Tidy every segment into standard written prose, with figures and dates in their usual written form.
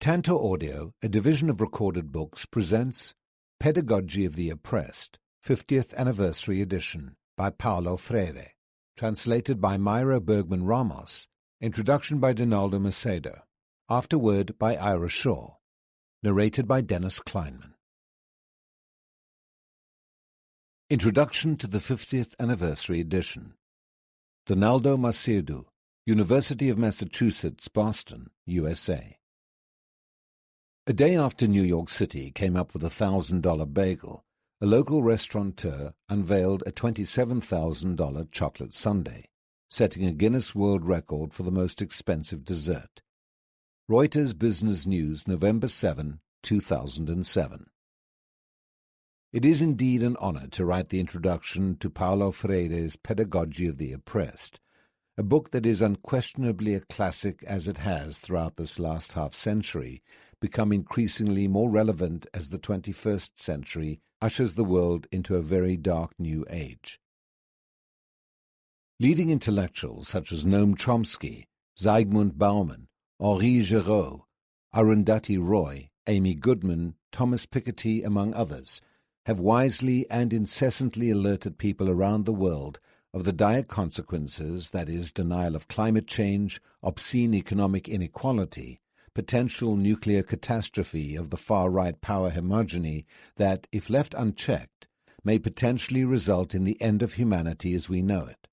Tanto Audio, a division of Recorded Books, presents Pedagogy of the Oppressed, 50th Anniversary Edition by Paulo Freire, translated by Myra Bergman Ramos, introduction by Donaldo Macedo, afterword by Ira Shaw, narrated by Dennis Kleinman. Introduction to the 50th Anniversary Edition. Donaldo Macedo, University of Massachusetts, Boston, USA. A day after New York City came up with a $1,000 bagel, a local restaurateur unveiled a $27,000 chocolate sundae, setting a Guinness World Record for the most expensive dessert. Reuters Business News, November 7, 2007. It is indeed an honor to write the introduction to Paulo Freire's Pedagogy of the Oppressed, a book that is unquestionably a classic as it has, throughout this last half-century, become increasingly more relevant as the 21st century ushers the world into a very dark new age. Leading intellectuals such as Noam Chomsky, Zygmunt Bauman, Henri Giraud, Arundhati Roy, Amy Goodman, Thomas Piketty, among others, have wisely and incessantly alerted people around the world of the dire consequences, that is, denial of climate change, obscene economic inequality, potential nuclear catastrophe of the far-right power hegemony that, if left unchecked, may potentially result in the end of humanity as we know it.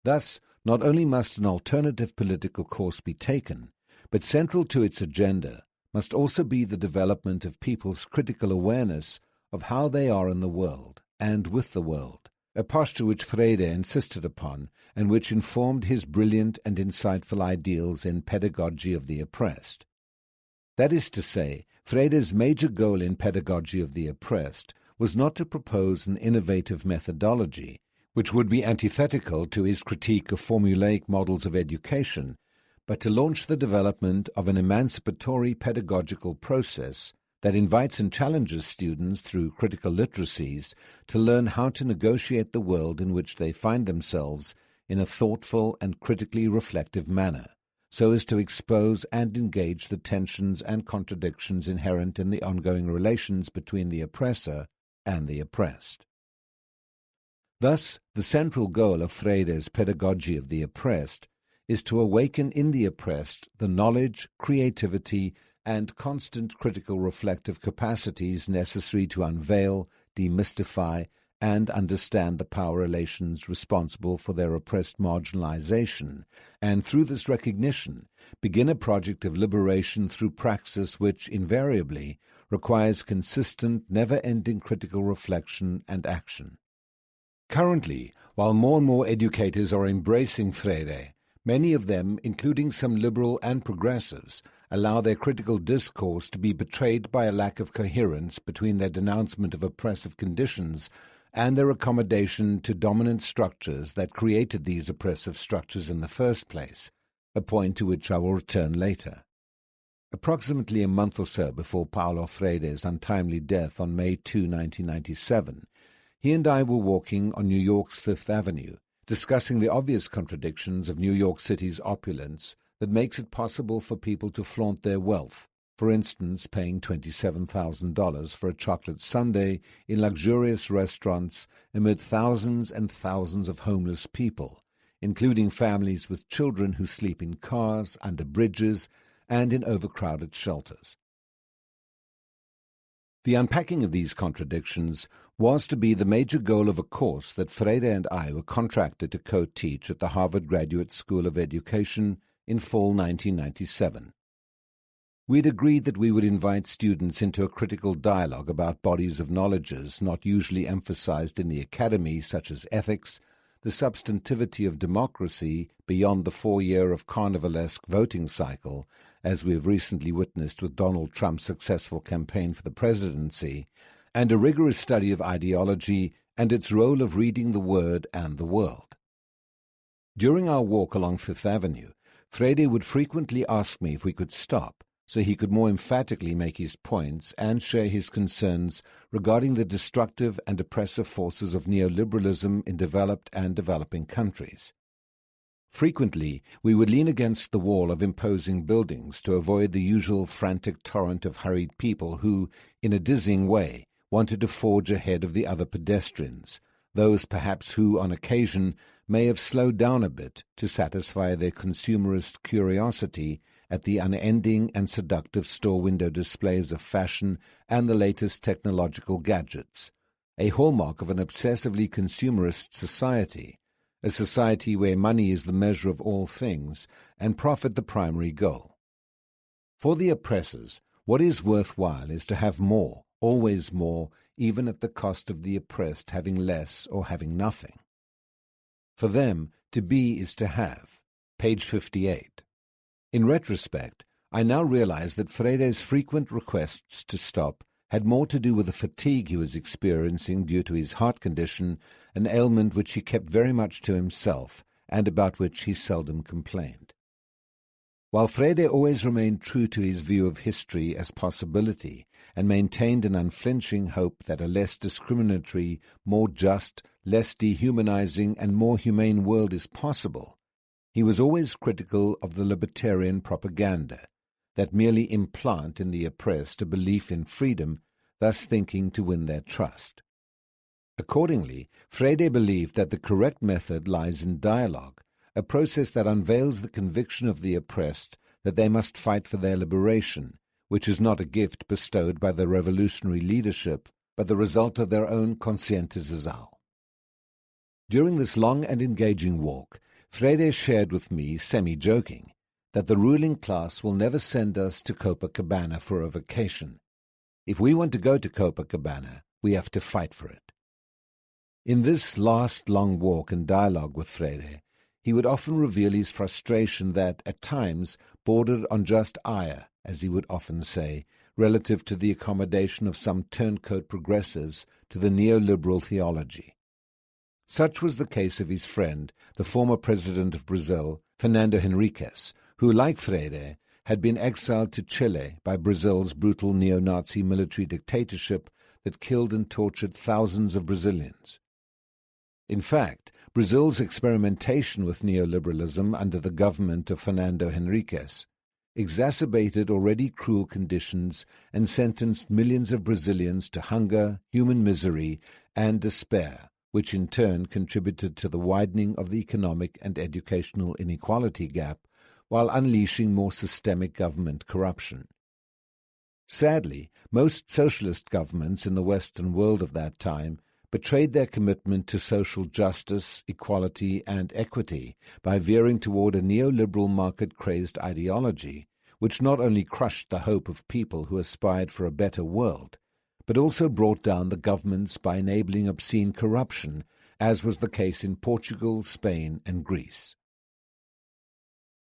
Thus, not only must an alternative political course be taken, but central to its agenda must also be the development of people's critical awareness of how they are in the world and with the world, a posture which Freire insisted upon and which informed his brilliant and insightful ideals in Pedagogy of the Oppressed. That is to say, Freire's major goal in Pedagogy of the Oppressed was not to propose an innovative methodology, which would be antithetical to his critique of formulaic models of education, but to launch the development of an emancipatory pedagogical process that invites and challenges students through critical literacies to learn how to negotiate the world in which they find themselves in a thoughtful and critically reflective manner, so as to expose and engage the tensions and contradictions inherent in the ongoing relations between the oppressor and the oppressed. Thus, the central goal of Freire's Pedagogy of the Oppressed is to awaken in the oppressed the knowledge, creativity, and constant critical reflective capacities necessary to unveil, demystify, and understand the power relations responsible for their oppressed marginalization, and through this recognition begin a project of liberation through praxis which, invariably, requires consistent, never-ending critical reflection and action. Currently, while more and more educators are embracing Freire, many of them, including some liberal and progressives, allow their critical discourse to be betrayed by a lack of coherence between their denouncement of oppressive conditions and their accommodation to dominant structures that created these oppressive structures in the first place, a point to which I will return later. Approximately a month or so before Paulo Freire's untimely death on May 2, 1997, he and I were walking on New York's Fifth Avenue, discussing the obvious contradictions of New York City's opulence that makes it possible for people to flaunt their wealth, for instance paying $27,000 for a chocolate sundae in luxurious restaurants amid thousands and thousands of homeless people, including families with children who sleep in cars, under bridges, and in overcrowded shelters. The unpacking of these contradictions was to be the major goal of a course that Freire and I were contracted to co-teach at the Harvard Graduate School of Education in fall 1997. We'd agreed that we would invite students into a critical dialogue about bodies of knowledges not usually emphasized in the academy, such as ethics, the substantivity of democracy beyond the 4-year of carnivalesque voting cycle, as we have recently witnessed with Donald Trump's successful campaign for the presidency, and a rigorous study of ideology and its role of reading the word and the world. During our walk along Fifth Avenue, Freire would frequently ask me if we could stop, so he could more emphatically make his points and share his concerns regarding the destructive and oppressive forces of neoliberalism in developed and developing countries. Frequently, we would lean against the wall of imposing buildings to avoid the usual frantic torrent of hurried people who, in a dizzying way, wanted to forge ahead of the other pedestrians, those perhaps who, on occasion, may have slowed down a bit to satisfy their consumerist curiosity at the unending and seductive store window displays of fashion and the latest technological gadgets, a hallmark of an obsessively consumerist society, a society where money is the measure of all things and profit the primary goal. For the oppressors, what is worthwhile is to have more, always more, even at the cost of the oppressed having less or having nothing. For them, to be is to have. Page 58. In retrospect, I now realize that Freire's frequent requests to stop had more to do with the fatigue he was experiencing due to his heart condition, an ailment which he kept very much to himself and about which he seldom complained. While Freire always remained true to his view of history as possibility and maintained an unflinching hope that a less discriminatory, more just, less dehumanizing, and more humane world is possible, he was always critical of the libertarian propaganda that merely implant in the oppressed a belief in freedom, thus thinking to win their trust. Accordingly, Freire believed that the correct method lies in dialogue, a process that unveils the conviction of the oppressed that they must fight for their liberation, which is not a gift bestowed by the revolutionary leadership, but the result of their own conscientization. During this long and engaging walk, Freire shared with me, semi-joking, that the ruling class will never send us to Copacabana for a vacation. If we want to go to Copacabana, we have to fight for it. In this last long walk and dialogue with Freire, he would often reveal his frustration that, at times, bordered on just ire, as he would often say, relative to the accommodation of some turncoat progressives to the neoliberal theology. Such was the case of his friend, the former president of Brazil, Fernando Henriques, who, like Freire, had been exiled to Chile by Brazil's brutal neo-Nazi military dictatorship that killed and tortured thousands of Brazilians. In fact, Brazil's experimentation with neoliberalism under the government of Fernando Henriques exacerbated already cruel conditions and sentenced millions of Brazilians to hunger, human misery, and despair, which in turn contributed to the widening of the economic and educational inequality gap while unleashing more systemic government corruption. Sadly, most socialist governments in the Western world of that time betrayed their commitment to social justice, equality, and equity by veering toward a neoliberal market-crazed ideology, which not only crushed the hope of people who aspired for a better world, but also brought down the governments by enabling obscene corruption, as was the case in Portugal, Spain, and Greece.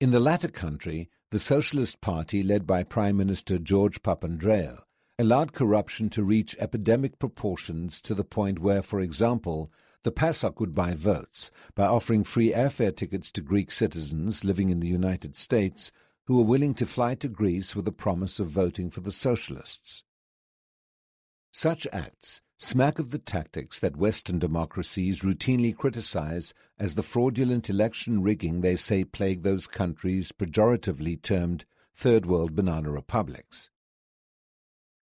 In the latter country, the Socialist Party, led by Prime Minister George Papandreou, allowed corruption to reach epidemic proportions to the point where, for example, the PASOK would buy votes by offering free airfare tickets to Greek citizens living in the United States who were willing to fly to Greece with the promise of voting for the socialists. Such acts smack of the tactics that Western democracies routinely criticize as the fraudulent election rigging they say plague those countries pejoratively termed Third World Banana Republics.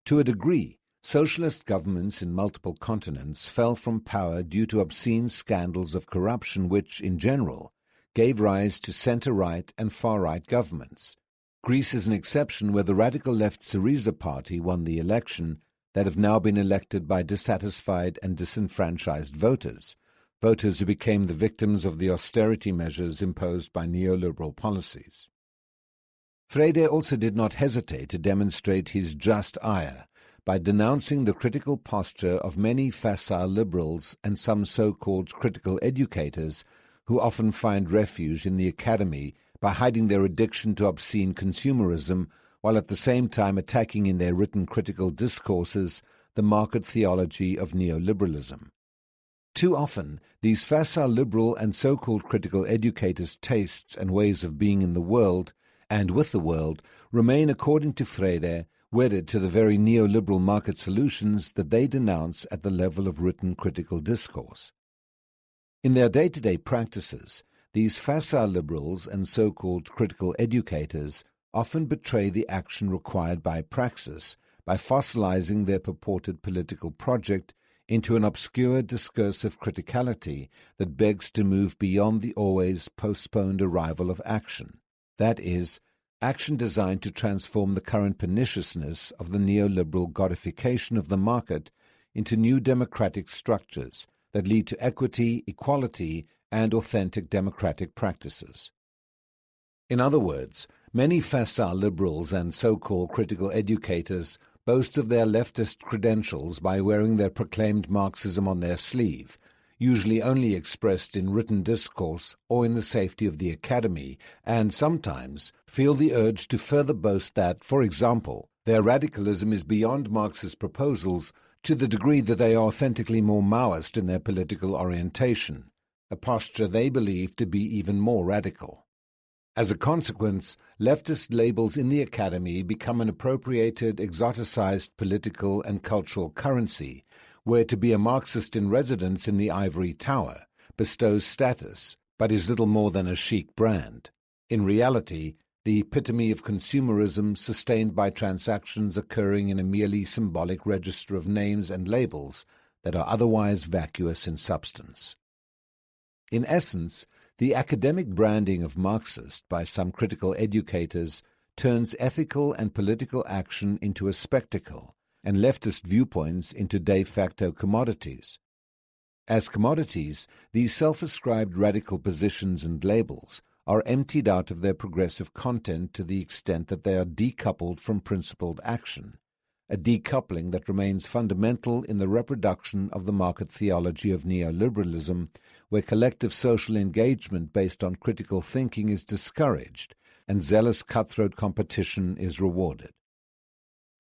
To a degree, socialist governments in multiple continents fell from power due to obscene scandals of corruption which, in general, gave rise to center-right and far-right governments. Greece is an exception where the radical left Syriza party won the election that have now been elected by dissatisfied and disenfranchised voters who became the victims of the austerity measures imposed by neoliberal policies. Freire also did not hesitate to demonstrate his just ire by denouncing the critical posture of many facile liberals and some so-called critical educators who often find refuge in the academy by hiding their addiction to obscene consumerism while at the same time attacking in their written critical discourses the market theology of neoliberalism. Too often, these facile liberal and so-called critical educators' tastes and ways of being in the world and with the world remain, according to Freire, wedded to the very neoliberal market solutions that they denounce at the level of written critical discourse. In their day-to-day practices, these facile liberals and so-called critical educators often betray the action required by praxis by fossilizing their purported political project into an obscure discursive criticality that begs to move beyond the always postponed arrival of action. That is, action designed to transform the current perniciousness of the neoliberal godification of the market into new democratic structures that lead to equity, equality, and authentic democratic practices. In other words, many facile liberals and so-called critical educators boast of their leftist credentials by wearing their proclaimed Marxism on their sleeve, usually only expressed in written discourse or in the safety of the academy, and sometimes feel the urge to further boast that, for example, their radicalism is beyond Marxist proposals to the degree that they are authentically more Maoist in their political orientation, a posture they believe to be even more radical. As a consequence, leftist labels in the academy become an appropriated, exoticized political and cultural currency, where to be a Marxist in residence in the ivory tower bestows status, but is little more than a chic brand. In reality, the epitome of consumerism sustained by transactions occurring in a merely symbolic register of names and labels that are otherwise vacuous in substance. In essence, the academic branding of Marxist by some critical educators turns ethical and political action into a spectacle and leftist viewpoints into de facto commodities. As commodities, these self-ascribed radical positions and labels are emptied out of their progressive content to the extent that they are decoupled from principled action, a decoupling that remains fundamental in the reproduction of the market theology of neoliberalism, where collective social engagement based on critical thinking is discouraged and zealous cutthroat competition is rewarded.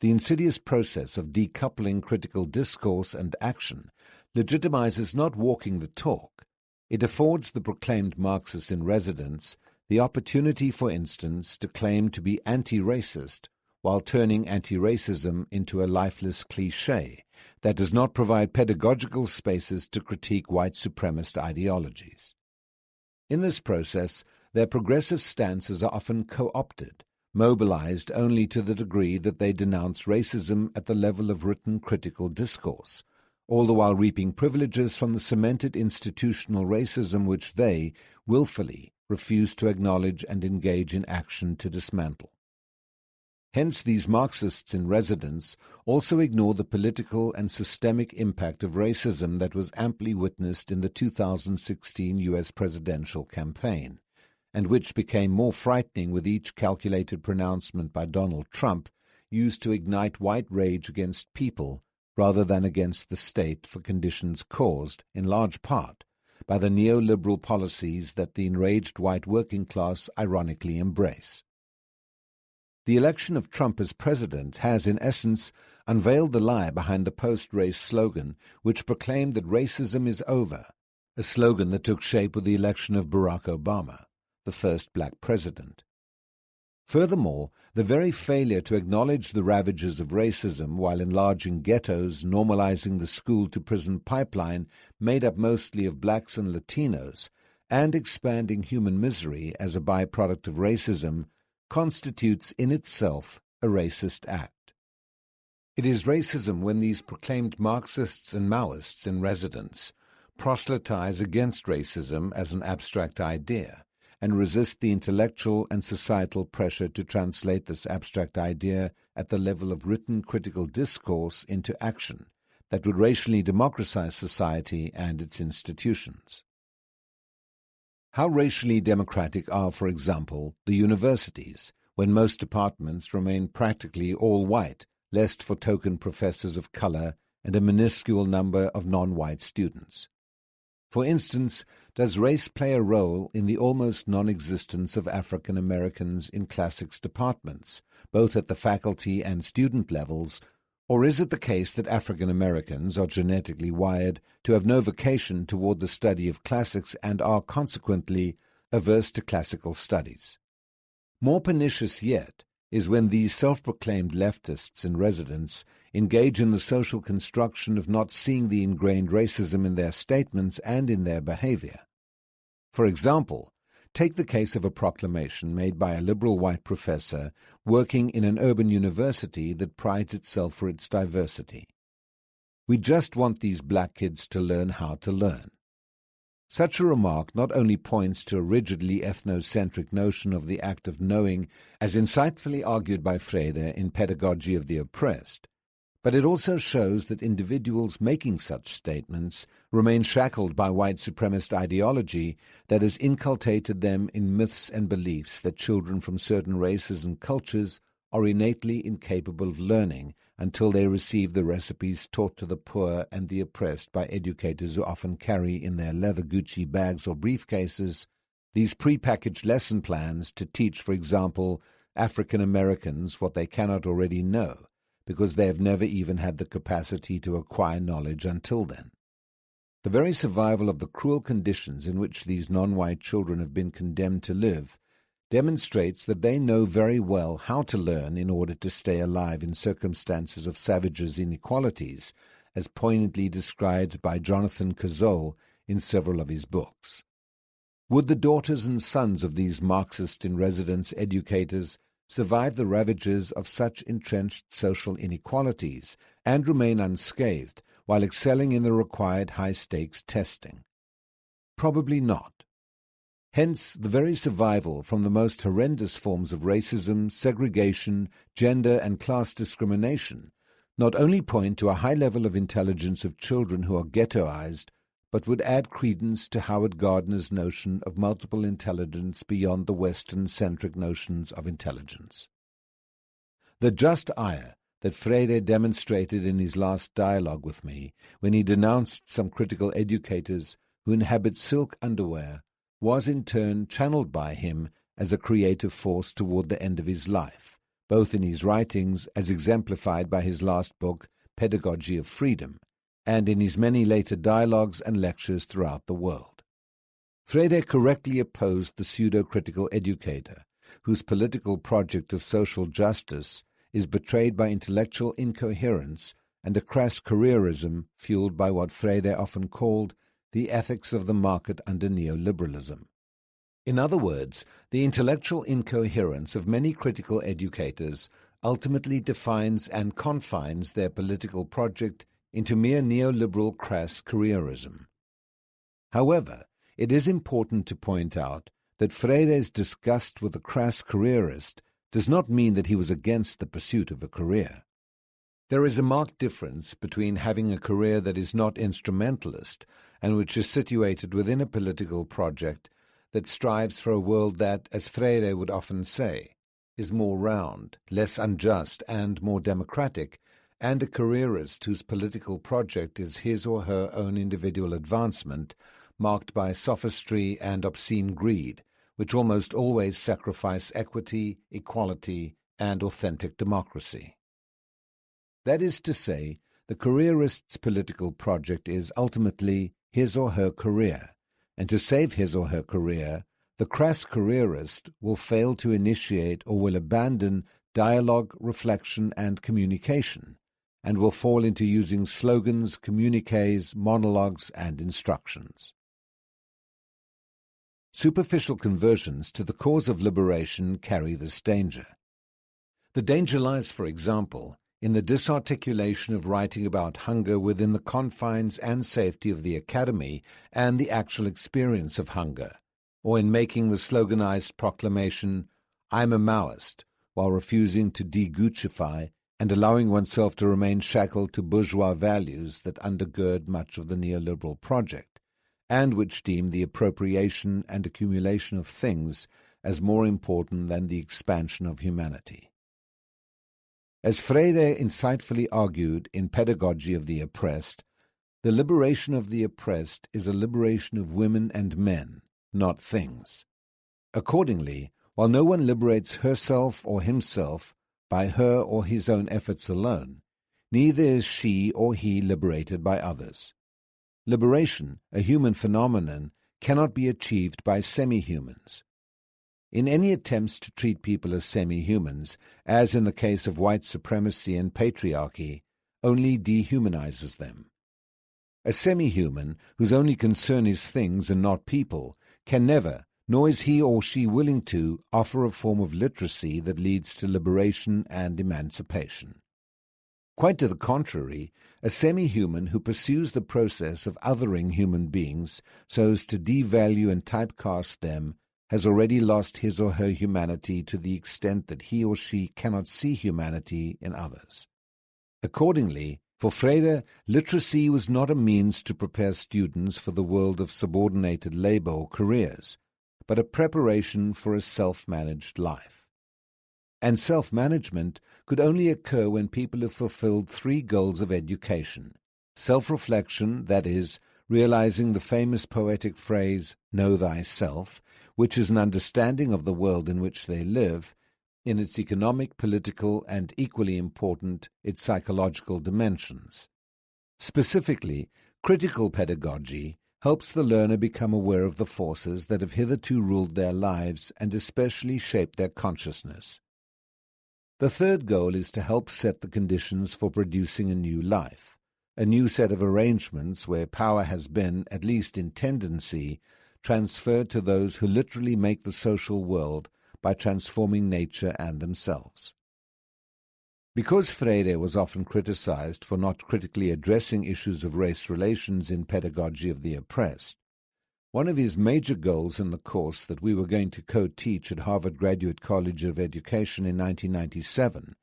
The insidious process of decoupling critical discourse and action legitimizes not walking the talk. It affords the proclaimed Marxist in residence the opportunity, for instance, to claim to be anti-racist while turning anti-racism into a lifeless cliché that does not provide pedagogical spaces to critique white supremacist ideologies. In this process, their progressive stances are often co-opted, mobilized only to the degree that they denounce racism at the level of written critical discourse, all the while reaping privileges from the cemented institutional racism which they, willfully, refuse to acknowledge and engage in action to dismantle. Hence, these Marxists in residence also ignore the political and systemic impact of racism that was amply witnessed in the 2016 U.S. presidential campaign, and which became more frightening with each calculated pronouncement by Donald Trump used to ignite white rage against people rather than against the state for conditions caused, in large part, by the neoliberal policies that the enraged white working class ironically embrace. The election of Trump as president has, in essence, unveiled the lie behind the post-race slogan which proclaimed that racism is over, a slogan that took shape with the election of Barack Obama, the first black president. Furthermore, the very failure to acknowledge the ravages of racism while enlarging ghettos, normalizing the school-to-prison pipeline made up mostly of blacks and Latinos, and expanding human misery as a byproduct of racism constitutes in itself a racist act. It is racism when these proclaimed Marxists and Maoists in residence proselytize against racism as an abstract idea and resist the intellectual and societal pressure to translate this abstract idea at the level of written critical discourse into action that would racially democratize society and its institutions. How racially democratic are, for example, the universities, when most departments remain practically all white, lest for token professors of color and a minuscule number of non-white students? For instance, does race play a role in the almost non-existence of African Americans in classics departments, both at the faculty and student levels, or is it the case that African Americans are genetically wired to have no vocation toward the study of classics and are consequently averse to classical studies? More pernicious yet is when these self-proclaimed leftists in residence engage in the social construction of not seeing the ingrained racism in their statements and in their behavior. For example, Take the case of a proclamation made by a liberal white professor working in an urban university that prides itself for its diversity. We just want these black kids to learn how to learn. Such a remark not only points to a rigidly ethnocentric notion of the act of knowing, as insightfully argued by Frede in Pedagogy of the Oppressed, but it also shows that individuals making such statements remain shackled by white supremacist ideology that has inculcated them in myths and beliefs that children from certain races and cultures are innately incapable of learning until they receive the recipes taught to the poor and the oppressed by educators who often carry in their leather Gucci bags or briefcases these prepackaged lesson plans to teach, for example, African Americans what they cannot already know, because they have never even had the capacity to acquire knowledge until then. The very survival of the cruel conditions in which these non-white children have been condemned to live demonstrates that they know very well how to learn in order to stay alive in circumstances of savages' inequalities, as poignantly described by Jonathan Cazole in several of his books. Would the daughters and sons of these Marxist-in-residence educators survive the ravages of such entrenched social inequalities and remain unscathed while excelling in the required high-stakes testing? Probably not. Hence, the very survival from the most horrendous forms of racism, segregation, gender and class discrimination not only point to a high level of intelligence of children who are ghettoized, but would add credence to Howard Gardner's notion of multiple intelligence beyond the Western-centric notions of intelligence. The just ire that Frede demonstrated in his last dialogue with me, when he denounced some critical educators who inhabit silk underwear, was in turn channeled by him as a creative force toward the end of his life, both in his writings as exemplified by his last book, Pedagogy of Freedom, and in his many later dialogues and lectures throughout the world. Frede correctly opposed the pseudo-critical educator, whose political project of social justice is betrayed by intellectual incoherence and a crass careerism fueled by what Frede often called the ethics of the market under neoliberalism. In other words, the intellectual incoherence of many critical educators ultimately defines and confines their political project into mere neoliberal crass careerism. However, it is important to point out that Frede's disgust with the crass careerist does not mean that he was against the pursuit of a career. There is a marked difference between having a career that is not instrumentalist and which is situated within a political project that strives for a world that, as Frede would often say, is more round, less unjust, and more democratic, and a careerist whose political project is his or her own individual advancement, marked by sophistry and obscene greed, which almost always sacrifice equity, equality, and authentic democracy. That is to say, the careerist's political project is ultimately his or her career, and to save his or her career, the crass careerist will fail to initiate or will abandon dialogue, reflection, and communication, and will fall into using slogans, communiques, monologues, and instructions. Superficial conversions to the cause of liberation carry this danger. The danger lies, for example, in the disarticulation of writing about hunger within the confines and safety of the academy and the actual experience of hunger, or in making the sloganized proclamation, "I'm a Maoist," while refusing to de-Gucify and allowing oneself to remain shackled to bourgeois values that undergird much of the neoliberal project, and which deem the appropriation and accumulation of things as more important than the expansion of humanity. As Frede insightfully argued in Pedagogy of the Oppressed, the liberation of the oppressed is a liberation of women and men, not things. Accordingly, while no one liberates herself or himself by her or his own efforts alone, neither is she or he liberated by others. Liberation, a human phenomenon, cannot be achieved by semi-humans. In any attempts to treat people as semi-humans, as in the case of white supremacy and patriarchy, only dehumanizes them. A semi-human, whose only concern is things and not people, can never, nor is he or she willing to offer a form of literacy that leads to liberation and emancipation. Quite to the contrary, a semi-human who pursues the process of othering human beings so as to devalue and typecast them has already lost his or her humanity to the extent that he or she cannot see humanity in others. Accordingly, for Freire, literacy was not a means to prepare students for the world of subordinated labor or careers, but a preparation for a self-managed life. And self-management could only occur when people have fulfilled three goals of education: self-reflection, that is, realizing the famous poetic phrase, "Know thyself," which is an understanding of the world in which they live, in its economic, political, and, equally important, its psychological dimensions. Specifically, critical pedagogy helps the learner become aware of the forces that have hitherto ruled their lives and especially shaped their consciousness. The third goal is to help set the conditions for producing a new life, a new set of arrangements where power has been, at least in tendency, transferred to those who literally make the social world by transforming nature and themselves. Because Freire was often criticized for not critically addressing issues of race relations in Pedagogy of the Oppressed, one of his major goals in the course that we were going to co-teach at Harvard Graduate College of Education in 1997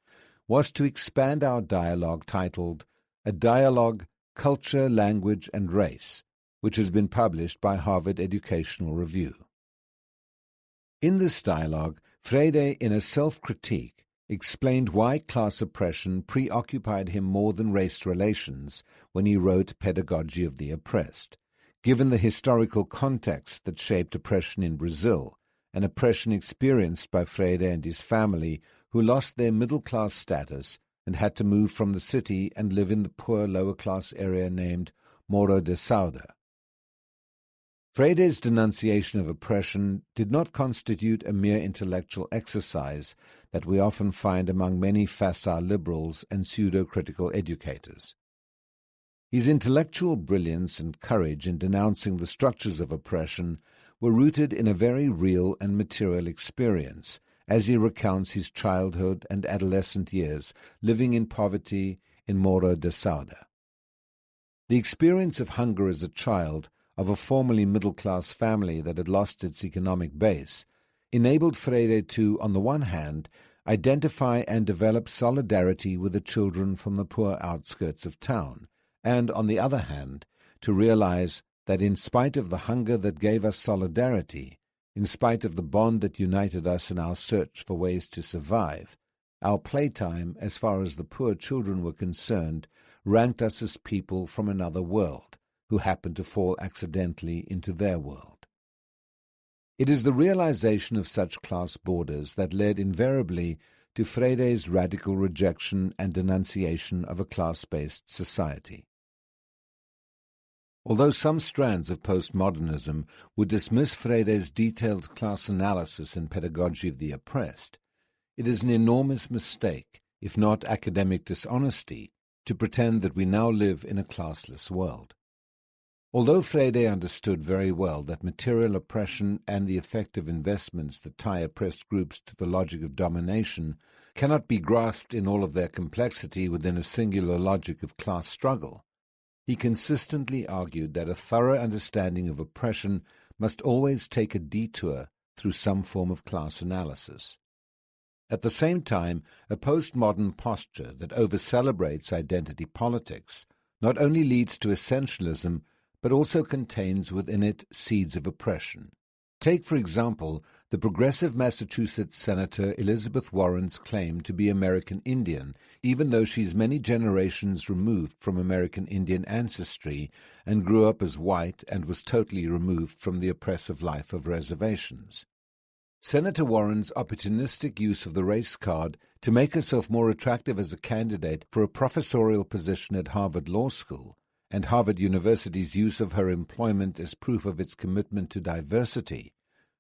was to expand our dialogue titled A Dialogue, Culture, Language, and Race, which has been published by Harvard Educational Review. In this dialogue, Freire, in a self-critique, explained why class oppression preoccupied him more than race relations when he wrote Pedagogy of the Oppressed, given the historical context that shaped oppression in Brazil, an oppression experienced by Freire and his family, who lost their middle-class status and had to move from the city and live in the poor lower-class area named Morro de Sauda. Freire's denunciation of oppression did not constitute a mere intellectual exercise that we often find among many facile liberals and pseudo-critical educators. His intellectual brilliance and courage in denouncing the structures of oppression were rooted in a very real and material experience, as he recounts his childhood and adolescent years living in poverty in Morro de Sauda. The experience of hunger as a child of a formerly middle-class family that had lost its economic base, enabled Freire to, on the one hand, identify and develop solidarity with the children from the poor outskirts of town, and, on the other hand, to realize that in spite of the hunger that gave us solidarity, in spite of the bond that united us in our search for ways to survive, our playtime, as far as the poor children were concerned, ranked us as people from another world, who happened to fall accidentally into their world. It is the realization of such class borders that led invariably to Freire's radical rejection and denunciation of a class-based society. Although some strands of postmodernism would dismiss Freire's detailed class analysis in Pedagogy of the Oppressed, it is an enormous mistake, if not academic dishonesty, to pretend that we now live in a classless world. Although Freire understood very well that material oppression and the effective investments that tie oppressed groups to the logic of domination cannot be grasped in all of their complexity within a singular logic of class struggle, he consistently argued that a thorough understanding of oppression must always take a detour through some form of class analysis. At the same time, a postmodern posture that over-celebrates identity politics not only leads to essentialism but also contains within it seeds of oppression. Take, for example, the progressive Massachusetts Senator Elizabeth Warren's claim to be American Indian, even though she's many generations removed from American Indian ancestry and grew up as white and was totally removed from the oppressive life of reservations. Senator Warren's opportunistic use of the race card to make herself more attractive as a candidate for a professorial position at Harvard Law School, and Harvard University's use of her employment as proof of its commitment to diversity,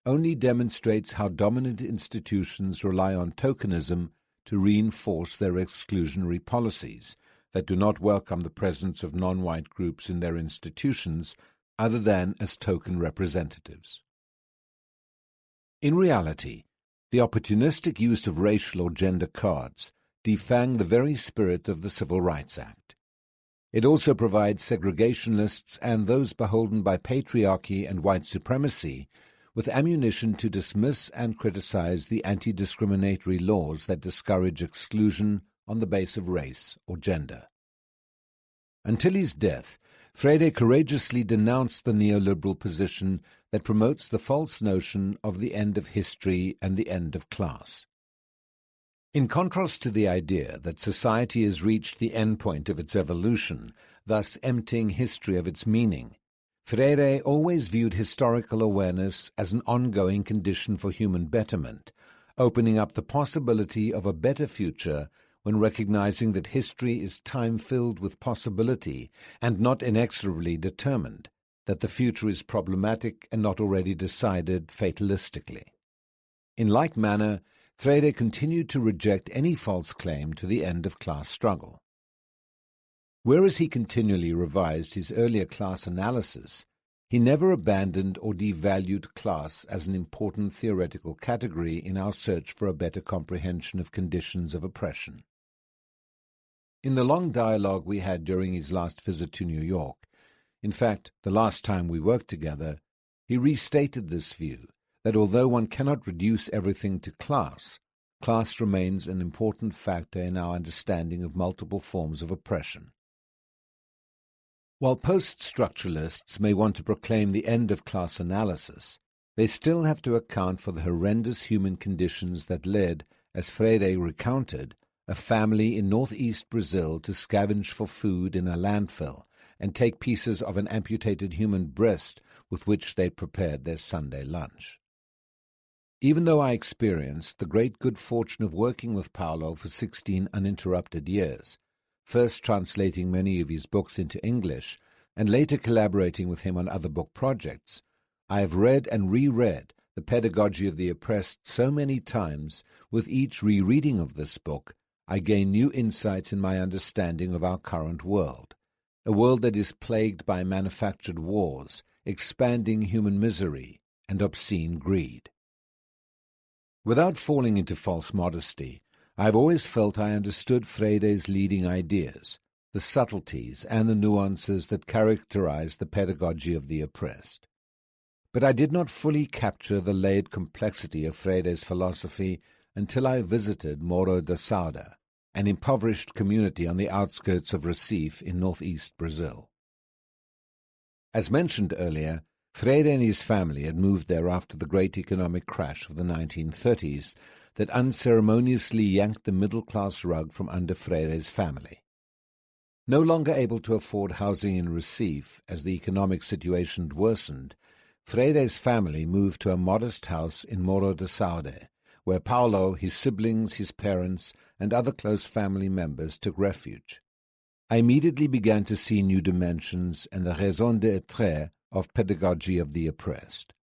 only demonstrates how dominant institutions rely on tokenism to reinforce their exclusionary policies that do not welcome the presence of non-white groups in their institutions other than as token representatives. In reality, the opportunistic use of racial or gender cards defang the very spirit of the Civil Rights Act. It also provides segregationists and those beholden by patriarchy and white supremacy with ammunition to dismiss and criticize the anti-discriminatory laws that discourage exclusion on the base of race or gender. Until his death, Freire courageously denounced the neoliberal position that promotes the false notion of the end of history and the end of class. In contrast to the idea that society has reached the endpoint of its evolution, thus emptying history of its meaning, Freire always viewed historical awareness as an ongoing condition for human betterment, opening up the possibility of a better future when recognizing that history is time filled with possibility and not inexorably determined, that the future is problematic and not already decided fatalistically. In like manner, Freire continued to reject any false claim to the end of class struggle. Whereas he continually revised his earlier class analysis, he never abandoned or devalued class as an important theoretical category in our search for a better comprehension of conditions of oppression. In the long dialogue we had during his last visit to New York, in fact, the last time we worked together, he restated this view, that although one cannot reduce everything to class, class remains an important factor in our understanding of multiple forms of oppression. While post-structuralists may want to proclaim the end of class analysis, they still have to account for the horrendous human conditions that led, as Freire recounted, a family in northeast Brazil to scavenge for food in a landfill and take pieces of an amputated human breast with which they prepared their Sunday lunch. Even though I experienced the great good fortune of working with Paulo for 16 uninterrupted years, first translating many of his books into English and later collaborating with him on other book projects, I have read and reread The Pedagogy of the Oppressed so many times, with each rereading of this book, I gain new insights in my understanding of our current world, a world that is plagued by manufactured wars, expanding human misery, and obscene greed. Without falling into false modesty, I have always felt I understood Freire's leading ideas, the subtleties and the nuances that characterize the pedagogy of the oppressed. But I did not fully capture the layered complexity of Freire's philosophy until I visited Morro da Sauda, an impoverished community on the outskirts of Recife in northeast Brazil. As mentioned earlier, Freire and his family had moved there after the great economic crash of the 1930s that unceremoniously yanked the middle-class rug from under Freire's family. No longer able to afford housing in Recife as the economic situation had worsened, Freire's family moved to a modest house in Morro da Sauda, where Paulo, his siblings, his parents, and other close family members took refuge. I immediately began to see new dimensions and the raison d'être of pedagogy of the oppressed.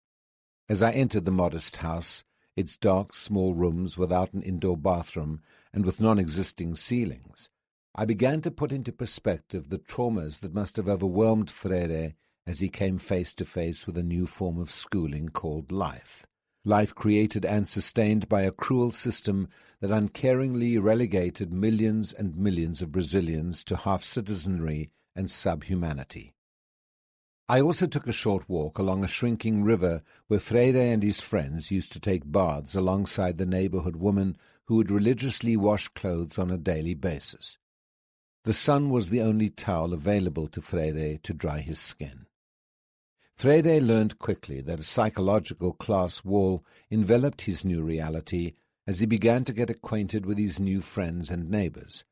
As I entered the modest house, its dark, small rooms without an indoor bathroom and with non-existing ceilings, I began to put into perspective the traumas that must have overwhelmed Freire as he came face to face with a new form of schooling called life. Life created and sustained by a cruel system that uncaringly relegated millions and millions of Brazilians to half-citizenry and subhumanity. I also took a short walk along a shrinking river where Freire and his friends used to take baths alongside the neighborhood woman who would religiously wash clothes on a daily basis. The sun was the only towel available to Freire to dry his skin. Freire learned quickly that a psychological class wall enveloped his new reality as he began to get acquainted with his new friends and neighbors.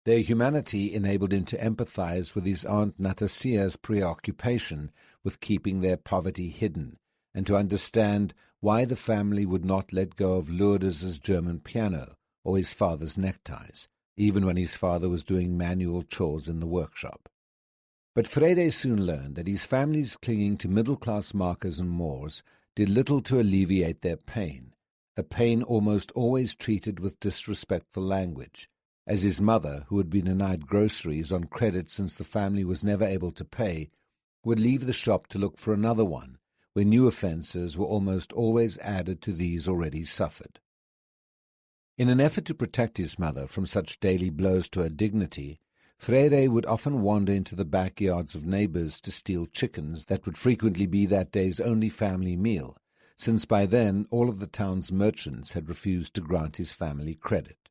Their humanity enabled him to empathize with his Aunt Natasia's preoccupation with keeping their poverty hidden, and to understand why the family would not let go of Lourdes's German piano or his father's neckties, even when his father was doing manual chores in the workshop. But Freire soon learned that his family's clinging to middle-class markers and Moors did little to alleviate their pain, a pain almost always treated with disrespectful language, as his mother, who had been denied groceries on credit since the family was never able to pay, would leave the shop to look for another one, where new offences were almost always added to these already suffered. In an effort to protect his mother from such daily blows to her dignity, Freire would often wander into the backyards of neighbours to steal chickens that would frequently be that day's only family meal, since by then all of the town's merchants had refused to grant his family credit.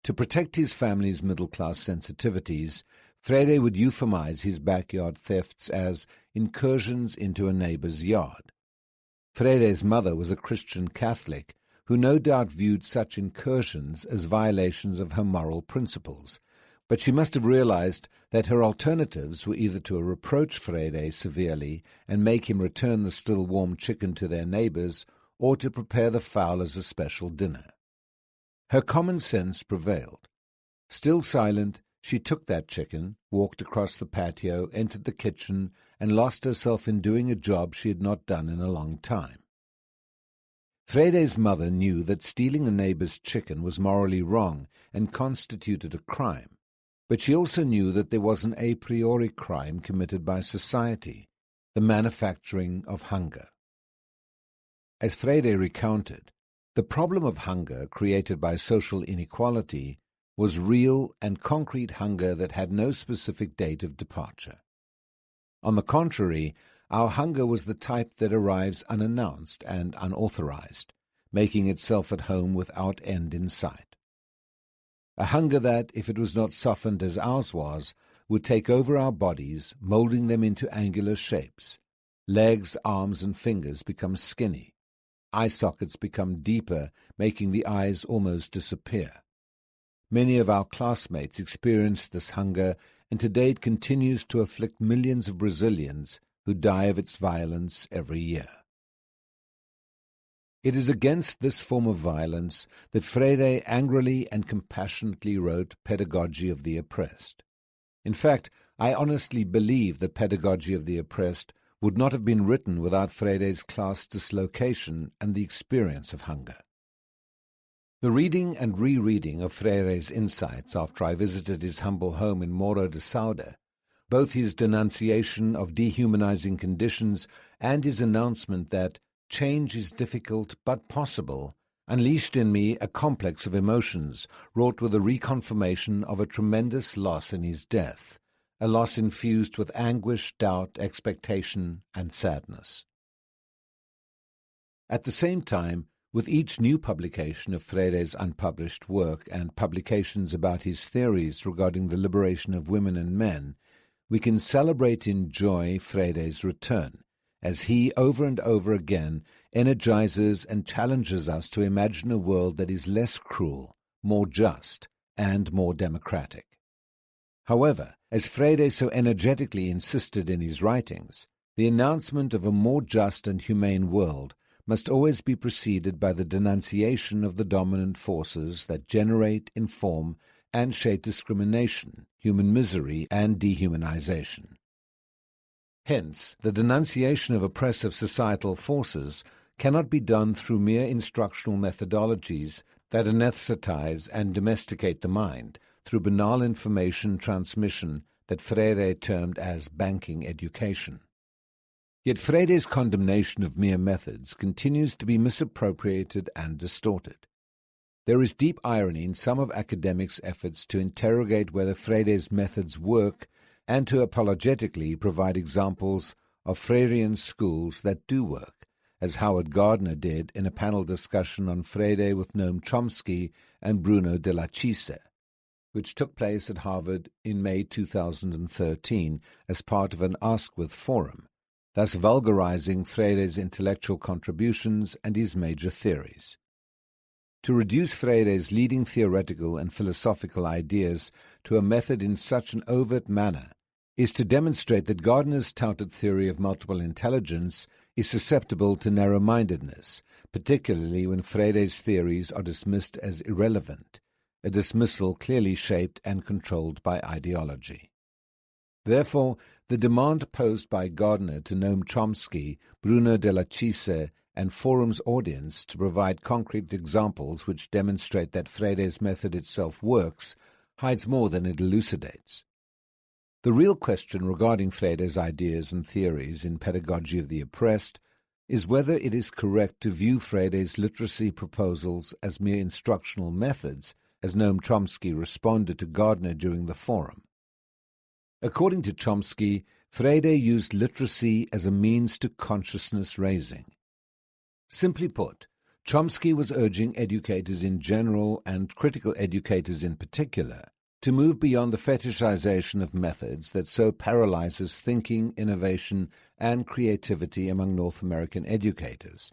To protect his family's middle-class sensitivities, Freire would euphemize his backyard thefts as incursions into a neighbour's yard. Freire's mother was a Christian Catholic who no doubt viewed such incursions as violations of her moral principles, but she must have realized that her alternatives were either to reproach Freire severely and make him return the still warm chicken to their neighbours, or to prepare the fowl as a special dinner. Her common sense prevailed. Still silent, she took that chicken, walked across the patio, entered the kitchen, and lost herself in doing a job she had not done in a long time. Freire's mother knew that stealing a neighbour's chicken was morally wrong and constituted a crime, but she also knew that there was an a priori crime committed by society, the manufacturing of hunger. As Freire recounted, the problem of hunger created by social inequality was real and concrete hunger that had no specific date of departure. On the contrary, our hunger was the type that arrives unannounced and unauthorized, making itself at home without end in sight. A hunger that, if it was not softened as ours was, would take over our bodies, molding them into angular shapes. Legs, arms, and fingers become skinny. Eye sockets become deeper, making the eyes almost disappear. Many of our classmates experienced this hunger, and today it continues to afflict millions of Brazilians who die of its violence every year. It is against this form of violence that Freire angrily and compassionately wrote Pedagogy of the Oppressed. In fact, I honestly believe that Pedagogy of the Oppressed would not have been written without Freire's class dislocation and the experience of hunger. The reading and rereading of Freire's insights after I visited his humble home in Morro de Sauda, both his denunciation of dehumanizing conditions and his announcement that change is difficult but possible, unleashed in me a complex of emotions wrought with the reconfirmation of a tremendous loss in his death, a loss infused with anguish, doubt, expectation, and sadness. At the same time, with each new publication of Freire's unpublished work and publications about his theories regarding the liberation of women and men, we can celebrate in joy Freire's return, as he, over and over again, energizes and challenges us to imagine a world that is less cruel, more just, and more democratic. However, as Freire so energetically insisted in his writings, the announcement of a more just and humane world must always be preceded by the denunciation of the dominant forces that generate, inform, and shape discrimination, human misery, and dehumanization. Hence, the denunciation of oppressive societal forces cannot be done through mere instructional methodologies that anesthetize and domesticate the mind, through banal information transmission that Freire termed as banking education. Yet Freire's condemnation of mere methods continues to be misappropriated and distorted. There is deep irony in some of academics' efforts to interrogate whether Freire's methods work and to apologetically provide examples of Freirean schools that do work, as Howard Gardner did in a panel discussion on Freire with Noam Chomsky and Bruno de la Cisse, which took place at Harvard in May 2013 as part of an Ask With forum, thus vulgarizing Freire's intellectual contributions and his major theories. To reduce Freire's leading theoretical and philosophical ideas to a method in such an overt manner is to demonstrate that Gardner's touted theory of multiple intelligence is susceptible to narrow-mindedness, particularly when Freire's theories are dismissed as irrelevant, a dismissal clearly shaped and controlled by ideology. Therefore, the demand posed by Gardner to Noam Chomsky, Bruno de la Cisse, and Forum's audience to provide concrete examples which demonstrate that Freire's method itself works hides more than it elucidates. The real question regarding Freire's ideas and theories in Pedagogy of the Oppressed is whether it is correct to view Freire's literacy proposals as mere instructional methods, as Noam Chomsky responded to Gardner during the forum. According to Chomsky, Freire used literacy as a means to consciousness raising. Simply put, Chomsky was urging educators in general and critical educators in particular to move beyond the fetishization of methods that so paralyzes thinking, innovation, and creativity among North American educators,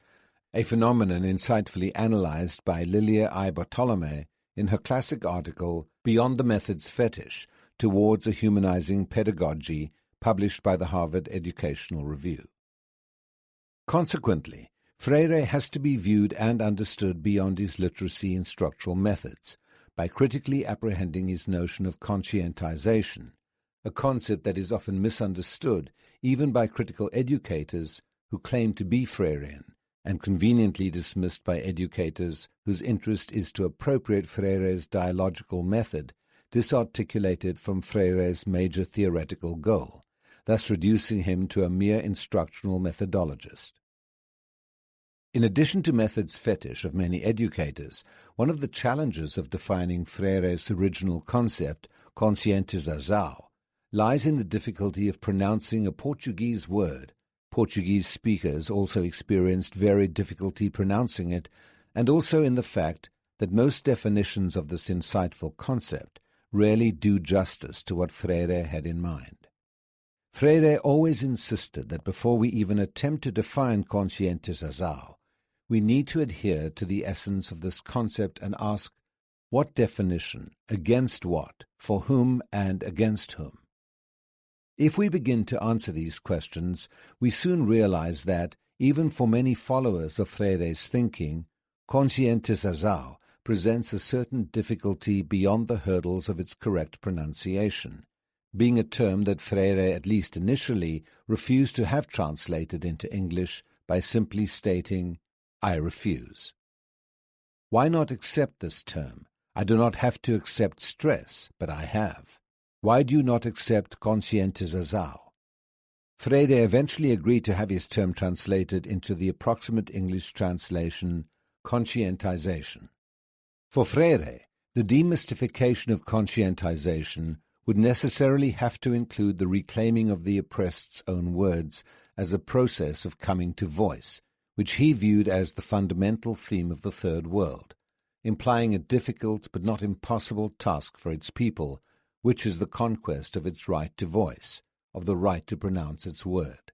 a phenomenon insightfully analyzed by Lilia I. Bartolome in her classic article Beyond the Methods Fetish, Towards a Humanizing Pedagogy, published by the Harvard Educational Review. Consequently, Freire has to be viewed and understood beyond his literacy and structural methods, by critically apprehending his notion of conscientization, a concept that is often misunderstood even by critical educators who claim to be Freirean, and conveniently dismissed by educators whose interest is to appropriate Freire's dialogical method, disarticulated from Freire's major theoretical goal, thus reducing him to a mere instructional methodologist. In addition to methods fetish of many educators, one of the challenges of defining Freire's original concept, conscientização, lies in the difficulty of pronouncing a Portuguese word. Portuguese speakers also experienced varied difficulty pronouncing it, and also in the fact that most definitions of this insightful concept rarely do justice to what Freire had in mind. Freire always insisted that before we even attempt to define conscientização, we need to adhere to the essence of this concept and ask, what definition, against what, for whom, and against whom? If we begin to answer these questions, we soon realize that, even for many followers of Freire's thinking, conscientização presents a certain difficulty beyond the hurdles of its correct pronunciation, being a term that Freire, at least initially, refused to have translated into English by simply stating, I refuse. Why not accept this term? I do not have to accept stress, but I have. Why do you not accept conscientização? Freire eventually agreed to have his term translated into the approximate English translation, conscientization. For Freire, the demystification of conscientization would necessarily have to include the reclaiming of the oppressed's own words as a process of coming to voice, which he viewed as the fundamental theme of the Third World, implying a difficult but not impossible task for its people, which is the conquest of its right to voice, of the right to pronounce its word.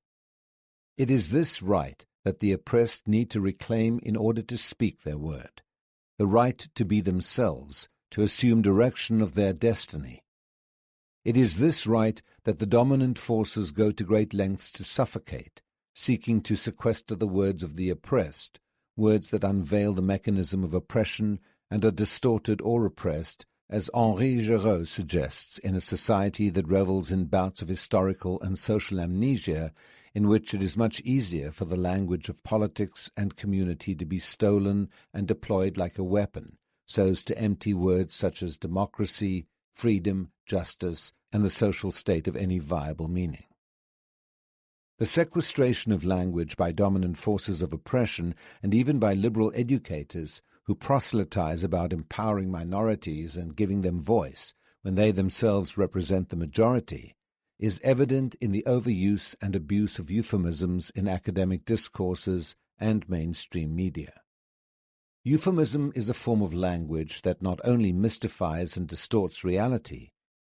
It is this right that the oppressed need to reclaim in order to speak their word, the right to be themselves, to assume direction of their destiny. It is this right that the dominant forces go to great lengths to suffocate, seeking to sequester the words of the oppressed, words that unveil the mechanism of oppression and are distorted or repressed, as Henri Giraud suggests, in a society that revels in bouts of historical and social amnesia, in which it is much easier for the language of politics and community to be stolen and deployed like a weapon, so as to empty words such as democracy, freedom, justice, and the social state of any viable meaning. The sequestration of language by dominant forces of oppression, and even by liberal educators who proselytize about empowering minorities and giving them voice when they themselves represent the majority, is evident in the overuse and abuse of euphemisms in academic discourses and mainstream media. Euphemism is a form of language that not only mystifies and distorts reality,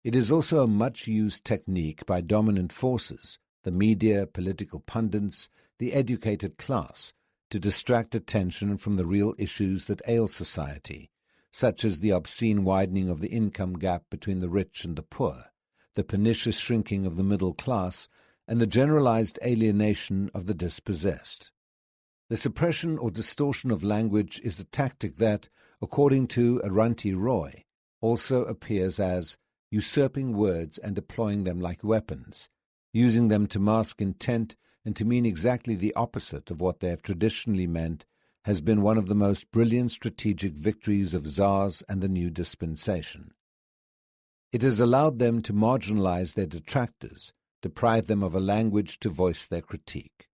it is also a much-used technique by dominant forces, the media, political pundits, the educated class, to distract attention from the real issues that ail society, such as the obscene widening of the income gap between the rich and the poor, the pernicious shrinking of the middle class, and the generalized alienation of the dispossessed. The suppression or distortion of language is a tactic that, according to Arunti Roy, also appears as usurping words and deploying them like weapons, using them to mask intent and to mean exactly the opposite of what they have traditionally meant, has been one of the most brilliant strategic victories of czars and the new dispensation. It has allowed them to marginalize their detractors, deprive them of a language to voice their critique.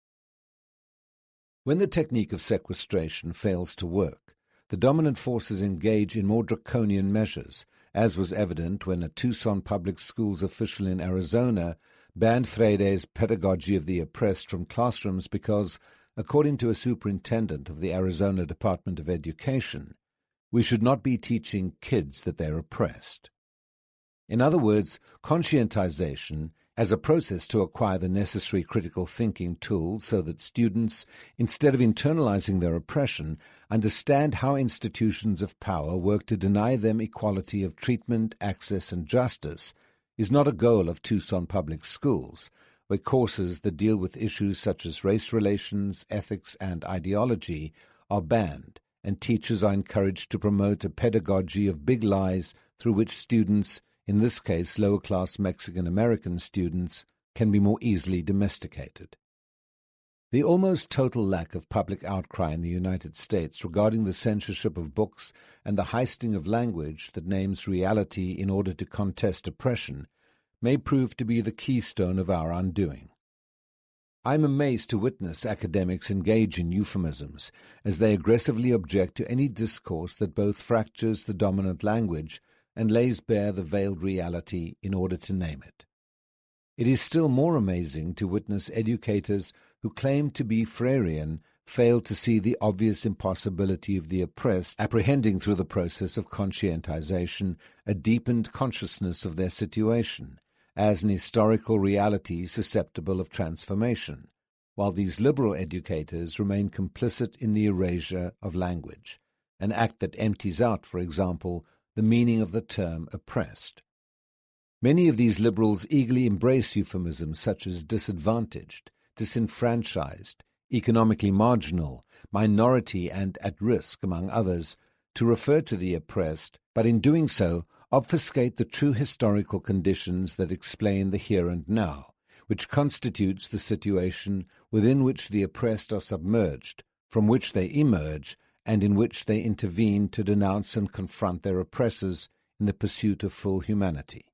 When the technique of sequestration fails to work, the dominant forces engage in more draconian measures, as was evident when a Tucson public schools official in Arizona banned Freire's Pedagogy of the Oppressed from classrooms because, according to a superintendent of the Arizona Department of Education, we should not be teaching kids that they're oppressed. In other words, conscientization as a process to acquire the necessary critical thinking tools so that students, instead of internalizing their oppression, understand how institutions of power work to deny them equality of treatment, access, and justice, is not a goal of Tucson public schools, where courses that deal with issues such as race relations, ethics, and ideology are banned, and teachers are encouraged to promote a pedagogy of big lies through which students, in this case lower-class Mexican-American students, can be more easily domesticated. The almost total lack of public outcry in the United States regarding the censorship of books and the heisting of language that names reality in order to contest oppression may prove to be the keystone of our undoing. I am amazed to witness academics engage in euphemisms as they aggressively object to any discourse that both fractures the dominant language and lays bare the veiled reality in order to name it. It is still more amazing to witness educators who claim to be Freirean fail to see the obvious impossibility of the oppressed apprehending through the process of conscientization a deepened consciousness of their situation as an historical reality susceptible of transformation, while these liberal educators remain complicit in the erasure of language, an act that empties out, for example, the meaning of the term oppressed. Many of these liberals eagerly embrace euphemisms such as disadvantaged, disenfranchised, economically marginal, minority, and at risk, among others, to refer to the oppressed, but in doing so obfuscate the true historical conditions that explain the here and now, which constitutes the situation within which the oppressed are submerged, from which they emerge, and in which they intervene to denounce and confront their oppressors in the pursuit of full humanity.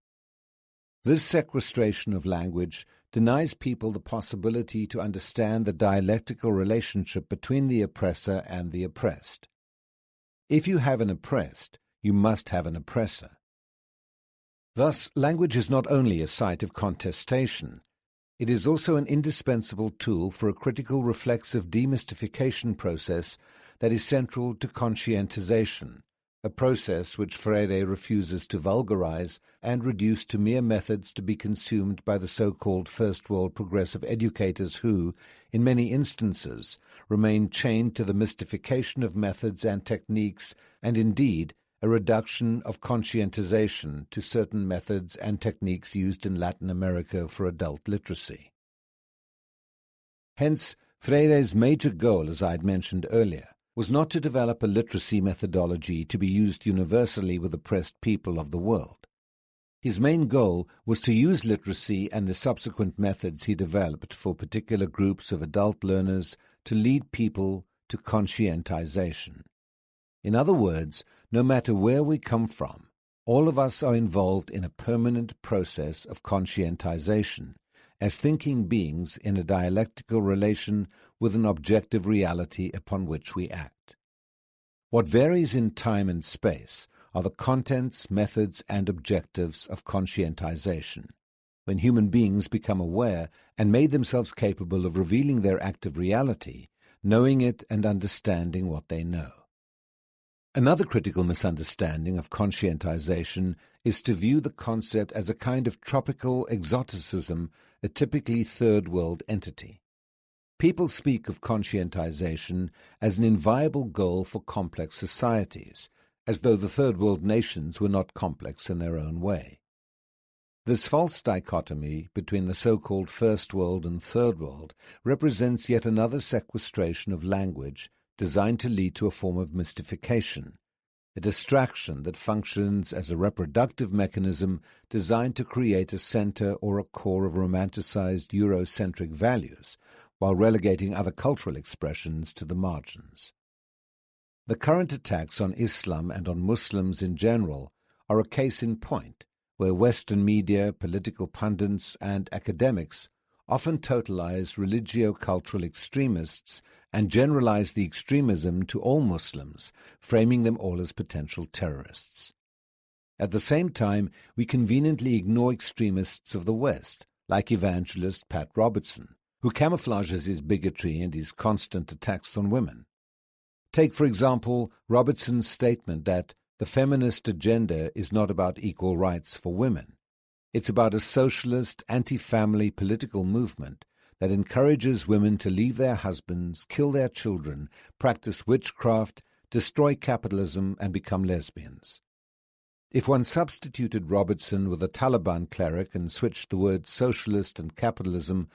This sequestration of language denies people the possibility to understand the dialectical relationship between the oppressor and the oppressed. If you have an oppressed, you must have an oppressor. Thus, language is not only a site of contestation, it is also an indispensable tool for a critical reflexive demystification process that is central to conscientization, a process which Freire refuses to vulgarize and reduce to mere methods to be consumed by the so-called first-world progressive educators who, in many instances, remain chained to the mystification of methods and techniques, and indeed a reduction of conscientization to certain methods and techniques used in Latin America for adult literacy. Hence, Freire's major goal, as I had mentioned earlier, was not to develop a literacy methodology to be used universally with oppressed people of the world. His main goal was to use literacy and the subsequent methods he developed for particular groups of adult learners to lead people to conscientization. In other words, no matter where we come from, all of us are involved in a permanent process of conscientization, as thinking beings in a dialectical relation with an objective reality upon which we act. What varies in time and space are the contents, methods, and objectives of conscientization. When human beings become aware and made themselves capable of revealing their active reality, knowing it and understanding what they know. Another critical misunderstanding of conscientization is to view the concept as a kind of tropical exoticism, a typically third-world entity. People speak of conscientization as an inviolable goal for complex societies, as though the third-world nations were not complex in their own way. This false dichotomy between the so-called First World and Third World represents yet another sequestration of language designed to lead to a form of mystification, a distraction that functions as a reproductive mechanism designed to create a center or a core of romanticized Eurocentric values, while relegating other cultural expressions to the margins. The current attacks on Islam and on Muslims in general are a case in point, where Western media, political pundits, and academics often totalize religio-cultural extremists and generalize the extremism to all Muslims, framing them all as potential terrorists. At the same time, we conveniently ignore extremists of the West, like evangelist Pat Robertson, who camouflages his bigotry and his constant attacks on women. Take, for example, Robertson's statement that the feminist agenda is not about equal rights for women. It's about a socialist, anti-family political movement that encourages women to leave their husbands, kill their children, practice witchcraft, destroy capitalism, and become lesbians. If one substituted Robertson with a Taliban cleric and switched the words socialist and capitalism,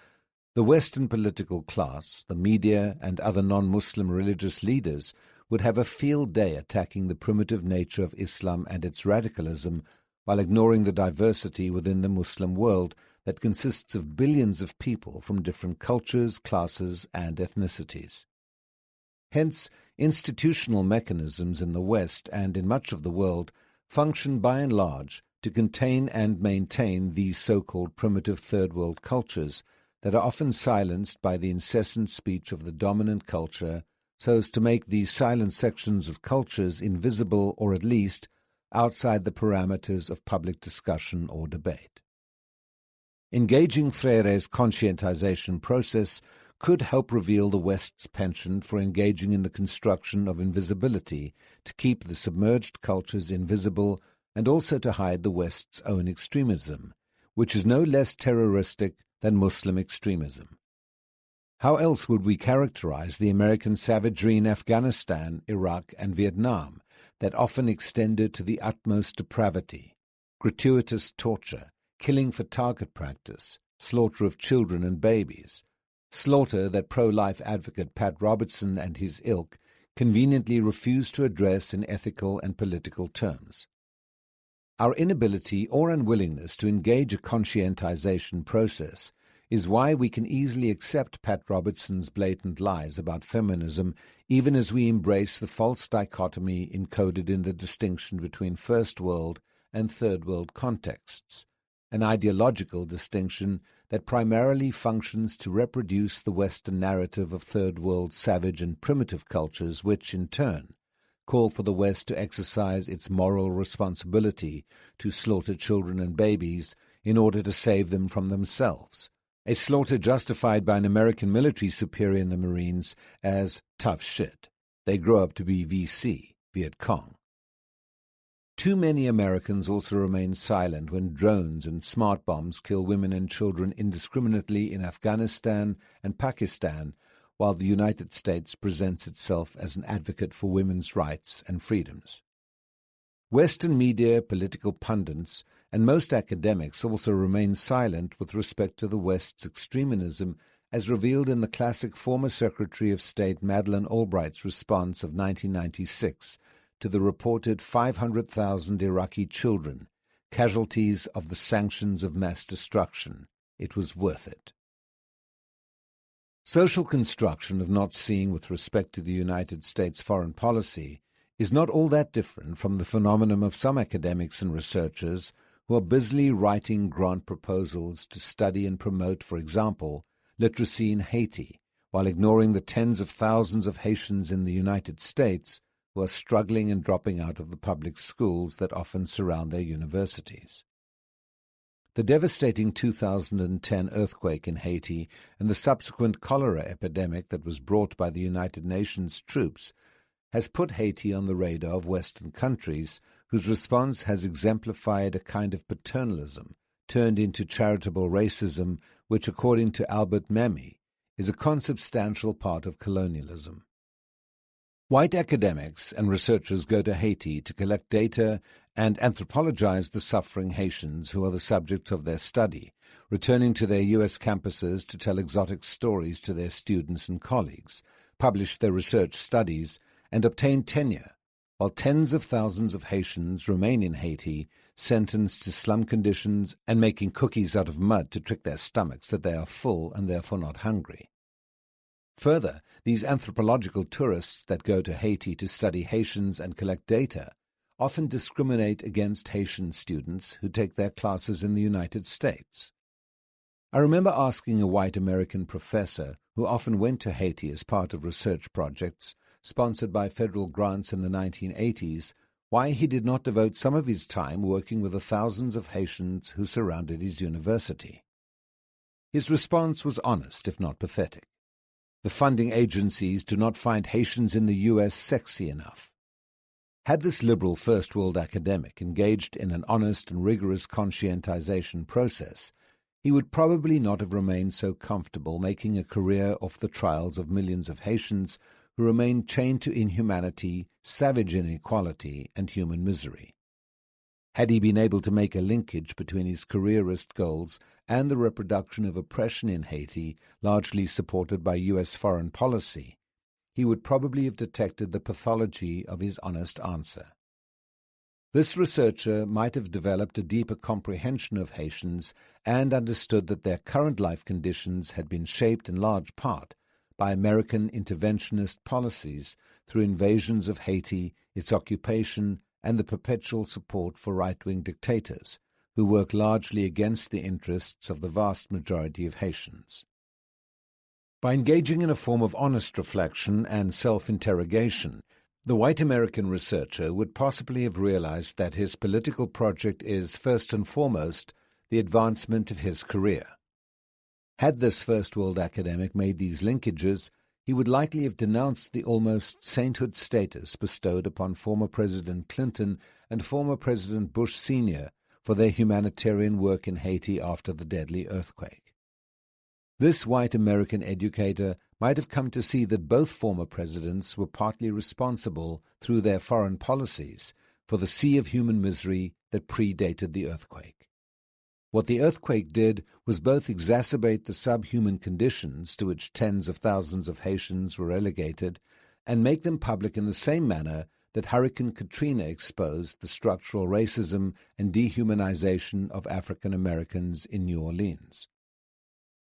the Western political class, the media, and other non-Muslim religious leaders would have a field day attacking the primitive nature of Islam and its radicalism, while ignoring the diversity within the Muslim world that consists of billions of people from different cultures, classes, and ethnicities. Hence, institutional mechanisms in the West and in much of the world function by and large to contain and maintain these so-called primitive third world cultures that are often silenced by the incessant speech of the dominant culture, so as to make these silent sections of cultures invisible or at least outside the parameters of public discussion or debate. Engaging Freire's conscientization process could help reveal the West's penchant for engaging in the construction of invisibility to keep the submerged cultures invisible and also to hide the West's own extremism, which is no less terroristic than Muslim extremism. How else would we characterize the American savagery in Afghanistan, Iraq, and Vietnam that often extended to the utmost depravity, gratuitous torture, killing for target practice, slaughter of children and babies, slaughter that pro-life advocate Pat Robertson and his ilk conveniently refused to address in ethical and political terms? Our inability or unwillingness to engage a conscientization process is why we can easily accept Pat Robertson's blatant lies about feminism, even as we embrace the false dichotomy encoded in the distinction between first world and third world contexts, an ideological distinction that primarily functions to reproduce the Western narrative of third world savage and primitive cultures, which, in turn, call for the West to exercise its moral responsibility to slaughter children and babies in order to save them from themselves, a slaughter justified by an American military superior in the Marines as tough shit. They grow up to be VC, Viet Cong. Too many Americans also remain silent when drones and smart bombs kill women and children indiscriminately in Afghanistan and Pakistan, while the United States presents itself as an advocate for women's rights and freedoms. Western media, political pundits, and most academics also remain silent with respect to the West's extremism, as revealed in the classic former Secretary of State Madeleine Albright's response of 1996 to the reported 500,000 Iraqi children, casualties of the sanctions of mass destruction. It was worth it. Social construction of not seeing with respect to the United States foreign policy is not all that different from the phenomenon of some academics and researchers who are busily writing grant proposals to study and promote, for example, literacy in Haiti, while ignoring the tens of thousands of Haitians in the United States who are struggling and dropping out of the public schools that often surround their universities. The devastating 2010 earthquake in Haiti and the subsequent cholera epidemic that was brought by the United Nations troops has put Haiti on the radar of Western countries whose response has exemplified a kind of paternalism turned into charitable racism which, according to Albert Memmi, is a consubstantial part of colonialism. White academics and researchers go to Haiti to collect data and anthropologize the suffering Haitians who are the subject of their study, returning to their U.S. campuses to tell exotic stories to their students and colleagues, publish their research studies, and obtain tenure, while tens of thousands of Haitians remain in Haiti, sentenced to slum conditions and making cookies out of mud to trick their stomachs that they are full and therefore not hungry. Further, these anthropological tourists that go to Haiti to study Haitians and collect data often discriminate against Haitian students who take their classes in the United States. I remember asking a white American professor who often went to Haiti as part of research projects sponsored by federal grants in the 1980s why he did not devote some of his time working with the thousands of Haitians who surrounded his university. His response was honest, if not pathetic. The funding agencies do not find Haitians in the U.S. sexy enough. Had this liberal First World academic engaged in an honest and rigorous conscientization process, he would probably not have remained so comfortable making a career off the trials of millions of Haitians who remain chained to inhumanity, savage inequality, and human misery. Had he been able to make a linkage between his careerist goals and the reproduction of oppression in Haiti, largely supported by U.S. foreign policy, he would probably have detected the pathology of his honest answer. This researcher might have developed a deeper comprehension of Haitians and understood that their current life conditions had been shaped in large part by American interventionist policies through invasions of Haiti, its occupation, and the perpetual support for right-wing dictators, who work largely against the interests of the vast majority of Haitians. By engaging in a form of honest reflection and self-interrogation, the white American researcher would possibly have realized that his political project is, first and foremost, the advancement of his career. Had this First World academic made these linkages, he would likely have denounced the almost sainthood status bestowed upon former President Clinton and former President Bush Sr. for their humanitarian work in Haiti after the deadly earthquake. This white American educator might have come to see that both former presidents were partly responsible, through their foreign policies, for the sea of human misery that predated the earthquake. What the earthquake did was both exacerbate the subhuman conditions to which tens of thousands of Haitians were relegated and make them public in the same manner that Hurricane Katrina exposed the structural racism and dehumanization of African Americans in New Orleans.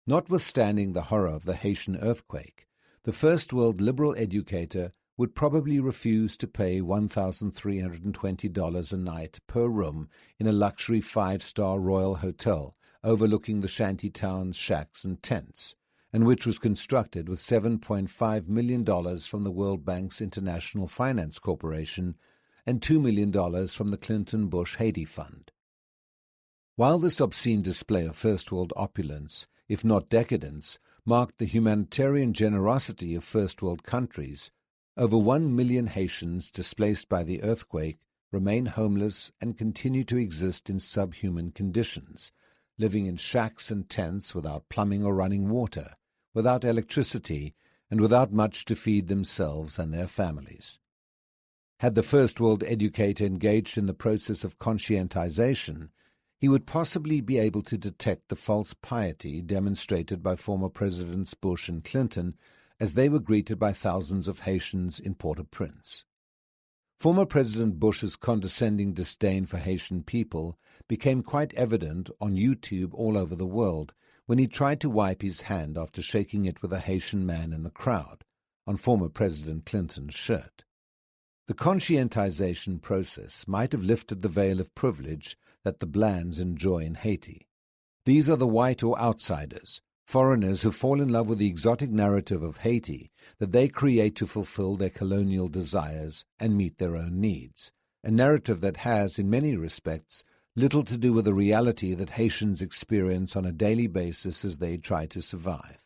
Notwithstanding the horror of the Haitian earthquake, the First World liberal educator would probably refuse to pay $1,320 a night per room in a luxury 5-star royal hotel overlooking the shanty towns, shacks, and tents, and which was constructed with $7.5 million from the World Bank's International Finance Corporation and $2 million from the Clinton-Bush Haiti Fund. While this obscene display of First World opulence, if not decadence, marked the humanitarian generosity of First World countries, over 1 million Haitians displaced by the earthquake remain homeless and continue to exist in subhuman conditions, living in shacks and tents without plumbing or running water, without electricity, and without much to feed themselves and their families. Had the First World educator engaged in the process of conscientization, he would possibly be able to detect the false piety demonstrated by former Presidents Bush and Clinton as they were greeted by thousands of Haitians in Port-au-Prince. Former President Bush's condescending disdain for Haitian people became quite evident on YouTube all over the world when he tried to wipe his hand after shaking it with a Haitian man in the crowd, on former President Clinton's shirt. The conscientization process might have lifted the veil of privilege that the Blands enjoy in Haiti. These are the white or outsiders, foreigners who fall in love with the exotic narrative of Haiti that they create to fulfill their colonial desires and meet their own needs, a narrative that has, in many respects, little to do with the reality that Haitians experience on a daily basis as they try to survive.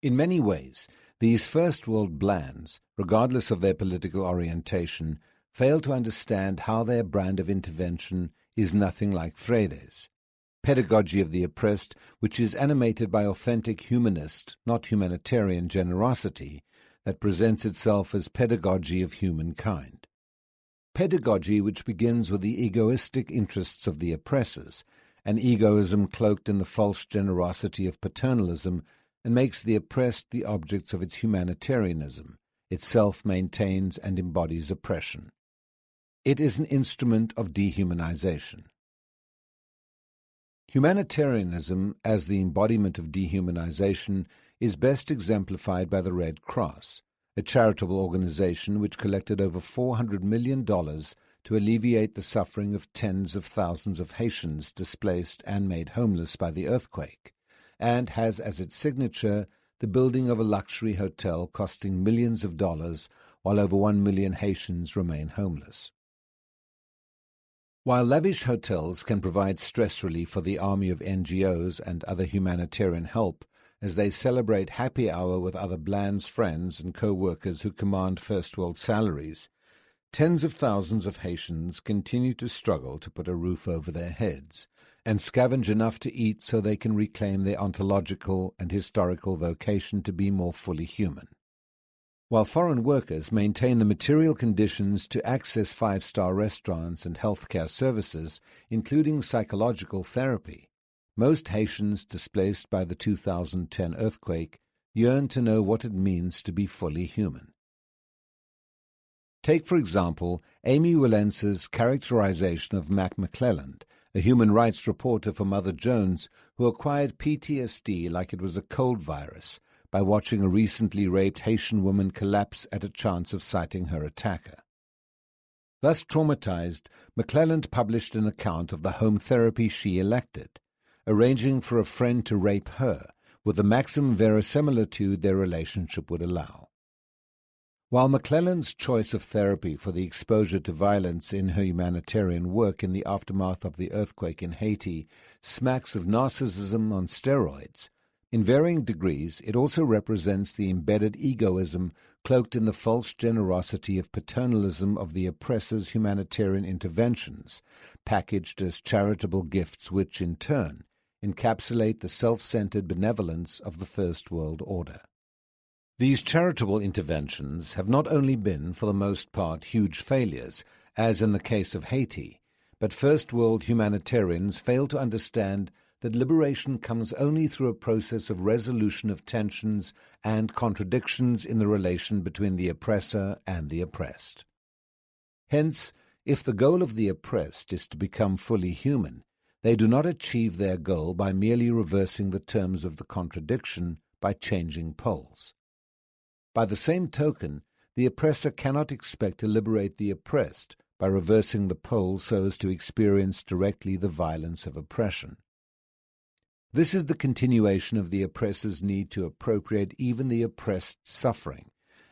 In many ways, these First World Blands, regardless of their political orientation, fail to understand how their brand of intervention is nothing like Freire's Pedagogy of the Oppressed, which is animated by authentic humanist, not humanitarian generosity, that presents itself as pedagogy of humankind. Pedagogy which begins with the egoistic interests of the oppressors, an egoism cloaked in the false generosity of paternalism, and makes the oppressed the objects of its humanitarianism, itself maintains and embodies oppression. It is an instrument of dehumanization. Humanitarianism, as the embodiment of dehumanization, is best exemplified by the Red Cross, a charitable organization which collected over $400 million to alleviate the suffering of tens of thousands of Haitians displaced and made homeless by the earthquake, and has as its signature the building of a luxury hotel costing millions of dollars while over 1 million Haitians remain homeless. While lavish hotels can provide stress relief for the army of NGOs and other humanitarian help as they celebrate happy hour with other Bland's friends and co-workers who command first-world salaries, tens of thousands of Haitians continue to struggle to put a roof over their heads and scavenge enough to eat so they can reclaim their ontological and historical vocation to be more fully human. While foreign workers maintain the material conditions to access five-star restaurants and healthcare services, including psychological therapy, most Haitians displaced by the 2010 earthquake yearn to know what it means to be fully human. Take, for example, Amy Willence's characterization of Mac McClelland, a human rights reporter for Mother Jones who acquired PTSD like it was a cold virus by watching a recently raped Haitian woman collapse at a chance of citing her attacker. Thus traumatized, McClelland published an account of the home therapy she elected, arranging for a friend to rape her with the maximum verisimilitude their relationship would allow. While McClelland's choice of therapy for the exposure to violence in her humanitarian work in the aftermath of the earthquake in Haiti smacks of narcissism on steroids, in varying degrees it also represents the embedded egoism cloaked in the false generosity of paternalism of the oppressor's humanitarian interventions, packaged as charitable gifts which, in turn, encapsulate the self-centered benevolence of the First World Order. These charitable interventions have not only been, for the most part, huge failures, as in the case of Haiti, but First World humanitarians fail to understand that liberation comes only through a process of resolution of tensions and contradictions in the relation between the oppressor and the oppressed. Hence, if the goal of the oppressed is to become fully human, they do not achieve their goal by merely reversing the terms of the contradiction by changing poles. By the same token, the oppressor cannot expect to liberate the oppressed by reversing the pole so as to experience directly the violence of oppression. This is the continuation of the oppressor's need to appropriate even the oppressed's suffering,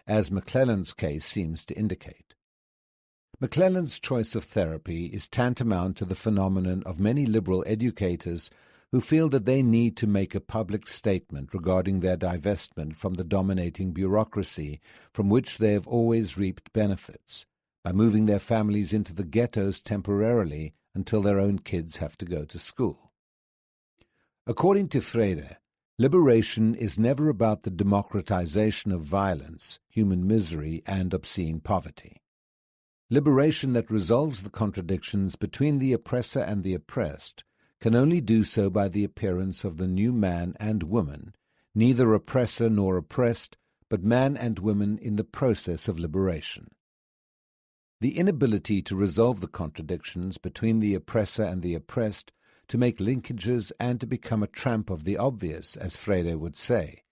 as McClelland's case seems to indicate. McClelland's choice of therapy is tantamount to the phenomenon of many liberal educators who feel that they need to make a public statement regarding their divestment from the dominating bureaucracy from which they have always reaped benefits, by moving their families into the ghettos temporarily until their own kids have to go to school. According to Freire, liberation is never about the democratization of violence, human misery, and obscene poverty. Liberation that resolves the contradictions between the oppressor and the oppressed can only do so by the appearance of the new man and woman, neither oppressor nor oppressed, but man and woman in the process of liberation. The inability to resolve the contradictions between the oppressor and the oppressed, to make linkages and to become a tramp of the obvious, as Freire would say,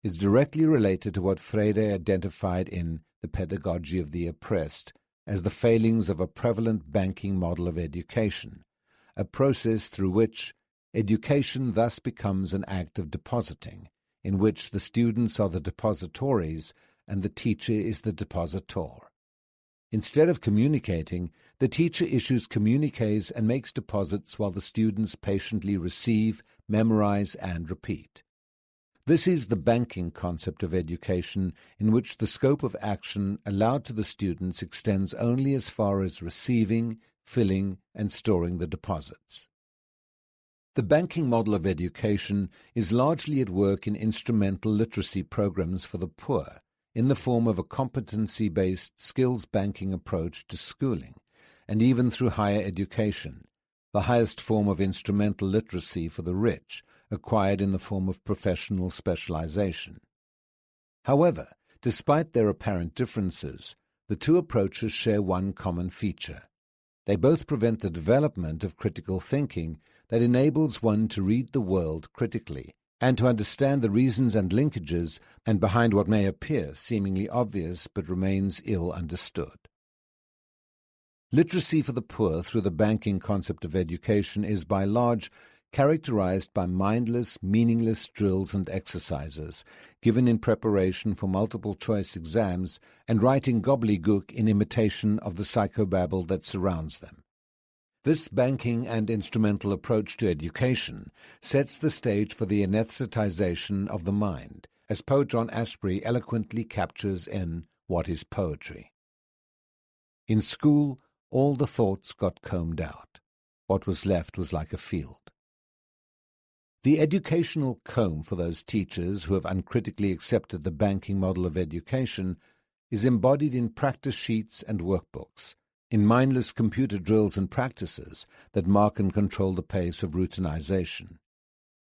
is directly related to what Freire identified in The Pedagogy of the Oppressed as the failings of a prevalent banking model of education, a process through which education thus becomes an act of depositing, in which the students are the depositories and the teacher is the depositor. Instead of communicating, the teacher issues communiques and makes deposits while the students patiently receive, memorize, and repeat. This is the banking concept of education, in which the scope of action allowed to the students extends only as far as receiving, filling, and storing the deposits. The banking model of education is largely at work in instrumental literacy programs for the poor, in the form of a competency-based skills banking approach to schooling, and even through higher education, the highest form of instrumental literacy for the rich, acquired in the form of professional specialization. However, despite their apparent differences, the two approaches share one common feature. They both prevent the development of critical thinking that enables one to read the world critically and to understand the reasons and linkages and behind what may appear seemingly obvious but remains ill understood. Literacy for the poor through the banking concept of education is by large characterized by mindless, meaningless drills and exercises given in preparation for multiple-choice exams and writing gobbledygook in imitation of the psychobabble that surrounds them. This banking and instrumental approach to education sets the stage for the anesthetization of the mind, as poet John Ashbery eloquently captures in What is Poetry? In school, all the thoughts got combed out. What was left was like a field. The educational comb for those teachers who have uncritically accepted the banking model of education is embodied in practice sheets and workbooks, in mindless computer drills and practices that mark and control the pace of routinization.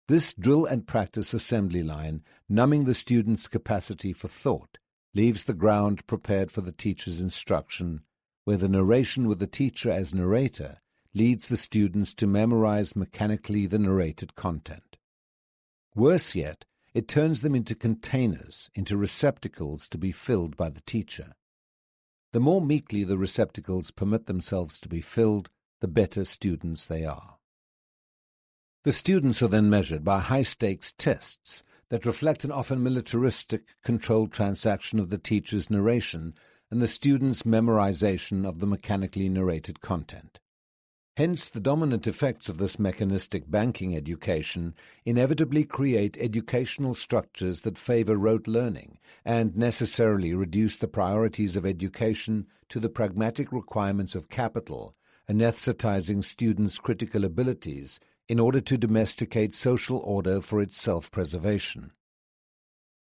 This drill and practice assembly line, numbing the student's capacity for thought, leaves the ground prepared for the teacher's instruction, where the narration with the teacher as narrator leads the students to memorize mechanically the narrated content. Worse yet, it turns them into containers, into receptacles to be filled by the teacher. The more meekly the receptacles permit themselves to be filled, the better students they are. The students are then measured by high-stakes tests that reflect an often militaristic, controlled transaction of the teacher's narration and the student's memorization of the mechanically narrated content. Hence, the dominant effects of this mechanistic banking education inevitably create educational structures that favor rote learning and necessarily reduce the priorities of education to the pragmatic requirements of capital, anesthetizing students' critical abilities in order to domesticate social order for its self-preservation.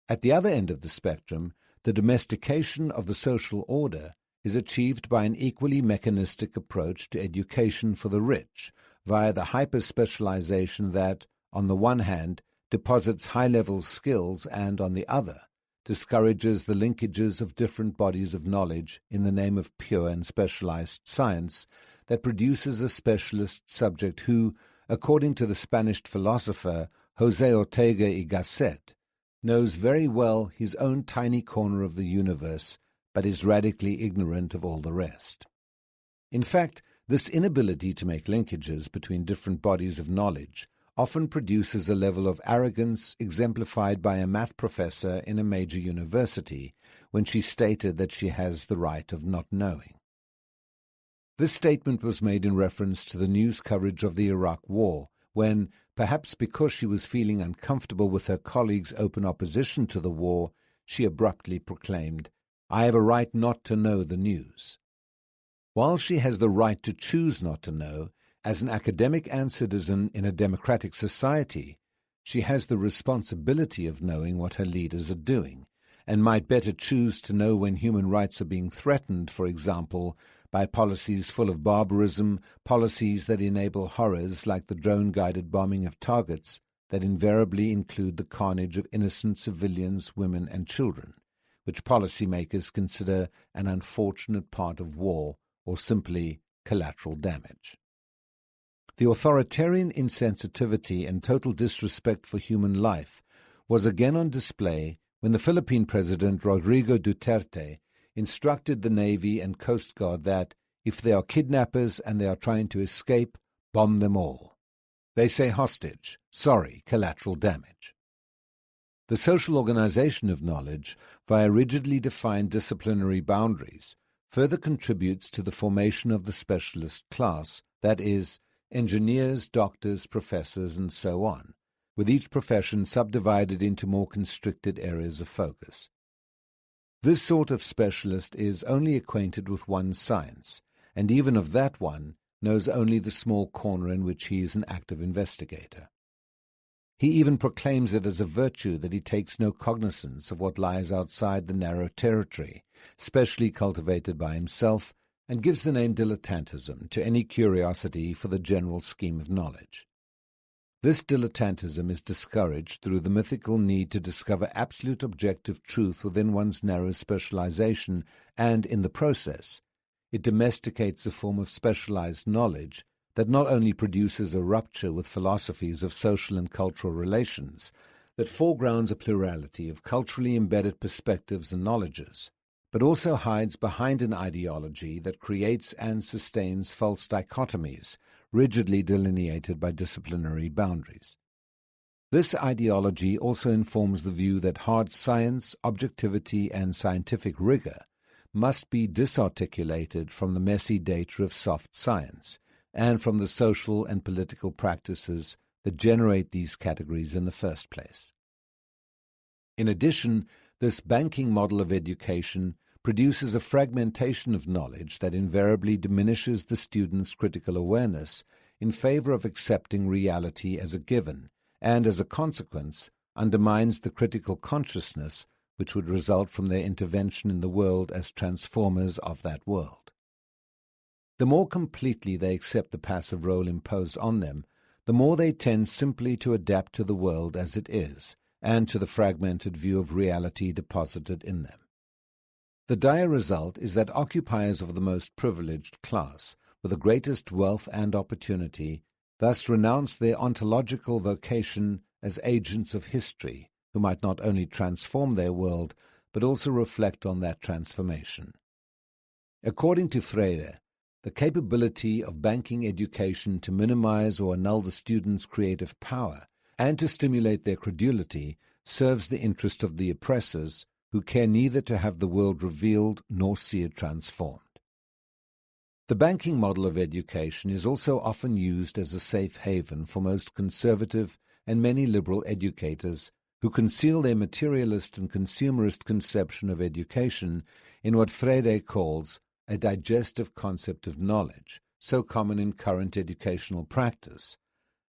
At the other end of the spectrum, the domestication of the social order is achieved by an equally mechanistic approach to education for the rich via the hyper-specialization that, on the one hand, deposits high-level skills and, on the other, discourages the linkages of different bodies of knowledge in the name of pure and specialized science that produces a specialist subject who, according to the Spanish philosopher José Ortega y Gasset, knows very well his own tiny corner of the universe but is radically ignorant of all the rest. In fact, this inability to make linkages between different bodies of knowledge often produces a level of arrogance exemplified by a math professor in a major university when she stated that she has the right of not knowing. This statement was made in reference to the news coverage of the Iraq War, when, perhaps because she was feeling uncomfortable with her colleagues' open opposition to the war, she abruptly proclaimed, "I have a right not to know the news." While she has the right to choose not to know, as an academic and citizen in a democratic society, she has the responsibility of knowing what her leaders are doing, and might better choose to know when human rights are being threatened, for example, by policies full of barbarism, policies that enable horrors like the drone-guided bombing of targets that invariably include the carnage of innocent civilians, women, and children, which policymakers consider an unfortunate part of war or simply collateral damage. The authoritarian insensitivity and total disrespect for human life was again on display when the Philippine President Rodrigo Duterte instructed the Navy and Coast Guard that, if they are kidnappers and they are trying to escape, bomb them all. They say hostage, sorry, collateral damage. The social organization of knowledge, via rigidly defined disciplinary boundaries, further contributes to the formation of the specialist class, that is, engineers, doctors, professors, and so on, with each profession subdivided into more constricted areas of focus. This sort of specialist is only acquainted with one science, and even of that one knows only the small corner in which he is an active investigator. He even proclaims it as a virtue that he takes no cognizance of what lies outside the narrow territory, specially cultivated by himself, and gives the name dilettantism to any curiosity for the general scheme of knowledge. This dilettantism is discouraged through the mythical need to discover absolute objective truth within one's narrow specialization, and, in the process, it domesticates a form of specialized knowledge that not only produces a rupture with philosophies of social and cultural relations, that foregrounds a plurality of culturally embedded perspectives and knowledges, but also hides behind an ideology that creates and sustains false dichotomies, rigidly delineated by disciplinary boundaries. This ideology also informs the view that hard science, objectivity, and scientific rigor must be disarticulated from the messy data of soft science and from the social and political practices that generate these categories in the first place. In addition, this banking model of education produces a fragmentation of knowledge that invariably diminishes the student's critical awareness in favor of accepting reality as a given, and as a consequence undermines the critical consciousness which would result from their intervention in the world as transformers of that world. The more completely they accept the passive role imposed on them, the more they tend simply to adapt to the world as it is, and to the fragmented view of reality deposited in them. The dire result is that occupiers of the most privileged class, with the greatest wealth and opportunity, thus renounce their ontological vocation as agents of history, who might not only transform their world, but also reflect on that transformation. According to Freire, the capability of banking education to minimize or annul the student's creative power and to stimulate their credulity serves the interest of the oppressors, who care neither to have the world revealed nor see it transformed. The banking model of education is also often used as a safe haven for most conservative and many liberal educators who conceal their materialist and consumerist conception of education in what Freire calls a digestive concept of knowledge, so common in current educational practice,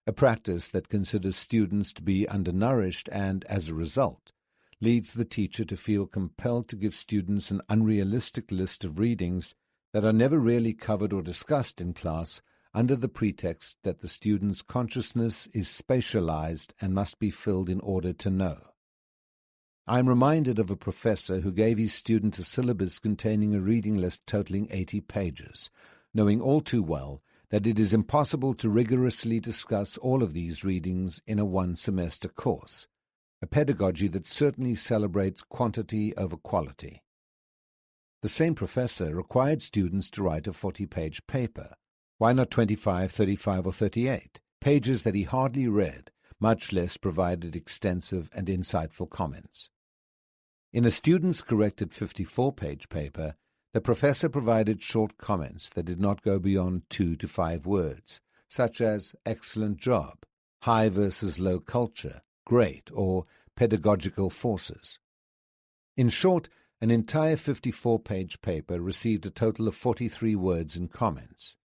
a practice that considers students to be undernourished and, as a result, leads the teacher to feel compelled to give students an unrealistic list of readings that are never really covered or discussed in class under the pretext that the student's consciousness is spatialized and must be filled in order to know. I am reminded of a professor who gave his student a syllabus containing a reading list totaling 80 pages, knowing all too well that it is impossible to rigorously discuss all of these readings in a one-semester course, a pedagogy that certainly celebrates quantity over quality. The same professor required students to write a 40-page paper. Why not 25, 35, or 38? Pages that he hardly read, much less provided extensive and insightful comments. In a student's corrected 54-page paper, the professor provided short comments that did not go beyond 2 to 5 words, such as excellent job, high versus low culture, great, or pedagogical forces. In short, an entire 54-page paper received a total of 43 words in comments.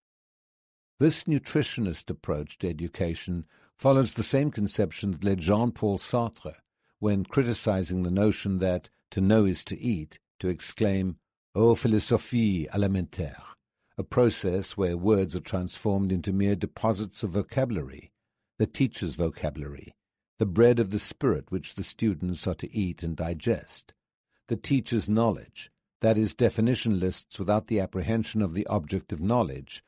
This nutritionist approach to education follows the same conception that led Jean-Paul Sartre, when criticizing the notion that to know is to eat, to exclaim, "Ô philosophie alimentaire," a process where words are transformed into mere deposits of vocabulary, the teacher's vocabulary, the bread of the spirit which the students are to eat and digest, the teacher's knowledge, that is, definition lists without the apprehension of the object of knowledge,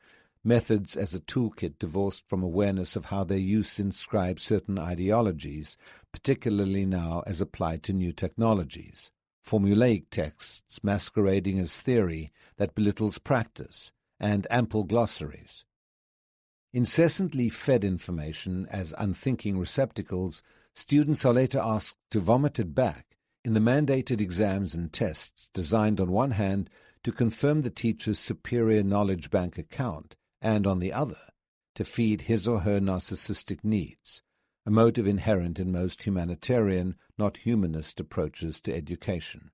methods as a toolkit divorced from awareness of how their use inscribes certain ideologies, particularly now as applied to new technologies, formulaic texts masquerading as theory that belittles practice, and ample glossaries. Incessantly fed information as unthinking receptacles, students are later asked to vomit it back in the mandated exams and tests designed on one hand to confirm the teacher's superior knowledge bank account, and on the other, to feed his or her narcissistic needs, a motive inherent in most humanitarian, not humanist approaches to education.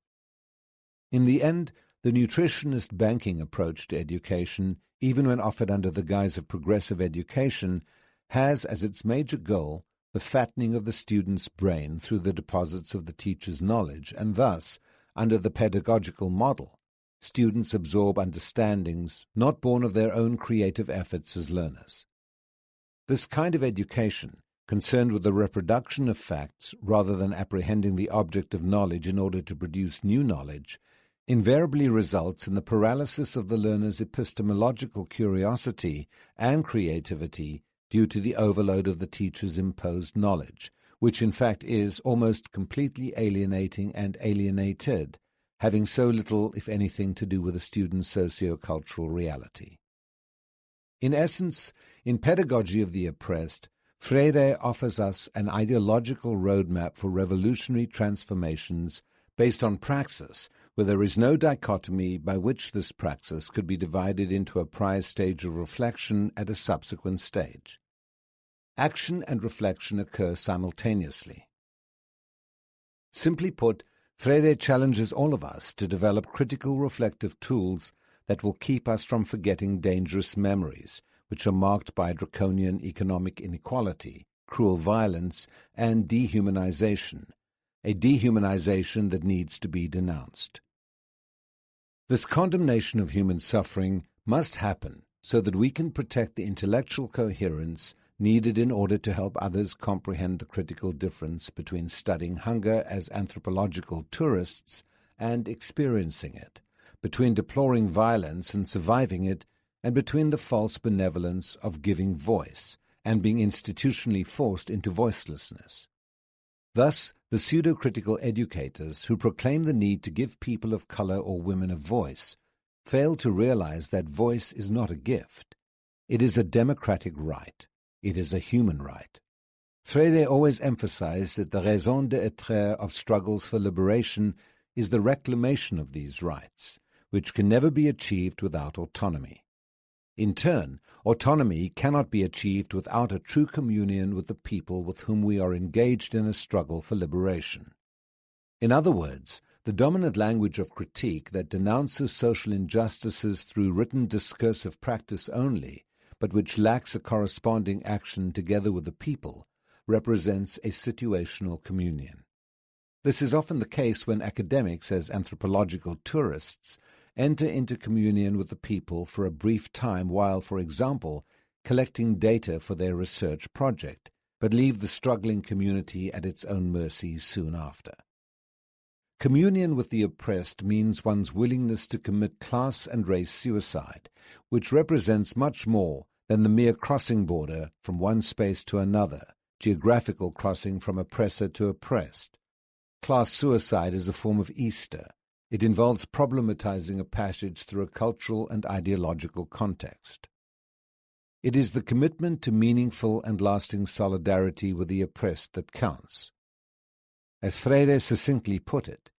In the end, the nutritionist banking approach to education, even when offered under the guise of progressive education, has as its major goal the fattening of the student's brain through the deposits of the teacher's knowledge, and thus, under the pedagogical model, students absorb understandings not born of their own creative efforts as learners. This kind of education, concerned with the reproduction of facts rather than apprehending the object of knowledge in order to produce new knowledge, invariably results in the paralysis of the learner's epistemological curiosity and creativity due to the overload of the teacher's imposed knowledge, which in fact is almost completely alienating and alienated, having so little, if anything, to do with a student's socio-cultural reality. In essence, in Pedagogy of the Oppressed, Freire offers us an ideological roadmap for revolutionary transformations based on praxis, where there is no dichotomy by which this praxis could be divided into a prior stage of reflection at a subsequent stage. Action and reflection occur simultaneously. Simply put, Freire challenges all of us to develop critical reflective tools that will keep us from forgetting dangerous memories, which are marked by draconian economic inequality, cruel violence, and dehumanization, a dehumanization that needs to be denounced. This condemnation of human suffering must happen so that we can protect the intellectual coherence needed in order to help others comprehend the critical difference between studying hunger as anthropological tourists and experiencing it, between deploring violence and surviving it, and between the false benevolence of giving voice and being institutionally forced into voicelessness. Thus, the pseudo-critical educators who proclaim the need to give people of color or women a voice fail to realize that voice is not a gift. It is a democratic right. It is a human right. Freire always emphasized that the raison d'être of struggles for liberation is the reclamation of these rights, which can never be achieved without autonomy. In turn, autonomy cannot be achieved without a true communion with the people with whom we are engaged in a struggle for liberation. In other words, the dominant language of critique that denounces social injustices through written discursive practice only, but which lacks a corresponding action together with the people, represents a situational communion. This is often the case when academics, as anthropological tourists, enter into communion with the people for a brief time while, for example, collecting data for their research project, but leave the struggling community at its own mercy soon after. Communion with the oppressed means one's willingness to commit class and race suicide, which represents much more than the mere crossing border from one space to another, geographical crossing from oppressor to oppressed. Class suicide is a form of Easter. It involves problematizing a passage through a cultural and ideological context. It is the commitment to meaningful and lasting solidarity with the oppressed that counts. As Freire succinctly put it,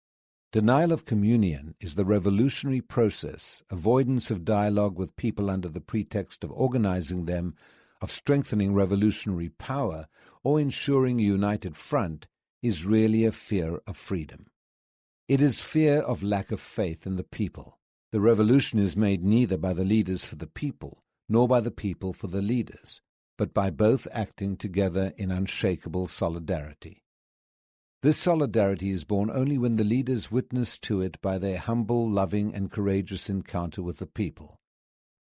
denial of communion is the revolutionary process, avoidance of dialogue with people under the pretext of organizing them, of strengthening revolutionary power, or ensuring a united front, is really a fear of freedom. It is fear of lack of faith in the people. The revolution is made neither by the leaders for the people, nor by the people for the leaders, but by both acting together in unshakable solidarity. This solidarity is born only when the leaders witness to it by their humble, loving, and courageous encounter with the people.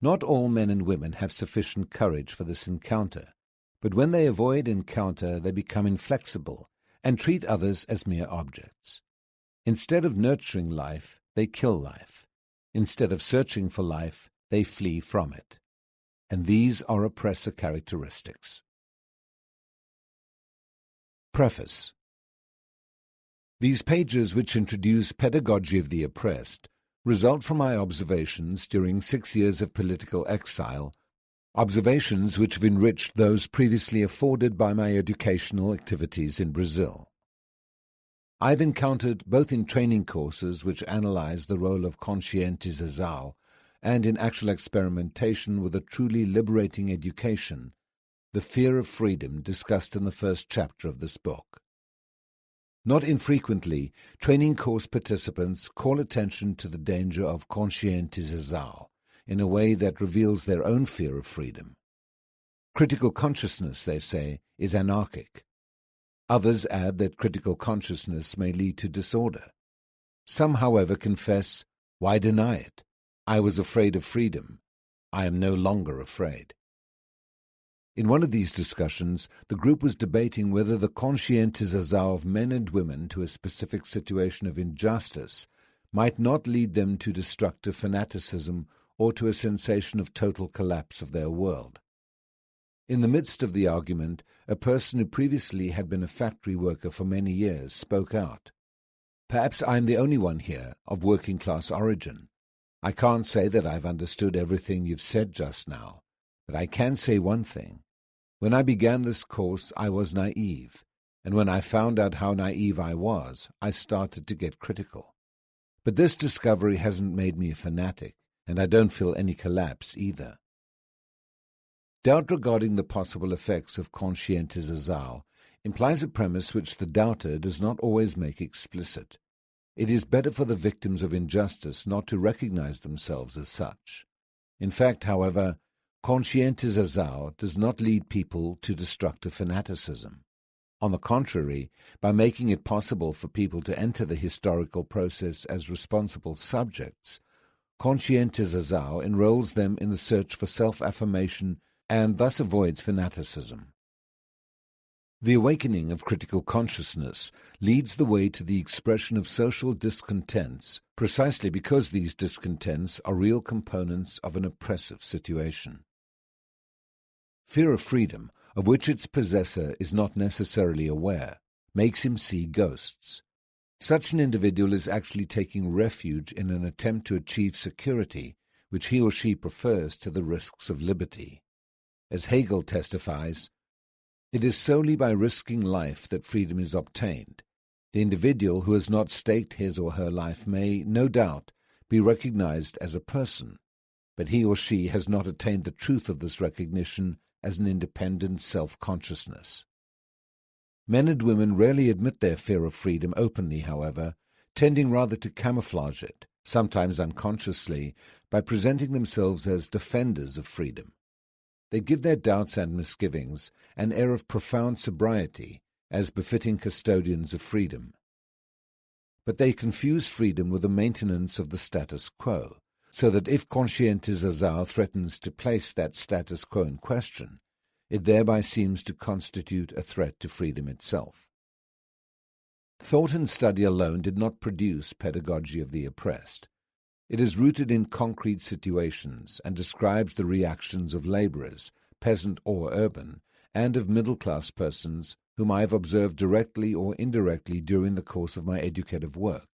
Not all men and women have sufficient courage for this encounter, but when they avoid encounter, they become inflexible and treat others as mere objects. Instead of nurturing life, they kill life. Instead of searching for life, they flee from it. And these are oppressor characteristics. Preface. These pages, which introduce Pedagogy of the Oppressed, result from my observations during 6 years of political exile, observations which have enriched those previously afforded by my educational activities in Brazil. I've encountered, both in training courses which analyze the role of conscientização and in actual experimentation with a truly liberating education, the fear of freedom discussed in the first chapter of this book. Not infrequently, training course participants call attention to the danger of conscientização in a way that reveals their own fear of freedom. Critical consciousness, they say, is anarchic. Others add that critical consciousness may lead to disorder. Some, however, confess, "Why deny it? I was afraid of freedom. I am no longer afraid." In one of these discussions, the group was debating whether the conscientização of men and women to a specific situation of injustice might not lead them to destructive fanaticism or to a sensation of total collapse of their world. In the midst of the argument, a person who previously had been a factory worker for many years spoke out. "Perhaps I'm the only one here of working-class origin. I can't say that I've understood everything you've said just now, but I can say one thing. When I began this course, I was naive, and when I found out how naive I was, I started to get critical. But this discovery hasn't made me a fanatic, and I don't feel any collapse either." Doubt regarding the possible effects of conscientizazao implies a premise which the doubter does not always make explicit. It is better for the victims of injustice not to recognize themselves as such. In fact, however, conscientizazao does not lead people to destructive fanaticism. On the contrary, by making it possible for people to enter the historical process as responsible subjects, conscientizazao enrolls them in the search for self-affirmation and thus avoids fanaticism. The awakening of critical consciousness leads the way to the expression of social discontents, precisely because these discontents are real components of an oppressive situation. Fear of freedom, of which its possessor is not necessarily aware, makes him see ghosts. Such an individual is actually taking refuge in an attempt to achieve security, which he or she prefers to the risks of liberty. As Hegel testifies, it is solely by risking life that freedom is obtained. The individual who has not staked his or her life may, no doubt, be recognized as a person, but he or she has not attained the truth of this recognition as an independent self-consciousness. Men and women rarely admit their fear of freedom openly, however, tending rather to camouflage it, sometimes unconsciously, by presenting themselves as defenders of freedom. They give their doubts and misgivings an air of profound sobriety, as befitting custodians of freedom. But they confuse freedom with the maintenance of the status quo, so that if conscientizazao threatens to place that status quo in question, it thereby seems to constitute a threat to freedom itself. Thought and study alone did not produce Pedagogy of the Oppressed. It is rooted in concrete situations and describes the reactions of laborers, peasant or urban, and of middle-class persons whom I have observed directly or indirectly during the course of my educative work.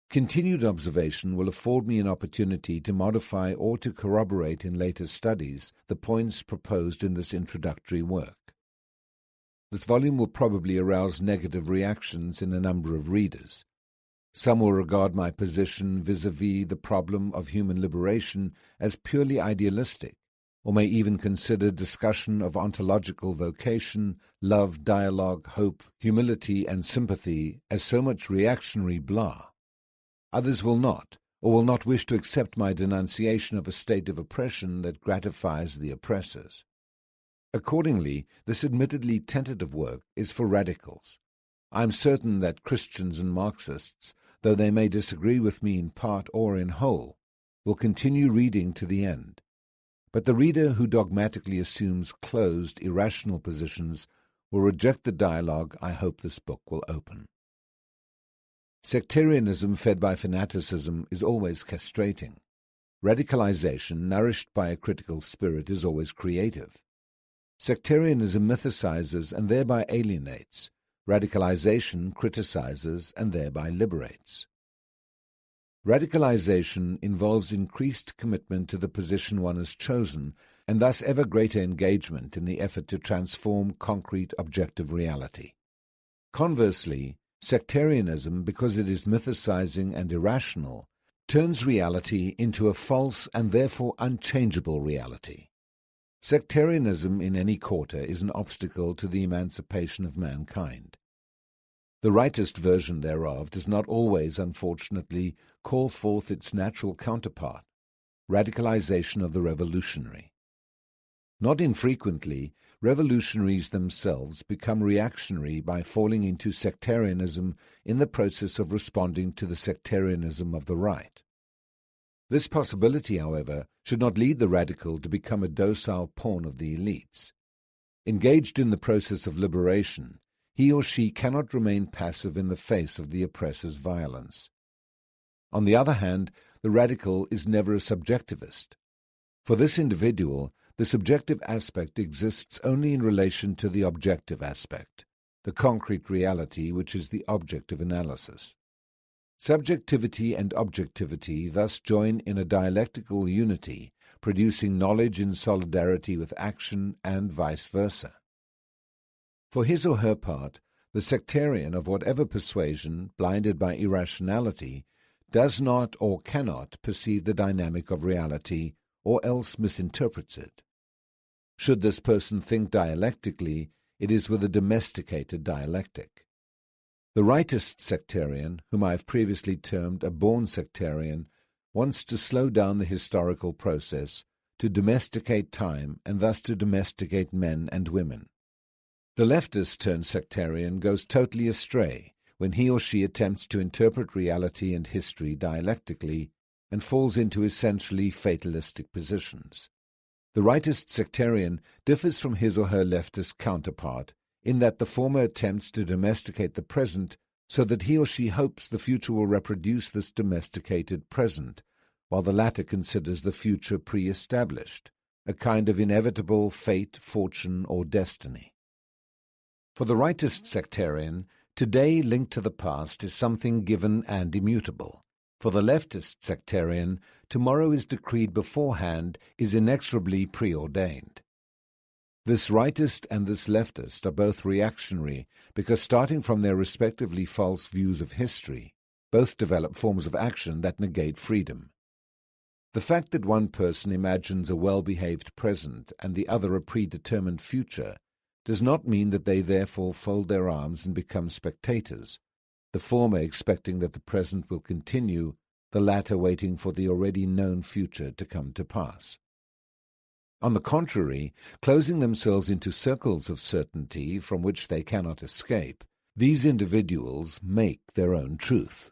Continued observation will afford me an opportunity to modify or to corroborate in later studies the points proposed in this introductory work. This volume will probably arouse negative reactions in a number of readers. Some will regard my position vis-à-vis the problem of human liberation as purely idealistic, or may even consider discussion of ontological vocation, love, dialogue, hope, humility, and sympathy as so much reactionary blah. Others will not, or will not wish to accept my denunciation of a state of oppression that gratifies the oppressors. Accordingly, this admittedly tentative work is for radicals. I am certain that Christians and Marxists, though they may disagree with me in part or in whole, will continue reading to the end. But the reader who dogmatically assumes closed, irrational positions will reject the dialogue I hope this book will open. Sectarianism fed by fanaticism is always castrating. Radicalization nourished by a critical spirit is always creative. Sectarianism mythicizes and thereby alienates. Radicalization criticizes and thereby liberates. Radicalization involves increased commitment to the position one has chosen and thus ever greater engagement in the effort to transform concrete objective reality. Conversely, sectarianism, because it is mythicizing and irrational, turns reality into a false and therefore unchangeable reality. Sectarianism in any quarter is an obstacle to the emancipation of mankind. The rightist version thereof does not always, unfortunately, call forth its natural counterpart, radicalization of the revolutionary. Not infrequently, revolutionaries themselves become reactionary by falling into sectarianism in the process of responding to the sectarianism of the right. This possibility, however, should not lead the radical to become a docile pawn of the elites. Engaged in the process of liberation, he or she cannot remain passive in the face of the oppressor's violence. On the other hand, the radical is never a subjectivist. For this individual, the subjective aspect exists only in relation to the objective aspect, the concrete reality which is the object of analysis. Subjectivity and objectivity thus join in a dialectical unity, producing knowledge in solidarity with action and vice versa. For his or her part, the sectarian of whatever persuasion, blinded by irrationality, does not or cannot perceive the dynamic of reality, or else misinterprets it. Should this person think dialectically, it is with a domesticated dialectic. The rightist sectarian, whom I have previously termed a born sectarian, wants to slow down the historical process, to domesticate time, and thus to domesticate men and women. The leftist turned sectarian goes totally astray when he or she attempts to interpret reality and history dialectically and falls into essentially fatalistic positions. The rightist sectarian differs from his or her leftist counterpart in that the former attempts to domesticate the present so that he or she hopes the future will reproduce this domesticated present, while the latter considers the future pre-established, a kind of inevitable fate, fortune, or destiny. For the rightist sectarian, today linked to the past is something given and immutable. For the leftist sectarian, tomorrow is decreed beforehand, is inexorably preordained. This rightist and this leftist are both reactionary because, starting from their respectively false views of history, both develop forms of action that negate freedom. The fact that one person imagines a well-behaved present and the other a predetermined future does not mean that they therefore fold their arms and become spectators, the former expecting that the present will continue, the latter waiting for the already known future to come to pass. On the contrary, closing themselves into circles of certainty from which they cannot escape, these individuals make their own truth.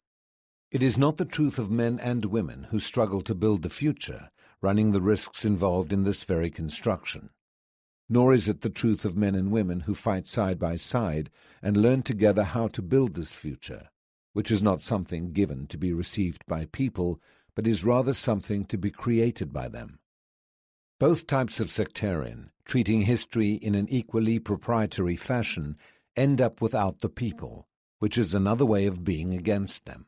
It is not the truth of men and women who struggle to build the future, running the risks involved in this very construction. Nor is it the truth of men and women who fight side by side and learn together how to build this future, which is not something given to be received by people, but is rather something to be created by them. Both types of sectarian, treating history in an equally proprietary fashion, end up without the people, which is another way of being against them.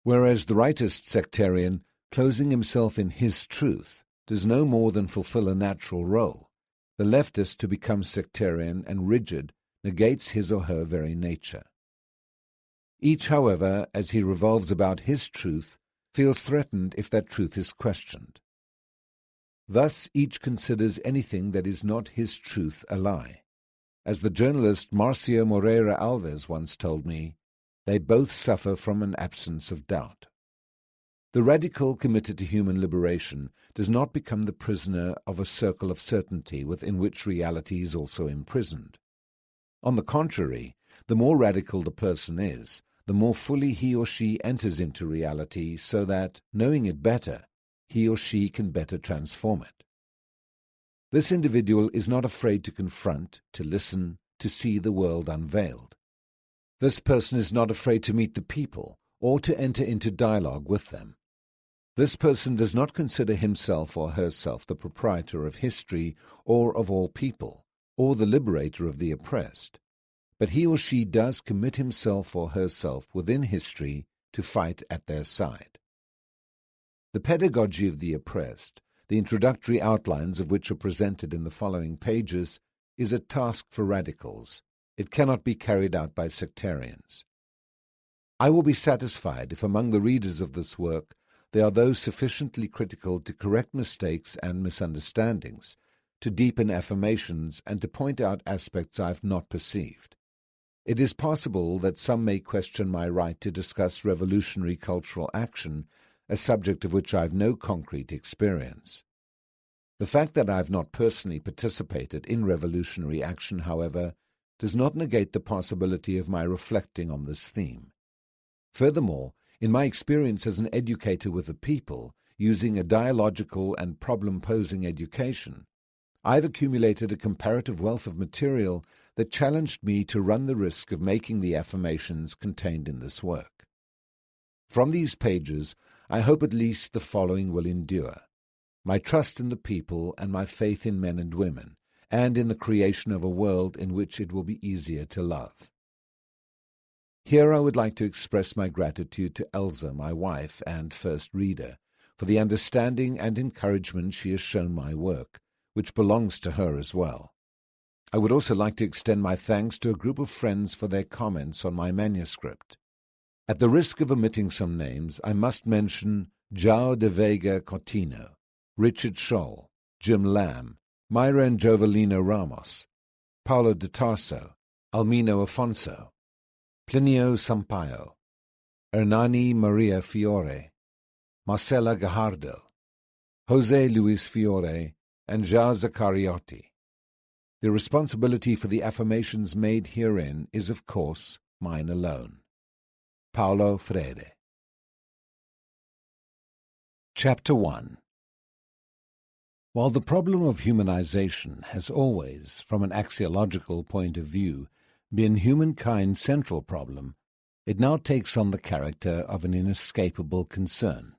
Whereas the rightist sectarian, closing himself in his truth, does no more than fulfill a natural role. The leftist, to become sectarian and rigid, negates his or her very nature. Each, however, as he revolves about his truth, feels threatened if that truth is questioned. Thus each considers anything that is not his truth a lie. As the journalist Marcio Moreira Alves once told me, they both suffer from an absence of doubt. The radical committed to human liberation does not become the prisoner of a circle of certainty within which reality is also imprisoned. On the contrary, the more radical the person is, the more fully he or she enters into reality so that, knowing it better, he or she can better transform it. This individual is not afraid to confront, to listen, to see the world unveiled. This person is not afraid to meet the people or to enter into dialogue with them. This person does not consider himself or herself the proprietor of history or of all people, or the liberator of the oppressed, but he or she does commit himself or herself within history to fight at their side. The pedagogy of the oppressed, the introductory outlines of which are presented in the following pages, is a task for radicals. It cannot be carried out by sectarians. I will be satisfied if among the readers of this work there are those sufficiently critical to correct mistakes and misunderstandings, to deepen affirmations, and to point out aspects I have not perceived. It is possible that some may question my right to discuss revolutionary cultural action, a subject of which I have no concrete experience. The fact that I have not personally participated in revolutionary action, however, does not negate the possibility of my reflecting on this theme. Furthermore, in my experience as an educator with the people, using a dialogical and problem-posing education, I have accumulated a comparative wealth of material that challenged me to run the risk of making the affirmations contained in this work. From these pages, I hope at least the following will endure: my trust in the people and my faith in men and women, and in the creation of a world in which it will be easier to love. Here I would like to express my gratitude to Elsa, my wife and first reader, for the understanding and encouragement she has shown my work, which belongs to her as well. I would also like to extend my thanks to a group of friends for their comments on my manuscript. At the risk of omitting some names, I must mention João de Veiga Coutinho, Richard Scholl, Jim Lamb, Myra and Jovelina Ramos, Paulo de Tarso, Almino Afonso, Plinio Sampaio, Hernani Maria Fiore, Marcela Gajardo, José Luis Fiore, and João Zaccariotti. The responsibility for the affirmations made herein is, of course, mine alone. Paulo Freire. Chapter 1. While the problem of humanization has always, from an axiological point of view, been humankind's central problem, it now takes on the character of an inescapable concern.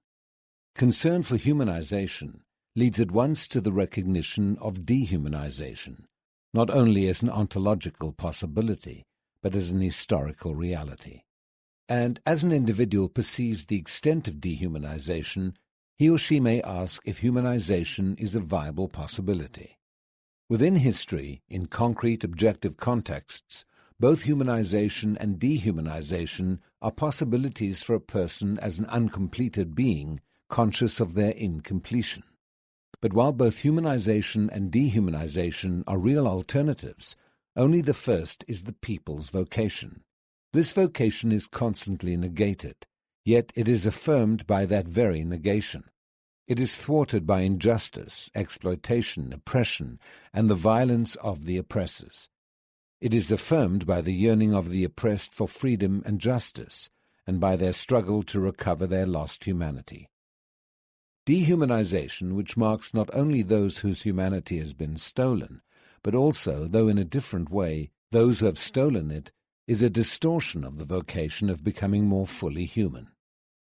Concern for humanization leads at once to the recognition of dehumanization, not only as an ontological possibility, but as an historical reality. And as an individual perceives the extent of dehumanization, he or she may ask if humanization is a viable possibility. Within history, in concrete objective contexts, both humanization and dehumanization are possibilities for a person as an uncompleted being, conscious of their incompletion. But while both humanization and dehumanization are real alternatives, only the first is the people's vocation. This vocation is constantly negated, yet it is affirmed by that very negation. It is thwarted by injustice, exploitation, oppression, and the violence of the oppressors. It is affirmed by the yearning of the oppressed for freedom and justice, and by their struggle to recover their lost humanity. Dehumanization, which marks not only those whose humanity has been stolen, but also, though in a different way, those who have stolen it, is a distortion of the vocation of becoming more fully human.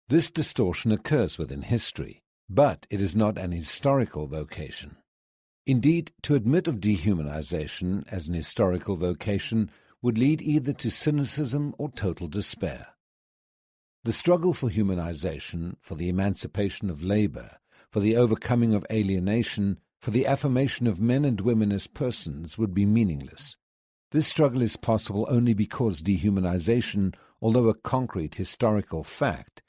This distortion occurs within history, but it is not an historical vocation. Indeed, to admit of dehumanization as an historical vocation would lead either to cynicism or total despair. The struggle for humanization, for the emancipation of labor, for the overcoming of alienation, for the affirmation of men and women as persons would be meaningless. This struggle is possible only because dehumanization, although a concrete historical fact,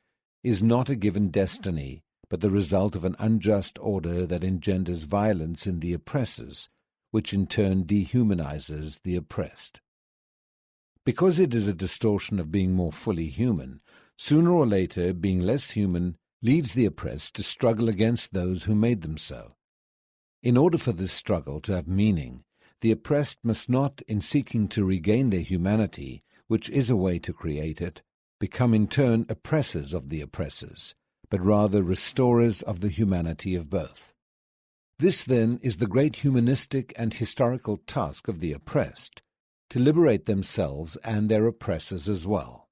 is not a given destiny, but the result of an unjust order that engenders violence in the oppressors, which in turn dehumanizes the oppressed. Because it is a distortion of being more fully human, sooner or later being less human leads the oppressed to struggle against those who made them so. In order for this struggle to have meaning, the oppressed must not, in seeking to regain their humanity, which is a way to create it, become in turn oppressors of the oppressors, but rather restorers of the humanity of both. This, then, is the great humanistic and historical task of the oppressed, to liberate themselves and their oppressors as well.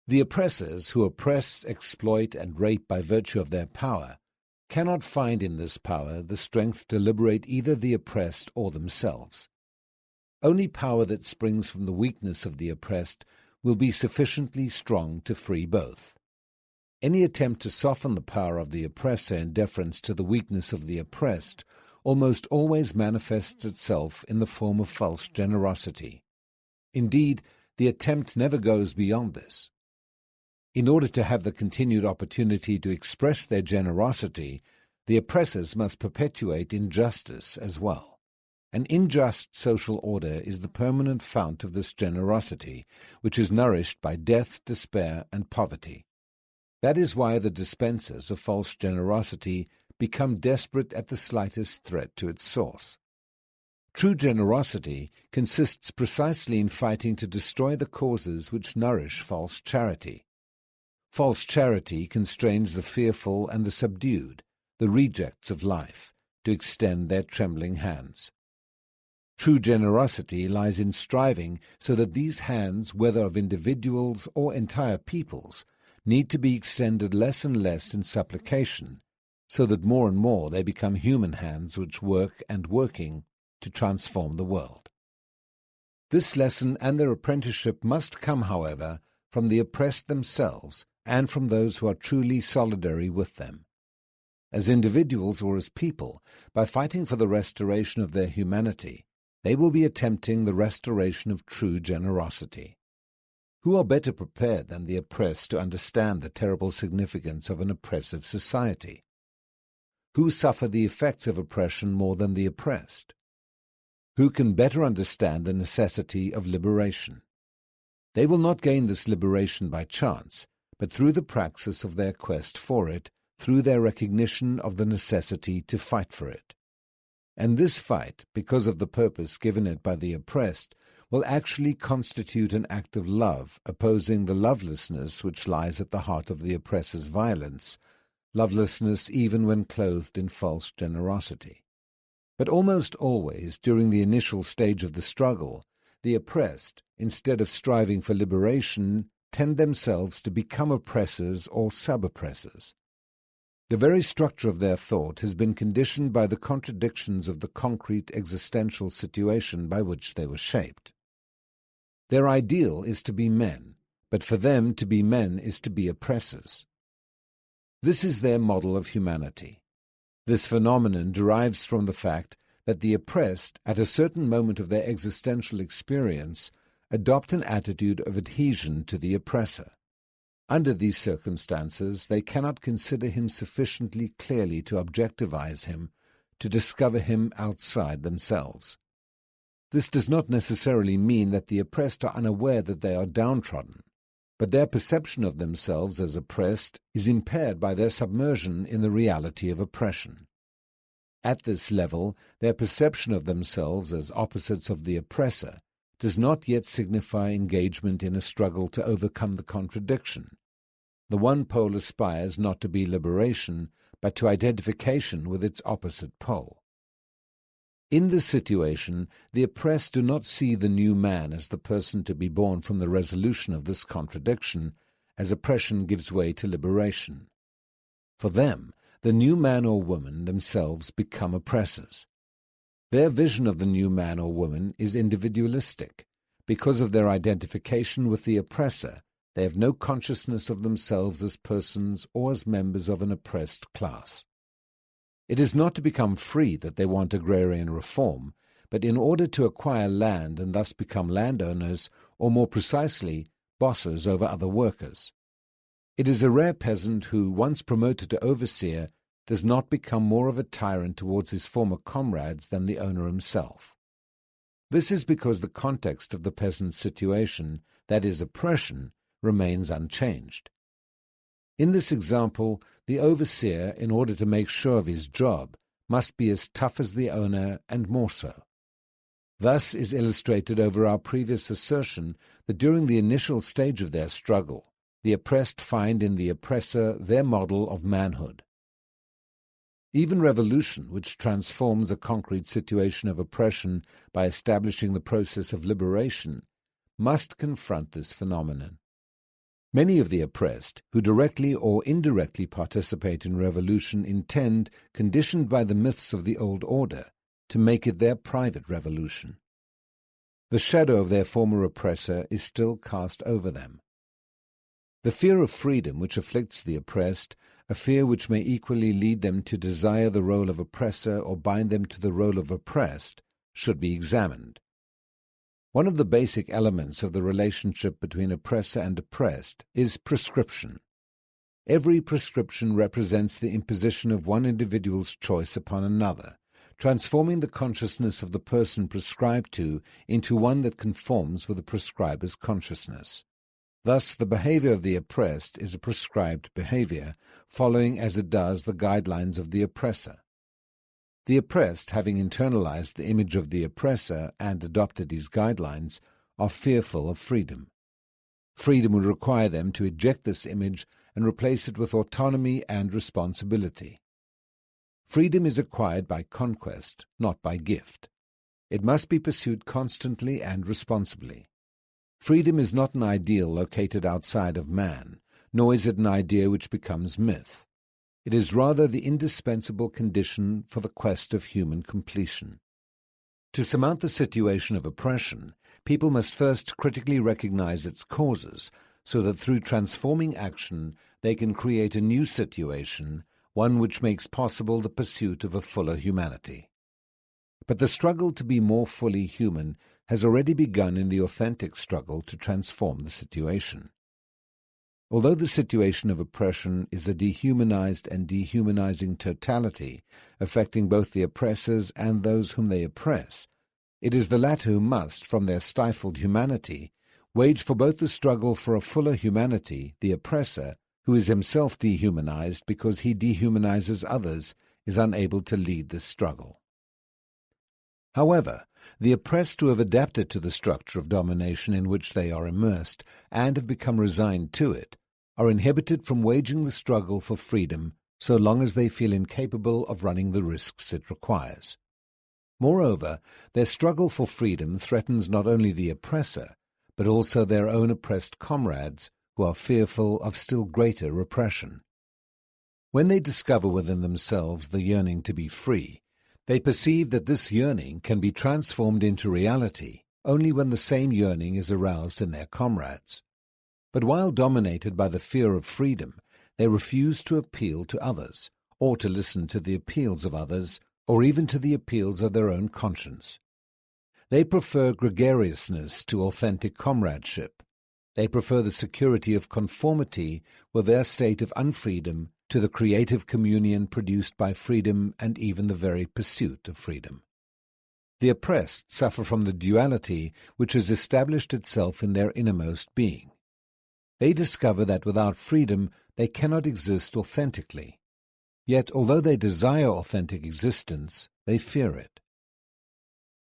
The oppressors, who oppress, exploit, and rape by virtue of their power, cannot find in this power the strength to liberate either the oppressed or themselves. Only power that springs from the weakness of the oppressed will be sufficiently strong to free both. Any attempt to soften the power of the oppressor in deference to the weakness of the oppressed almost always manifests itself in the form of false generosity. Indeed, the attempt never goes beyond this. In order to have the continued opportunity to express their generosity, the oppressors must perpetuate injustice as well. An unjust social order is the permanent fount of this generosity, which is nourished by death, despair, and poverty. That is why the dispensers of false generosity become desperate at the slightest threat to its source. True generosity consists precisely in fighting to destroy the causes which nourish false charity. False charity constrains the fearful and the subdued, the rejects of life, to extend their trembling hands. True generosity lies in striving so that these hands, whether of individuals or entire peoples, need to be extended less and less in supplication, so that more and more they become human hands which work and working to transform the world. This lesson and their apprenticeship must come, however, from the oppressed themselves and from those who are truly solidary with them. As individuals or as people, by fighting for the restoration of their humanity, they will be attempting the restoration of true generosity. Who are better prepared than the oppressed to understand the terrible significance of an oppressive society? Who suffer the effects of oppression more than the oppressed? Who can better understand the necessity of liberation? They will not gain this liberation by chance, but through the praxis of their quest for it, through their recognition of the necessity to fight for it. And this fight, because of the purpose given it by the oppressed, will actually constitute an act of love, opposing the lovelessness which lies at the heart of the oppressor's violence, lovelessness even when clothed in false generosity. But almost always, during the initial stage of the struggle, the oppressed, instead of striving for liberation, tend themselves to become oppressors or sub-oppressors. The very structure of their thought has been conditioned by the contradictions of the concrete existential situation by which they were shaped. Their ideal is to be men, but for them to be men is to be oppressors. This is their model of humanity. This phenomenon derives from the fact that the oppressed, at a certain moment of their existential experience, adopt an attitude of adhesion to the oppressor. Under these circumstances, they cannot consider him sufficiently clearly to objectivize him, to discover him outside themselves. This does not necessarily mean that the oppressed are unaware that they are downtrodden, but their perception of themselves as oppressed is impaired by their submersion in the reality of oppression. At this level, their perception of themselves as opposites of the oppressor does not yet signify engagement in a struggle to overcome the contradiction. The one pole aspires not to be liberation, but to identification with its opposite pole. In this situation, the oppressed do not see the new man as the person to be born from the resolution of this contradiction, as oppression gives way to liberation. For them, the new man or woman themselves become oppressors. Their vision of the new man or woman is individualistic. Because of their identification with the oppressor, they have no consciousness of themselves as persons or as members of an oppressed class. It is not to become free that they want agrarian reform, but in order to acquire land and thus become landowners, or more precisely, bosses over other workers. It is a rare peasant who, once promoted to overseer, does not become more of a tyrant towards his former comrades than the owner himself. This is because the context of the peasant's situation, that is, oppression, remains unchanged. In this example, the overseer, in order to make sure of his job, must be as tough as the owner and more so. Thus is illustrated over our previous assertion that during the initial stage of their struggle, the oppressed find in the oppressor their model of manhood. Even revolution, which transforms a concrete situation of oppression by establishing the process of liberation, must confront this phenomenon. Many of the oppressed, who directly or indirectly participate in revolution, intend, conditioned by the myths of the old order, to make it their private revolution. The shadow of their former oppressor is still cast over them. The fear of freedom which afflicts the oppressed, a fear which may equally lead them to desire the role of oppressor or bind them to the role of oppressed, should be examined. One of the basic elements of the relationship between oppressor and oppressed is prescription. Every prescription represents the imposition of one individual's choice upon another, transforming the consciousness of the person prescribed to into one that conforms with the prescriber's consciousness. Thus, the behavior of the oppressed is a prescribed behavior, following as it does the guidelines of the oppressor. The oppressed, having internalized the image of the oppressor and adopted his guidelines, are fearful of freedom. Freedom would require them to eject this image and replace it with autonomy and responsibility. Freedom is acquired by conquest, not by gift. It must be pursued constantly and responsibly. Freedom is not an ideal located outside of man, nor is it an idea which becomes myth. It is rather the indispensable condition for the quest of human completion. To surmount the situation of oppression, people must first critically recognize its causes, so that through transforming action they can create a new situation, one which makes possible the pursuit of a fuller humanity. But the struggle to be more fully human has already begun in the authentic struggle to transform the situation. Although the situation of oppression is a dehumanized and dehumanizing totality, affecting both the oppressors and those whom they oppress, it is the latter who must, from their stifled humanity, wage for both the struggle for a fuller humanity. The oppressor, who is himself dehumanized because he dehumanizes others, is unable to lead this struggle. However, the oppressed who have adapted to the structure of domination in which they are immersed and have become resigned to it are inhibited from waging the struggle for freedom so long as they feel incapable of running the risks it requires. Moreover, their struggle for freedom threatens not only the oppressor, but also their own oppressed comrades who are fearful of still greater repression. When they discover within themselves the yearning to be free, they perceive that this yearning can be transformed into reality only when the same yearning is aroused in their comrades. But while dominated by the fear of freedom, they refuse to appeal to others, or to listen to the appeals of others, or even to the appeals of their own conscience. They prefer gregariousness to authentic comradeship. They prefer the security of conformity with their state of unfreedom to the creative communion produced by freedom and even the very pursuit of freedom. The oppressed suffer from the duality which has established itself in their innermost being. They discover that without freedom they cannot exist authentically. Yet, although they desire authentic existence, they fear it.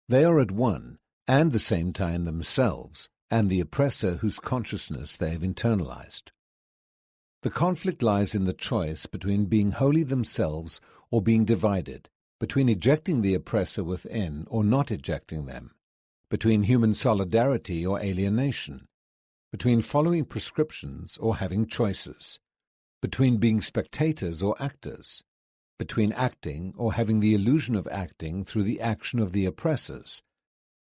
They are at one and the same time themselves and the oppressor whose consciousness they have internalized. The conflict lies in the choice between being wholly themselves or being divided, between ejecting the oppressor within or not ejecting them, between human solidarity or alienation, between following prescriptions or having choices, between being spectators or actors, between acting or having the illusion of acting through the action of the oppressors,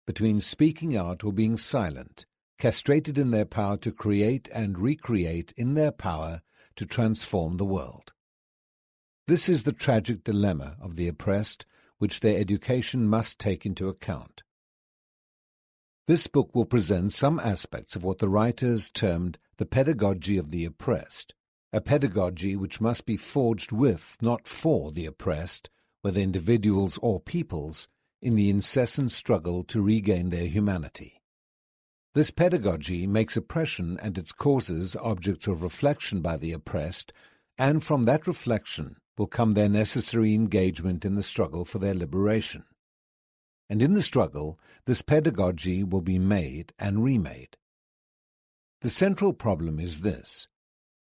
between speaking out or being silent, castrated in their power to create and recreate in their power to transform the world. This is the tragic dilemma of the oppressed, which their education must take into account. This book will present some aspects of what the writers termed the pedagogy of the oppressed, a pedagogy which must be forged with, not for, the oppressed, whether individuals or peoples, in the incessant struggle to regain their humanity. This pedagogy makes oppression and its causes objects of reflection by the oppressed, and from that reflection will come their necessary engagement in the struggle for their liberation. And in the struggle, this pedagogy will be made and remade. The central problem is this: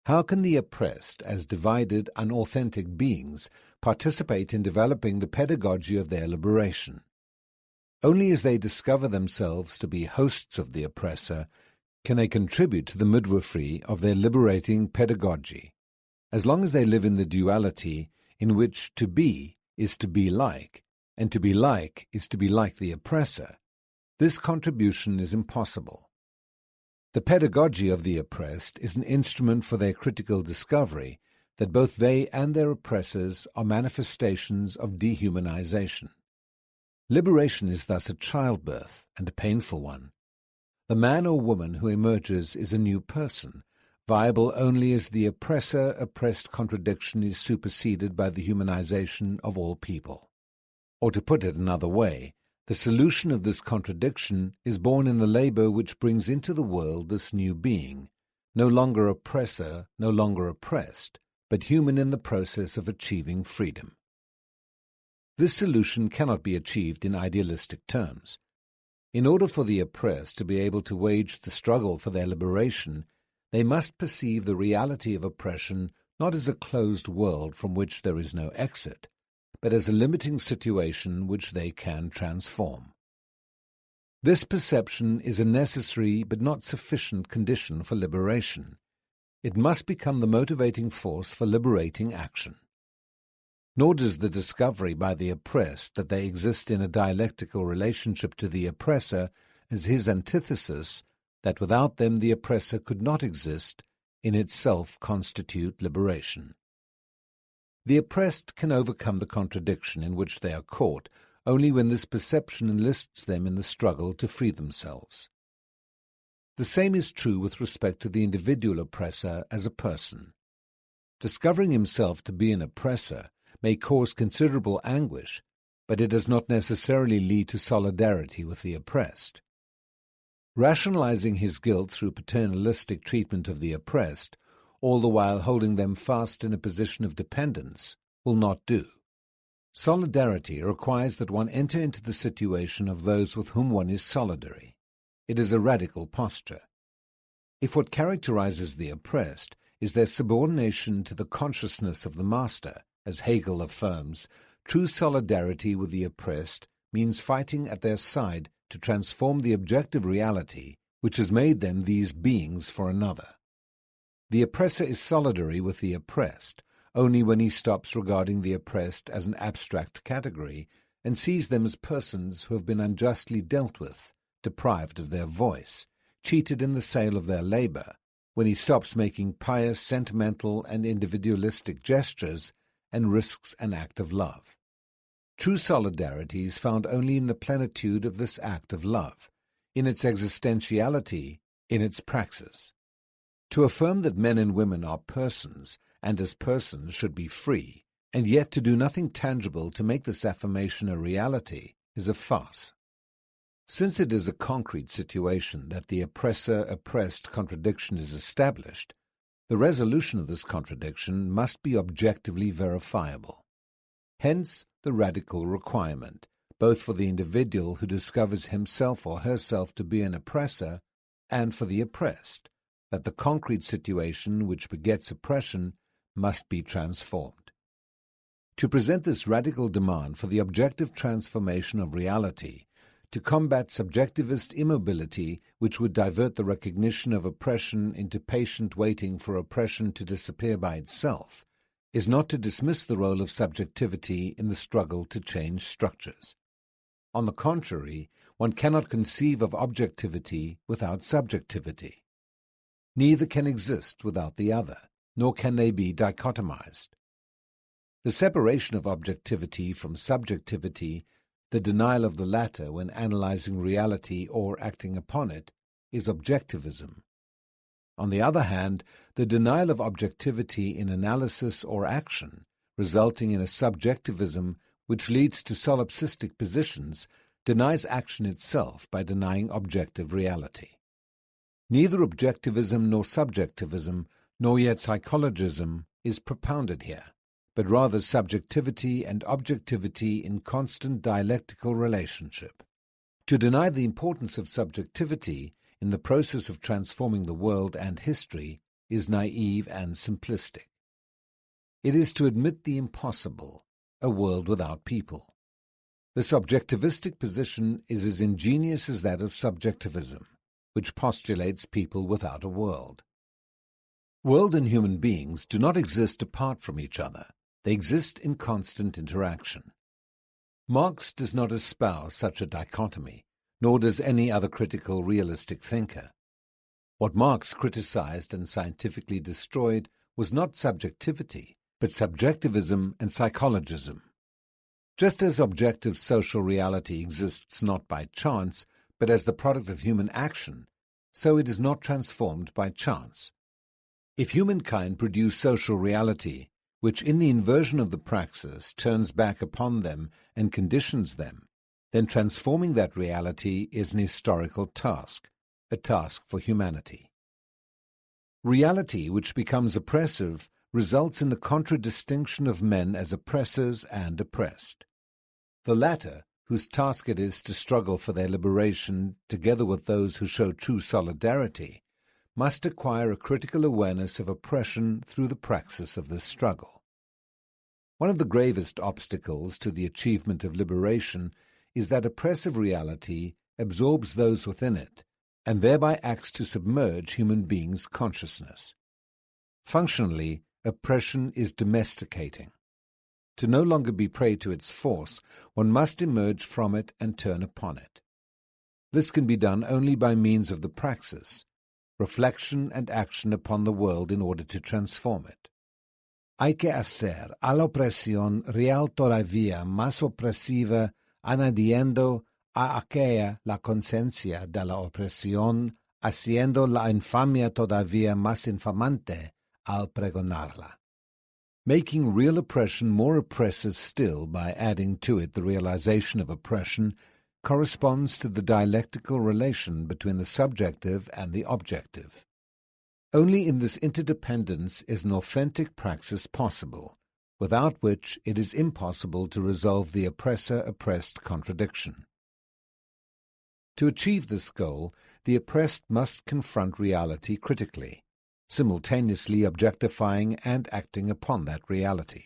how can the oppressed, as divided, unauthentic beings, participate in developing the pedagogy of their liberation? Only as they discover themselves to be hosts of the oppressor can they contribute to the midwifery of their liberating pedagogy. As long as they live in the duality in which to be is to be like, and to be like is to be like the oppressor, this contribution is impossible. The pedagogy of the oppressed is an instrument for their critical discovery that both they and their oppressors are manifestations of dehumanization. Liberation is thus a childbirth, and a painful one. The man or woman who emerges is a new person, viable only as the oppressor-oppressed contradiction is superseded by the humanization of all people. Or to put it another way, the solution of this contradiction is born in the labor which brings into the world this new being, no longer oppressor, no longer oppressed, but human in the process of achieving freedom. This solution cannot be achieved in idealistic terms. In order for the oppressed to be able to wage the struggle for their liberation, they must perceive the reality of oppression not as a closed world from which there is no exit, but as a limiting situation which they can transform. This perception is a necessary but not sufficient condition for liberation. It must become the motivating force for liberating action. Nor does the discovery by the oppressed that they exist in a dialectical relationship to the oppressor as his antithesis, that without them the oppressor could not exist, in itself constitute liberation. The oppressed can overcome the contradiction in which they are caught only when this perception enlists them in the struggle to free themselves. The same is true with respect to the individual oppressor as a person. Discovering himself to be an oppressor may cause considerable anguish, but it does not necessarily lead to solidarity with the oppressed. Rationalizing his guilt through paternalistic treatment of the oppressed, all the while holding them fast in a position of dependence, will not do. Solidarity requires that one enter into the situation of those with whom one is solidary. It is a radical posture. If what characterizes the oppressed is their subordination to the consciousness of the master, as Hegel affirms, true solidarity with the oppressed means fighting at their side to transform the objective reality which has made them these beings for another. The oppressor is solidary with the oppressed only when he stops regarding the oppressed as an abstract category and sees them as persons who have been unjustly dealt with, deprived of their voice, cheated in the sale of their labor, when he stops making pious, sentimental, and individualistic gestures and risks an act of love. True solidarity is found only in the plenitude of this act of love, in its existentiality, in its praxis. To affirm that men and women are persons, and as persons should be free, and yet to do nothing tangible to make this affirmation a reality, is a farce. Since it is a concrete situation that the oppressor-oppressed contradiction is established, the resolution of this contradiction must be objectively verifiable. Hence the radical requirement, both for the individual who discovers himself or herself to be an oppressor, and for the oppressed, that the concrete situation which begets oppression must be transformed. To present this radical demand for the objective transformation of reality, to combat subjectivist immobility which would divert the recognition of oppression into patient waiting for oppression to disappear by itself, is not to dismiss the role of subjectivity in the struggle to change structures. On the contrary, one cannot conceive of objectivity without subjectivity. Neither can exist without the other, nor can they be dichotomized. The separation of objectivity from subjectivity, the denial of the latter when analyzing reality or acting upon it, is objectivism. On the other hand, the denial of objectivity in analysis or action, resulting in a subjectivism which leads to solipsistic positions, denies action itself by denying objective reality. Neither objectivism nor subjectivism, nor yet psychologism, is propounded here, but rather subjectivity and objectivity in constant dialectical relationship. To deny the importance of subjectivity in the process of transforming the world and history is naive and simplistic. It is to admit the impossible, a world without people. This objectivistic position is as ingenious as that of subjectivism, which postulates people without a world. World and human beings do not exist apart from each other. They exist in constant interaction. Marx does not espouse such a dichotomy, nor does any other critical realistic thinker. What Marx criticized and scientifically destroyed was not subjectivity, but subjectivism and psychologism. Just as objective social reality exists not by chance, but as the product of human action, so it is not transformed by chance. If humankind produce social reality, which in the inversion of the praxis turns back upon them and conditions them, then transforming that reality is an historical task, a task for humanity. Reality which becomes oppressive results in the contradistinction of men as oppressors and oppressed. The latter, whose task it is to struggle for their liberation together with those who show true solidarity, must acquire a critical awareness of oppression through the praxis of this struggle. One of the gravest obstacles to the achievement of liberation is that oppressive reality absorbs those within it, and thereby acts to submerge human beings' consciousness. Functionally, oppression is domesticating. To no longer be prey to its force, one must emerge from it and turn upon it. This can be done only by means of the praxis, reflection and action upon the world in order to transform it. Hay que hacer a la opresión real todavía más opresiva, añadiendo a aquella la conciencia de la opresión, haciendo la infamia todavía más infamante al pregonarla. Making real oppression more oppressive still by adding to it the realization of oppression corresponds to the dialectical relation between the subjective and the objective. Only in this interdependence is an authentic praxis possible, without which it is impossible to resolve the oppressor-oppressed contradiction. To achieve this goal, the oppressed must confront reality critically, simultaneously objectifying and acting upon that reality.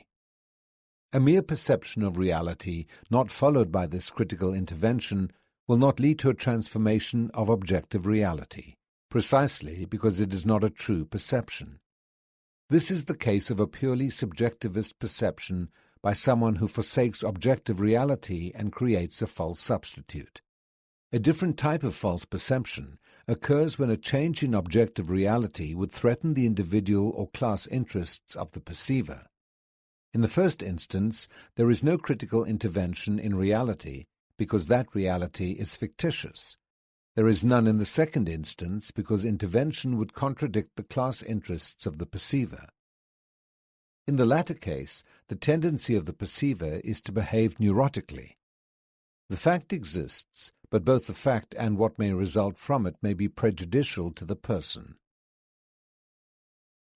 A mere perception of reality, not followed by this critical intervention, will not lead to a transformation of objective reality, precisely because it is not a true perception. This is the case of a purely subjectivist perception by someone who forsakes objective reality and creates a false substitute. A different type of false perception occurs when a change in objective reality would threaten the individual or class interests of the perceiver. In the first instance, there is no critical intervention in reality because that reality is fictitious. There is none in the second instance because intervention would contradict the class interests of the perceiver. In the latter case, the tendency of the perceiver is to behave neurotically. The fact exists, but both the fact and what may result from it may be prejudicial to the person.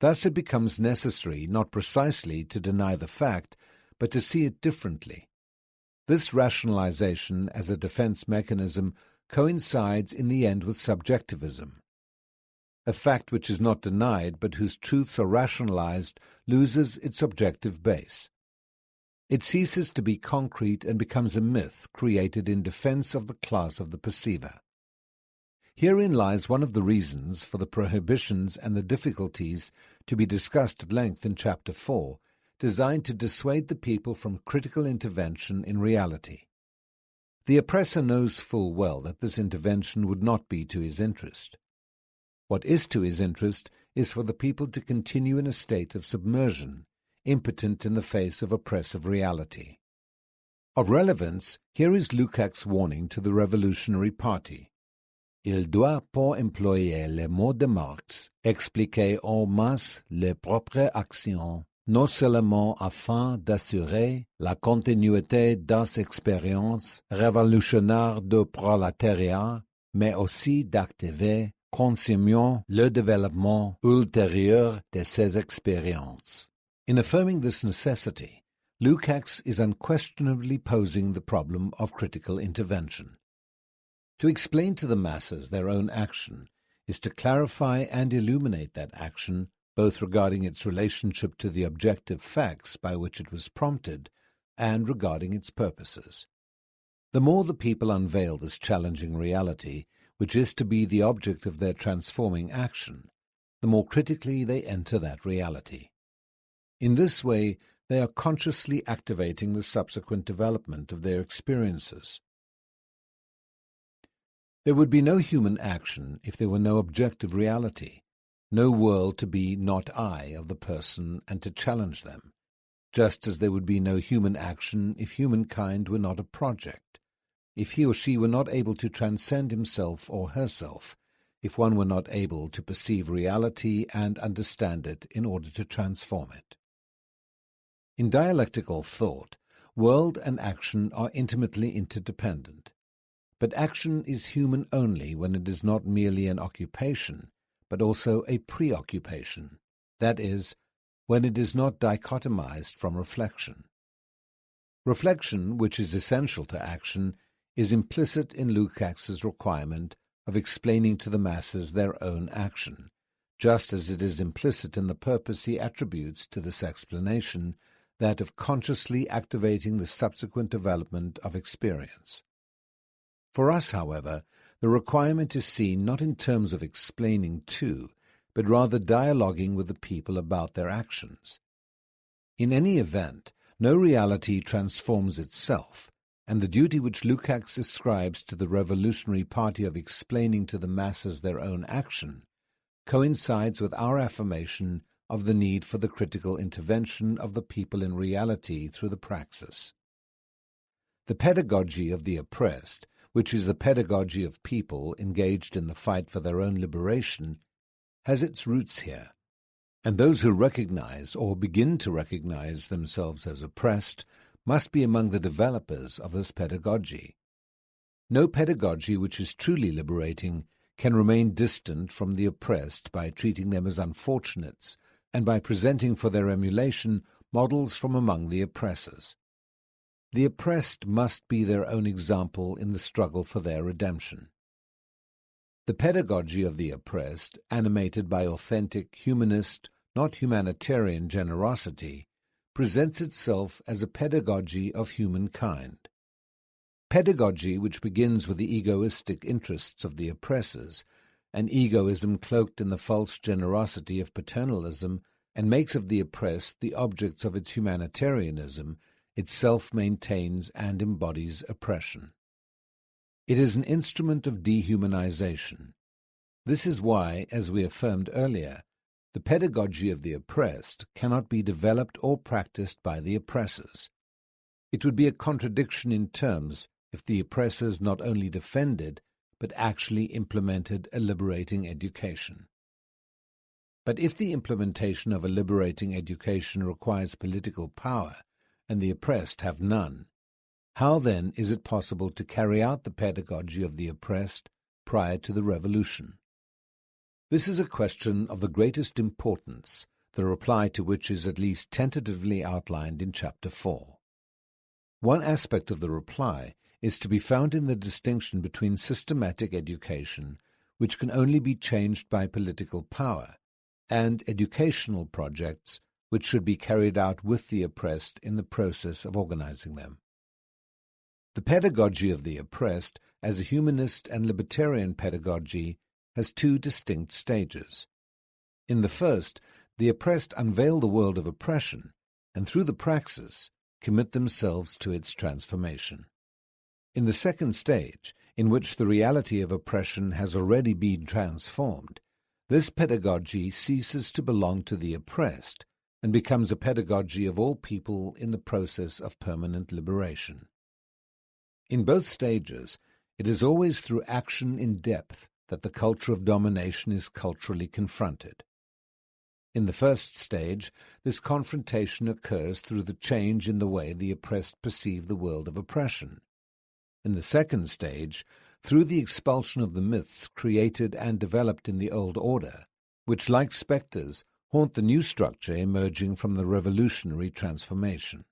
Thus it becomes necessary not precisely to deny the fact, but to see it differently. This rationalization as a defense mechanism coincides in the end with subjectivism. A fact which is not denied but whose truths are rationalized loses its objective base. It ceases to be concrete and becomes a myth created in defense of the class of the perceiver. Herein lies one of the reasons for the prohibitions and the difficulties to be discussed at length in Chapter 4, designed to dissuade the people from critical intervention in reality. The oppressor knows full well that this intervention would not be to his interest. What is to his interest is for the people to continue in a state of submersion, impotent in the face of oppressive reality. Of relevance, here is Lukács' warning to the Revolutionary Party. Il doit pas employer les mots de Marx, expliquer en masse les propres actions, non seulement afin d'assurer la continuité des expériences révolutionnaires du prolétariat, mais aussi d'activer consciemment le développement ultérieur de ces expériences. In affirming this necessity, Lukács is unquestionably posing the problem of critical intervention. To explain to the masses their own action is to clarify and illuminate that action, both regarding its relationship to the objective facts by which it was prompted and regarding its purposes. The more the people unveil this challenging reality, which is to be the object of their transforming action, the more critically they enter that reality. In this way, they are consciously activating the subsequent development of their experiences. There would be no human action if there were no objective reality, no world to be not I of the person and to challenge them, just as there would be no human action if humankind were not a project, if he or she were not able to transcend himself or herself, if one were not able to perceive reality and understand it in order to transform it. In dialectical thought, world and action are intimately interdependent. But action is human only when it is not merely an occupation, but also a preoccupation, that is, when it is not dichotomized from reflection. Reflection, which is essential to action, is implicit in Lukács' requirement of explaining to the masses their own action, just as it is implicit in the purpose he attributes to this explanation, that of consciously activating the subsequent development of experience. For us, however, the requirement is seen not in terms of explaining to, but rather dialoguing with the people about their actions. In any event, no reality transforms itself, and the duty which Lukács ascribes to the Revolutionary Party of explaining to the masses their own action coincides with our affirmation of the need for the critical intervention of the people in reality through the praxis. The pedagogy of the oppressed, which is the pedagogy of people engaged in the fight for their own liberation, has its roots here, and those who recognize or begin to recognize themselves as oppressed must be among the developers of this pedagogy. No pedagogy which is truly liberating can remain distant from the oppressed by treating them as unfortunates and by presenting for their emulation models from among the oppressors. The oppressed must be their own example in the struggle for their redemption. The pedagogy of the oppressed, animated by authentic humanist, not humanitarian generosity, presents itself as a pedagogy of humankind. Pedagogy which begins with the egoistic interests of the oppressors, an egoism cloaked in the false generosity of paternalism, and makes of the oppressed the objects of its humanitarianism, itself maintains and embodies oppression. It is an instrument of dehumanization. This is why, as we affirmed earlier, the pedagogy of the oppressed cannot be developed or practiced by the oppressors. It would be a contradiction in terms if the oppressors not only defended, but actually implemented a liberating education. But if the implementation of a liberating education requires political power, and the oppressed have none, how then is it possible to carry out the pedagogy of the oppressed prior to the revolution? This is a question of the greatest importance, the reply to which is at least tentatively outlined in Chapter 4. One aspect of the reply is to be found in the distinction between systematic education, which can only be changed by political power, and educational projects which should be carried out with the oppressed in the process of organizing them. The pedagogy of the oppressed, as a humanist and libertarian pedagogy, has two distinct stages. In the first, the oppressed unveil the world of oppression, and through the praxis, commit themselves to its transformation. In the second stage, in which the reality of oppression has already been transformed, this pedagogy ceases to belong to the oppressed and becomes a pedagogy of all people in the process of permanent liberation. In both stages, it is always through action in depth that the culture of domination is culturally confronted. In the first stage, this confrontation occurs through the change in the way the oppressed perceive the world of oppression. In the second stage, through the expulsion of the myths created and developed in the old order, which, like spectres, haunt the new structure emerging from the revolutionary transformation.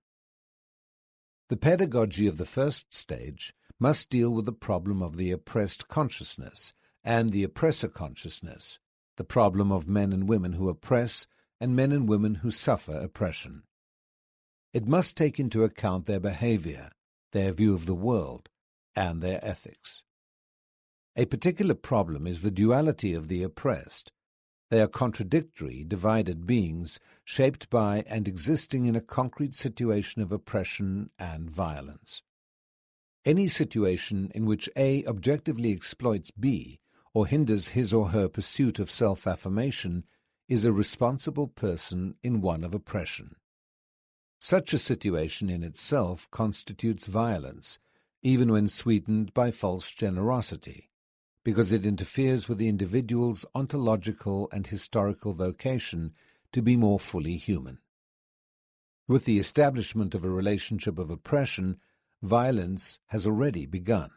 The pedagogy of the first stage must deal with the problem of the oppressed consciousness and the oppressor consciousness, the problem of men and women who oppress and men and women who suffer oppression. It must take into account their behavior, their view of the world, and their ethics. A particular problem is the duality of the oppressed. They are contradictory, divided beings, shaped by and existing in a concrete situation of oppression and violence. Any situation in which A objectively exploits B, or hinders his or her pursuit of self-affirmation, is a responsible person in one of oppression. Such a situation in itself constitutes violence, even when sweetened by false generosity, because it interferes with the individual's ontological and historical vocation to be more fully human. With the establishment of a relationship of oppression, violence has already begun.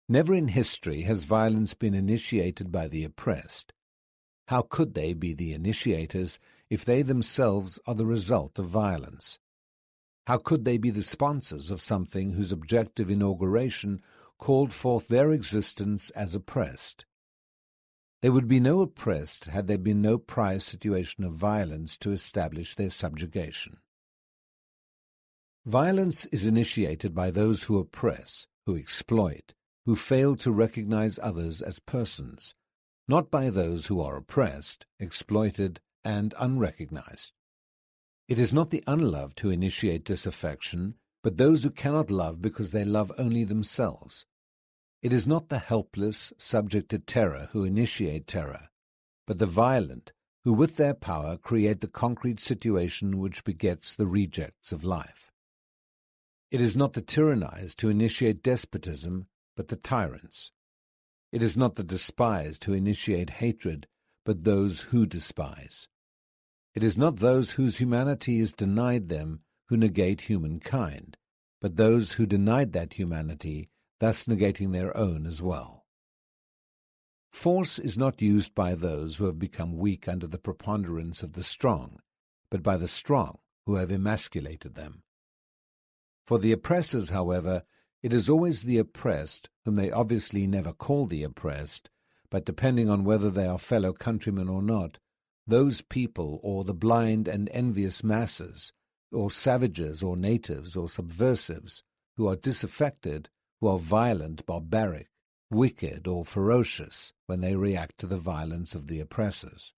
Never in history has violence been initiated by the oppressed. How could they be the initiators if they themselves are the result of violence? How could they be the sponsors of something whose objective inauguration called forth their existence as oppressed? There would be no oppressed had there been no prior situation of violence to establish their subjugation. Violence is initiated by those who oppress, who exploit, who fail to recognize others as persons, not by those who are oppressed, exploited, and unrecognized. It is not the unloved who initiate disaffection, but those who cannot love because they love only themselves. It is not the helpless, subject to terror, who initiate terror, but the violent, who with their power create the concrete situation which begets the rejects of life. It is not the tyrannized who initiate despotism, but the tyrants. It is not the despised who initiate hatred, but those who despise. It is not those whose humanity is denied them who negate humankind, but those who denied that humanity, thus negating their own as well. Force is not used by those who have become weak under the preponderance of the strong, but by the strong who have emasculated them. For the oppressors, however, it is always the oppressed, whom they obviously never call the oppressed, but depending on whether they are fellow countrymen or not, those people or the blind and envious masses, or savages or natives or subversives, who are disaffected, who are violent, barbaric, wicked, or ferocious when they react to the violence of the oppressors.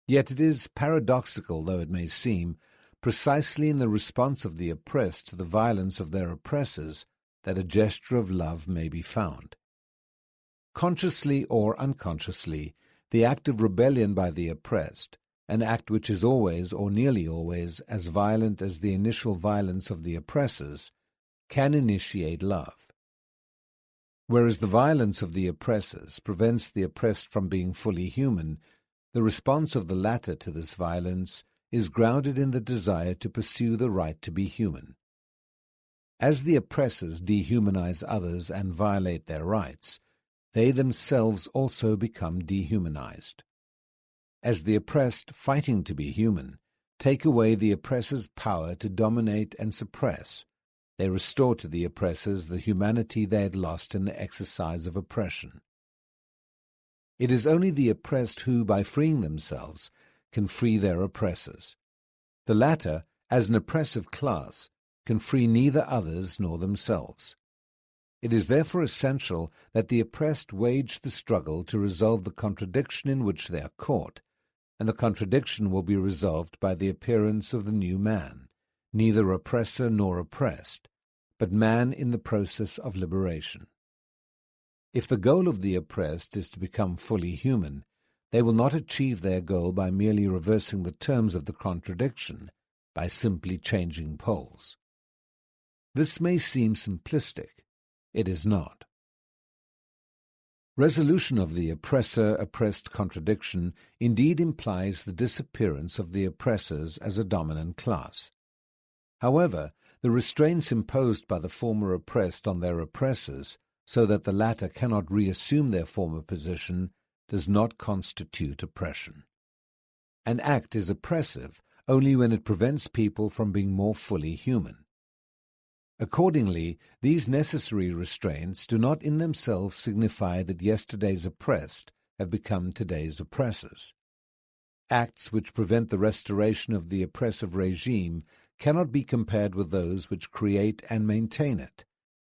Yet it is, paradoxical though it may seem, precisely in the response of the oppressed to the violence of their oppressors that a gesture of love may be found. Consciously or unconsciously, the act of rebellion by the oppressed, an act which is always, or nearly always, as violent as the initial violence of the oppressors, can initiate love. Whereas the violence of the oppressors prevents the oppressed from being fully human, the response of the latter to this violence is grounded in the desire to pursue the right to be human. As the oppressors dehumanize others and violate their rights, they themselves also become dehumanized. As the oppressed, fighting to be human, take away the oppressor's power to dominate and suppress, they restore to the oppressors the humanity they had lost in the exercise of oppression. It is only the oppressed who, by freeing themselves, can free their oppressors. The latter, as an oppressive class, can free neither others nor themselves. It is therefore essential that the oppressed wage the struggle to resolve the contradiction in which they are caught, and the contradiction will be resolved by the appearance of the new man, neither oppressor nor oppressed, but man in the process of liberation. If the goal of the oppressed is to become fully human, they will not achieve their goal by merely reversing the terms of the contradiction, by simply changing poles. This may seem simplistic. It is not. Resolution of the oppressor-oppressed contradiction indeed implies the disappearance of the oppressors as a dominant class. However, the restraints imposed by the former oppressed on their oppressors, so that the latter cannot reassume their former position, does not constitute oppression. An act is oppressive only when it prevents people from being more fully human. Accordingly, these necessary restraints do not in themselves signify that yesterday's oppressed have become today's oppressors. Acts which prevent the restoration of the oppressive regime cannot be compared with those which create and maintain it,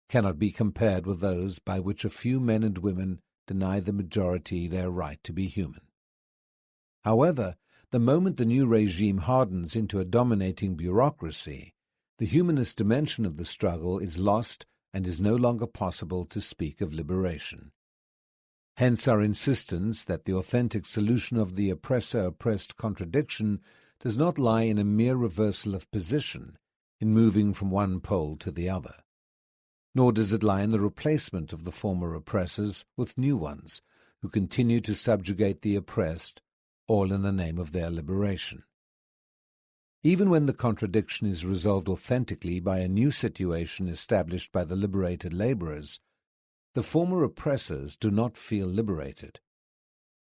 cannot be compared with those by which a few men and women deny the majority their right to be human. However, the moment the new regime hardens into a dominating bureaucracy, the humanist dimension of the struggle is lost and is no longer possible to speak of liberation. Hence our insistence that the authentic solution of the oppressor-oppressed contradiction does not lie in a mere reversal of position, in moving from one pole to the other. Nor does it lie in the replacement of the former oppressors with new ones, who continue to subjugate the oppressed, all in the name of their liberation. Even when the contradiction is resolved authentically by a new situation established by the liberated laborers, the former oppressors do not feel liberated.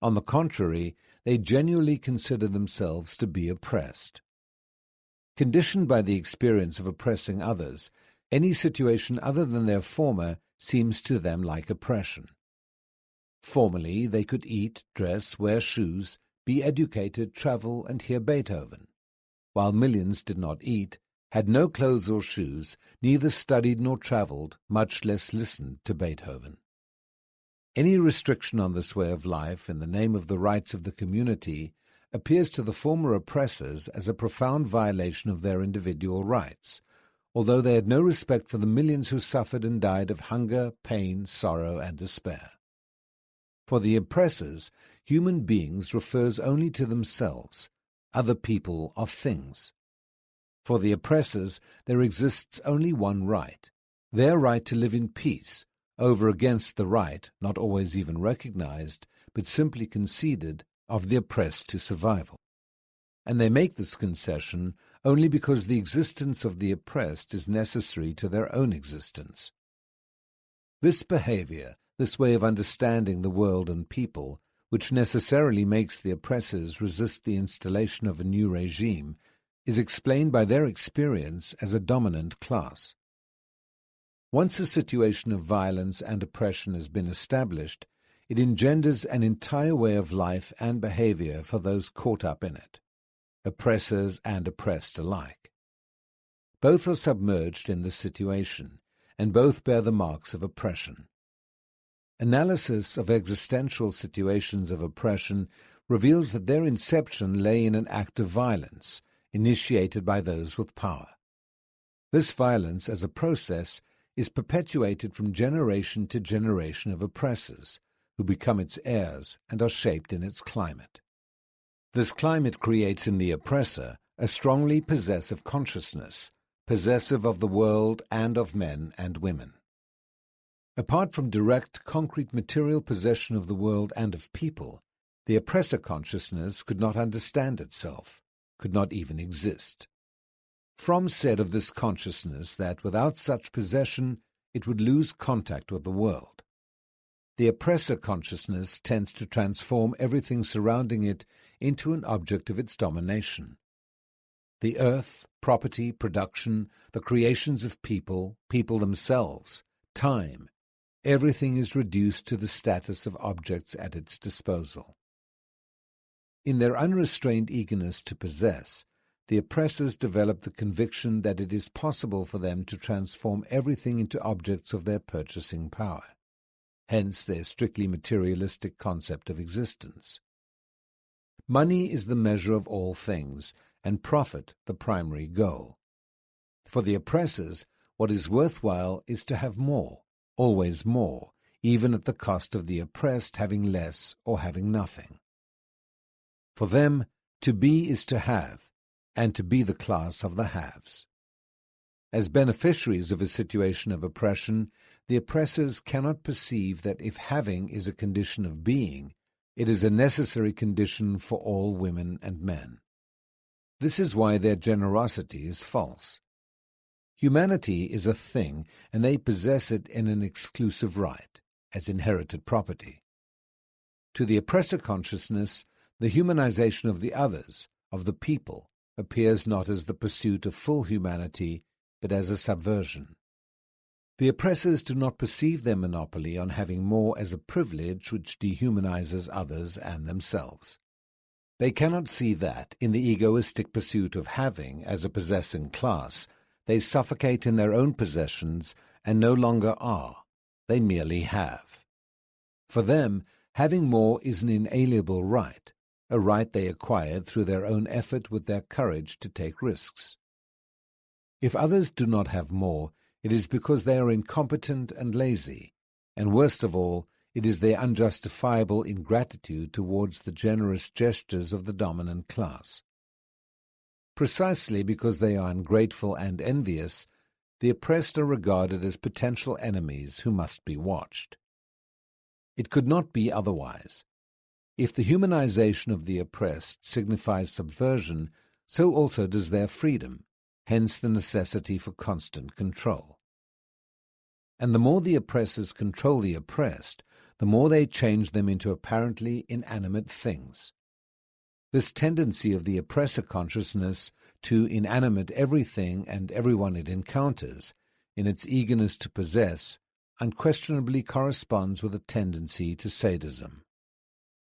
On the contrary, they genuinely consider themselves to be oppressed. Conditioned by the experience of oppressing others, any situation other than their former seems to them like oppression. Formerly they could eat, dress, wear shoes, be educated, travel, and hear Beethoven. While millions did not eat, had no clothes or shoes, neither studied nor travelled, much less listened to Beethoven. Any restriction on this way of life in the name of the rights of the community appears to the former oppressors as a profound violation of their individual rights, although they had no respect for the millions who suffered and died of hunger, pain, sorrow, and despair. For the oppressors, human beings refers only to themselves. Other people are things. For the oppressors, there exists only one right, their right to live in peace, over against the right, not always even recognized, but simply conceded, of the oppressed to survival. And they make this concession only because the existence of the oppressed is necessary to their own existence. This behavior, this way of understanding the world and people, which necessarily makes the oppressors resist the installation of a new regime, is explained by their experience as a dominant class. Once a situation of violence and oppression has been established, it engenders an entire way of life and behavior for those caught up in it, oppressors and oppressed alike. Both are submerged in this situation, and both bear the marks of oppression. Analysis of existential situations of oppression reveals that their inception lay in an act of violence, initiated by those with power. This violence, as a process, is perpetuated from generation to generation of oppressors, who become its heirs and are shaped in its climate. This climate creates in the oppressor a strongly possessive consciousness, possessive of the world and of men and women. Apart from direct, concrete material possession of the world and of people, the oppressor consciousness could not understand itself, could not even exist. Fromm said of this consciousness that without such possession it would lose contact with the world. The oppressor consciousness tends to transform everything surrounding it into an object of its domination. The earth, property, production, the creations of people, people themselves, time, everything is reduced to the status of objects at its disposal. In their unrestrained eagerness to possess, the oppressors develop the conviction that it is possible for them to transform everything into objects of their purchasing power. Hence their strictly materialistic concept of existence. Money is the measure of all things, and profit the primary goal. For the oppressors, what is worthwhile is to have more, always more, even at the cost of the oppressed having less or having nothing. For them, to be is to have, and to be the class of the haves. As beneficiaries of a situation of oppression, the oppressors cannot perceive that if having is a condition of being, it is a necessary condition for all women and men. This is why their generosity is false. Humanity is a thing, and they possess it in an exclusive right, as inherited property. To the oppressor consciousness, the humanization of the others, of the people, appears not as the pursuit of full humanity, but as a subversion. The oppressors do not perceive their monopoly on having more as a privilege which dehumanizes others and themselves. They cannot see that, in the egoistic pursuit of having as a possessing class, they suffocate in their own possessions and no longer are, they merely have. For them, having more is an inalienable right, a right they acquired through their own effort with their courage to take risks. If others do not have more, it is because they are incompetent and lazy, and worst of all, it is their unjustifiable ingratitude towards the generous gestures of the dominant class. Precisely because they are ungrateful and envious, the oppressed are regarded as potential enemies who must be watched. It could not be otherwise. If the humanization of the oppressed signifies subversion, so also does their freedom, hence the necessity for constant control. And the more the oppressors control the oppressed, the more they change them into apparently inanimate things. This tendency of the oppressor consciousness to inanimate everything and everyone it encounters, in its eagerness to possess, unquestionably corresponds with a tendency to sadism.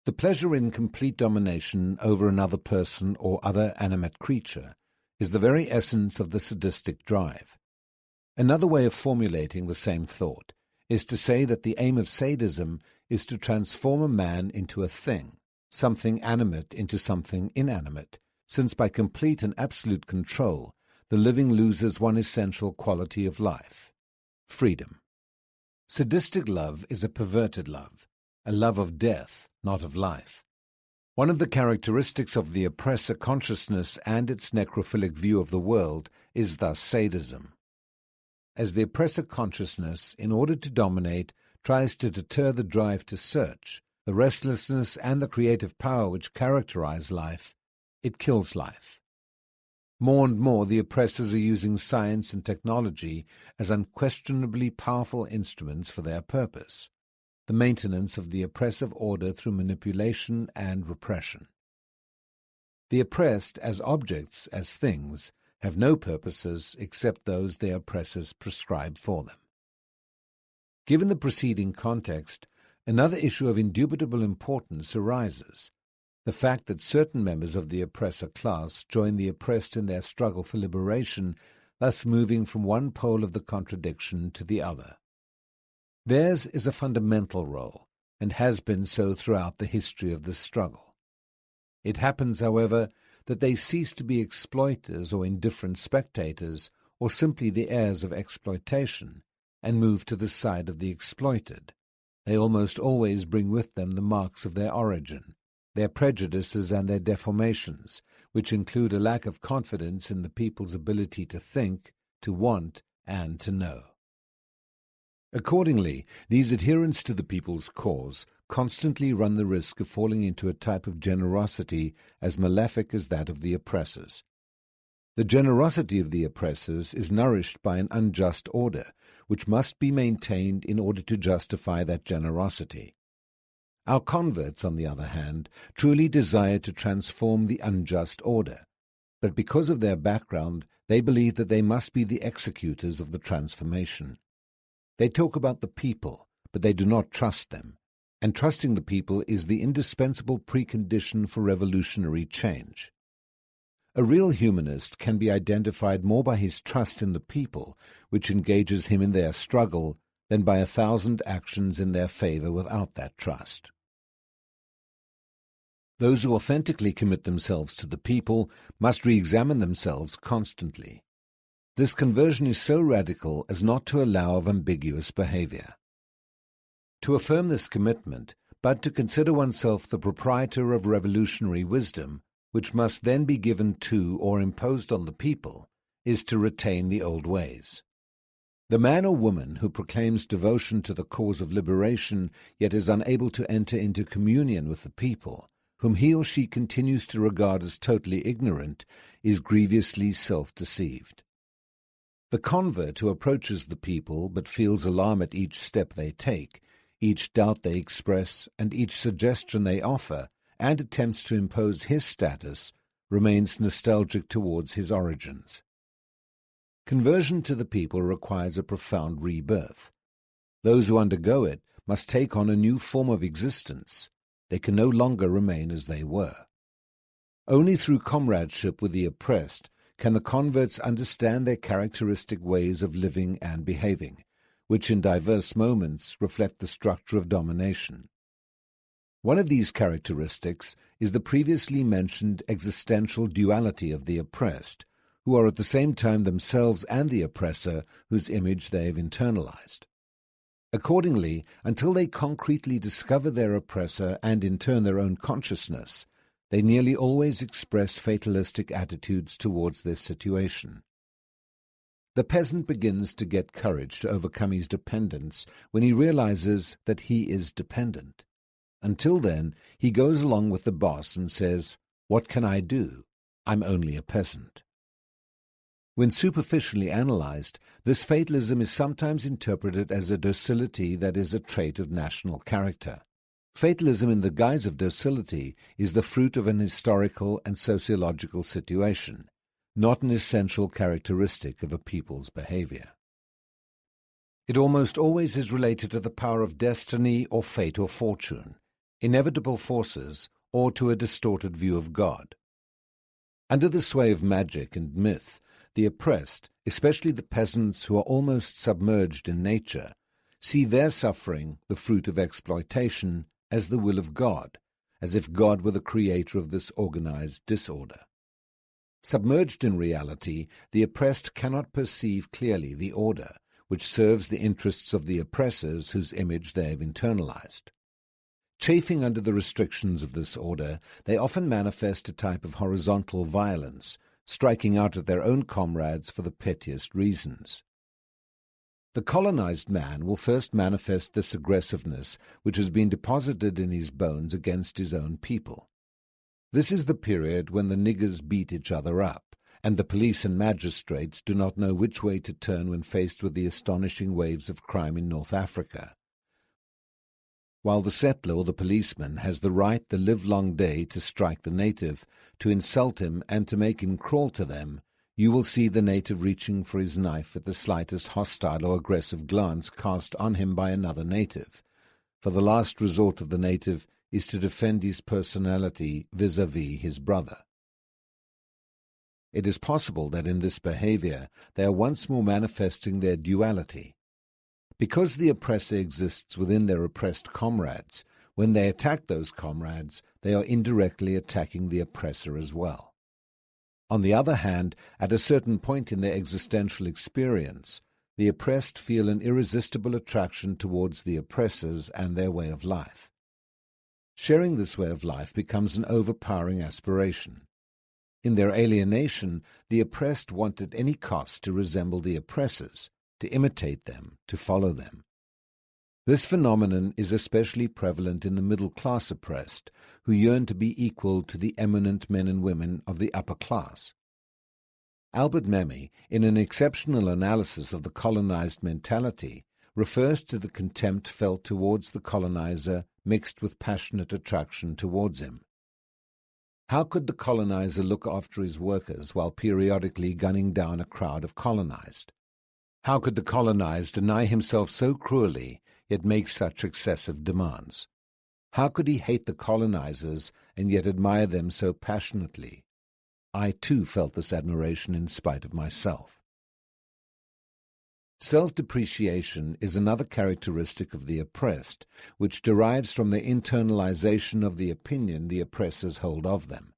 The pleasure in complete domination over another person or other animate creature is the very essence of the sadistic drive. Another way of formulating the same thought is to say that the aim of sadism is to transform a man into a thing, something animate into something inanimate, since by complete and absolute control, the living loses one essential quality of life: freedom. Sadistic love is a perverted love, a love of death, not of life. One of the characteristics of the oppressor consciousness and its necrophilic view of the world is thus sadism. As the oppressor consciousness, in order to dominate, tries to deter the drive to search, the restlessness and the creative power which characterize life, it kills life. More and more, the oppressors are using science and technology as unquestionably powerful instruments for their purpose: the maintenance of the oppressive order through manipulation and repression. The oppressed, as objects, as things, have no purposes except those their oppressors prescribe for them. Given the preceding context, another issue of indubitable importance arises: the fact that certain members of the oppressor class join the oppressed in their struggle for liberation, thus moving from one pole of the contradiction to the other. Theirs is a fundamental role, and has been so throughout the history of this struggle. It happens, however, that they cease to be exploiters or indifferent spectators, or simply the heirs of exploitation, and move to the side of the exploited. They almost always bring with them the marks of their origin, their prejudices and their deformations, which include a lack of confidence in the people's ability to think, to want, and to know. Accordingly, these adherents to the people's cause constantly run the risk of falling into a type of generosity as malefic as that of the oppressors. The generosity of the oppressors is nourished by an unjust order, which must be maintained in order to justify that generosity. Our converts, on the other hand, truly desire to transform the unjust order, but because of their background, they believe that they must be the executors of the transformation. They talk about the people, but they do not trust them, and trusting the people is the indispensable precondition for revolutionary change. A real humanist can be identified more by his trust in the people, which engages him in their struggle, than by 1,000 actions in their favor without that trust. Those who authentically commit themselves to the people must re-examine themselves constantly. This conversion is so radical as not to allow of ambiguous behavior. To affirm this commitment, but to consider oneself the proprietor of revolutionary wisdom, which must then be given to or imposed on the people, is to retain the old ways. The man or woman who proclaims devotion to the cause of liberation, yet is unable to enter into communion with the people, whom he or she continues to regard as totally ignorant, is grievously self-deceived. The convert who approaches the people but feels alarm at each step they take, each doubt they express, and each suggestion they offer, and attempts to impose his status, remains nostalgic towards his origins. Conversion to the people requires a profound rebirth. Those who undergo it must take on a new form of existence. They can no longer remain as they were. Only through comradeship with the oppressed can the converts understand their characteristic ways of living and behaving, which in diverse moments reflect the structure of domination. One of these characteristics is the previously mentioned existential duality of the oppressed, who are at the same time themselves and the oppressor whose image they have internalized. Accordingly, until they concretely discover their oppressor and in turn their own consciousness, they nearly always express fatalistic attitudes towards this situation. The peasant begins to get courage to overcome his dependence when he realizes that he is dependent. Until then, he goes along with the boss and says, "What can I do? I'm only a peasant." When superficially analyzed, this fatalism is sometimes interpreted as a docility that is a trait of national character. Fatalism in the guise of docility is the fruit of an historical and sociological situation, not an essential characteristic of a people's behavior. It almost always is related to the power of destiny or fate or fortune, inevitable forces, or to a distorted view of God. Under the sway of magic and myth, the oppressed, especially the peasants who are almost submerged in nature, see their suffering, the fruit of exploitation, as the will of God, as if God were the creator of this organized disorder. Submerged in reality, the oppressed cannot perceive clearly the order, which serves the interests of the oppressors whose image they have internalized. Chafing under the restrictions of this order, they often manifest a type of horizontal violence, striking out at their own comrades for the pettiest reasons. The colonized man will first manifest this aggressiveness which has been deposited in his bones against his own people. This is the period when the niggers beat each other up, and the police and magistrates do not know which way to turn when faced with the astonishing waves of crime in North Africa. While the settler or the policeman has the right the livelong day to strike the native, to insult him and to make him crawl to them, you will see the native reaching for his knife at the slightest hostile or aggressive glance cast on him by another native, for the last resort of the native is to defend his personality vis-à-vis his brother. It is possible that in this behavior they are once more manifesting their duality. Because the oppressor exists within their oppressed comrades, when they attack those comrades, they are indirectly attacking the oppressor as well. On the other hand, at a certain point in their existential experience, the oppressed feel an irresistible attraction towards the oppressors and their way of life. Sharing this way of life becomes an overpowering aspiration. In their alienation, the oppressed want at any cost to resemble the oppressors, to imitate them, to follow them. This phenomenon is especially prevalent in the middle-class oppressed, who yearn to be equal to the eminent men and women of the upper class. Albert Memmi, in an exceptional analysis of the colonized mentality, refers to the contempt felt towards the colonizer mixed with passionate attraction towards him. How could the colonizer look after his workers while periodically gunning down a crowd of colonized? How could the colonized deny himself so cruelly, yet make such excessive demands? How could he hate the colonizers and yet admire them so passionately? I too felt this admiration in spite of myself. Self-depreciation is another characteristic of the oppressed, which derives from the internalization of the opinion the oppressors hold of them.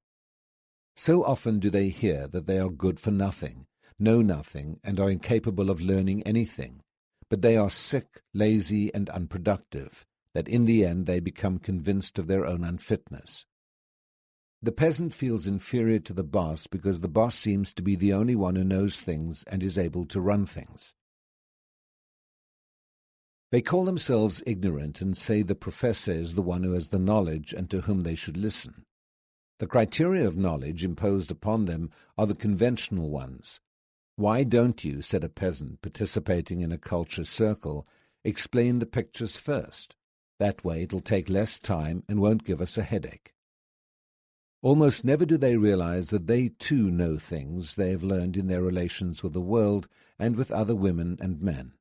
So often do they hear that they are good for nothing, know nothing, and are incapable of learning anything, but they are sick, lazy, and unproductive, that in the end they become convinced of their own unfitness. The peasant feels inferior to the boss because the boss seems to be the only one who knows things and is able to run things. They call themselves ignorant and say the professor is the one who has the knowledge and to whom they should listen. The criteria of knowledge imposed upon them are the conventional ones. Why don't you, said a peasant participating in a culture circle, explain the pictures first? That way it'll take less time and won't give us a headache. Almost never do they realize that they too know things they have learned in their relations with the world and with other women and men.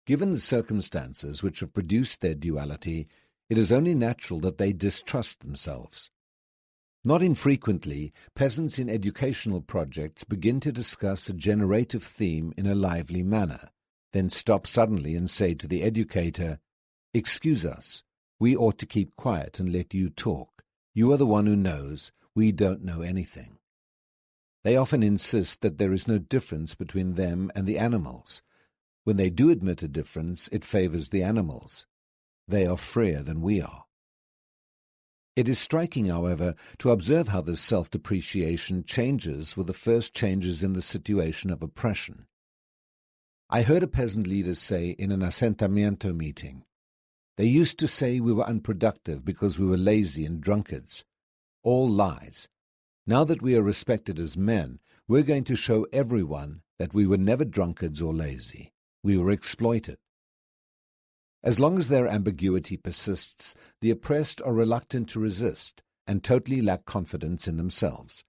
Given the circumstances which have produced their duality, it is only natural that they distrust themselves. Not infrequently, peasants in educational projects begin to discuss a generative theme in a lively manner, then stop suddenly and say to the educator, "Excuse us, we ought to keep quiet and let you talk. You are the one who knows, we don't know anything." They often insist that there is no difference between them and the animals. When they do admit a difference, it favors the animals. They are freer than we are. It is striking, however, to observe how this self-depreciation changes with the first changes in the situation of oppression. I heard a peasant leader say in an asentamiento meeting, "They used to say we were unproductive because we were lazy and drunkards. All lies. Now that we are respected as men, we're going to show everyone that we were never drunkards or lazy. We were exploited." As long as their ambiguity persists, the oppressed are reluctant to resist and totally lack confidence in themselves.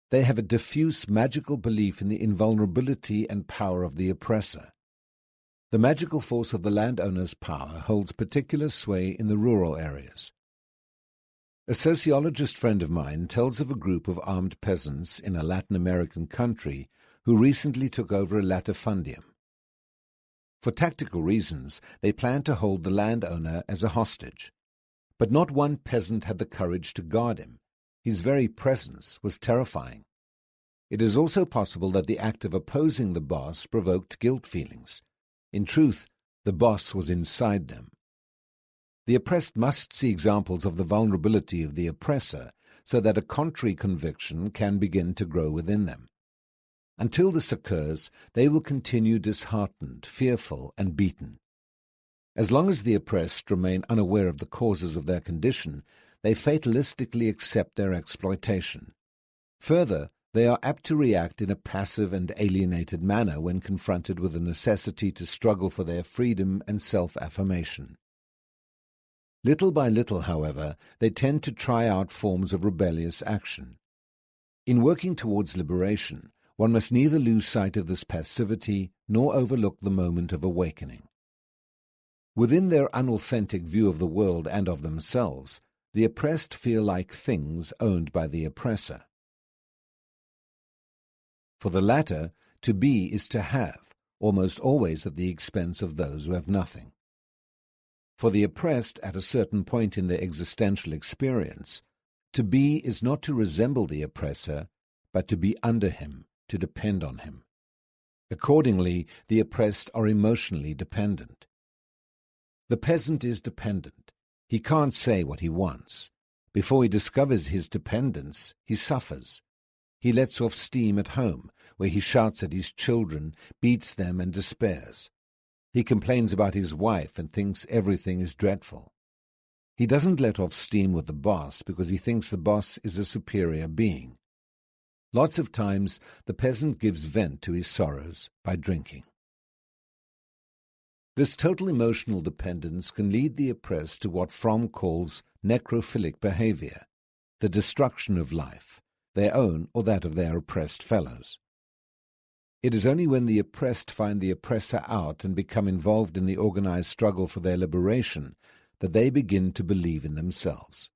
They have a diffuse magical belief in the invulnerability and power of the oppressor. The magical force of the landowner's power holds particular sway in the rural areas. A sociologist friend of mine tells of a group of armed peasants in a Latin American country who recently took over a latifundium. For tactical reasons, they planned to hold the landowner as a hostage. But not one peasant had the courage to guard him. His very presence was terrifying. It is also possible that the act of opposing the boss provoked guilt feelings. In truth, the boss was inside them. The oppressed must see examples of the vulnerability of the oppressor so that a contrary conviction can begin to grow within them. Until this occurs, they will continue disheartened, fearful, and beaten. As long as the oppressed remain unaware of the causes of their condition, they fatalistically accept their exploitation. Further, they are apt to react in a passive and alienated manner when confronted with the necessity to struggle for their freedom and self-affirmation. Little by little, however, they tend to try out forms of rebellious action. In working towards liberation, one must neither lose sight of this passivity nor overlook the moment of awakening. Within their unauthentic view of the world and of themselves, the oppressed feel like things owned by the oppressor. For the latter, to be is to have, almost always at the expense of those who have nothing. For the oppressed, at a certain point in their existential experience, to be is not to resemble the oppressor, but to be under him, to depend on him. Accordingly, the oppressed are emotionally dependent. The peasant is dependent. He can't say what he wants. Before he discovers his dependence, he suffers. He lets off steam at home, where he shouts at his children, beats them, and despairs. He complains about his wife and thinks everything is dreadful. He doesn't let off steam with the boss because he thinks the boss is a superior being. Lots of times, the peasant gives vent to his sorrows by drinking. This total emotional dependence can lead the oppressed to what Fromm calls necrophilic behavior, the destruction of life, their own or that of their oppressed fellows. It is only when the oppressed find the oppressor out and become involved in the organized struggle for their liberation that they begin to believe in themselves.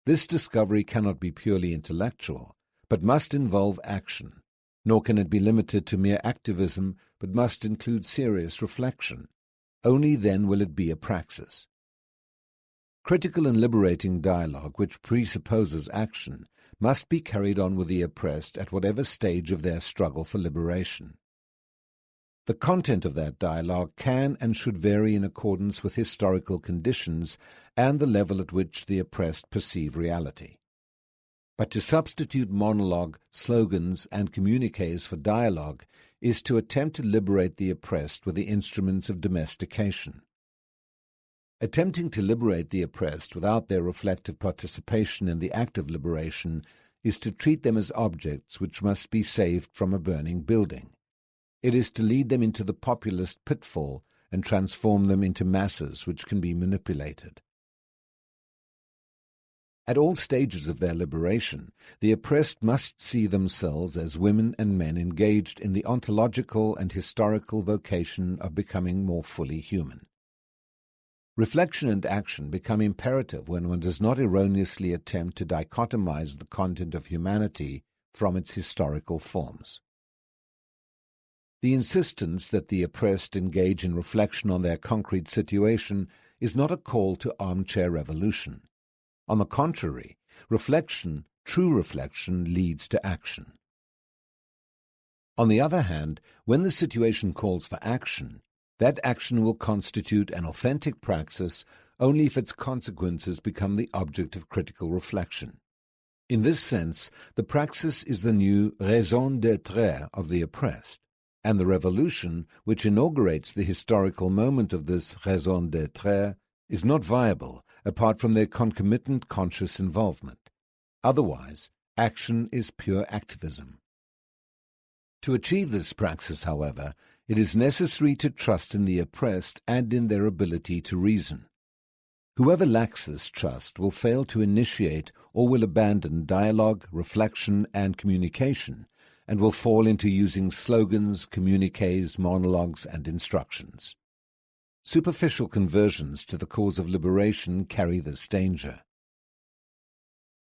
This discovery cannot be purely intellectual, but must involve action, nor can it be limited to mere activism, but must include serious reflection. Only then will it be a praxis. Critical and liberating dialogue, which presupposes action, must be carried on with the oppressed at whatever stage of their struggle for liberation. The content of that dialogue can and should vary in accordance with historical conditions and the level at which the oppressed perceive reality. But to substitute monologue, slogans, and communiques for dialogue is to attempt to liberate the oppressed with the instruments of domestication. Attempting to liberate the oppressed without their reflective participation in the act of liberation is to treat them as objects which must be saved from a burning building. It is to lead them into the populist pitfall and transform them into masses which can be manipulated. At all stages of their liberation, the oppressed must see themselves as women and men engaged in the ontological and historical vocation of becoming more fully human. Reflection and action become imperative when one does not erroneously attempt to dichotomize the content of humanity from its historical forms. The insistence that the oppressed engage in reflection on their concrete situation is not a call to armchair revolution. On the contrary, reflection, true reflection, leads to action. On the other hand, when the situation calls for action, that action will constitute an authentic praxis only if its consequences become the object of critical reflection. In this sense, the praxis is the new raison d'être of the oppressed, and the revolution, which inaugurates the historical moment of this raison d'être, is not viable apart from their concomitant conscious involvement. Otherwise, action is pure activism. To achieve this praxis, however, it is necessary to trust in the oppressed and in their ability to reason. Whoever lacks this trust will fail to initiate or will abandon dialogue, reflection, and communication, and will fall into using slogans, communiques, monologues, and instructions. Superficial conversions to the cause of liberation carry this danger.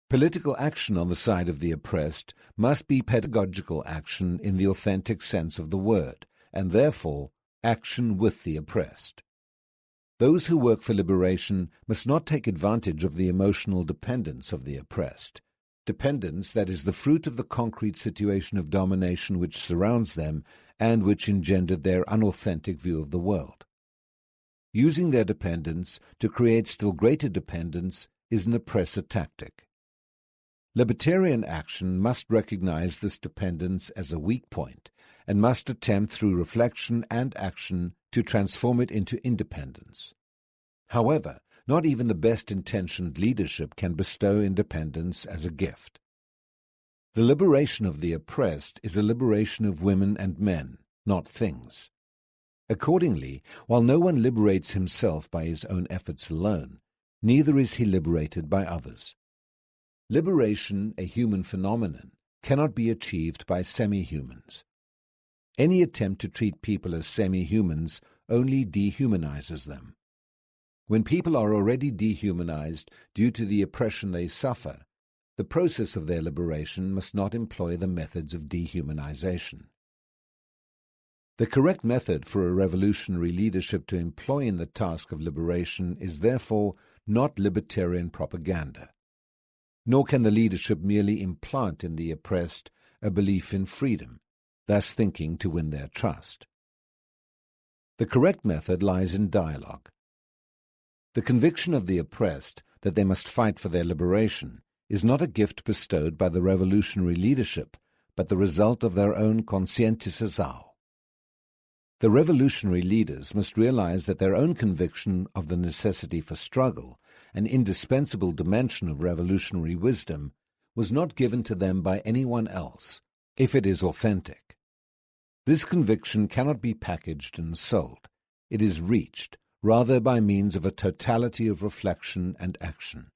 Political action on the side of the oppressed must be pedagogical action in the authentic sense of the word, and therefore action with the oppressed. Those who work for liberation must not take advantage of the emotional dependence of the oppressed, dependence that is the fruit of the concrete situation of domination which surrounds them and which engendered their unauthentic view of the world. Using their dependence to create still greater dependence is an oppressor tactic. Libertarian action must recognize this dependence as a weak point and must attempt through reflection and action to transform it into independence. However, not even the best-intentioned leadership can bestow independence as a gift. The liberation of the oppressed is a liberation of women and men, not things. Accordingly, while no one liberates himself by his own efforts alone, neither is he liberated by others. Liberation, a human phenomenon, cannot be achieved by semi-humans. Any attempt to treat people as semi-humans only dehumanizes them. When people are already dehumanized due to the oppression they suffer, the process of their liberation must not employ the methods of dehumanization. The correct method for a revolutionary leadership to employ in the task of liberation is therefore not libertarian propaganda. Nor can the leadership merely implant in the oppressed a belief in freedom, thus thinking to win their trust. The correct method lies in dialogue. The conviction of the oppressed that they must fight for their liberation is not a gift bestowed by the revolutionary leadership, but the result of their own conscientisation. The revolutionary leaders must realize that their own conviction of the necessity for struggle, an indispensable dimension of revolutionary wisdom, was not given to them by anyone else, if it is authentic. This conviction cannot be packaged and sold. It is reached, rather by means of a totality of reflection and action.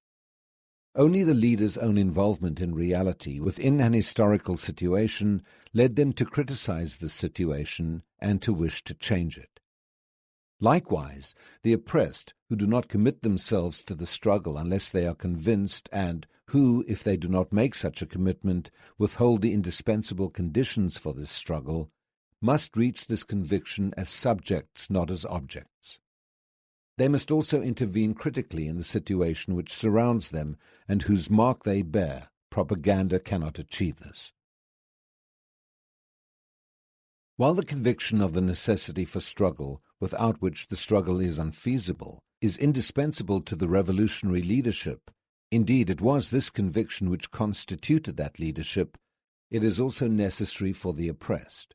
Only the leader's own involvement in reality within an historical situation led them to criticize the situation and to wish to change it. Likewise, the oppressed, who do not commit themselves to the struggle unless they are convinced and who, if they do not make such a commitment, withhold the indispensable conditions for this struggle, must reach this conviction as subjects, not as objects. They must also intervene critically in the situation which surrounds them and whose mark they bear. Propaganda cannot achieve this. While the conviction of the necessity for struggle, without which the struggle is unfeasible, is indispensable to the revolutionary leadership, indeed it was this conviction which constituted that leadership, it is also necessary for the oppressed.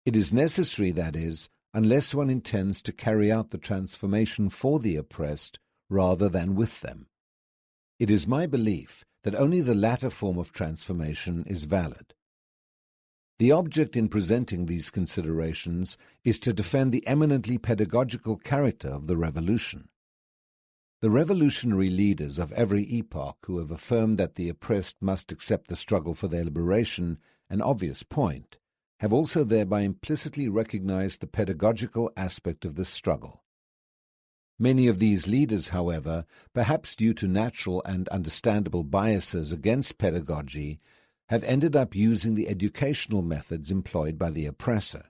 It is necessary, that is, unless one intends to carry out the transformation for the oppressed rather than with them. It is my belief that only the latter form of transformation is valid. The object in presenting these considerations is to defend the eminently pedagogical character of the revolution. The revolutionary leaders of every epoch who have affirmed that the oppressed must accept the struggle for their liberation, an obvious point, have also thereby implicitly recognized the pedagogical aspect of this struggle. Many of these leaders, however, perhaps due to natural and understandable biases against pedagogy, have ended up using the educational methods employed by the oppressor.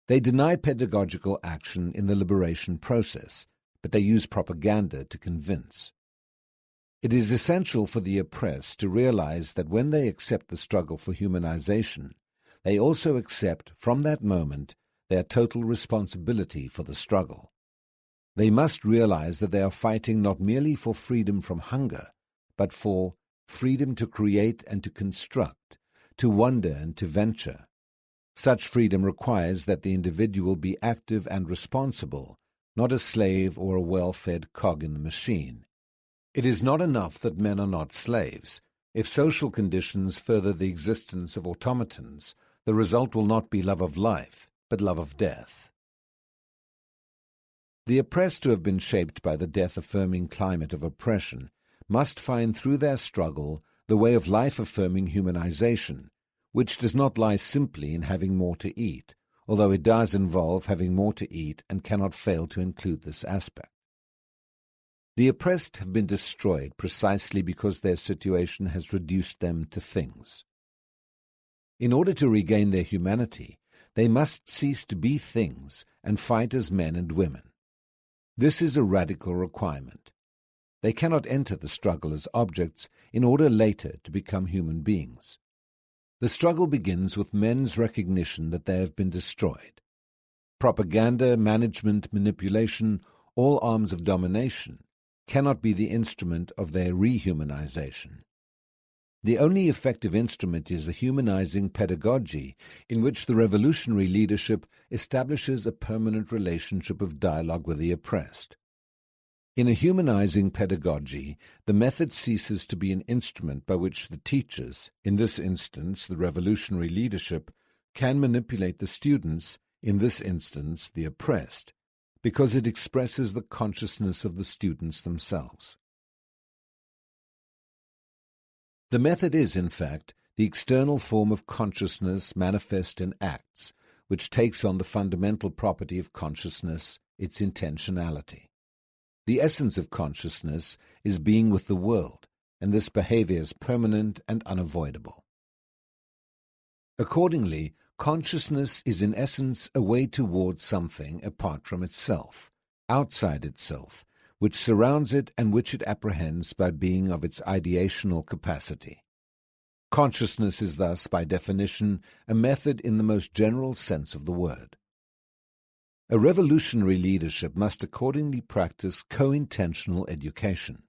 They deny pedagogical action in the liberation process, but they use propaganda to convince. It is essential for the oppressed to realize that when they accept the struggle for humanization, they also accept, from that moment, their total responsibility for the struggle. They must realize that they are fighting not merely for freedom from hunger, but for freedom to create and to construct, to wonder and to venture. Such freedom requires that the individual be active and responsible, not a slave or a well-fed cog in the machine. It is not enough that men are not slaves. If social conditions further the existence of automatons, the result will not be love of life, but love of death. The oppressed who have been shaped by the death-affirming climate of oppression must find through their struggle the way of life-affirming humanization, which does not lie simply in having more to eat, although it does involve having more to eat and cannot fail to include this aspect. The oppressed have been destroyed precisely because their situation has reduced them to things. In order to regain their humanity, they must cease to be things and fight as men and women. This is a radical requirement. They cannot enter the struggle as objects in order later to become human beings. The struggle begins with men's recognition that they have been destroyed. Propaganda, management, manipulation, all arms of domination, cannot be the instrument of their rehumanization. The only effective instrument is a humanizing pedagogy in which the revolutionary leadership establishes a permanent relationship of dialogue with the oppressed. In a humanizing pedagogy, the method ceases to be an instrument by which the teachers, in this instance the revolutionary leadership, can manipulate the students, in this instance the oppressed, because it expresses the consciousness of the students themselves. The method is, in fact, the external form of consciousness manifest in acts, which takes on the fundamental property of consciousness, its intentionality. The essence of consciousness is being with the world, and this behavior is permanent and unavoidable. Accordingly, consciousness is in essence a way towards something apart from itself, outside itself, which surrounds it and which it apprehends by being of its ideational capacity. Consciousness is thus, by definition, a method in the most general sense of the word. A revolutionary leadership must accordingly practice co-intentional education.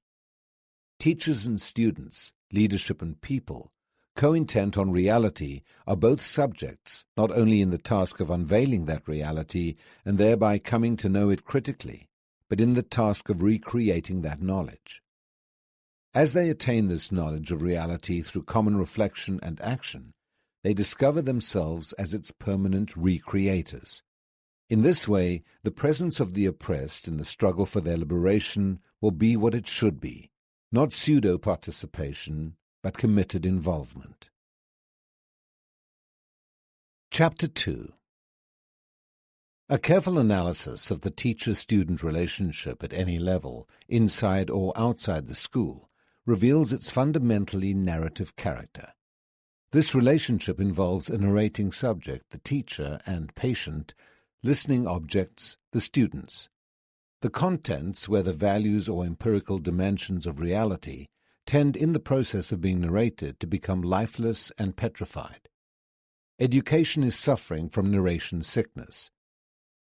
Teachers and students, leadership and people, co-intent on reality, are both subjects, not only in the task of unveiling that reality and thereby coming to know it critically, but in the task of recreating that knowledge. As they attain this knowledge of reality through common reflection and action, they discover themselves as its permanent recreators. In this way, the presence of the oppressed in the struggle for their liberation will be what it should be, not pseudo-participation, but committed involvement. Chapter 2. A careful analysis of the teacher-student relationship at any level, inside or outside the school, reveals its fundamentally narrative character. This relationship involves a narrating subject, the teacher, and patient, listening objects, the students. The contents, whether values or empirical dimensions of reality, tend in the process of being narrated to become lifeless and petrified. Education is suffering from narration sickness.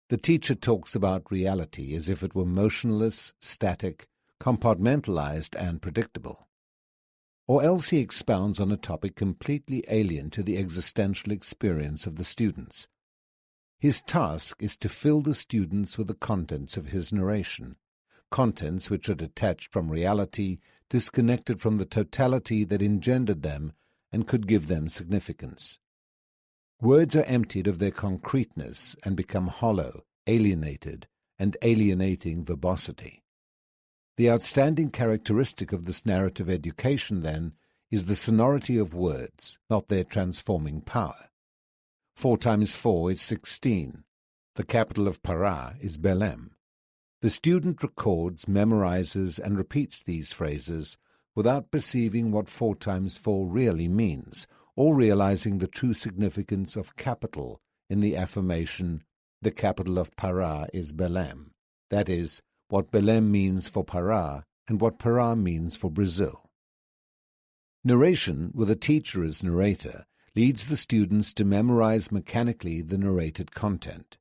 The teacher talks about reality as if it were motionless, static, compartmentalized, and predictable. Or else he expounds on a topic completely alien to the existential experience of the students. His task is to fill the students with the contents of his narration, contents which are detached from reality, disconnected from the totality that engendered them and could give them significance. Words are emptied of their concreteness and become hollow, alienated, and alienating verbosity. The outstanding characteristic of this narrative education, then, is the sonority of words, not their transforming power. 4 times 4 is 16. The capital of Para is Belem. The student records, memorizes, and repeats these phrases without perceiving what 4 times 4 really means, or realizing the true significance of capital in the affirmation, the capital of Para is Belem, that is, what Belem means for Para and what Para means for Brazil. Narration, with a teacher as narrator, leads the students to memorize mechanically the narrated content.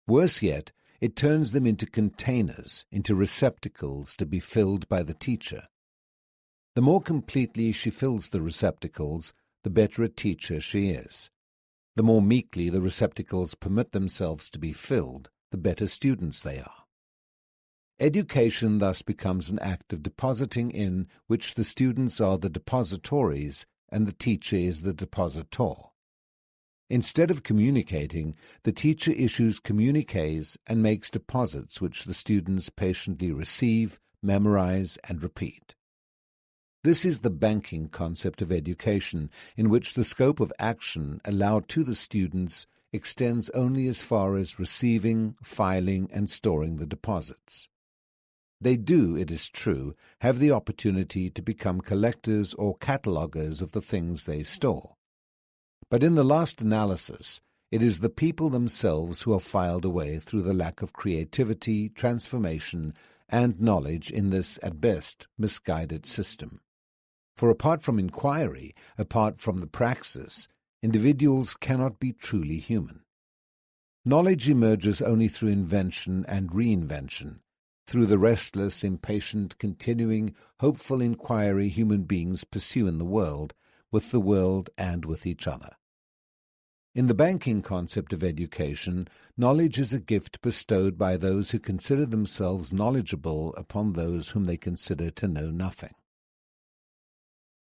Worse yet, it turns them into containers, into receptacles to be filled by the teacher. The more completely she fills the receptacles, the better a teacher she is. The more meekly the receptacles permit themselves to be filled, the better students they are. Education thus becomes an act of depositing in which the students are the depositories and the teacher is the depositor. Instead of communicating, the teacher issues communiques and makes deposits which the students patiently receive, memorize, and repeat. This is the banking concept of education, in which the scope of action allowed to the students extends only as far as receiving, filing, and storing the deposits. They do, it is true, have the opportunity to become collectors or cataloguers of the things they store. But in the last analysis, it is the people themselves who are filed away through the lack of creativity, transformation, and knowledge in this, at best, misguided system. For apart from inquiry, apart from the praxis, individuals cannot be truly human. Knowledge emerges only through invention and reinvention, through the restless, impatient, continuing, hopeful inquiry human beings pursue in the world, with the world and with each other. In the banking concept of education, knowledge is a gift bestowed by those who consider themselves knowledgeable upon those whom they consider to know nothing.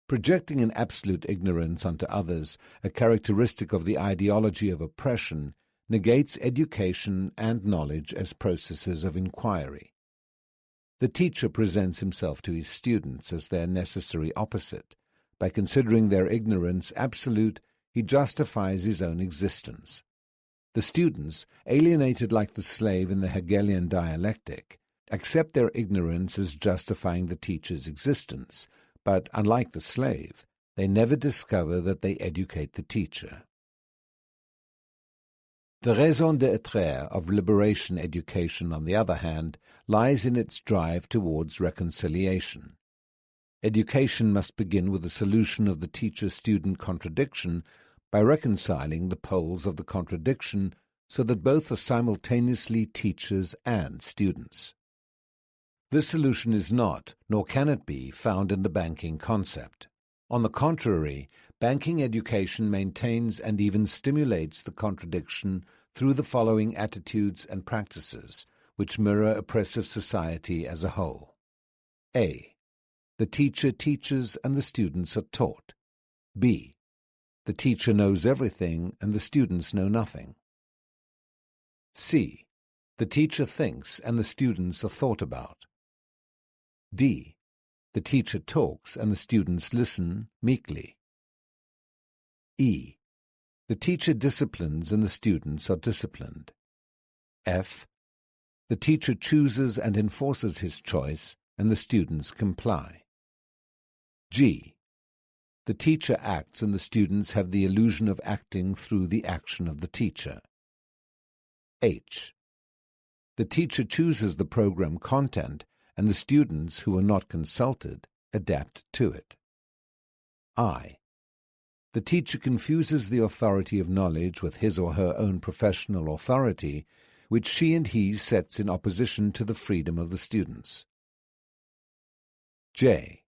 Projecting an absolute ignorance onto others, a characteristic of the ideology of oppression, negates education and knowledge as processes of inquiry. The teacher presents himself to his students as their necessary opposite. By considering their ignorance absolute, he justifies his own existence. The students, alienated like the slave in the Hegelian dialectic, accept their ignorance as justifying the teacher's existence, but, unlike the slave, they never discover that they educate the teacher. The raison d'être of liberation education, on the other hand, lies in its drive towards reconciliation. Education must begin with the solution of the teacher-student contradiction by reconciling the poles of the contradiction so that both are simultaneously teachers and students. This solution is not, nor can it be, found in the banking concept. On the contrary, banking education maintains and even stimulates the contradiction through the following attitudes and practices, which mirror oppressive society as a whole. A. The teacher teaches and the students are taught. B. The teacher knows everything and the students know nothing. C. The teacher thinks and the students are thought about. D. The teacher talks and the students listen meekly. E. The teacher disciplines and the students are disciplined. F. The teacher chooses and enforces his choice and the students comply. G. The teacher acts and the students have the illusion of acting through the action of the teacher. H. The teacher chooses the program content and the students, who are not consulted, adapt to it. I. The teacher confuses the authority of knowledge with his or her own professional authority, which she and he sets in opposition to the freedom of the students. J.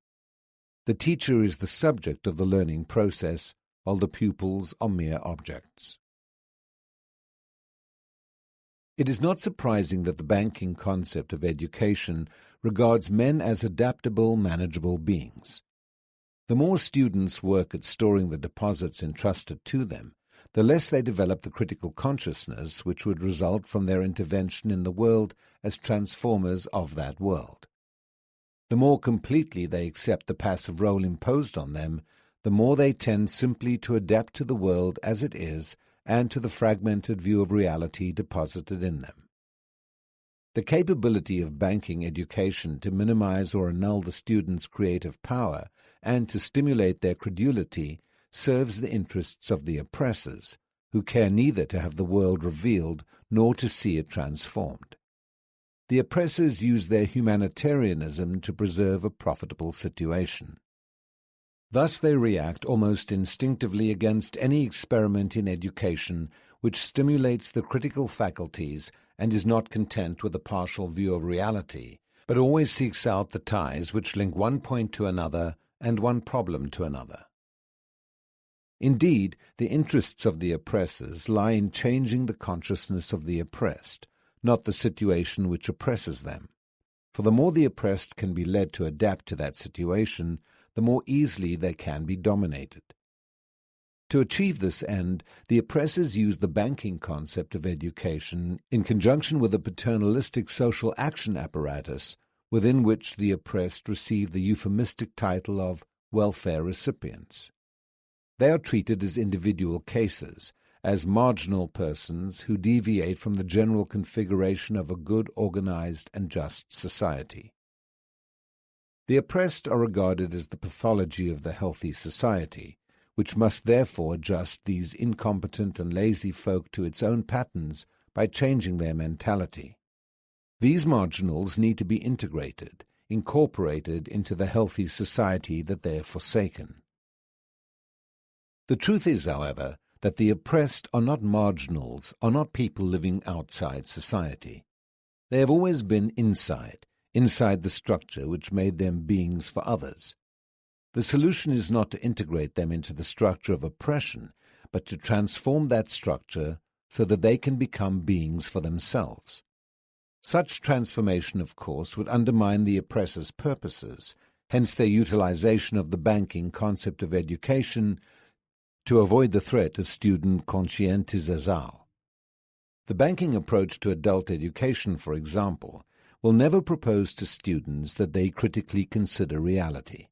The teacher is the subject of the learning process, while the pupils are mere objects. It is not surprising that the banking concept of education regards men as adaptable, manageable beings. The more students work at storing the deposits entrusted to them, the less they develop the critical consciousness which would result from their intervention in the world as transformers of that world. The more completely they accept the passive role imposed on them, the more they tend simply to adapt to the world as it is and to the fragmented view of reality deposited in them. The capability of banking education to minimize or annul the students' creative power and to stimulate their credulity serves the interests of the oppressors, who care neither to have the world revealed nor to see it transformed. The oppressors use their humanitarianism to preserve a profitable situation. Thus they react almost instinctively against any experiment in education which stimulates the critical faculties and is not content with a partial view of reality, but always seeks out the ties which link one point to another and one problem to another. Indeed, the interests of the oppressors lie in changing the consciousness of the oppressed, not the situation which oppresses them. For the more the oppressed can be led to adapt to that situation, the more easily they can be dominated. To achieve this end, the oppressors use the banking concept of education in conjunction with a paternalistic social action apparatus within which the oppressed receive the euphemistic title of welfare recipients. They are treated as individual cases, as marginal persons who deviate from the general configuration of a good, organized, and just society. The oppressed are regarded as the pathology of the healthy society, which must therefore adjust these incompetent and lazy folk to its own patterns by changing their mentality. These marginals need to be integrated, incorporated into the healthy society that they have forsaken. The truth is, however, that the oppressed are not marginals, are not people living outside society. They have always been inside the structure which made them beings for others. The solution is not to integrate them into the structure of oppression, but to transform that structure so that they can become beings for themselves. Such transformation, of course, would undermine the oppressor's purposes, hence their utilization of the banking concept of education to avoid the threat of student conscientization. The banking approach to adult education, for example, will never propose to students that they critically consider reality.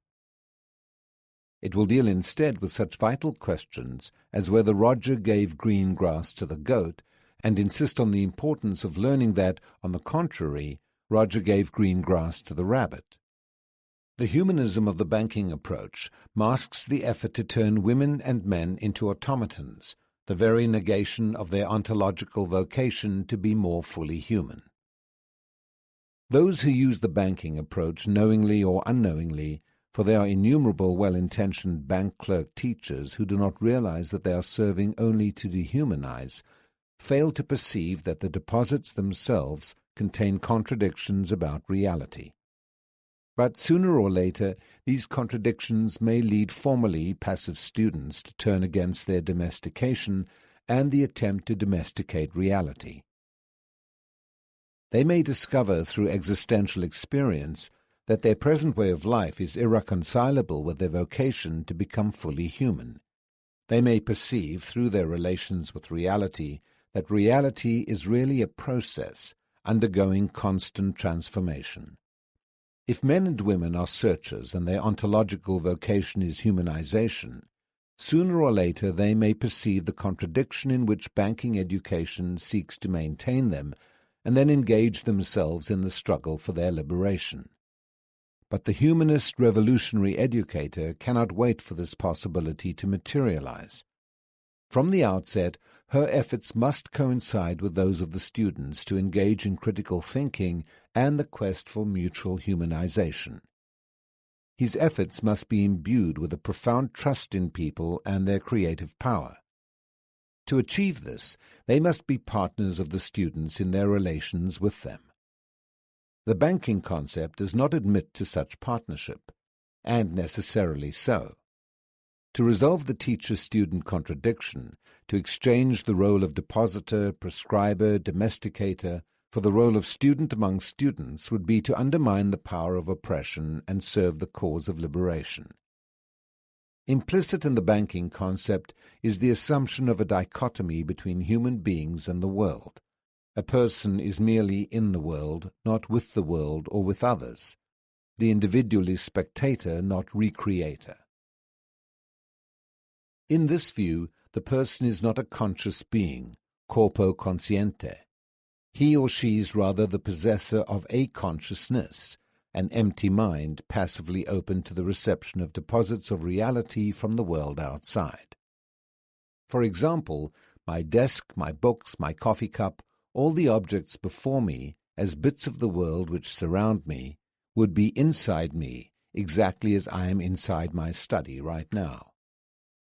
It will deal instead with such vital questions as whether Roger gave green grass to the goat, and insist on the importance of learning that, on the contrary, Roger gave green grass to the rabbit. The humanism of the banking approach masks the effort to turn women and men into automatons, the very negation of their ontological vocation to be more fully human. Those who use the banking approach knowingly or unknowingly, for there are innumerable well-intentioned bank clerk teachers who do not realize that they are serving only to dehumanize, fail to perceive that the deposits themselves contain contradictions about reality. But sooner or later, these contradictions may lead formerly passive students to turn against their domestication and the attempt to domesticate reality. They may discover through existential experience that their present way of life is irreconcilable with their vocation to become fully human. They may perceive through their relations with reality that reality is really a process undergoing constant transformation. If men and women are searchers and their ontological vocation is humanization, sooner or later they may perceive the contradiction in which banking education seeks to maintain them, and then engage themselves in the struggle for their liberation. But the humanist revolutionary educator cannot wait for this possibility to materialize. From the outset, her efforts must coincide with those of the students to engage in critical thinking and the quest for mutual humanization. His efforts must be imbued with a profound trust in people and their creative power. To achieve this, they must be partners of the students in their relations with them. The banking concept does not admit to such partnership, and necessarily so. To resolve the teacher-student contradiction, to exchange the role of depositor, prescriber, domesticator for the role of student among students would be to undermine the power of oppression and serve the cause of liberation. Implicit in the banking concept is the assumption of a dichotomy between human beings and the world. A person is merely in the world, not with the world or with others. The individual is spectator, not recreator. In this view, the person is not a conscious being, corpo consciente. He or she is rather the possessor of a consciousness, an empty mind passively open to the reception of deposits of reality from the world outside. For example, my desk, my books, my coffee cup, all the objects before me, as bits of the world which surround me, would be inside me, exactly as I am inside my study right now.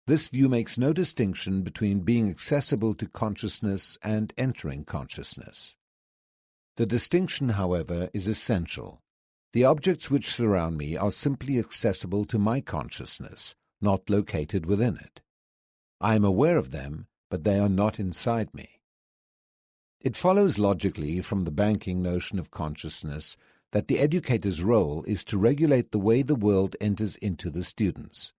This view makes no distinction between being accessible to consciousness and entering consciousness. The distinction, however, is essential. The objects which surround me are simply accessible to my consciousness, not located within it. I am aware of them, but they are not inside me. It follows logically from the banking notion of consciousness that the educator's role is to regulate the way the world enters into the students.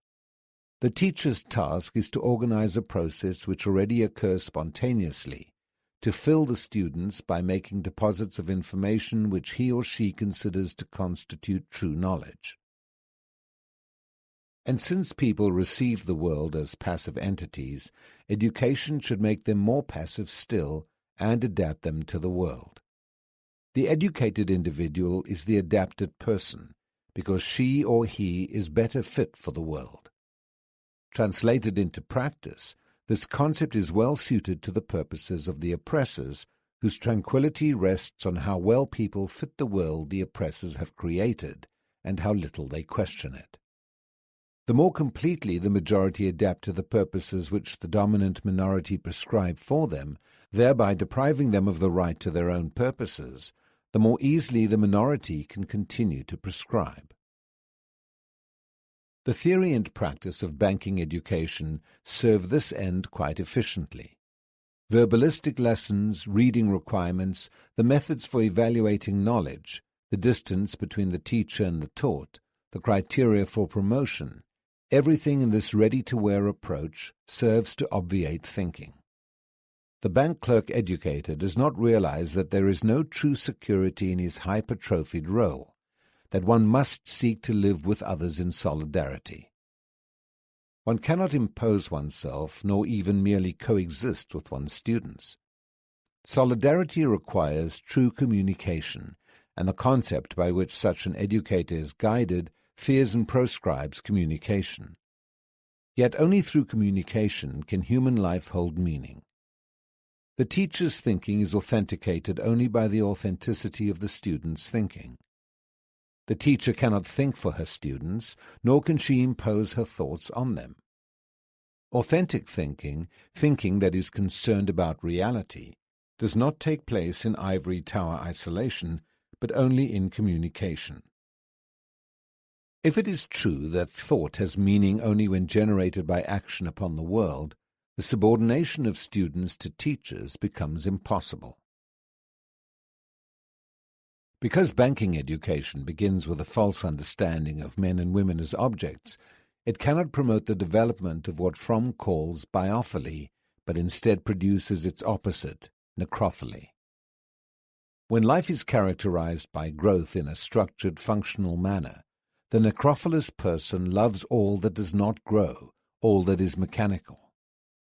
The teacher's task is to organize a process which already occurs spontaneously, to fill the students by making deposits of information which he or she considers to constitute true knowledge. And since people receive the world as passive entities, education should make them more passive still and adapt them to the world. The educated individual is the adapted person, because she or he is better fit for the world. Translated into practice, this concept is well suited to the purposes of the oppressors, whose tranquility rests on how well people fit the world the oppressors have created and how little they question it. The more completely the majority adapt to the purposes which the dominant minority prescribe for them, thereby depriving them of the right to their own purposes, the more easily the minority can continue to prescribe. The theory and practice of banking education serve this end quite efficiently. Verbalistic lessons, reading requirements, the methods for evaluating knowledge, the distance between the teacher and the taught, the criteria for promotion, everything in this ready-to-wear approach serves to obviate thinking. The bank clerk educator does not realize that there is no true security in his hypertrophied role, that one must seek to live with others in solidarity. One cannot impose oneself, nor even merely coexist with one's students. Solidarity requires true communication, and the concept by which such an educator is guided fears and proscribes communication. Yet only through communication can human life hold meaning. The teacher's thinking is authenticated only by the authenticity of the student's thinking. The teacher cannot think for her students, nor can she impose her thoughts on them. Authentic thinking, thinking that is concerned about reality, does not take place in ivory tower isolation, but only in communication. If it is true that thought has meaning only when generated by action upon the world, the subordination of students to teachers becomes impossible. Because banking education begins with a false understanding of men and women as objects, it cannot promote the development of what Fromm calls biophily, but instead produces its opposite, necrophily. When life is characterized by growth in a structured, functional manner, the necrophilous person loves all that does not grow, all that is mechanical.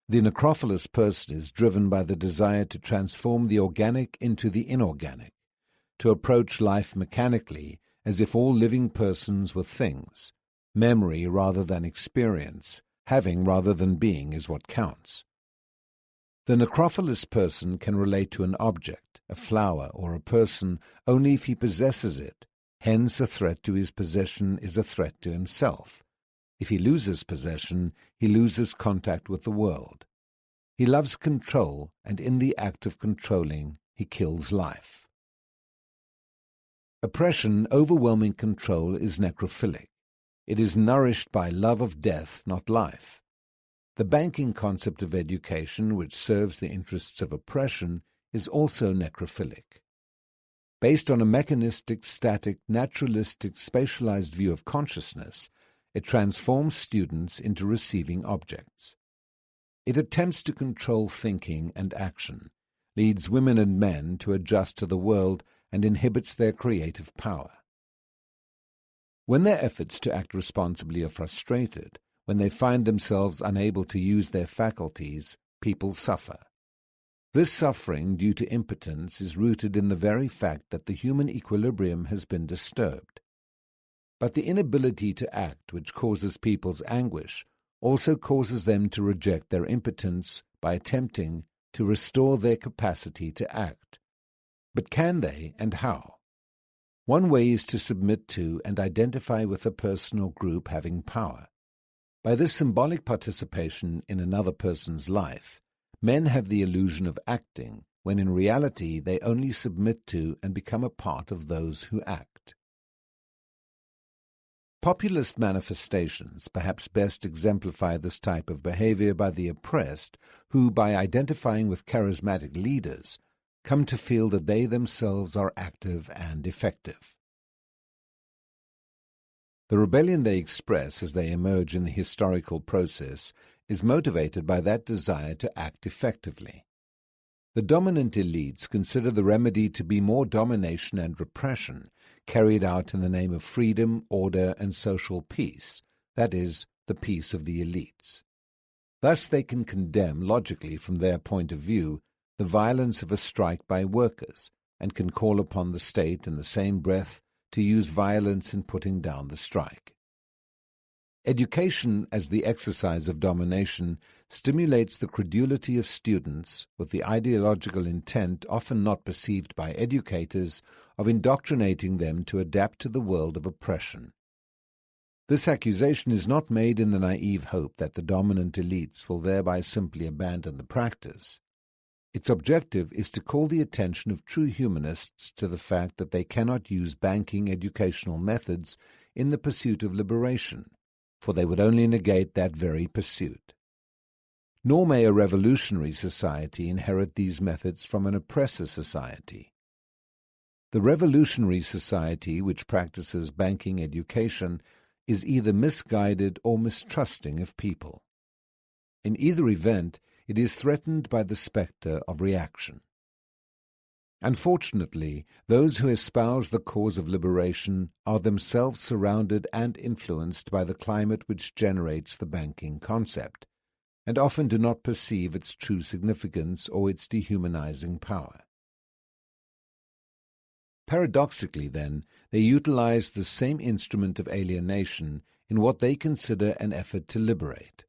The necrophilous person is driven by the desire to transform the organic into the inorganic, to approach life mechanically as if all living persons were things. Memory rather than experience, having rather than being is what counts. The necrophilous person can relate to an object, a flower or a person, only if he possesses it. Hence, a threat to his possession is a threat to himself. If he loses possession, he loses contact with the world. He loves control, and in the act of controlling, he kills life. Oppression, overwhelming control, is necrophilic. It is nourished by love of death, not life. The banking concept of education, which serves the interests of oppression, is also necrophilic. Based on a mechanistic, static, naturalistic, spatialized view of consciousness, it transforms students into receiving objects. It attempts to control thinking and action, leads women and men to adjust to the world, and inhibits their creative power. When their efforts to act responsibly are frustrated, when they find themselves unable to use their faculties, people suffer. This suffering due to impotence is rooted in the very fact that the human equilibrium has been disturbed. But the inability to act which causes people's anguish also causes them to reject their impotence by attempting to restore their capacity to act. But can they, and how? One way is to submit to and identify with a person or group having power. By this symbolic participation in another person's life, men have the illusion of acting, when in reality they only submit to and become a part of those who act. Populist manifestations perhaps best exemplify this type of behavior by the oppressed, who, by identifying with charismatic leaders, come to feel that they themselves are active and effective. The rebellion they express as they emerge in the historical process is motivated by that desire to act effectively. The dominant elites consider the remedy to be more domination and repression, carried out in the name of freedom, order, and social peace, that is, the peace of the elites. Thus they can condemn, logically from their point of view, the violence of a strike by workers, and can call upon the state in the same breath to use violence in putting down the strike. Education, as the exercise of domination, stimulates the credulity of students with the ideological intent, often not perceived by educators, of indoctrinating them to adapt to the world of oppression. This accusation is not made in the naive hope that the dominant elites will thereby simply abandon the practice. Its objective is to call the attention of true humanists to the fact that they cannot use banking educational methods in the pursuit of liberation, for they would only negate that very pursuit. Nor may a revolutionary society inherit these methods from an oppressor society. The revolutionary society which practices banking education is either misguided or mistrusting of people. In either event, it is threatened by the spectre of reaction. Unfortunately, those who espouse the cause of liberation are themselves surrounded and influenced by the climate which generates the banking concept, and often do not perceive its true significance or its dehumanizing power. Paradoxically, then, they utilize the same instrument of alienation in what they consider an effort to liberate.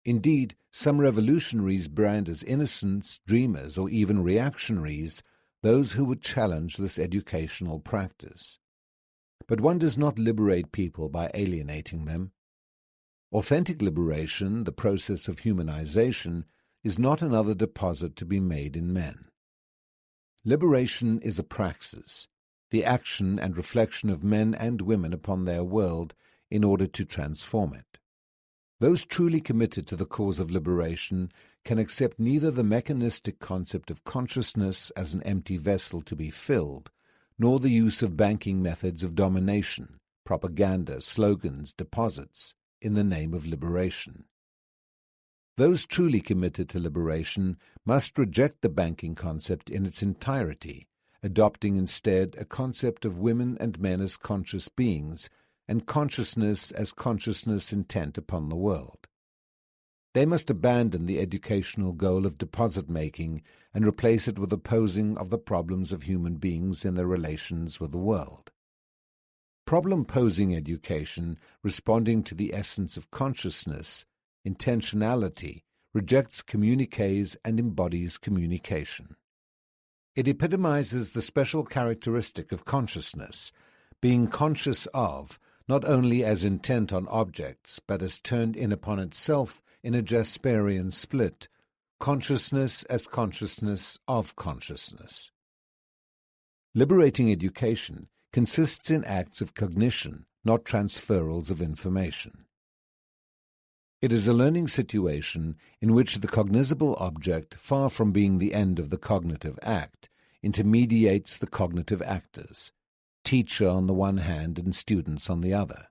Indeed, some revolutionaries brand as innocents, dreamers, or even reactionaries those who would challenge this educational practice. But one does not liberate people by alienating them. Authentic liberation, the process of humanization, is not another deposit to be made in men. Liberation is a praxis, the action and reflection of men and women upon their world in order to transform it. Those truly committed to the cause of liberation can accept neither the mechanistic concept of consciousness as an empty vessel to be filled, nor the use of banking methods of domination, propaganda, slogans, deposits, in the name of liberation. Those truly committed to liberation must reject the banking concept in its entirety, adopting instead a concept of women and men as conscious beings, and consciousness as consciousness intent upon the world. They must abandon the educational goal of deposit-making and replace it with the posing of the problems of human beings in their relations with the world. Problem-posing education, responding to the essence of consciousness, intentionality, rejects communiques and embodies communication. It epitomizes the special characteristic of consciousness, being conscious of, not only as intent on objects, but as turned in upon itself in a Jasperian split, consciousness as consciousness of consciousness. Liberating education consists in acts of cognition, not transferals of information. It is a learning situation in which the cognizable object, far from being the end of the cognitive act, intermediates the cognitive actors, teacher on the one hand and students on the other.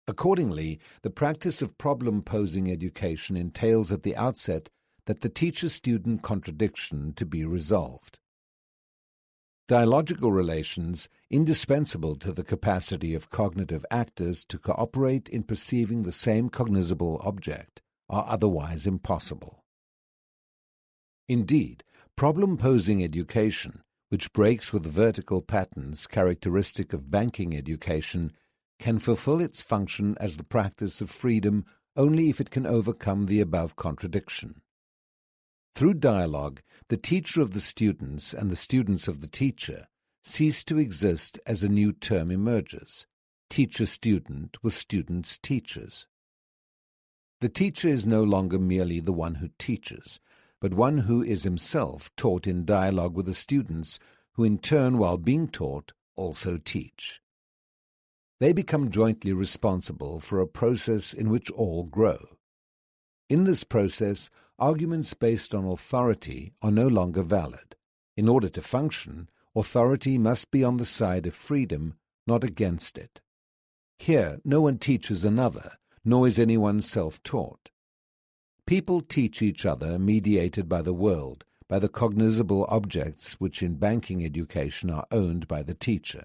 Accordingly, the practice of problem-posing education entails at the outset that the teacher-student contradiction to be resolved. Dialogical relations, indispensable to the capacity of cognitive actors to cooperate in perceiving the same cognizable object, are otherwise impossible. Indeed, problem-posing education, which breaks with the vertical patterns characteristic of banking education, can fulfill its function as the practice of freedom only if it can overcome the above contradiction. Through dialogue, the teacher of the students and the students of the teacher cease to exist as a new term emerges, teacher-student with students-teachers. The teacher is no longer merely the one who teaches, but one who is himself taught in dialogue with the students, who in turn, while being taught, also teach. They become jointly responsible for a process in which all grow. In this process, arguments based on authority are no longer valid. In order to function, authority must be on the side of freedom, not against it. Here, no one teaches another, nor is anyone self-taught. People teach each other, mediated by the world, by the cognizable objects which in banking education are owned by the teacher.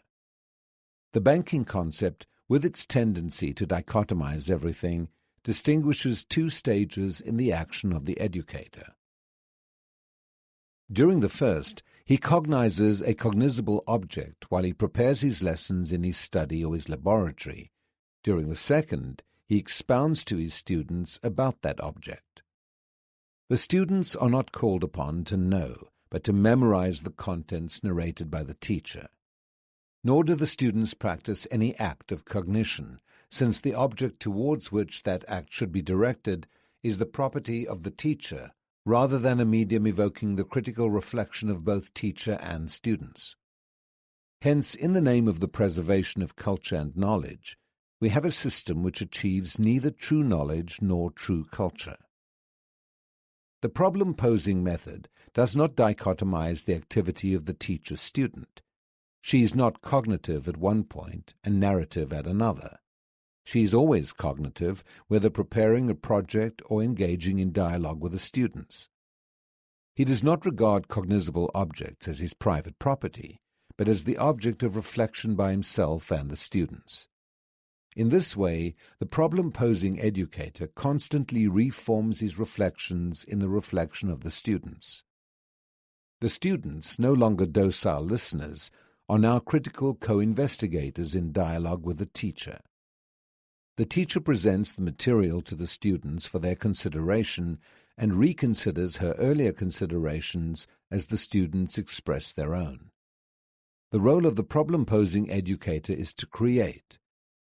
The banking concept, with its tendency to dichotomize everything, distinguishes two stages in the action of the educator. During the first, he cognizes a cognizable object while he prepares his lessons in his study or his laboratory. During the second, he expounds to his students about that object. The students are not called upon to know, but to memorize the contents narrated by the teacher. Nor do the students practice any act of cognition, since the object towards which that act should be directed is the property of the teacher, rather than a medium evoking the critical reflection of both teacher and students. Hence, in the name of the preservation of culture and knowledge, we have a system which achieves neither true knowledge nor true culture. The problem-posing method does not dichotomize the activity of the teacher-student. She is not cognitive at one point and narrative at another. She is always cognitive, whether preparing a project or engaging in dialogue with the students. He does not regard cognizable objects as his private property, but as the object of reflection by himself and the students. In this way, the problem-posing educator constantly reforms his reflections in the reflection of the students. The students, no longer docile listeners, are now critical co-investigators in dialogue with the teacher. The teacher presents the material to the students for their consideration and reconsiders her earlier considerations as the students express their own. The role of the problem-posing educator is to create,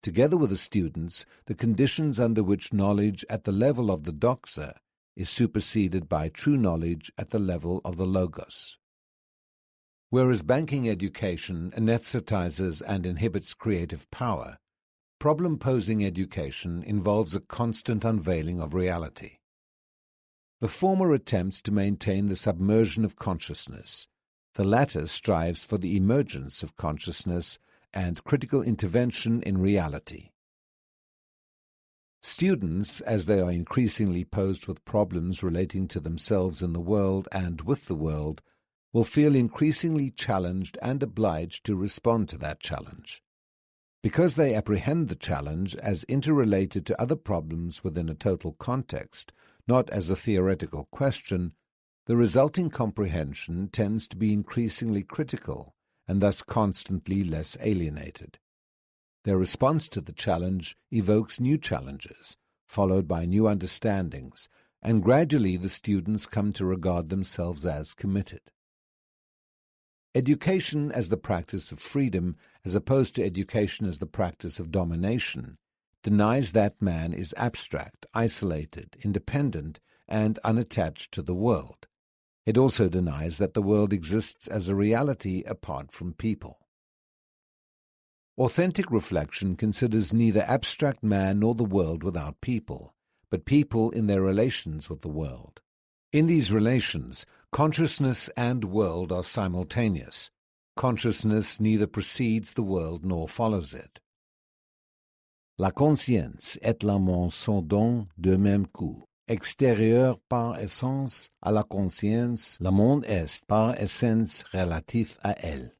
together with the students, the conditions under which knowledge at the level of the doxa is superseded by true knowledge at the level of the logos. Whereas banking education anesthetizes and inhibits creative power, problem-posing education involves a constant unveiling of reality. The former attempts to maintain the submersion of consciousness. The latter strives for the emergence of consciousness and critical intervention in reality. Students, as they are increasingly posed with problems relating to themselves in the world and with the world, will feel increasingly challenged and obliged to respond to that challenge. Because they apprehend the challenge as interrelated to other problems within a total context, not as a theoretical question, the resulting comprehension tends to be increasingly critical and thus constantly less alienated. Their response to the challenge evokes new challenges, followed by new understandings, and gradually the students come to regard themselves as committed. Education as the practice of freedom, as opposed to education as the practice of domination, denies that man is abstract, isolated, independent, and unattached to the world. It also denies that the world exists as a reality apart from people. Authentic reflection considers neither abstract man nor the world without people, but people in their relations with the world. In these relations, consciousness and world are simultaneous. Consciousness neither precedes the world nor follows it. La conscience et la monde sont donc de même coup. Extérieur par essence à la conscience, le monde est par essence relatif à elle.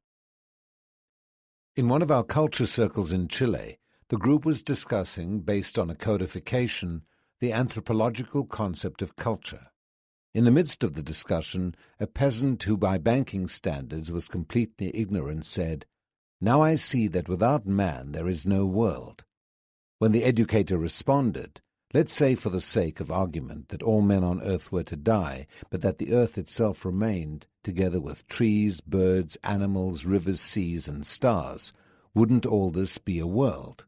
In one of our culture circles in Chile, the group was discussing, based on a codification, the anthropological concept of culture. In the midst of the discussion, a peasant who by banking standards was completely ignorant said, "Now I see that without man there is no world." When the educator responded, "Let's say for the sake of argument that all men on earth were to die, but that the earth itself remained, together with trees, birds, animals, rivers, seas, and stars. Wouldn't all this be a world?"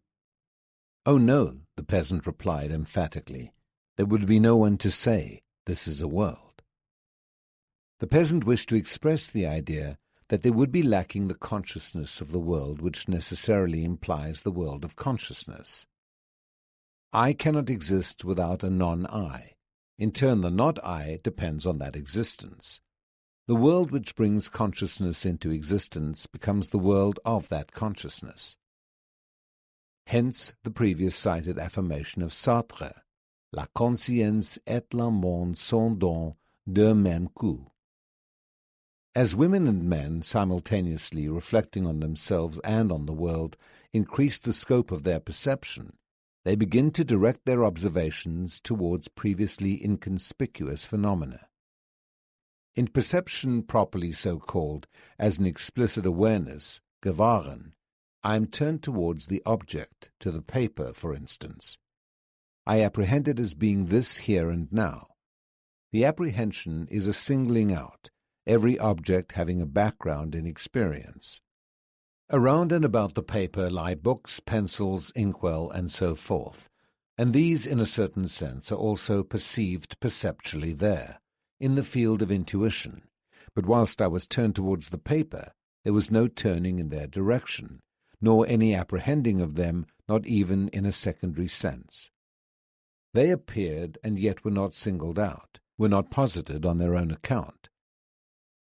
"Oh no," the peasant replied emphatically. "There would be no one to say, 'This is a world.'" The peasant wished to express the idea that there would be lacking the consciousness of the world which necessarily implies the world of consciousness. I cannot exist without a non-I. In turn, the not-I depends on that existence. The world which brings consciousness into existence becomes the world of that consciousness. Hence the previous cited affirmation of Sartre, "La conscience et le monde sont donc de même coup." As women and men, simultaneously reflecting on themselves and on the world, increase the scope of their perception, they begin to direct their observations towards previously inconspicuous phenomena. In perception properly so called as an explicit awareness, Gewahren, I am turned towards the object, to the paper, for instance. I apprehend it as being this here and now. The apprehension is a singling out, every object having a background in experience. Around and about the paper lie books, pencils, inkwell, and so forth, and these, in a certain sense, are also perceived perceptually there, in the field of intuition, but whilst I was turned towards the paper, there was no turning in their direction, nor any apprehending of them, not even in a secondary sense. They appeared, and yet were not singled out, were not posited on their own account.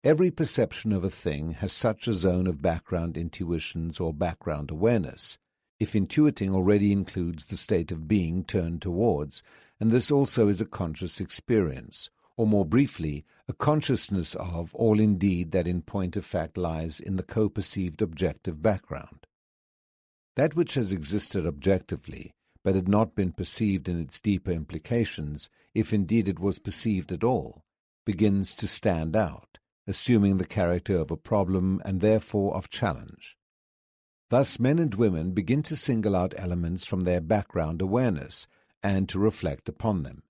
Every perception of a thing has such a zone of background intuitions or background awareness, if intuiting already includes the state of being turned towards, and this also is a conscious experience, or more briefly, a consciousness of all indeed that in point of fact lies in the co-perceived objective background. That which has existed objectively, but had not been perceived in its deeper implications, if indeed it was perceived at all, begins to stand out, assuming the character of a problem and therefore of challenge. Thus men and women begin to single out elements from their background awareness and to reflect upon them.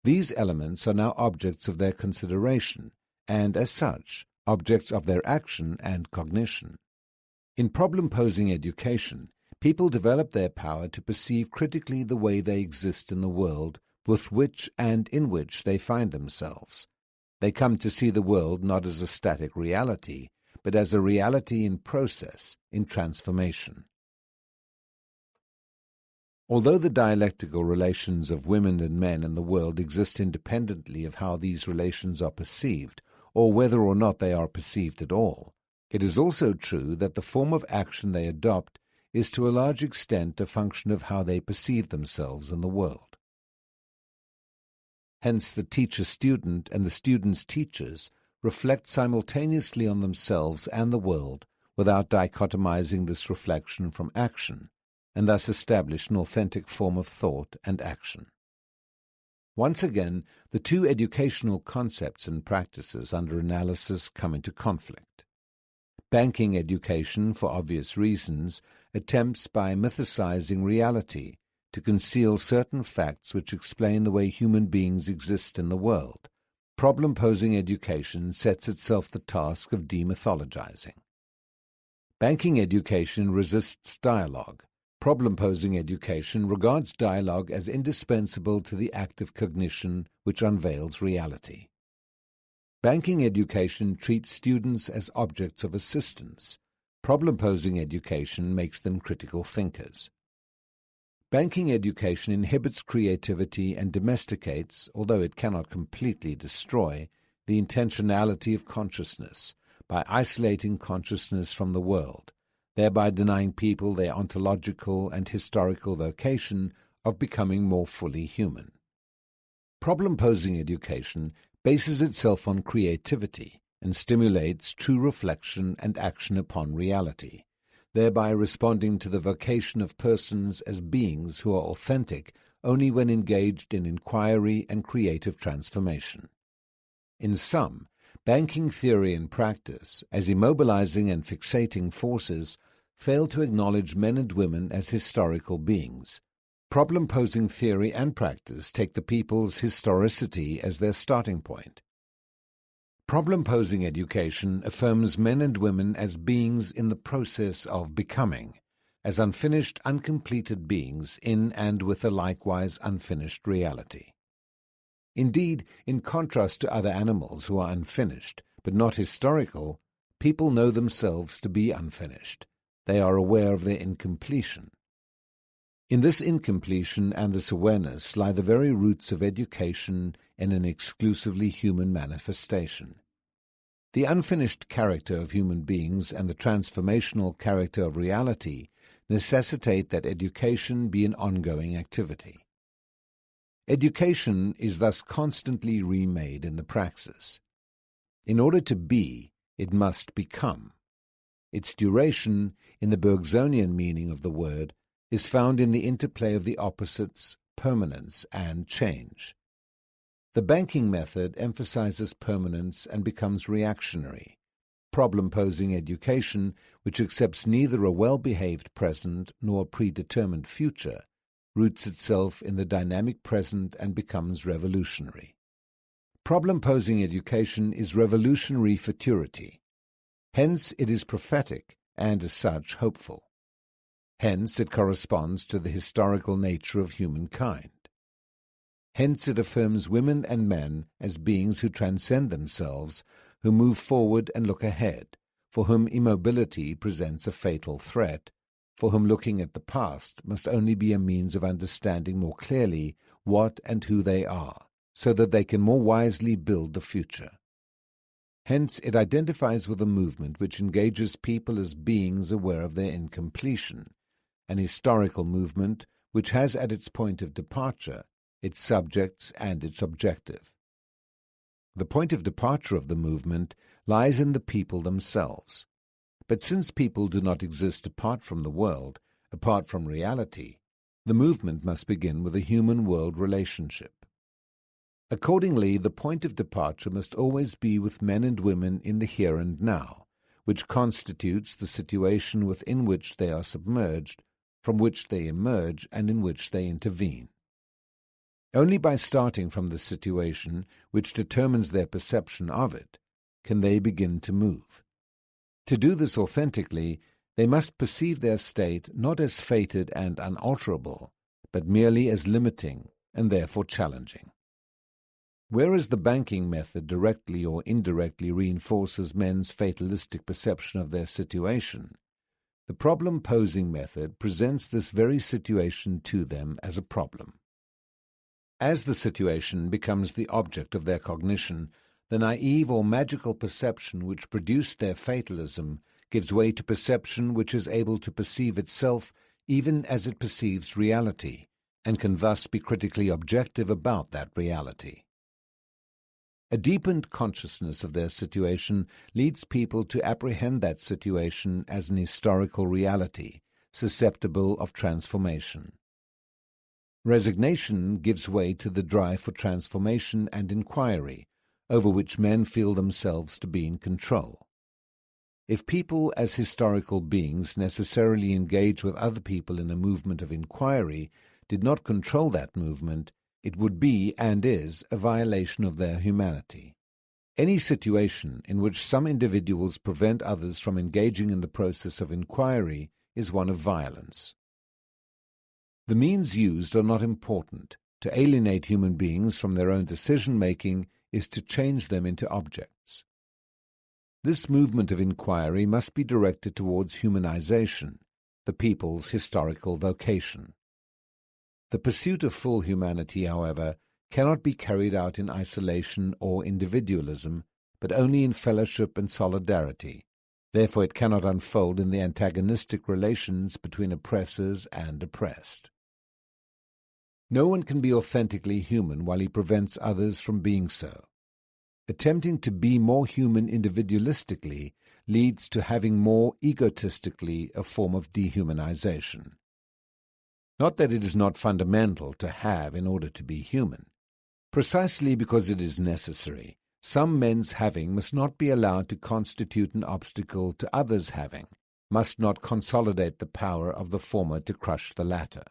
These elements are now objects of their consideration, and as such, objects of their action and cognition. In problem-posing education, people develop their power to perceive critically the way they exist in the world with which and in which they find themselves. They come to see the world not as a static reality, but as a reality in process, in transformation. Although the dialectical relations of women and men in the world exist independently of how these relations are perceived, or whether or not they are perceived at all, it is also true that the form of action they adopt is to a large extent a function of how they perceive themselves in the world. Hence the teacher-student and the student's teachers reflect simultaneously on themselves and the world without dichotomizing this reflection from action, and thus establish an authentic form of thought and action. Once again, the two educational concepts and practices under analysis come into conflict. Banking education, for obvious reasons, attempts by mythicizing reality to conceal certain facts which explain the way human beings exist in the world. Problem-posing education sets itself the task of demythologizing. Banking education resists dialogue. Problem-posing education regards dialogue as indispensable to the act of cognition which unveils reality. Banking education treats students as objects of assistance. Problem-posing education makes them critical thinkers. Banking education inhibits creativity and domesticates, although it cannot completely destroy, the intentionality of consciousness by isolating consciousness from the world, thereby denying people their ontological and historical vocation of becoming more fully human. Problem-posing education bases itself on creativity and stimulates true reflection and action upon reality, thereby responding to the vocation of persons as beings who are authentic only when engaged in inquiry and creative transformation. In sum, banking theory and practice, as immobilizing and fixating forces, fail to acknowledge men and women as historical beings. Problem-posing theory and practice take the people's historicity as their starting point. Problem-posing education affirms men and women as beings in the process of becoming, as unfinished, uncompleted beings in and with a likewise unfinished reality. Indeed, in contrast to other animals who are unfinished, but not historical, people know themselves to be unfinished. They are aware of their incompletion. In this incompletion and this awareness lie the very roots of education in an exclusively human manifestation. The unfinished character of human beings and the transformational character of reality necessitate that education be an ongoing activity. Education is thus constantly remade in the praxis. In order to be, it must become. Its duration, in the Bergsonian meaning of the word, is found in the interplay of the opposites permanence and change. The banking method emphasizes permanence and becomes reactionary. Problem-posing education, which accepts neither a well-behaved present nor a predetermined future, roots itself in the dynamic present and becomes revolutionary. Problem-posing education is revolutionary futurity. Hence it is prophetic and, as such, hopeful. Hence it corresponds to the historical nature of humankind. Hence it affirms women and men as beings who transcend themselves, who move forward and look ahead, for whom immobility presents a fatal threat, for whom looking at the past must only be a means of understanding more clearly what and who they are, so that they can more wisely build the future. Hence it identifies with a movement which engages people as beings aware of their incompletion, an historical movement which has at its point of departure its subjects and its objective. The point of departure of the movement lies in the people themselves. But since people do not exist apart from the world, apart from reality, the movement must begin with a human-world relationship. Accordingly, the point of departure must always be with men and women in the here and now, which constitutes the situation within which they are submerged, from which they emerge, and in which they intervene. Only by starting from the situation which determines their perception of it can they begin to move. To do this authentically, they must perceive their state not as fated and unalterable, but merely as limiting and therefore challenging. Whereas the banking method directly or indirectly reinforces men's fatalistic perception of their situation, the problem-posing method presents this very situation to them as a problem. As the situation becomes the object of their cognition, the naive or magical perception which produced their fatalism gives way to perception which is able to perceive itself even as it perceives reality, and can thus be critically objective about that reality. A deepened consciousness of their situation leads people to apprehend that situation as an historical reality, susceptible of transformation. Resignation gives way to the drive for transformation and inquiry, over which men feel themselves to be in control. If people as historical beings necessarily engage with other people in a movement of inquiry did not control that movement, it would be, and is, a violation of their humanity. Any situation in which some individuals prevent others from engaging in the process of inquiry is one of violence. The means used are not important. To alienate human beings from their own decision-making is to change them into objects. This movement of inquiry must be directed towards humanization, the people's historical vocation. The pursuit of full humanity, however, cannot be carried out in isolation or individualism, but only in fellowship and solidarity. Therefore it cannot unfold in the antagonistic relations between oppressors and oppressed. No one can be authentically human while he prevents others from being so. Attempting to be more human individualistically leads to having more egotistically a form of dehumanization. Not that it is not fundamental to have in order to be human. Precisely because it is necessary, some men's having must not be allowed to constitute an obstacle to others' having, must not consolidate the power of the former to crush the latter.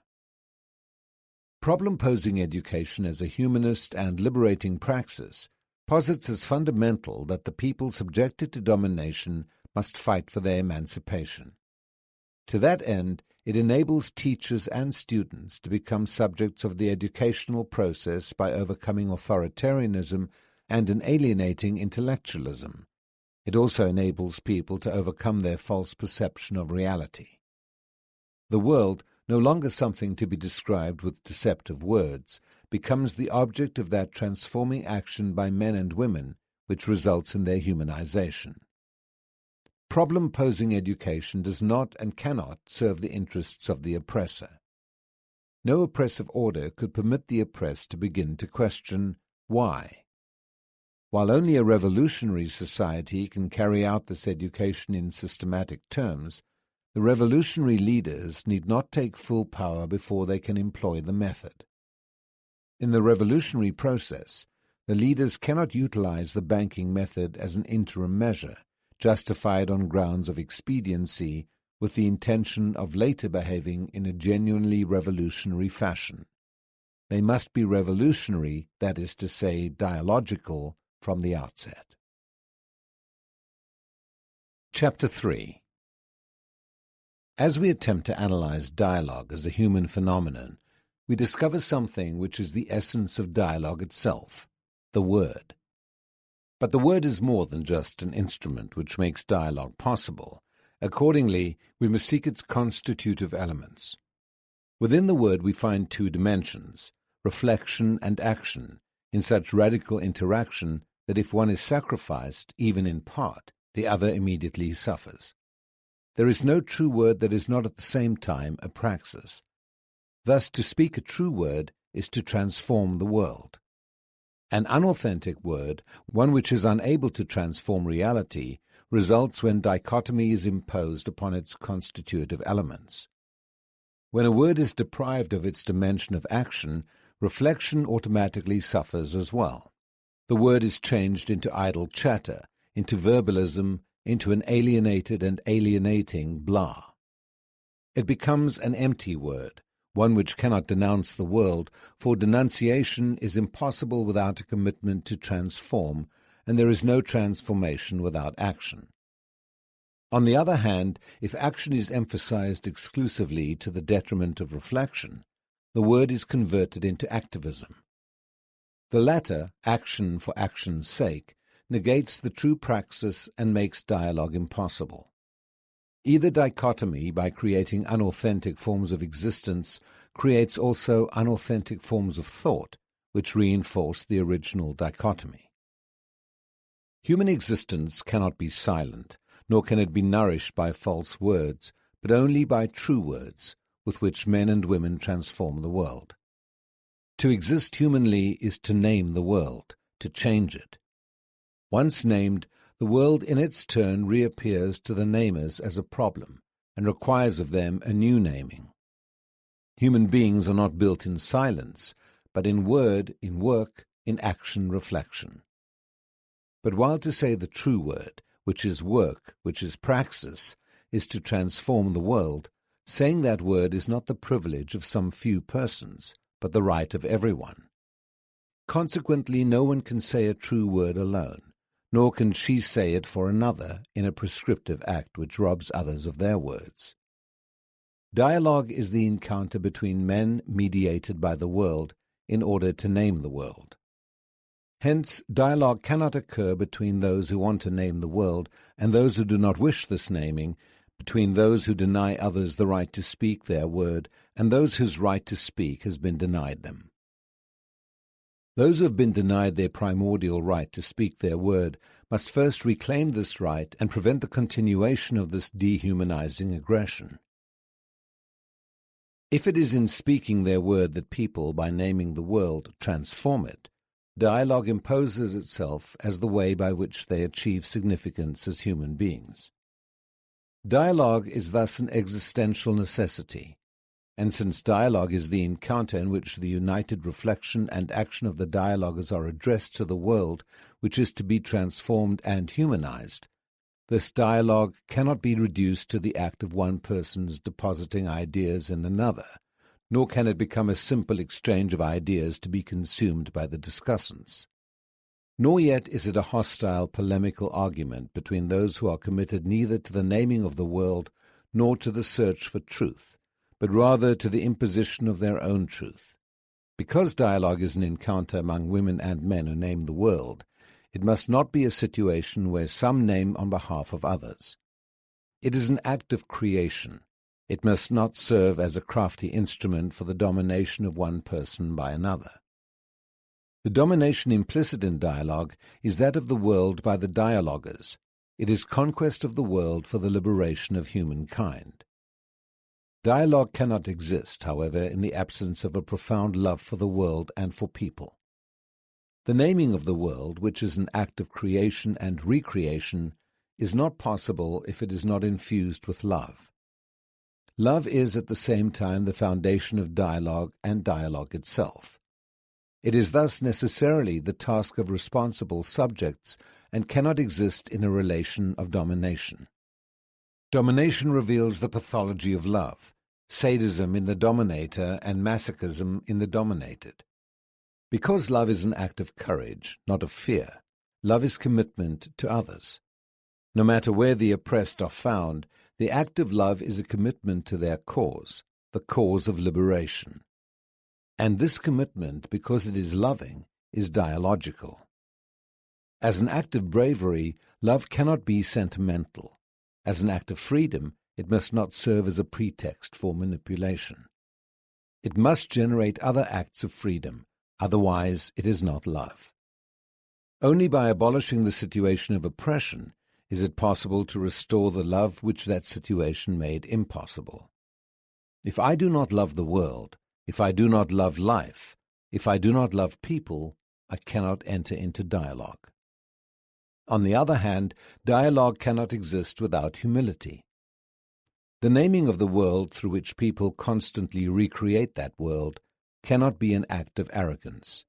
Problem-posing education as a humanist and liberating praxis posits as fundamental that the people subjected to domination must fight for their emancipation. To that end, it enables teachers and students to become subjects of the educational process by overcoming authoritarianism and an alienating intellectualism. It also enables people to overcome their false perception of reality. The world, no longer something to be described with deceptive words, becomes the object of that transforming action by men and women which results in their humanization. Problem-posing education does not and cannot serve the interests of the oppressor. No oppressive order could permit the oppressed to begin to question why. While only a revolutionary society can carry out this education in systematic terms, the revolutionary leaders need not take full power before they can employ the method. In the revolutionary process, the leaders cannot utilize the banking method as an interim measure, justified on grounds of expediency, with the intention of later behaving in a genuinely revolutionary fashion. They must be revolutionary, that is to say, dialogical, from the outset. Chapter 3. As we attempt to analyze dialogue as a human phenomenon, we discover something which is the essence of dialogue itself, the word. But the word is more than just an instrument which makes dialogue possible. Accordingly, we must seek its constitutive elements. Within the word we find two dimensions, reflection and action, in such radical interaction that if one is sacrificed, even in part, the other immediately suffers. There is no true word that is not at the same time a praxis. Thus, to speak a true word is to transform the world. An unauthentic word, one which is unable to transform reality, results when dichotomy is imposed upon its constitutive elements. When a word is deprived of its dimension of action, reflection automatically suffers as well. The word is changed into idle chatter, into verbalism, into an alienated and alienating blah. It becomes an empty word, one which cannot denounce the world, for denunciation is impossible without a commitment to transform, and there is no transformation without action. On the other hand, if action is emphasized exclusively to the detriment of reflection, the word is converted into activism. The latter, action for action's sake, negates the true praxis and makes dialogue impossible. Either dichotomy, by creating unauthentic forms of existence, creates also unauthentic forms of thought, which reinforce the original dichotomy. Human existence cannot be silent, nor can it be nourished by false words, but only by true words, with which men and women transform the world. To exist humanly is to name the world, to change it. Once named, the world in its turn reappears to the namers as a problem, and requires of them a new naming. Human beings are not built in silence, but in word, in work, in action, reflection. But while to say the true word, which is work, which is praxis, is to transform the world, saying that word is not the privilege of some few persons, but the right of everyone. Consequently, no one can say a true word alone, nor can she say it for another in a prescriptive act which robs others of their words. Dialogue is the encounter between men mediated by the world in order to name the world. Hence, dialogue cannot occur between those who want to name the world and those who do not wish this naming, between those who deny others the right to speak their word and those whose right to speak has been denied them. Those who have been denied their primordial right to speak their word must first reclaim this right and prevent the continuation of this dehumanizing aggression. If it is in speaking their word that people, by naming the world, transform it, dialogue imposes itself as the way by which they achieve significance as human beings. Dialogue is thus an existential necessity, and since dialogue is the encounter in which the united reflection and action of the dialoguers are addressed to the world which is to be transformed and humanized, this dialogue cannot be reduced to the act of one person's depositing ideas in another, nor can it become a simple exchange of ideas to be consumed by the discussants. Nor yet is it a hostile polemical argument between those who are committed neither to the naming of the world nor to the search for truth, but rather to the imposition of their own truth. Because dialogue is an encounter among women and men who name the world, it must not be a situation where some name on behalf of others. It is an act of creation. It must not serve as a crafty instrument for the domination of one person by another. The domination implicit in dialogue is that of the world by the dialoguers. It is conquest of the world for the liberation of humankind. Dialogue cannot exist, however, in the absence of a profound love for the world and for people. The naming of the world, which is an act of creation and recreation, is not possible if it is not infused with love. Love is at the same time the foundation of dialogue and dialogue itself. It is thus necessarily the task of responsible subjects and cannot exist in a relation of domination. Domination reveals the pathology of love, sadism in the dominator and masochism in the dominated. Because love is an act of courage, not of fear, love is commitment to others. No matter where the oppressed are found, the act of love is a commitment to their cause, the cause of liberation. And this commitment, because it is loving, is dialogical. As an act of bravery, love cannot be sentimental. As an act of freedom, it must not serve as a pretext for manipulation. It must generate other acts of freedom, otherwise it is not love. Only by abolishing the situation of oppression is it possible to restore the love which that situation made impossible. If I do not love the world, if I do not love life, if I do not love people, I cannot enter into dialogue. On the other hand, dialogue cannot exist without humility. The naming of the world through which people constantly recreate that world cannot be an act of arrogance.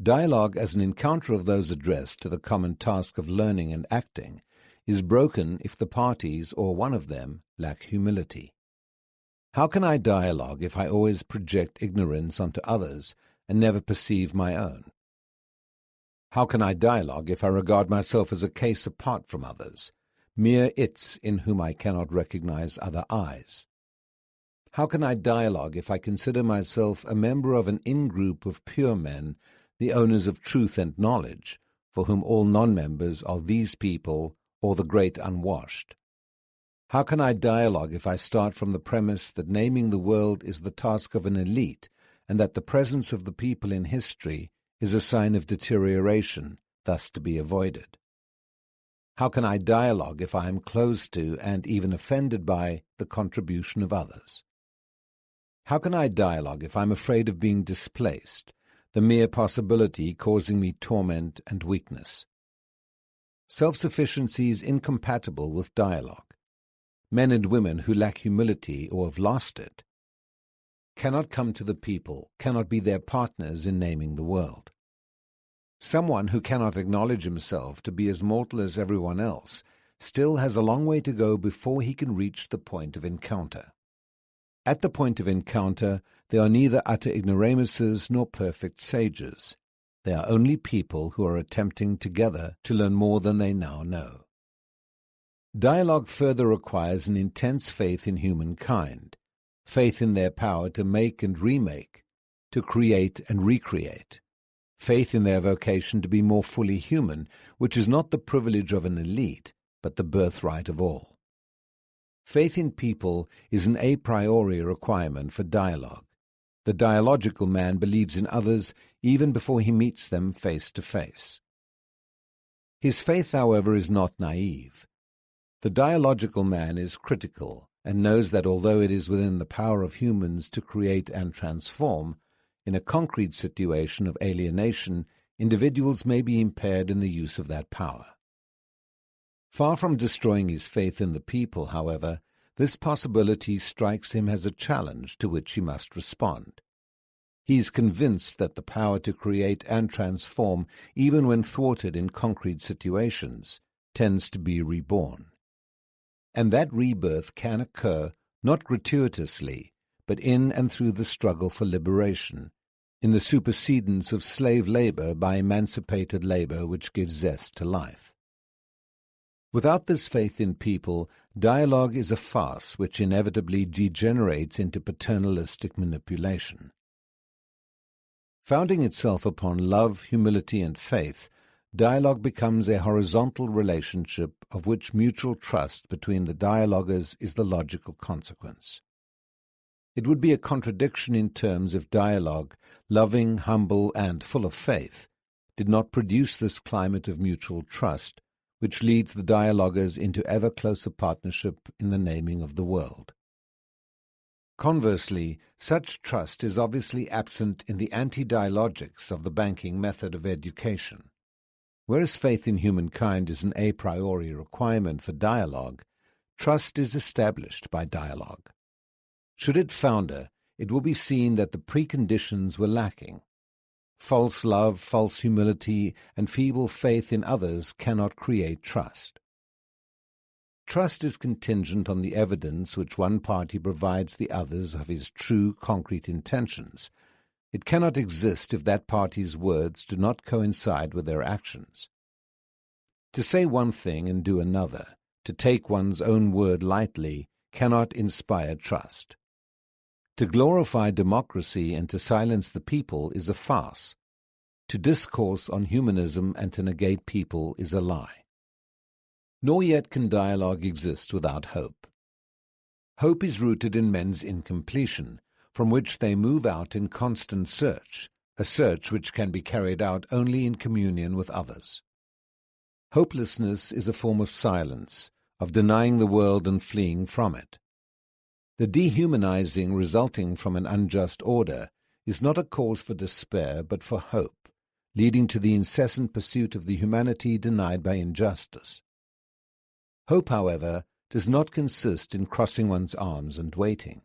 Dialogue as an encounter of those addressed to the common task of learning and acting is broken if the parties, or one of them, lack humility. How can I dialogue if I always project ignorance onto others and never perceive my own? How can I dialogue if I regard myself as a case apart from others, mere its in whom I cannot recognize other eyes? How can I dialogue if I consider myself a member of an in-group of pure men, the owners of truth and knowledge, for whom all non-members are these people or the great unwashed? How can I dialogue if I start from the premise that naming the world is the task of an elite and that the presence of the people in history is a sign of deterioration, thus to be avoided? How can I dialogue if I am closed to and even offended by the contribution of others? How can I dialogue if I am afraid of being displaced, the mere possibility causing me torment and weakness? Self-sufficiency is incompatible with dialogue. Men and women who lack humility or have lost it cannot come to the people, cannot be their partners in naming the world. Someone who cannot acknowledge himself to be as mortal as everyone else still has a long way to go before he can reach the point of encounter. At the point of encounter, they are neither utter ignoramuses nor perfect sages. They are only people who are attempting together to learn more than they now know. Dialogue further requires an intense faith in humankind, faith in their power to make and remake, to create and recreate, faith in their vocation to be more fully human, which is not the privilege of an elite, but the birthright of all. Faith in people is an a priori requirement for dialogue. The dialogical man believes in others even before he meets them face to face. His faith, however, is not naive. The dialogical man is critical and knows that although it is within the power of humans to create and transform, in a concrete situation of alienation, individuals may be impaired in the use of that power. Far from destroying his faith in the people, however, this possibility strikes him as a challenge to which he must respond. He is convinced that the power to create and transform, even when thwarted in concrete situations, tends to be reborn. And that rebirth can occur not gratuitously, but in and through the struggle for liberation, in the supersedence of slave labor by emancipated labor which gives zest to life. Without this faith in people, dialogue is a farce which inevitably degenerates into paternalistic manipulation. Founding itself upon love, humility, and faith, dialogue becomes a horizontal relationship of which mutual trust between the dialoguers is the logical consequence. It would be a contradiction in terms if dialogue, loving, humble, and full of faith, did not produce this climate of mutual trust, which leads the dialoguers into ever closer partnership in the naming of the world. Conversely, such trust is obviously absent in the anti-dialogics of the banking method of education. Whereas faith in humankind is an a priori requirement for dialogue, trust is established by dialogue. Should it founder, it will be seen that the preconditions were lacking. False love, false humility, and feeble faith in others cannot create trust. Trust is contingent on the evidence which one party provides the others of his true, concrete intentions. It cannot exist if that party's words do not coincide with their actions. To say one thing and do another, to take one's own word lightly, cannot inspire trust. To glorify democracy and to silence the people is a farce. To discourse on humanism and to negate people is a lie. Nor yet can dialogue exist without hope. Hope is rooted in men's incompletion, from which they move out in constant search, a search which can be carried out only in communion with others. Hopelessness is a form of silence, of denying the world and fleeing from it. The dehumanizing resulting from an unjust order is not a cause for despair but for hope, leading to the incessant pursuit of the humanity denied by injustice. Hope, however, does not consist in crossing one's arms and waiting.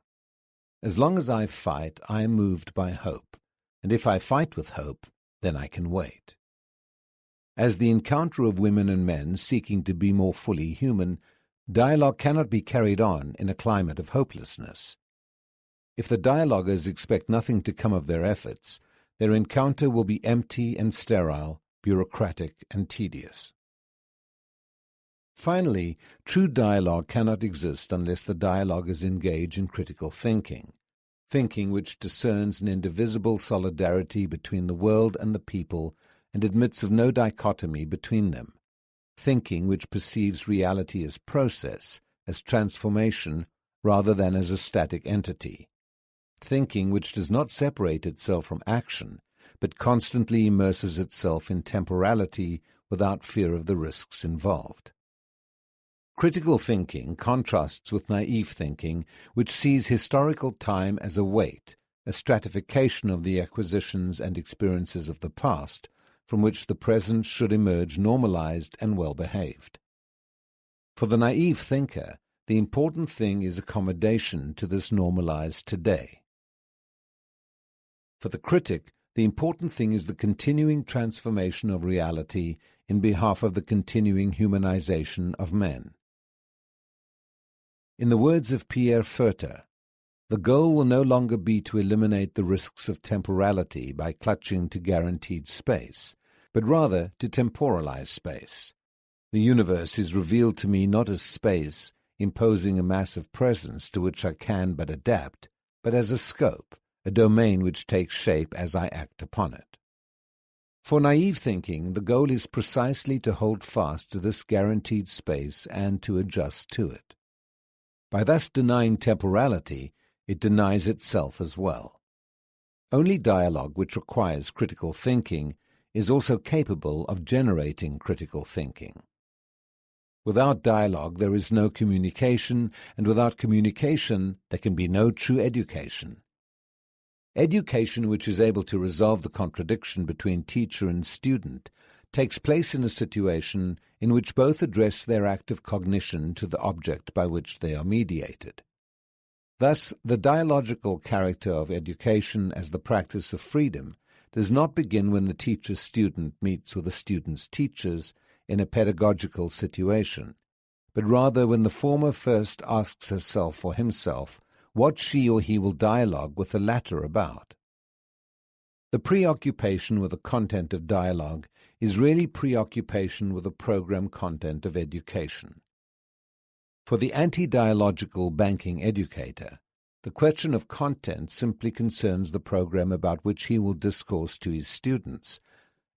As long as I fight, I am moved by hope, and if I fight with hope, then I can wait. As the encounter of women and men seeking to be more fully human, dialogue cannot be carried on in a climate of hopelessness. If the dialoguers expect nothing to come of their efforts, their encounter will be empty and sterile, bureaucratic and tedious. Finally, true dialogue cannot exist unless the dialoguers engage in critical thinking, thinking which discerns an indivisible solidarity between the world and the people and admits of no dichotomy between them, thinking which perceives reality as process, as transformation, rather than as a static entity, thinking which does not separate itself from action, but constantly immerses itself in temporality without fear of the risks involved. Critical thinking contrasts with naive thinking, which sees historical time as a weight, a stratification of the acquisitions and experiences of the past, from which the present should emerge normalized and well-behaved. For the naive thinker, the important thing is accommodation to this normalized today. For the critic, the important thing is the continuing transformation of reality in behalf of the continuing humanization of men. In the words of Pierre Furter, the goal will no longer be to eliminate the risks of temporality by clutching to guaranteed space, but rather to temporalize space. The universe is revealed to me not as space, imposing a massive presence to which I can but adapt, but as a scope, a domain which takes shape as I act upon it. For naive thinking, the goal is precisely to hold fast to this guaranteed space and to adjust to it. By thus denying temporality, it denies itself as well. Only dialogue which requires critical thinking is also capable of generating critical thinking. Without dialogue there is no communication, and without communication there can be no true education. Education which is able to resolve the contradiction between teacher and student takes place in a situation in which both address their active cognition to the object by which they are mediated. Thus, the dialogical character of education as the practice of freedom does not begin when the teacher-student meets with the student's teachers in a pedagogical situation, but rather when the former first asks herself or himself what she or he will dialogue with the latter about. The preoccupation with the content of dialogue is really preoccupation with the program content of education. For the anti-dialogical banking educator, the question of content simply concerns the program about which he will discourse to his students,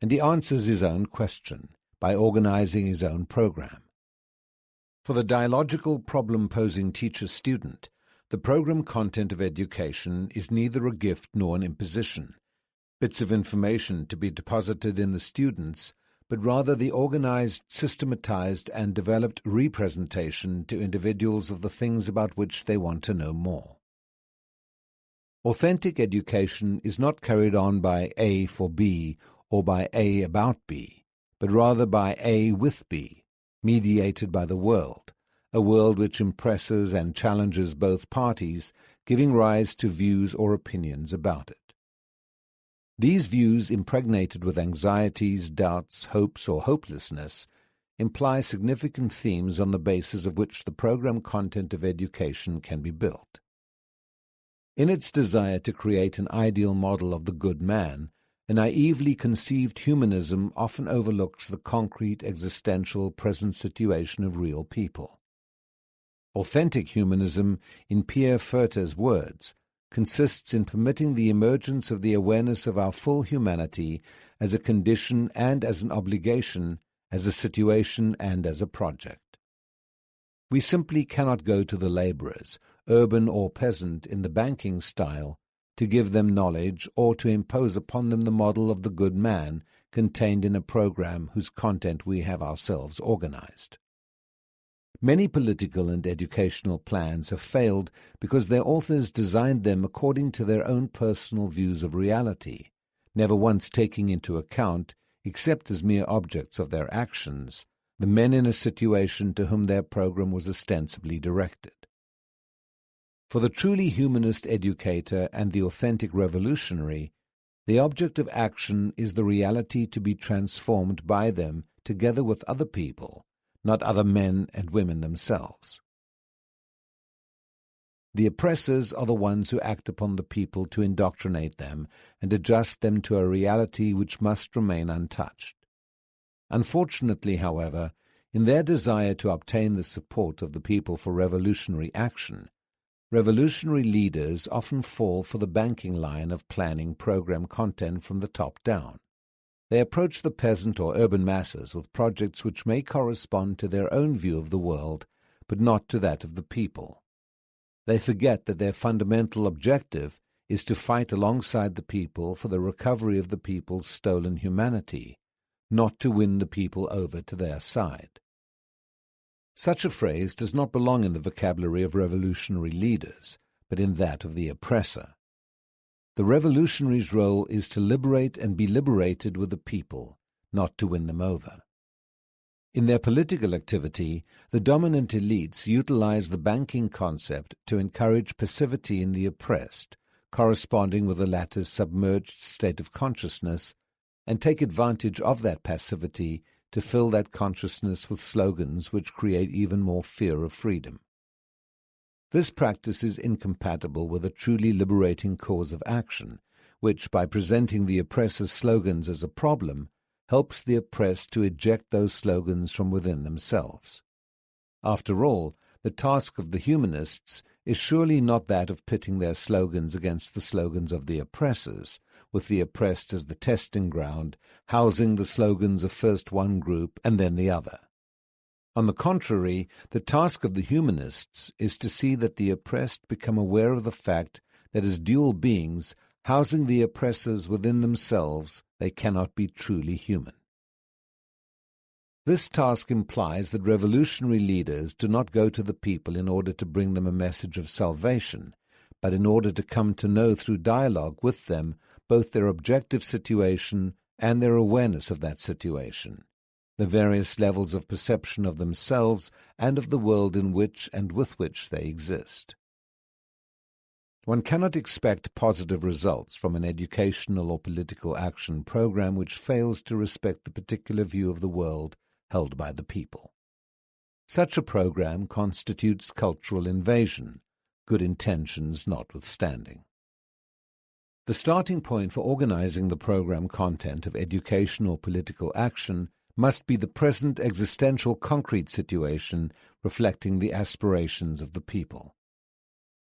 and he answers his own question by organizing his own program. For the dialogical problem-posing teacher-student, the program content of education is neither a gift nor an imposition, bits of information to be deposited in the students, but rather the organized, systematized, and developed representation to individuals of the things about which they want to know more. Authentic education is not carried on by A for B or by A about B, but rather by A with B, mediated by the world, a world which impresses and challenges both parties, giving rise to views or opinions about it. These views, impregnated with anxieties, doubts, hopes, or hopelessness, imply significant themes on the basis of which the program content of education can be built. In its desire to create an ideal model of the good man, a naively conceived humanism often overlooks the concrete existential present situation of real people. Authentic humanism, in Pierre Furter's words, consists in permitting the emergence of the awareness of our full humanity as a condition and as an obligation, as a situation and as a project. We simply cannot go to the laborers, urban or peasant, in the banking style, to give them knowledge or to impose upon them the model of the good man contained in a program whose content we have ourselves organized. Many political and educational plans have failed because their authors designed them according to their own personal views of reality, never once taking into account, except as mere objects of their actions, the men in a situation to whom their program was ostensibly directed. For the truly humanist educator and the authentic revolutionary, the object of action is the reality to be transformed by them together with other people, not other men and women themselves. The oppressors are the ones who act upon the people to indoctrinate them and adjust them to a reality which must remain untouched. Unfortunately, however, in their desire to obtain the support of the people for revolutionary action, revolutionary leaders often fall for the banking line of planning program content from the top down. They approach the peasant or urban masses with projects which may correspond to their own view of the world, but not to that of the people. They forget that their fundamental objective is to fight alongside the people for the recovery of the people's stolen humanity, not to win the people over to their side. Such a phrase does not belong in the vocabulary of revolutionary leaders, but in that of the oppressor. The revolutionary's role is to liberate and be liberated with the people, not to win them over. In their political activity, the dominant elites utilize the banking concept to encourage passivity in the oppressed, corresponding with the latter's submerged state of consciousness, and take advantage of that passivity to fill that consciousness with slogans which create even more fear of freedom. This practice is incompatible with a truly liberating cause of action, which, by presenting the oppressor's slogans as a problem, helps the oppressed to eject those slogans from within themselves. After all, the task of the humanists is surely not that of pitting their slogans against the slogans of the oppressors, with the oppressed as the testing ground, housing the slogans of first one group and then the other. On the contrary, the task of the humanists is to see that the oppressed become aware of the fact that as dual beings, housing the oppressors within themselves, they cannot be truly human. This task implies that revolutionary leaders do not go to the people in order to bring them a message of salvation, but in order to come to know through dialogue with them both their objective situation and their awareness of that situation, the various levels of perception of themselves and of the world in which and with which they exist. One cannot expect positive results from an educational or political action program which fails to respect the particular view of the world held by the people. Such a program constitutes cultural invasion, good intentions notwithstanding. The starting point for organizing the program content of education or political action must be the present existential concrete situation reflecting the aspirations of the people.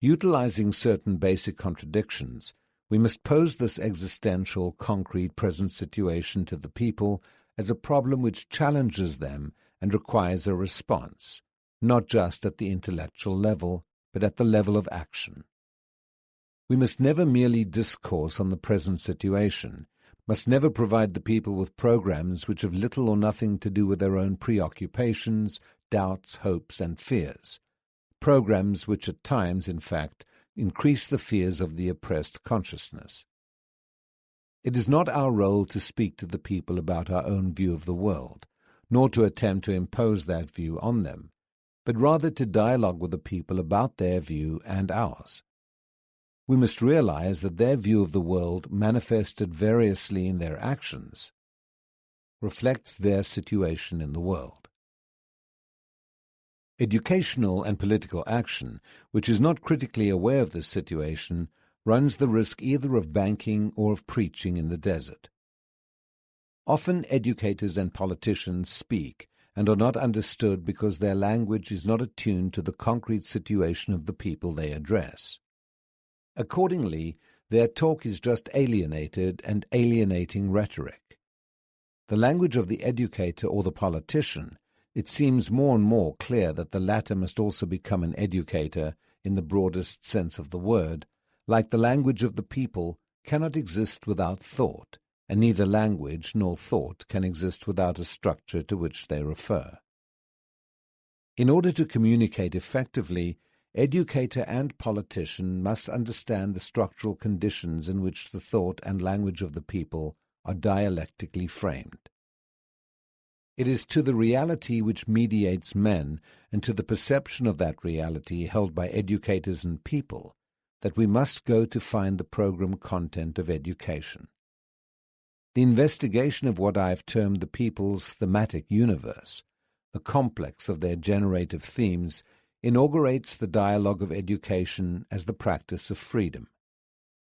Utilizing certain basic contradictions, we must pose this existential concrete present situation to the people as a problem which challenges them and requires a response, not just at the intellectual level, but at the level of action. We must never merely discourse on the present situation, must never provide the people with programs which have little or nothing to do with their own preoccupations, doubts, hopes, and fears, programs which at times, in fact, increase the fears of the oppressed consciousness. It is not our role to speak to the people about our own view of the world, nor to attempt to impose that view on them, but rather to dialogue with the people about their view and ours. We must realize that their view of the world, manifested variously in their actions, reflects their situation in the world. Educational and political action, which is not critically aware of this situation, runs the risk either of banking or of preaching in the desert. Often educators and politicians speak and are not understood because their language is not attuned to the concrete situation of the people they address. Accordingly, their talk is just alienated and alienating rhetoric. The language of the educator or the politician, it seems more and more clear that the latter must also become an educator in the broadest sense of the word, like the language of the people, cannot exist without thought, and neither language nor thought can exist without a structure to which they refer. In order to communicate effectively, educator and politician must understand the structural conditions in which the thought and language of the people are dialectically framed. It is to the reality which mediates men and to the perception of that reality held by educators and people that we must go to find the program content of education. The investigation of what I have termed the people's thematic universe, the complex of their generative themes, inaugurates the dialogue of education as the practice of freedom.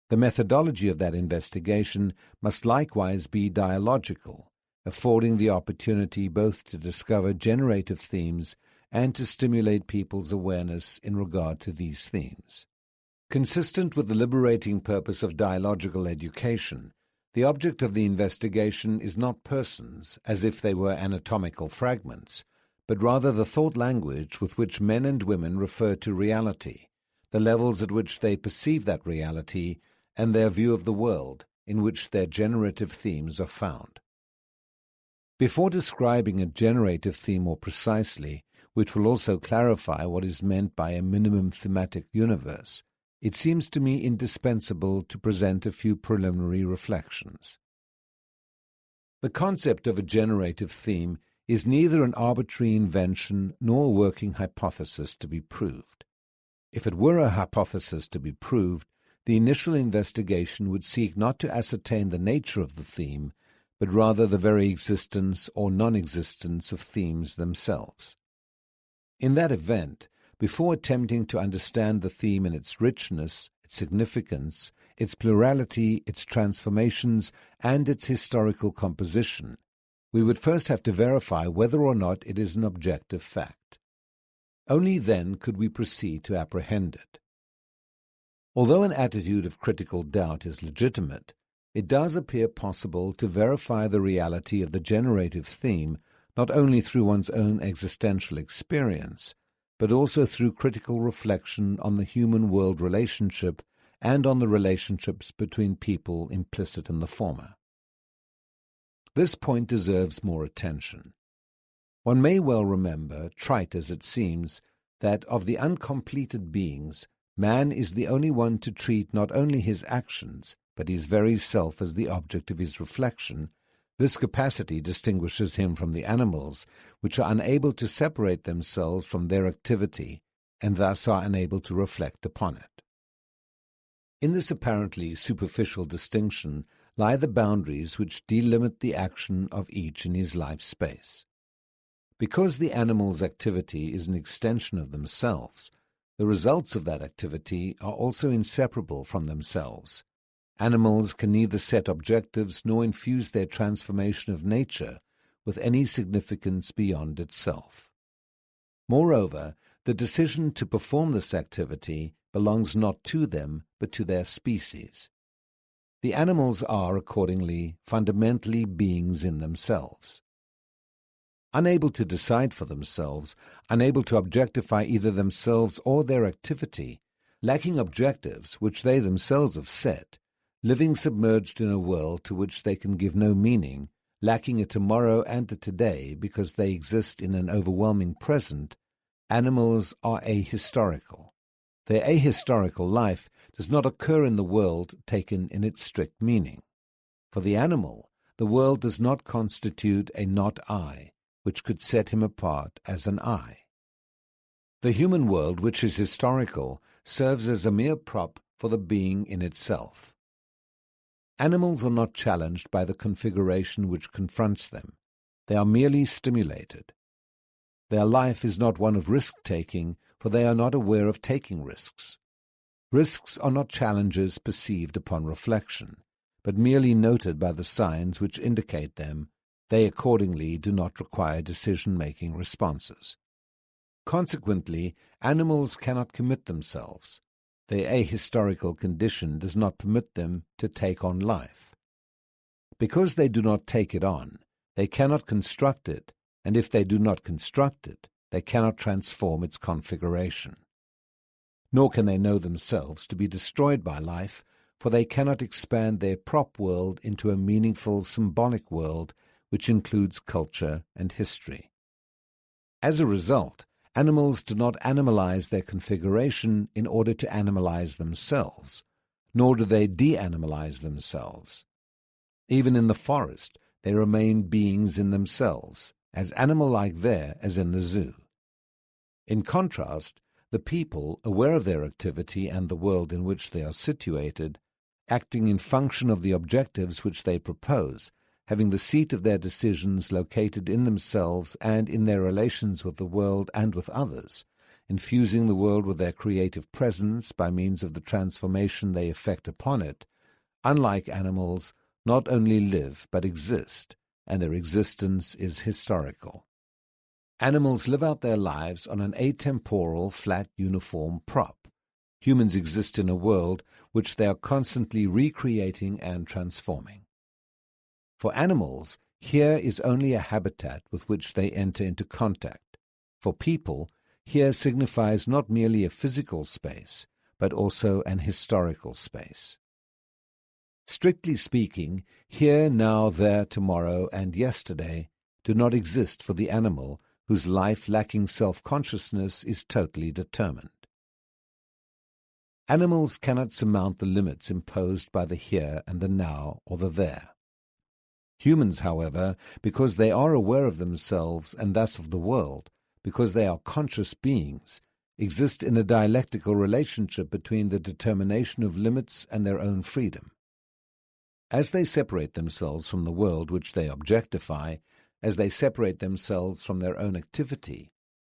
The methodology of that investigation must likewise be dialogical, affording the opportunity both to discover generative themes and to stimulate people's awareness in regard to these themes. Consistent with the liberating purpose of dialogical education, the object of the investigation is not persons, as if they were anatomical fragments, but rather the thought language with which men and women refer to reality, the levels at which they perceive that reality, and their view of the world, in which their generative themes are found. Before describing a generative theme more precisely, which will also clarify what is meant by a minimum thematic universe, it seems to me indispensable to present a few preliminary reflections. The concept of a generative theme is neither an arbitrary invention nor a working hypothesis to be proved. If it were a hypothesis to be proved, the initial investigation would seek not to ascertain the nature of the theme, but rather the very existence or non-existence of themes themselves. In that event, before attempting to understand the theme in its richness, its significance, its plurality, its transformations, and its historical composition, we would first have to verify whether or not it is an objective fact. Only then could we proceed to apprehend it. Although an attitude of critical doubt is legitimate, it does appear possible to verify the reality of the generative theme not only through one's own existential experience, but also through critical reflection on the human-world relationship and on the relationships between people implicit in the former. This point deserves more attention. One may well remember, trite as it seems, that of the uncompleted beings, man is the only one to treat not only his actions, but his very self as the object of his reflection. This capacity distinguishes him from the animals, which are unable to separate themselves from their activity, and thus are unable to reflect upon it. In this apparently superficial distinction lie the boundaries which delimit the action of each in his life space. Because the animal's activity is an extension of themselves, the results of that activity are also inseparable from themselves. Animals can neither set objectives nor infuse their transformation of nature with any significance beyond itself. Moreover, the decision to perform this activity belongs not to them, but to their species. The animals are, accordingly, fundamentally beings in themselves. Unable to decide for themselves, unable to objectify either themselves or their activity, lacking objectives which they themselves have set, living submerged in a world to which they can give no meaning, lacking a tomorrow and a today because they exist in an overwhelming present, animals are ahistorical. Their ahistorical life does not occur in the world taken in its strict meaning. For the animal, the world does not constitute a not-I, which could set him apart as an I. The human world, which is historical, serves as a mere prop for the being in itself. Animals are not challenged by the configuration which confronts them. They are merely stimulated. Their life is not one of risk-taking, for they are not aware of taking risks. Risks are not challenges perceived upon reflection, but merely noted by the signs which indicate them. They accordingly do not require decision-making responses. Consequently, animals cannot commit themselves. Their ahistorical condition does not permit them to take on life. Because they do not take it on, they cannot construct it, and if they do not construct it, they cannot transform its configuration. Nor can they know themselves to be destroyed by life, for they cannot expand their prop world into a meaningful symbolic world which includes culture and history. As a result, animals do not animalize their configuration in order to animalize themselves, nor do they de-animalize themselves. Even in the forest, they remain beings in themselves, as animal-like there as in the zoo. In contrast, the people, aware of their activity and the world in which they are situated, acting in function of the objectives which they propose, having the seat of their decisions located in themselves and in their relations with the world and with others, infusing the world with their creative presence by means of the transformation they effect upon it, unlike animals, not only live but exist, and their existence is historical. Animals live out their lives on an atemporal, flat, uniform prop. Humans exist in a world which they are constantly recreating and transforming. For animals, here is only a habitat with which they enter into contact. For people, here signifies not merely a physical space, but also an historical space. Strictly speaking, here, now, there, tomorrow, and yesterday do not exist for the animal whose life lacking self-consciousness is totally determined. Animals cannot surmount the limits imposed by the here and the now or the there. Humans, however, because they are aware of themselves and thus of the world, because they are conscious beings, exist in a dialectical relationship between the determination of limits and their own freedom. As they separate themselves from the world which they objectify, as they separate themselves from their own activity,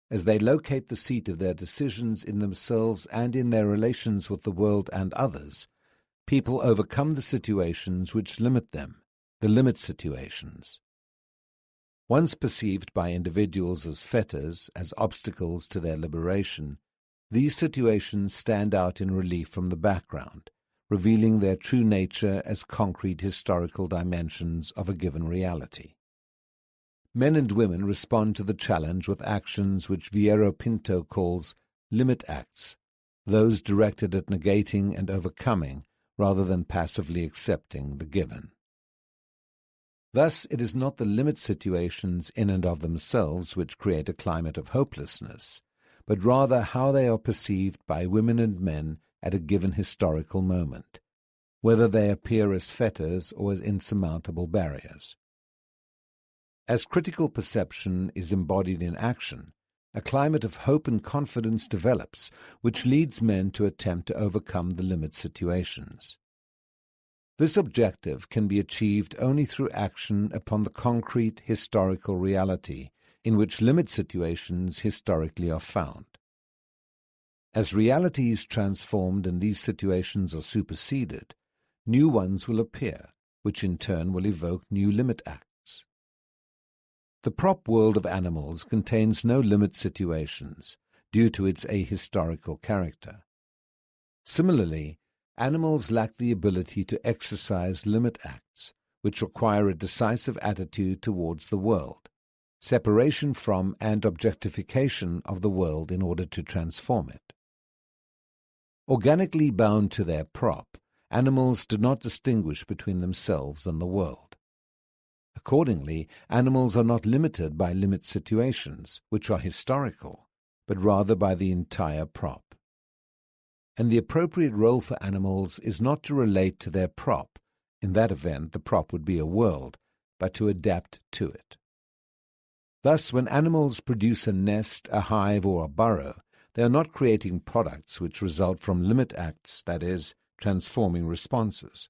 as they locate the seat of their decisions in themselves and in their relations with the world and others, people overcome the situations which limit them, the limit situations. Once perceived by individuals as fetters, as obstacles to their liberation, these situations stand out in relief from the background, revealing their true nature as concrete historical dimensions of a given reality. Men and women respond to the challenge with actions which Vieira Pinto calls limit acts, those directed at negating and overcoming rather than passively accepting the given. Thus, it is not the limit situations in and of themselves which create a climate of hopelessness, but rather how they are perceived by women and men at a given historical moment, whether they appear as fetters or as insurmountable barriers. As critical perception is embodied in action, a climate of hope and confidence develops, which leads men to attempt to overcome the limit situations. This objective can be achieved only through action upon the concrete historical reality in which limit situations historically are found. As reality is transformed and these situations are superseded, new ones will appear, which in turn will evoke new limit acts. The prop world of animals contains no limit situations due to its ahistorical character. Similarly, animals lack the ability to exercise limit acts, which require a decisive attitude towards the world, separation from and objectification of the world in order to transform it. Organically bound to their prop, animals do not distinguish between themselves and the world. Accordingly, animals are not limited by limit situations, which are historical, but rather by the entire prop. and the appropriate role for animals is not to relate to their prop. In that event, the prop would be a world, but to adapt to it. Thus, when animals produce a nest, a hive, or a burrow, they are not creating products which result from limit acts, that is, transforming responses.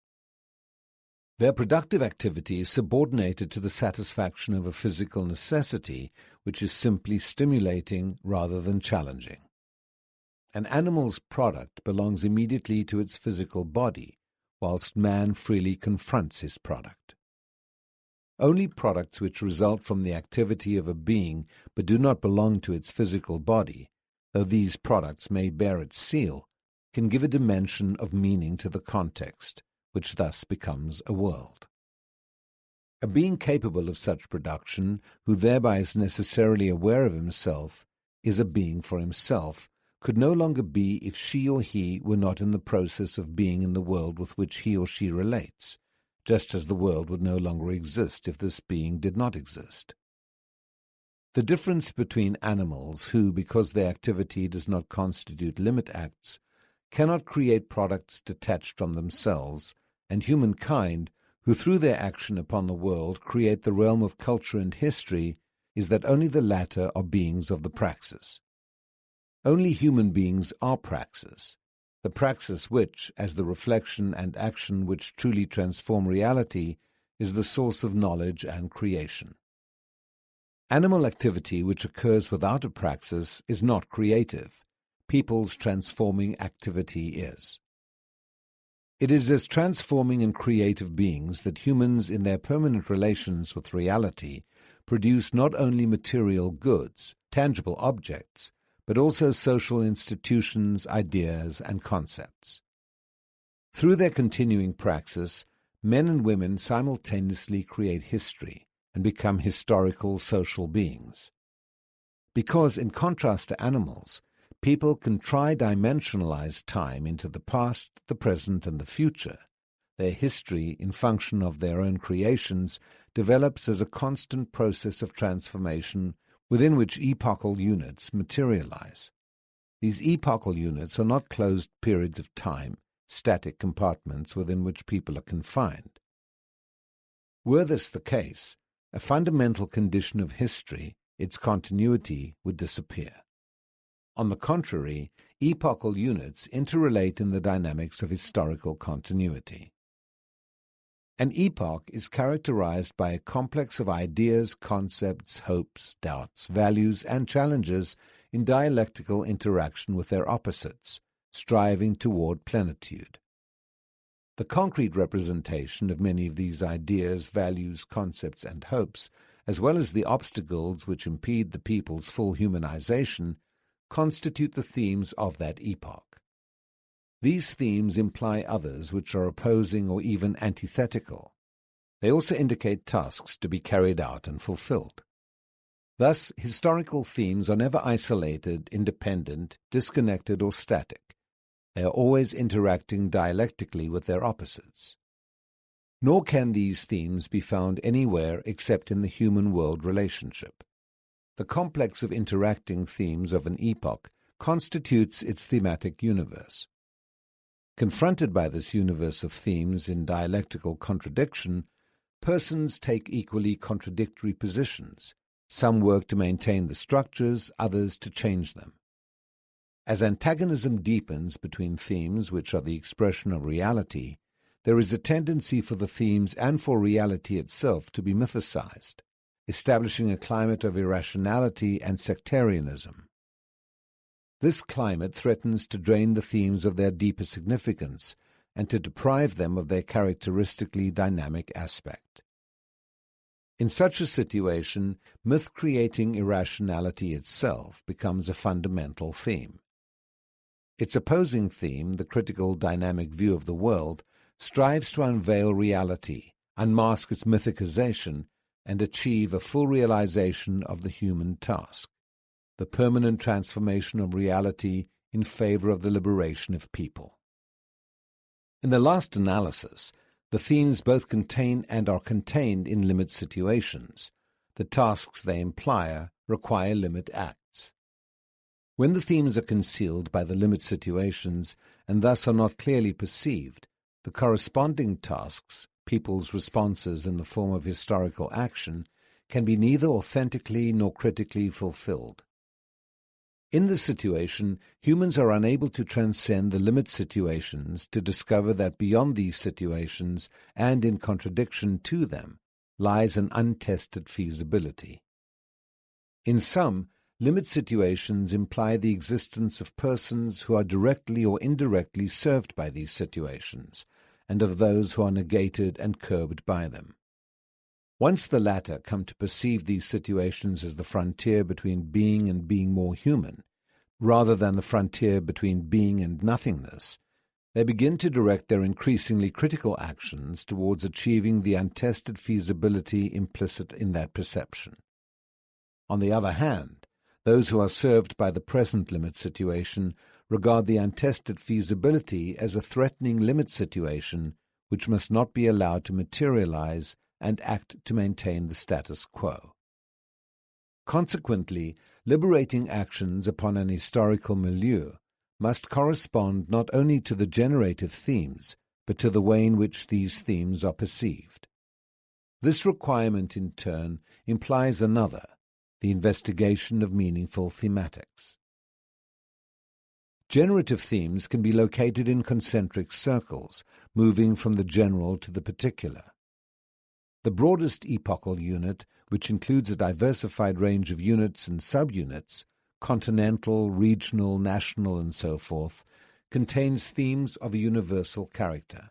Their productive activity is subordinated to the satisfaction of a physical necessity which is simply stimulating rather than challenging. An animal's product belongs immediately to its physical body, whilst man freely confronts his product. Only products which result from the activity of a being but do not belong to its physical body, though these products may bear its seal, can give a dimension of meaning to the context, which thus becomes a world. A being capable of such production, who thereby is necessarily aware of himself, is a being for himself, could no longer be if she or he were not in the process of being in the world with which he or she relates, just as the world would no longer exist if this being did not exist. The difference between animals who, because their activity does not constitute limit acts, cannot create products detached from themselves, and humankind, who through their action upon the world create the realm of culture and history, is that only the latter are beings of the praxis. Only human beings are praxis, the praxis which, as the reflection and action which truly transform reality, is the source of knowledge and creation. Animal activity which occurs without a praxis is not creative. People's transforming activity is. It is as transforming and creative beings that humans, in their permanent relations with reality, produce not only material goods, tangible objects, but also social institutions, ideas, and concepts. Through their continuing praxis, men and women simultaneously create history and become historical social beings. Because, in contrast to animals, people can tri-dimensionalize time into the past, the present, and the future, their history, in function of their own creations, develops as a constant process of transformation within which epochal units materialize. These epochal units are not closed periods of time, static compartments within which people are confined. Were this the case, a fundamental condition of history, its continuity, would disappear. On the contrary, epochal units interrelate in the dynamics of historical continuity. An epoch is characterized by a complex of ideas, concepts, hopes, doubts, values, and challenges in dialectical interaction with their opposites, striving toward plenitude. The concrete representation of many of these ideas, values, concepts, and hopes, as well as the obstacles which impede the people's full humanization, constitute the themes of that epoch. These themes imply others which are opposing or even antithetical. They also indicate tasks to be carried out and fulfilled. Thus, historical themes are never isolated, independent, disconnected, or static. They are always interacting dialectically with their opposites. Nor can these themes be found anywhere except in the human-world relationship. The complex of interacting themes of an epoch constitutes its thematic universe. Confronted by this universe of themes in dialectical contradiction, persons take equally contradictory positions. Some work to maintain the structures, others to change them. As antagonism deepens between themes which are the expression of reality, there is a tendency for the themes and for reality itself to be mythicized, establishing a climate of irrationality and sectarianism. This climate threatens to drain the themes of their deeper significance and to deprive them of their characteristically dynamic aspect. In such a situation, myth-creating irrationality itself becomes a fundamental theme. Its opposing theme, the critical dynamic view of the world, strives to unveil reality, unmask its mythicization, and achieve a full realization of the human task, the permanent transformation of reality in favor of the liberation of people. In the last analysis, the themes both contain and are contained in limit situations. The tasks they imply require limit acts. When the themes are concealed by the limit situations and thus are not clearly perceived, the corresponding tasks, people's responses in the form of historical action, can be neither authentically nor critically fulfilled. In this situation, humans are unable to transcend the limit situations to discover that beyond these situations, and in contradiction to them, lies an untested feasibility. In sum, limit situations imply the existence of persons who are directly or indirectly served by these situations, and of those who are negated and curbed by them. Once the latter come to perceive these situations as the frontier between being and being more human, rather than the frontier between being and nothingness, they begin to direct their increasingly critical actions towards achieving the untested feasibility implicit in that perception. On the other hand, those who are served by the present limit situation regard the untested feasibility as a threatening limit situation which must not be allowed to materialize and act to maintain the status quo. Consequently, liberating actions upon an historical milieu must correspond not only to the generative themes, but to the way in which these themes are perceived. This requirement, in turn, implies another, the investigation of meaningful thematics. Generative themes can be located in concentric circles, moving from the general to the particular. The broadest epochal unit, which includes a diversified range of units and subunits, continental, regional, national, and so forth, contains themes of a universal character.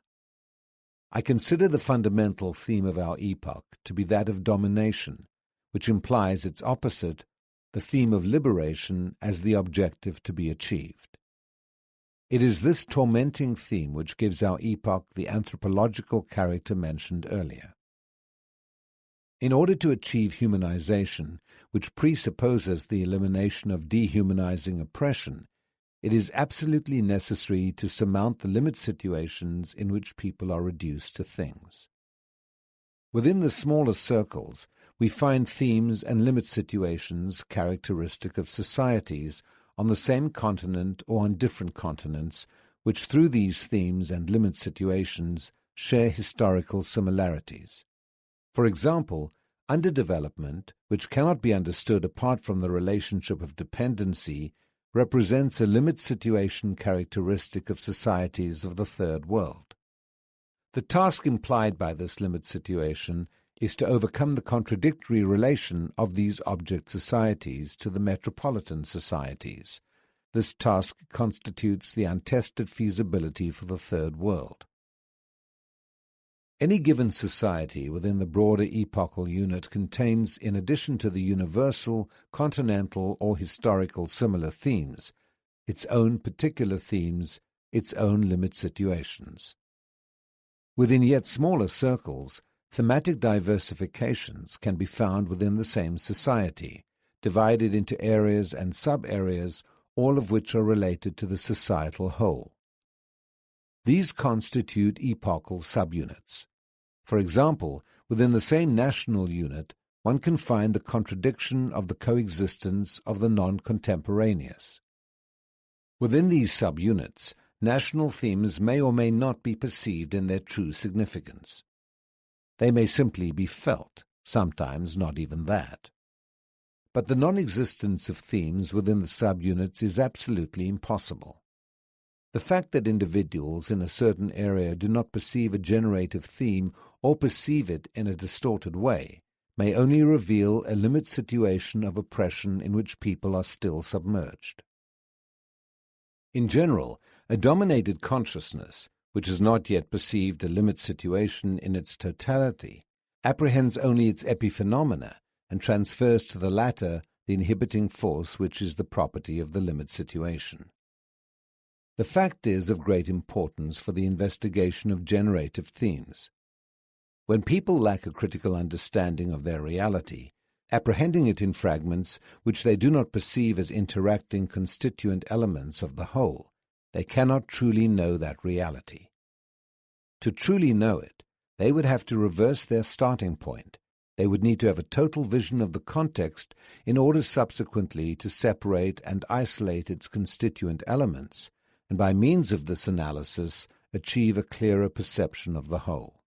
I consider the fundamental theme of our epoch to be that of domination, which implies its opposite, the theme of liberation, as the objective to be achieved. It is this tormenting theme which gives our epoch the anthropological character mentioned earlier. In order to achieve humanization, which presupposes the elimination of dehumanizing oppression, it is absolutely necessary to surmount the limit situations in which people are reduced to things. Within the smaller circles, we find themes and limit situations characteristic of societies on the same continent or on different continents, which through these themes and limit situations share historical similarities. For example, underdevelopment, which cannot be understood apart from the relationship of dependency, represents a limit situation characteristic of societies of the Third World. The task implied by this limit situation is to overcome the contradictory relation of these object societies to the metropolitan societies. This task constitutes the untested feasibility for the Third World. Any given society within the broader epochal unit contains, in addition to the universal, continental, or historical similar themes, its own particular themes, its own limit situations. Within yet smaller circles, thematic diversifications can be found within the same society, divided into areas and sub-areas, all of which are related to the societal whole. These constitute epochal subunits. For example, within the same national unit, one can find the contradiction of the coexistence of the non-contemporaneous. Within these subunits, national themes may or may not be perceived in their true significance. They may simply be felt, sometimes not even that. But the non-existence of themes within the subunits is absolutely impossible. The fact that individuals in a certain area do not perceive a generative theme or perceive it in a distorted way may only reveal a limit situation of oppression in which people are still submerged. In general, a dominated consciousness, which has not yet perceived a limit situation in its totality, apprehends only its epiphenomena and transfers to the latter the inhibiting force which is the property of the limit situation. The fact is of great importance for the investigation of generative themes. When people lack a critical understanding of their reality, apprehending it in fragments which they do not perceive as interacting constituent elements of the whole, they cannot truly know that reality. To truly know it, they would have to reverse their starting point They would need to have a total vision of the context in order subsequently to separate and isolate its constituent elements, and by means of this analysis achieve a clearer perception of the whole.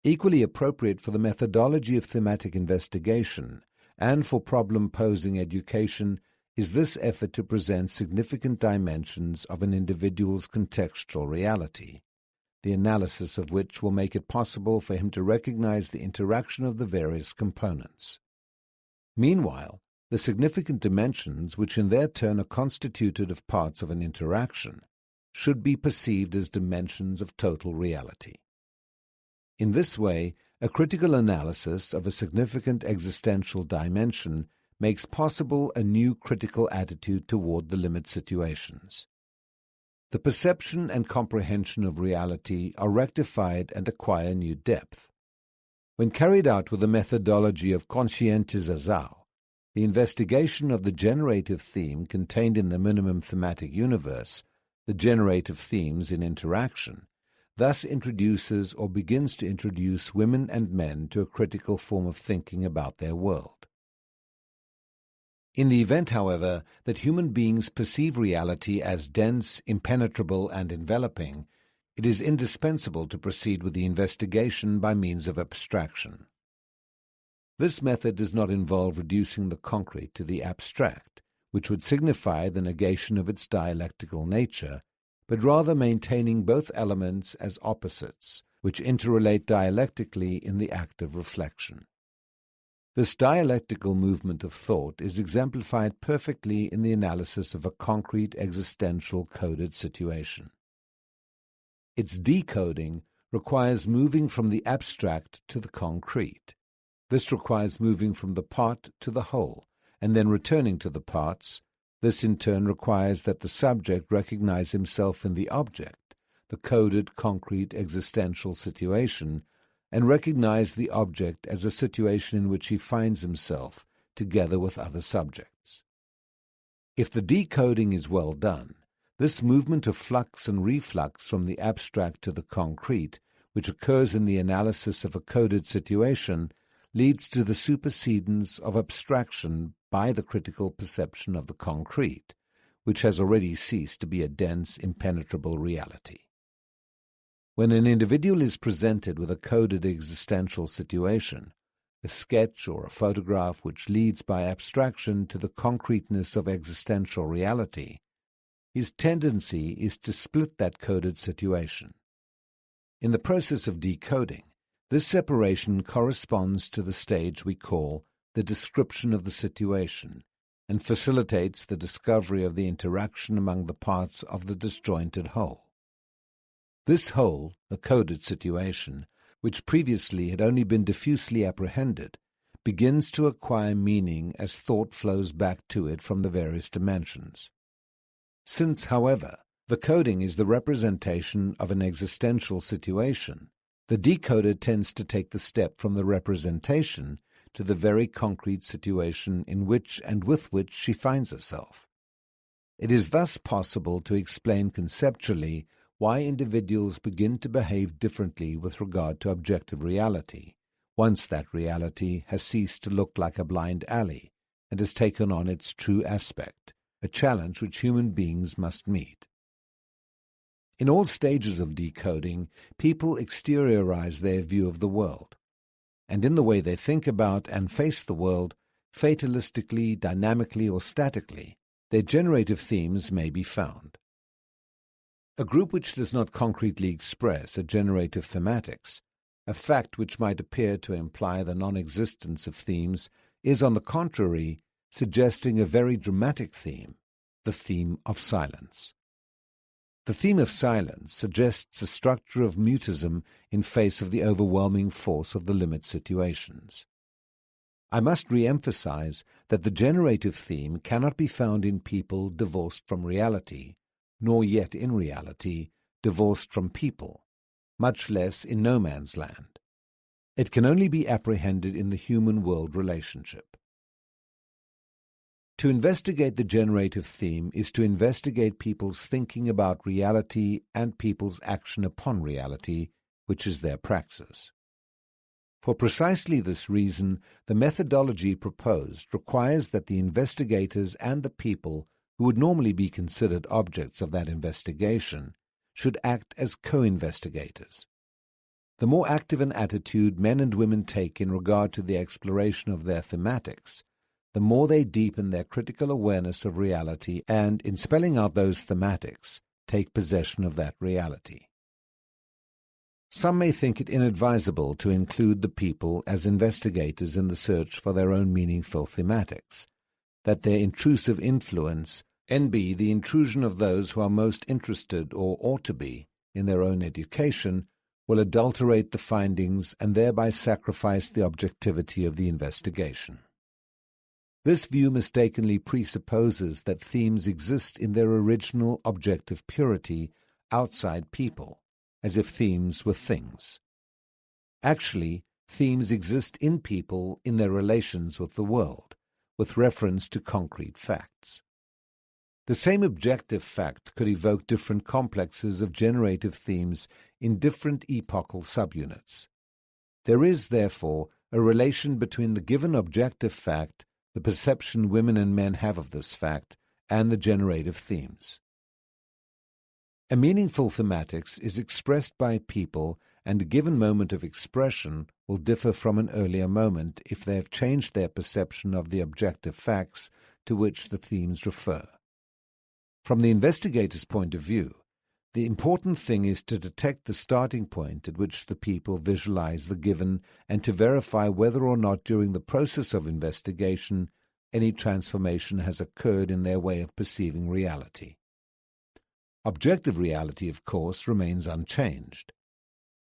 Equally appropriate for the methodology of thematic investigation and for problem-posing education is this effort to present significant dimensions of an individual's contextual reality, the analysis of which will make it possible for him to recognize the interaction of the various components. Meanwhile, the significant dimensions, which in their turn are constituted of parts of an interaction, should be perceived as dimensions of total reality. In this way, a critical analysis of a significant existential dimension makes possible a new critical attitude toward the limit situations. The perception and comprehension of reality are rectified and acquire new depth. When carried out with the methodology of conscientizazao, the investigation of the generative theme contained in the minimum thematic universe, the generative themes in interaction, thus introduces or begins to introduce women and men to a critical form of thinking about their world. In the event, however, that human beings perceive reality as dense, impenetrable, and enveloping, it is indispensable to proceed with the investigation by means of abstraction. This method does not involve reducing the concrete to the abstract, which would signify the negation of its dialectical nature, but rather maintaining both elements as opposites, which interrelate dialectically in the act of reflection. This dialectical movement of thought is exemplified perfectly in the analysis of a concrete existential coded situation. Its decoding requires moving from the abstract to the concrete. This requires moving from the part to the whole, and then returning to the parts. This in turn requires that the subject recognize himself in the object, the coded, concrete, existential situation, and recognize the object as a situation in which he finds himself, together with other subjects. If the decoding is well done, this movement of flux and reflux from the abstract to the concrete, which occurs in the analysis of a coded situation, leads to the supersedence of abstraction by the critical perception of the concrete, which has already ceased to be a dense, impenetrable reality. When an individual is presented with a coded existential situation, a sketch or a photograph which leads by abstraction to the concreteness of existential reality, his tendency is to split that coded situation. In the process of decoding, this separation corresponds to the stage we call the description of the situation and facilitates the discovery of the interaction among the parts of the disjointed whole. This whole, the coded situation, which previously had only been diffusely apprehended, begins to acquire meaning as thought flows back to it from the various dimensions. Since, however, the coding is the representation of an existential situation, the decoder tends to take the step from the representation to the very concrete situation in which and with which she finds herself. It is thus possible to explain conceptually why individuals begin to behave differently with regard to objective reality, once that reality has ceased to look like a blind alley and has taken on its true aspect, a challenge which human beings must meet. In all stages of decoding, people exteriorize their view of the world, and in the way they think about and face the world, fatalistically, dynamically, or statically, their generative themes may be found. A group which does not concretely express a generative thematics, a fact which might appear to imply the non-existence of themes, is, on the contrary, suggesting a very dramatic theme, the theme of silence. The theme of silence suggests a structure of mutism in face of the overwhelming force of the limit situations. I must re-emphasize that the generative theme cannot be found in people divorced from reality, nor yet in reality divorced from people, much less in no man's land. It can only be apprehended in the human-world relationship. To investigate the generative theme is to investigate people's thinking about reality and people's action upon reality, which is their praxis. For precisely this reason, the methodology proposed requires that the investigators and the people who would normally be considered objects of that investigation should act as co-investigators. The more active an attitude men and women take in regard to the exploration of their thematics, the more they deepen their critical awareness of reality and, in spelling out those thematics, take possession of that reality. Some may think it inadvisable to include the people as investigators in the search for their own meaningful thematics, that their intrusive influence, NB, the intrusion of those who are most interested or ought to be in their own education, will adulterate the findings and thereby sacrifice the objectivity of the investigation. This view mistakenly presupposes that themes exist in their original objective purity outside people, as if themes were things. Actually, themes exist in people in their relations with the world, with reference to concrete facts. The same objective fact could evoke different complexes of generative themes in different epochal subunits. There is, therefore, a relation between the given objective fact, the perception women and men have of this fact, and the generative themes. A meaningful thematics is expressed by people, and a given moment of expression will differ from an earlier moment if they have changed their perception of the objective facts to which the themes refer. From the investigator's point of view, the important thing is to detect the starting point at which the people visualize the given and to verify whether or not during the process of investigation any transformation has occurred in their way of perceiving reality. Objective reality, of course, remains unchanged.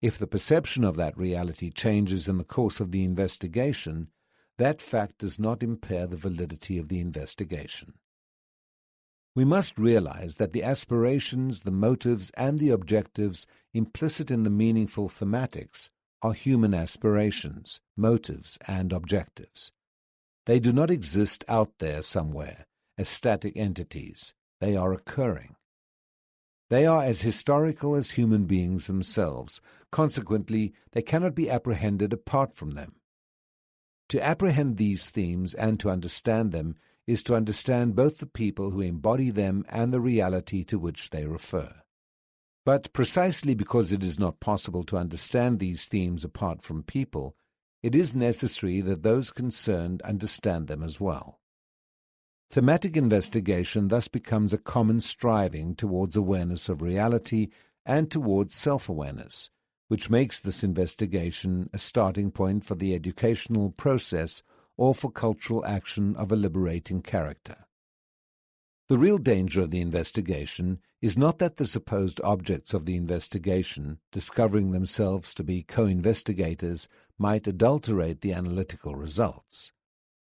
If the perception of that reality changes in the course of the investigation, that fact does not impair the validity of the investigation. We must realize that the aspirations, the motives, and the objectives implicit in the meaningful thematics are human aspirations, motives, and objectives. They do not exist out there somewhere as static entities. They are occurring. They are as historical as human beings themselves. Consequently, they cannot be apprehended apart from them. To apprehend these themes and to understand them is to understand both the people who embody them and the reality to which they refer. But precisely because it is not possible to understand these themes apart from people, it is necessary that those concerned understand them as well. Thematic investigation thus becomes a common striving towards awareness of reality and towards self-awareness, which makes this investigation a starting point for the educational process or for cultural action of a liberating character. The real danger of the investigation is not that the supposed objects of the investigation, discovering themselves to be co-investigators, might adulterate the analytical results.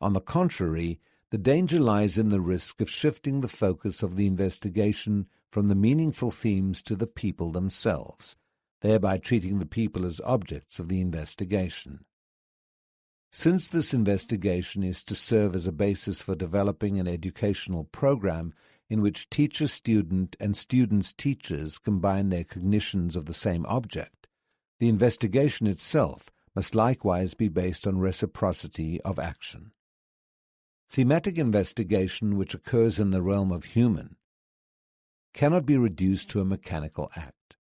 On the contrary, the danger lies in the risk of shifting the focus of the investigation from the meaningful themes to the people themselves, thereby treating the people as objects of the investigation. Since this investigation is to serve as a basis for developing an educational program in which teacher-student and students-teachers combine their cognitions of the same object, the investigation itself must likewise be based on reciprocity of action. Thematic investigation, which occurs in the realm of human, cannot be reduced to a mechanical act.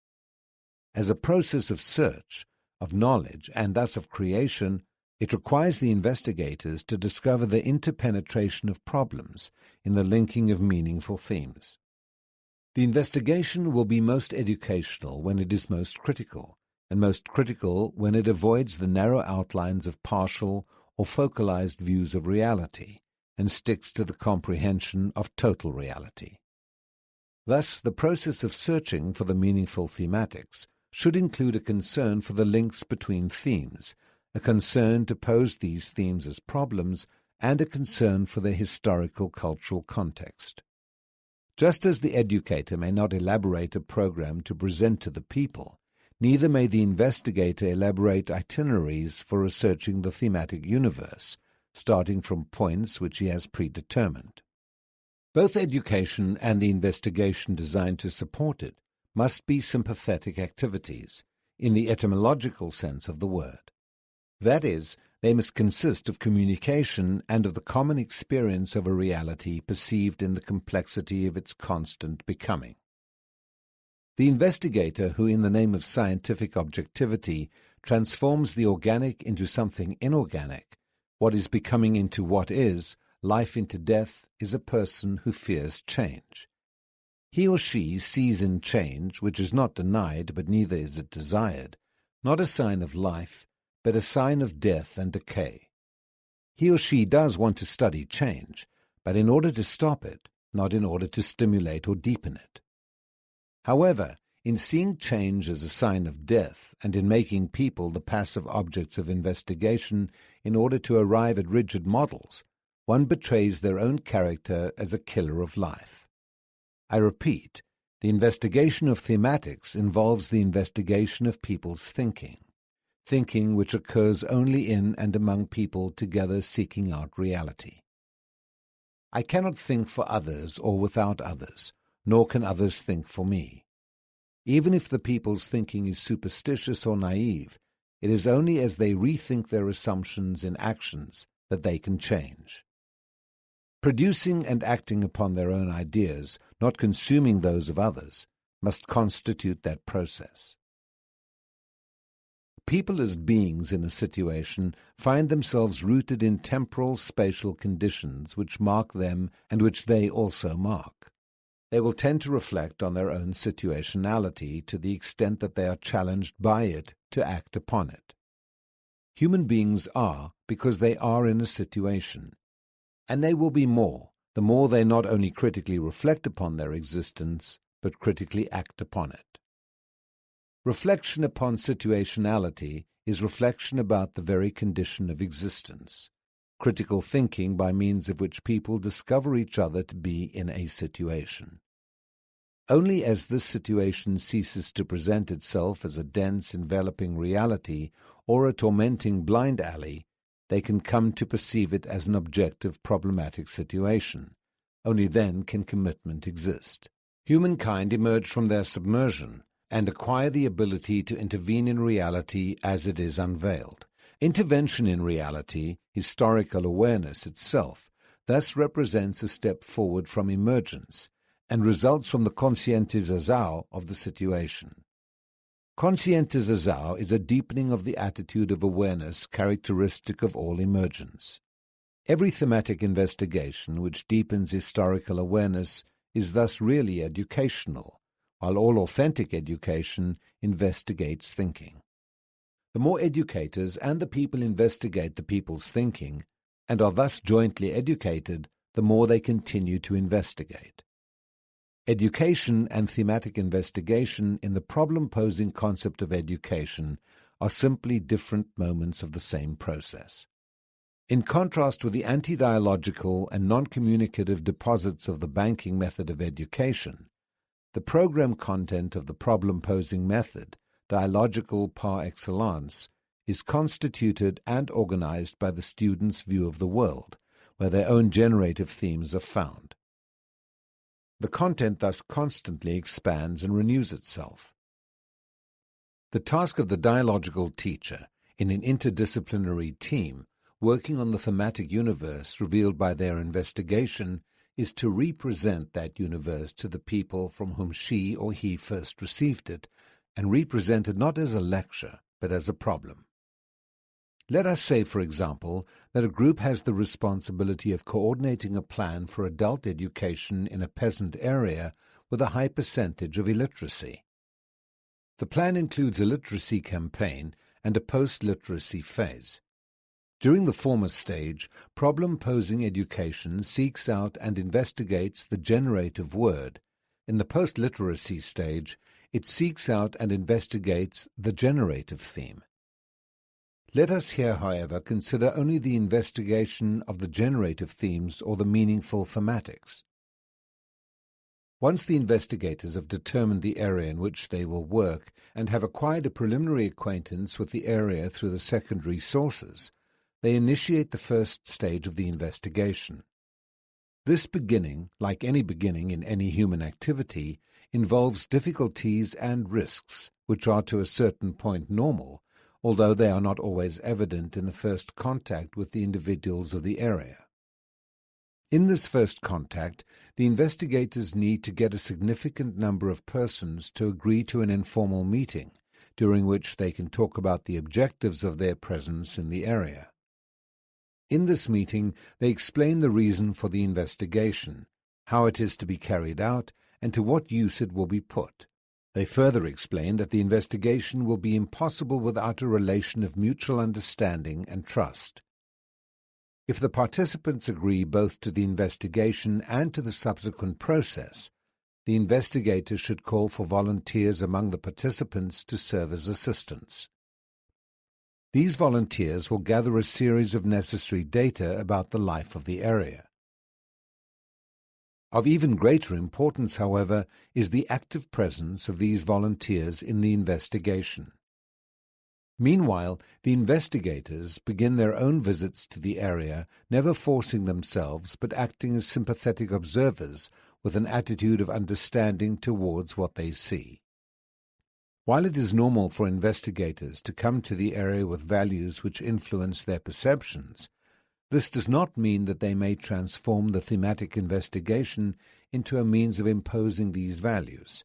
As a process of search, of knowledge, and thus of creation, it requires the investigators to discover the interpenetration of problems in the linking of meaningful themes. The investigation will be most educational when it is most critical, and most critical when it avoids the narrow outlines of partial or focalized views of reality and sticks to the comprehension of total reality. Thus, the process of searching for the meaningful thematics should include a concern for the links between themes, a concern to pose these themes as problems, and a concern for their historical cultural context. Just as the educator may not elaborate a program to present to the people, neither may the investigator elaborate itineraries for researching the thematic universe, starting from points which he has predetermined. Both education and the investigation designed to support it must be sympathetic activities, in the etymological sense of the word. That is, they must consist of communication and of the common experience of a reality perceived in the complexity of its constant becoming. The investigator who, in the name of scientific objectivity, transforms the organic into something inorganic, what is becoming into what is, life into death, is a person who fears change. He or she sees in change, which is not denied but neither is it desired, not a sign of life, but a sign of death and decay. He or she does want to study change, but in order to stop it, not in order to stimulate or deepen it. However, in seeing change as a sign of death and in making people the passive objects of investigation in order to arrive at rigid models, one betrays their own character as a killer of life. I repeat, the investigation of thematics involves the investigation of people's thinking which occurs only in and among people together seeking out reality. I cannot think for others or without others, nor can others think for me. Even if the people's thinking is superstitious or naive, it is only as they rethink their assumptions in actions that they can change. Producing and acting upon their own ideas, not consuming those of others, must constitute that process. People as beings in a situation find themselves rooted in temporal spatial conditions which mark them and which they also mark. They will tend to reflect on their own situationality to the extent that they are challenged by it to act upon it. Human beings are because they are in a situation, and they will be more, the more they not only critically reflect upon their existence, but critically act upon it. Reflection upon situationality is reflection about the very condition of existence, critical thinking by means of which people discover each other to be in a situation. Only as this situation ceases to present itself as a dense, enveloping reality or a tormenting blind alley, they can come to perceive it as an objective, problematic situation. Only then can commitment exist. Humankind emerge from their submersion and acquire the ability to intervene in reality as it is unveiled. Intervention in reality, historical awareness itself, thus represents a step forward from emergence and results from the conscientizazao of the situation. Conscientizazao is a deepening of the attitude of awareness characteristic of all emergence. Every thematic investigation which deepens historical awareness is thus really educational, while all authentic education investigates thinking. The more educators and the people investigate the people's thinking, and are thus jointly educated, the more they continue to investigate. Education and thematic investigation in the problem-posing concept of education are simply different moments of the same process. In contrast with the anti-dialogical and non-communicative deposits of the banking method of education, the program content of the problem-posing method, dialogical par excellence, is constituted and organized by the student's view of the world, where their own generative themes are found. The content thus constantly expands and renews itself. The task of the dialogical teacher in an interdisciplinary team working on the thematic universe revealed by their investigation is to represent that universe to the people from whom she or he first received it, and represent it not as a lecture, but as a problem. Let us say, for example, that a group has the responsibility of coordinating a plan for adult education in a peasant area with a high percentage of illiteracy. The plan includes a literacy campaign and a post-literacy phase. During the former stage, problem-posing education seeks out and investigates the generative word. In the post-literacy stage, it seeks out and investigates the generative theme. Let us here, however, consider only the investigation of the generative themes or the meaningful thematics. Once the investigators have determined the area in which they will work and have acquired a preliminary acquaintance with the area through the secondary sources, they initiate the first stage of the investigation. This beginning, like any beginning in any human activity, involves difficulties and risks, which are to a certain point normal, although they are not always evident in the first contact with the individuals of the area. In this first contact, the investigators need to get a significant number of persons to agree to an informal meeting, during which they can talk about the objectives of their presence in the area. In this meeting, they explain the reason for the investigation, how it is to be carried out, and to what use it will be put. They further explain that the investigation will be impossible without a relation of mutual understanding and trust. If the participants agree both to the investigation and to the subsequent process, the investigator should call for volunteers among the participants to serve as assistants. These volunteers will gather a series of necessary data about the life of the area. Of even greater importance, however, is the active presence of these volunteers in the investigation. Meanwhile, the investigators begin their own visits to the area, never forcing themselves but acting as sympathetic observers with an attitude of understanding towards what they see. While it is normal for investigators to come to the area with values which influence their perceptions, this does not mean that they may transform the thematic investigation into a means of imposing these values.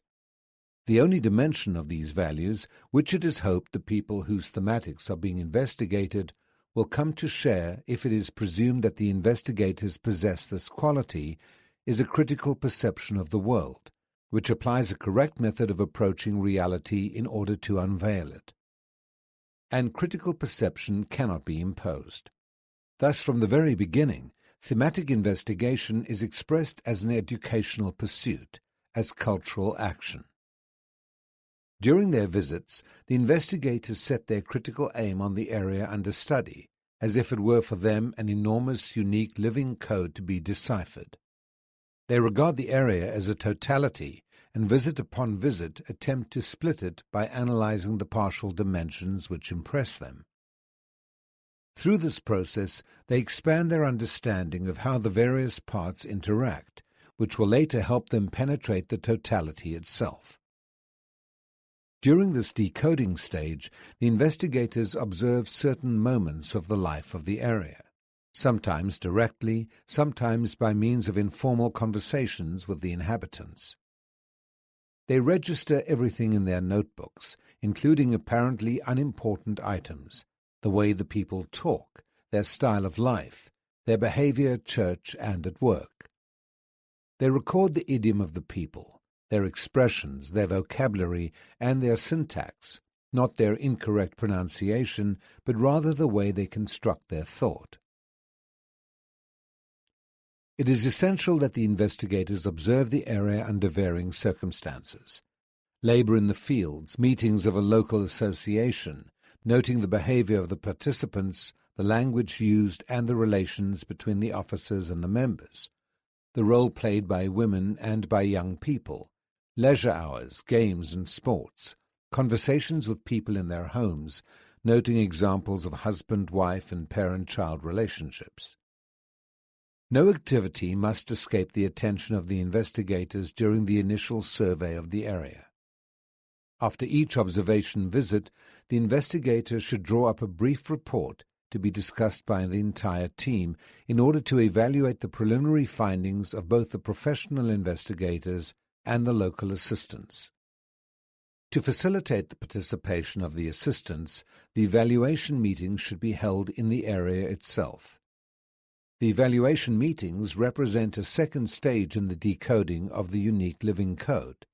The only dimension of these values, which it is hoped the people whose thematics are being investigated will come to share if it is presumed that the investigators possess this quality, is a critical perception of the world, which applies a correct method of approaching reality in order to unveil it. And critical perception cannot be imposed. Thus, from the very beginning, thematic investigation is expressed as an educational pursuit, as cultural action. During their visits, the investigators set their critical aim on the area under study, as if it were for them an enormous, unique living code to be deciphered. They regard the area as a totality, and visit upon visit attempt to split it by analyzing the partial dimensions which impress them. Through this process, they expand their understanding of how the various parts interact, which will later help them penetrate the totality itself. During this decoding stage, the investigators observe certain moments of the life of the area, sometimes directly, sometimes by means of informal conversations with the inhabitants. They register everything in their notebooks, including apparently unimportant items, the way the people talk, their style of life, their behavior at church and at work. They record the idiom of the people, their expressions, their vocabulary, and their syntax, not their incorrect pronunciation, but rather the way they construct their thought. It is essential that the investigators observe the area under varying circumstances. Labor in the fields, meetings of a local association, noting the behavior of the participants, the language used, and the relations between the officers and the members, the role played by women and by young people, leisure hours, games and sports, conversations with people in their homes, noting examples of husband-wife and parent-child relationships. No activity must escape the attention of the investigators during the initial survey of the area. After each observation visit, the investigators should draw up a brief report to be discussed by the entire team in order to evaluate the preliminary findings of both the professional investigators and the local assistants. To facilitate the participation of the assistants, the evaluation meetings should be held in the area itself. The evaluation meetings represent a second stage in the decoding of the unique living code.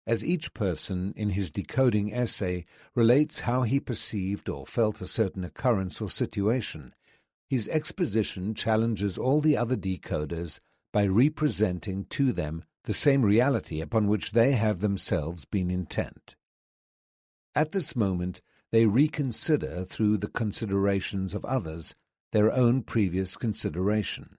As each person, in his decoding essay, relates how he perceived or felt a certain occurrence or situation, his exposition challenges all the other decoders by representing to them the same reality upon which they have themselves been intent. At this moment, they reconsider, through the considerations of others, their own previous consideration.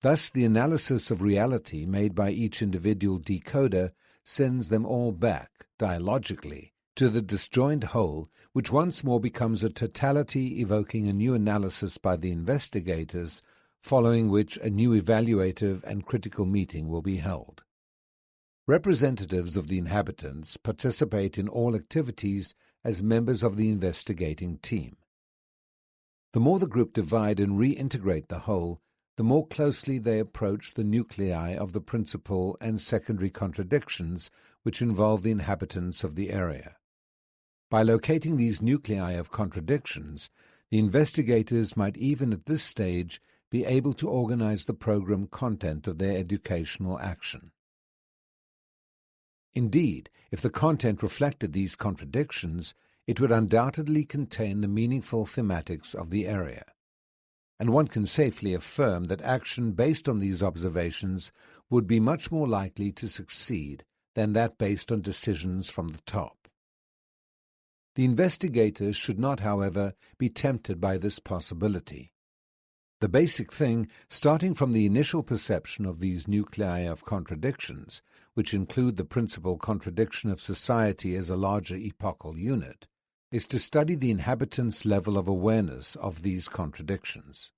Thus, the analysis of reality made by each individual decoder sends them all back, dialogically, to the disjoined whole, which once more becomes a totality, evoking a new analysis by the investigators, following which a new evaluative and critical meeting will be held. Representatives of the inhabitants participate in all activities as members of the investigating team. The more the group divide and reintegrate the whole, the more closely they approach the nuclei of the principal and secondary contradictions which involve the inhabitants of the area. By locating these nuclei of contradictions, the investigators might even at this stage be able to organize the program content of their educational action. Indeed, if the content reflected these contradictions, it would undoubtedly contain the meaningful thematics of the area. And one can safely affirm that action based on these observations would be much more likely to succeed than that based on decisions from the top. The investigators should not, however, be tempted by this possibility. The basic thing, starting from the initial perception of these nuclei of contradictions, which include the principal contradiction of society as a larger epochal unit, is to study the inhabitants' level of awareness of these contradictions.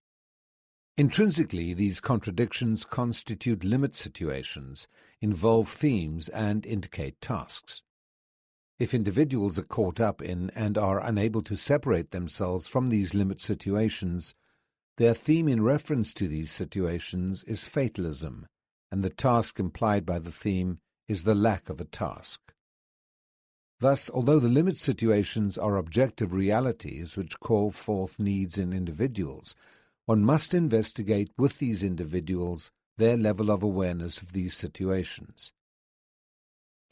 Intrinsically, these contradictions constitute limit situations, involve themes, and indicate tasks. If individuals are caught up in and are unable to separate themselves from these limit situations, their theme in reference to these situations is fatalism, and the task implied by the theme is the lack of a task. Thus, although the limit situations are objective realities which call forth needs in individuals, one must investigate with these individuals their level of awareness of these situations.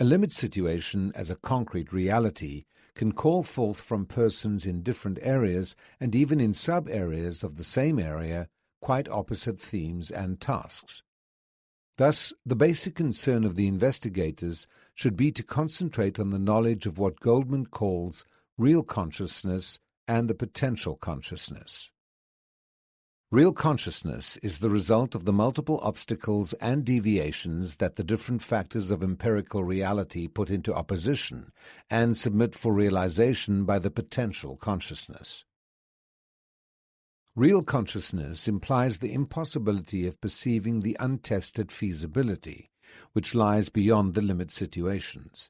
A limit situation as a concrete reality can call forth from persons in different areas and even in sub-areas of the same area quite opposite themes and tasks. Thus, the basic concern of the investigators should be to concentrate on the knowledge of what Goldman calls real consciousness and the potential consciousness. Real consciousness is the result of the multiple obstacles and deviations that the different factors of empirical reality put into opposition and submit for realization by the potential consciousness. Real consciousness implies the impossibility of perceiving the untested feasibility, which lies beyond the limit situations.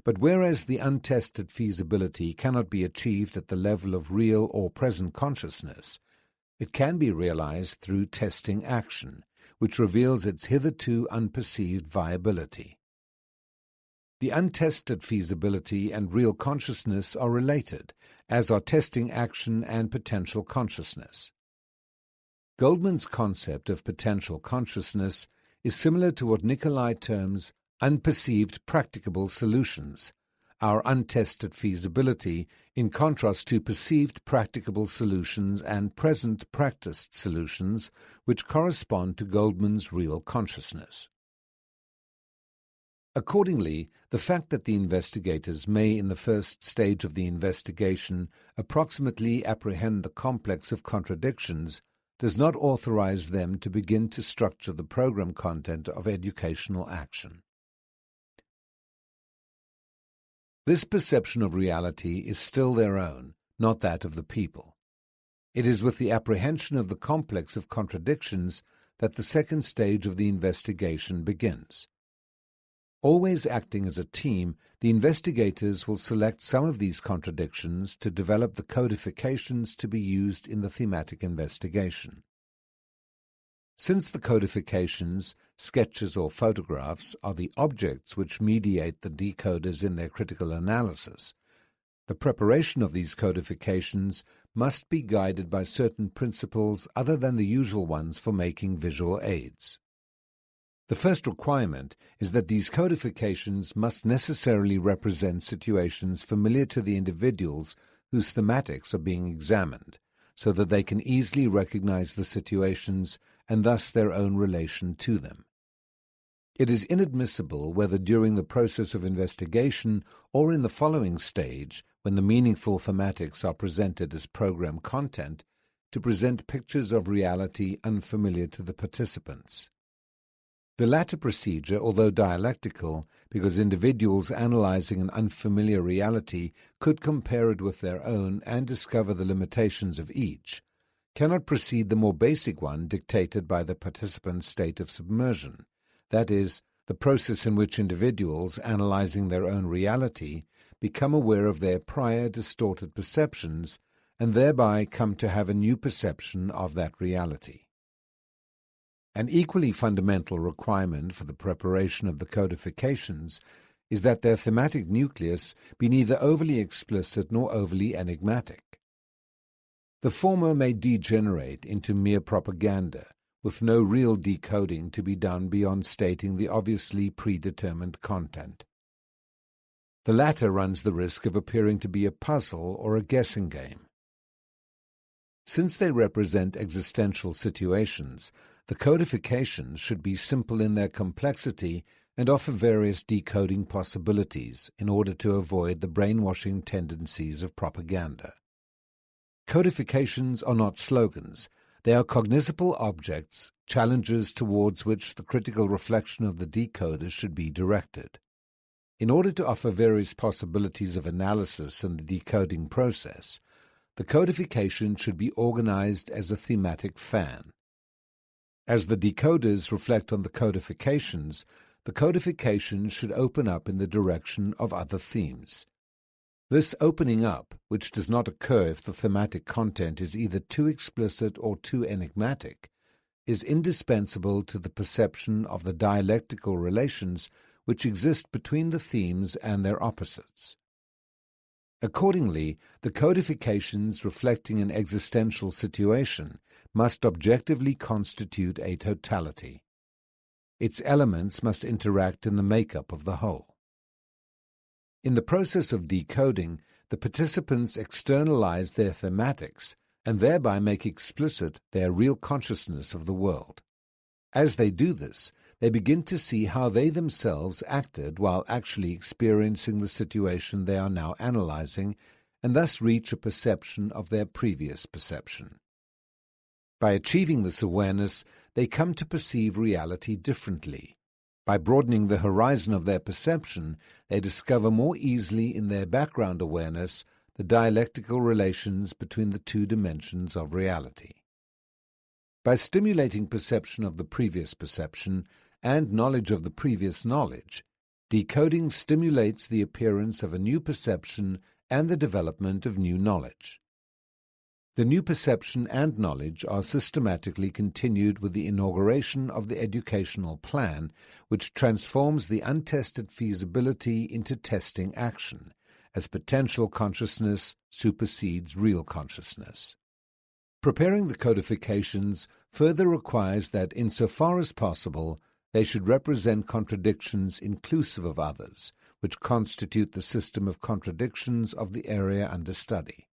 But whereas the untested feasibility cannot be achieved at the level of real or present consciousness, it can be realized through testing action, which reveals its hitherto unperceived viability. The untested feasibility and real consciousness are related, as are testing action and potential consciousness. Goldman's concept of potential consciousness is similar to what Nicolai terms unperceived practicable solutions, our untested feasibility, in contrast to perceived practicable solutions and present practiced solutions, which correspond to Goldman's real consciousness. Accordingly, the fact that the investigators may, in the first stage of the investigation, approximately apprehend the complex of contradictions does not authorize them to begin to structure the program content of educational action. This perception of reality is still their own, not that of the people. It is with the apprehension of the complex of contradictions that the second stage of the investigation begins. Always acting as a team, the investigators will select some of these contradictions to develop the codifications to be used in the thematic investigation. Since the codifications, sketches or photographs, are the objects which mediate the decoders in their critical analysis, the preparation of these codifications must be guided by certain principles other than the usual ones for making visual aids. The first requirement is that these codifications must necessarily represent situations familiar to the individuals whose thematics are being examined, so that they can easily recognize the situations and thus their own relation to them. It is inadmissible, whether during the process of investigation or in the following stage, when the meaningful thematics are presented as program content, to present pictures of reality unfamiliar to the participants. The latter procedure, although dialectical, because individuals analyzing an unfamiliar reality could compare it with their own and discover the limitations of each, cannot precede the more basic one dictated by the participant's state of submersion, that is, the process in which individuals, analyzing their own reality, become aware of their prior distorted perceptions and thereby come to have a new perception of that reality. An equally fundamental requirement for the preparation of the codifications is that their thematic nucleus be neither overly explicit nor overly enigmatic. The former may degenerate into mere propaganda, with no real decoding to be done beyond stating the obviously predetermined content. The latter runs the risk of appearing to be a puzzle or a guessing game. Since they represent existential situations, the codifications should be simple in their complexity and offer various decoding possibilities in order to avoid the brainwashing tendencies of propaganda. Codifications are not slogans. They are cognizable objects, challenges towards which the critical reflection of the decoder should be directed. In order to offer various possibilities of analysis in the decoding process, the codification should be organized as a thematic fan. As the decoders reflect on the codifications should open up in the direction of other themes. This opening up, which does not occur if the thematic content is either too explicit or too enigmatic, is indispensable to the perception of the dialectical relations which exist between the themes and their opposites. Accordingly, the codifications reflecting an existential situation must objectively constitute a totality. Its elements must interact in the makeup of the whole. In the process of decoding, the participants externalize their thematics and thereby make explicit their real consciousness of the world. As they do this, they begin to see how they themselves acted while actually experiencing the situation they are now analyzing, and thus reach a perception of their previous perception. By achieving this awareness, they come to perceive reality differently. By broadening the horizon of their perception, they discover more easily in their background awareness the dialectical relations between the two dimensions of reality. By stimulating perception of the previous perception and knowledge of the previous knowledge, decoding stimulates the appearance of a new perception and the development of new knowledge. The new perception and knowledge are systematically continued with the inauguration of the educational plan, which transforms the untested feasibility into testing action, as potential consciousness supersedes real consciousness. Preparing the codifications further requires that, insofar as possible, they should represent contradictions inclusive of others, which constitute the system of contradictions of the area under study.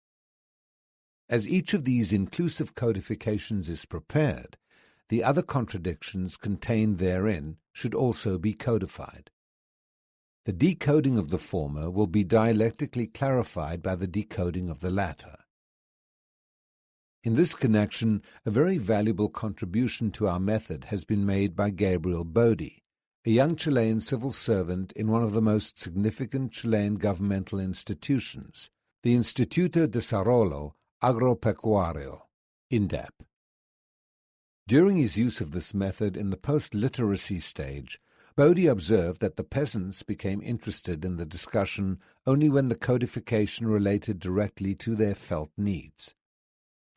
As each of these inclusive codifications is prepared, the other contradictions contained therein should also be codified. The decoding of the former will be dialectically clarified by the decoding of the latter. In this connection, a very valuable contribution to our method has been made by Gabriel Bode, a young Chilean civil servant in one of the most significant Chilean governmental institutions, the Instituto de Desarrollo Agropecuario, INDEP. During his use of this method in the post-literacy stage, Bode observed that the peasants became interested in the discussion only when the codification related directly to their felt needs.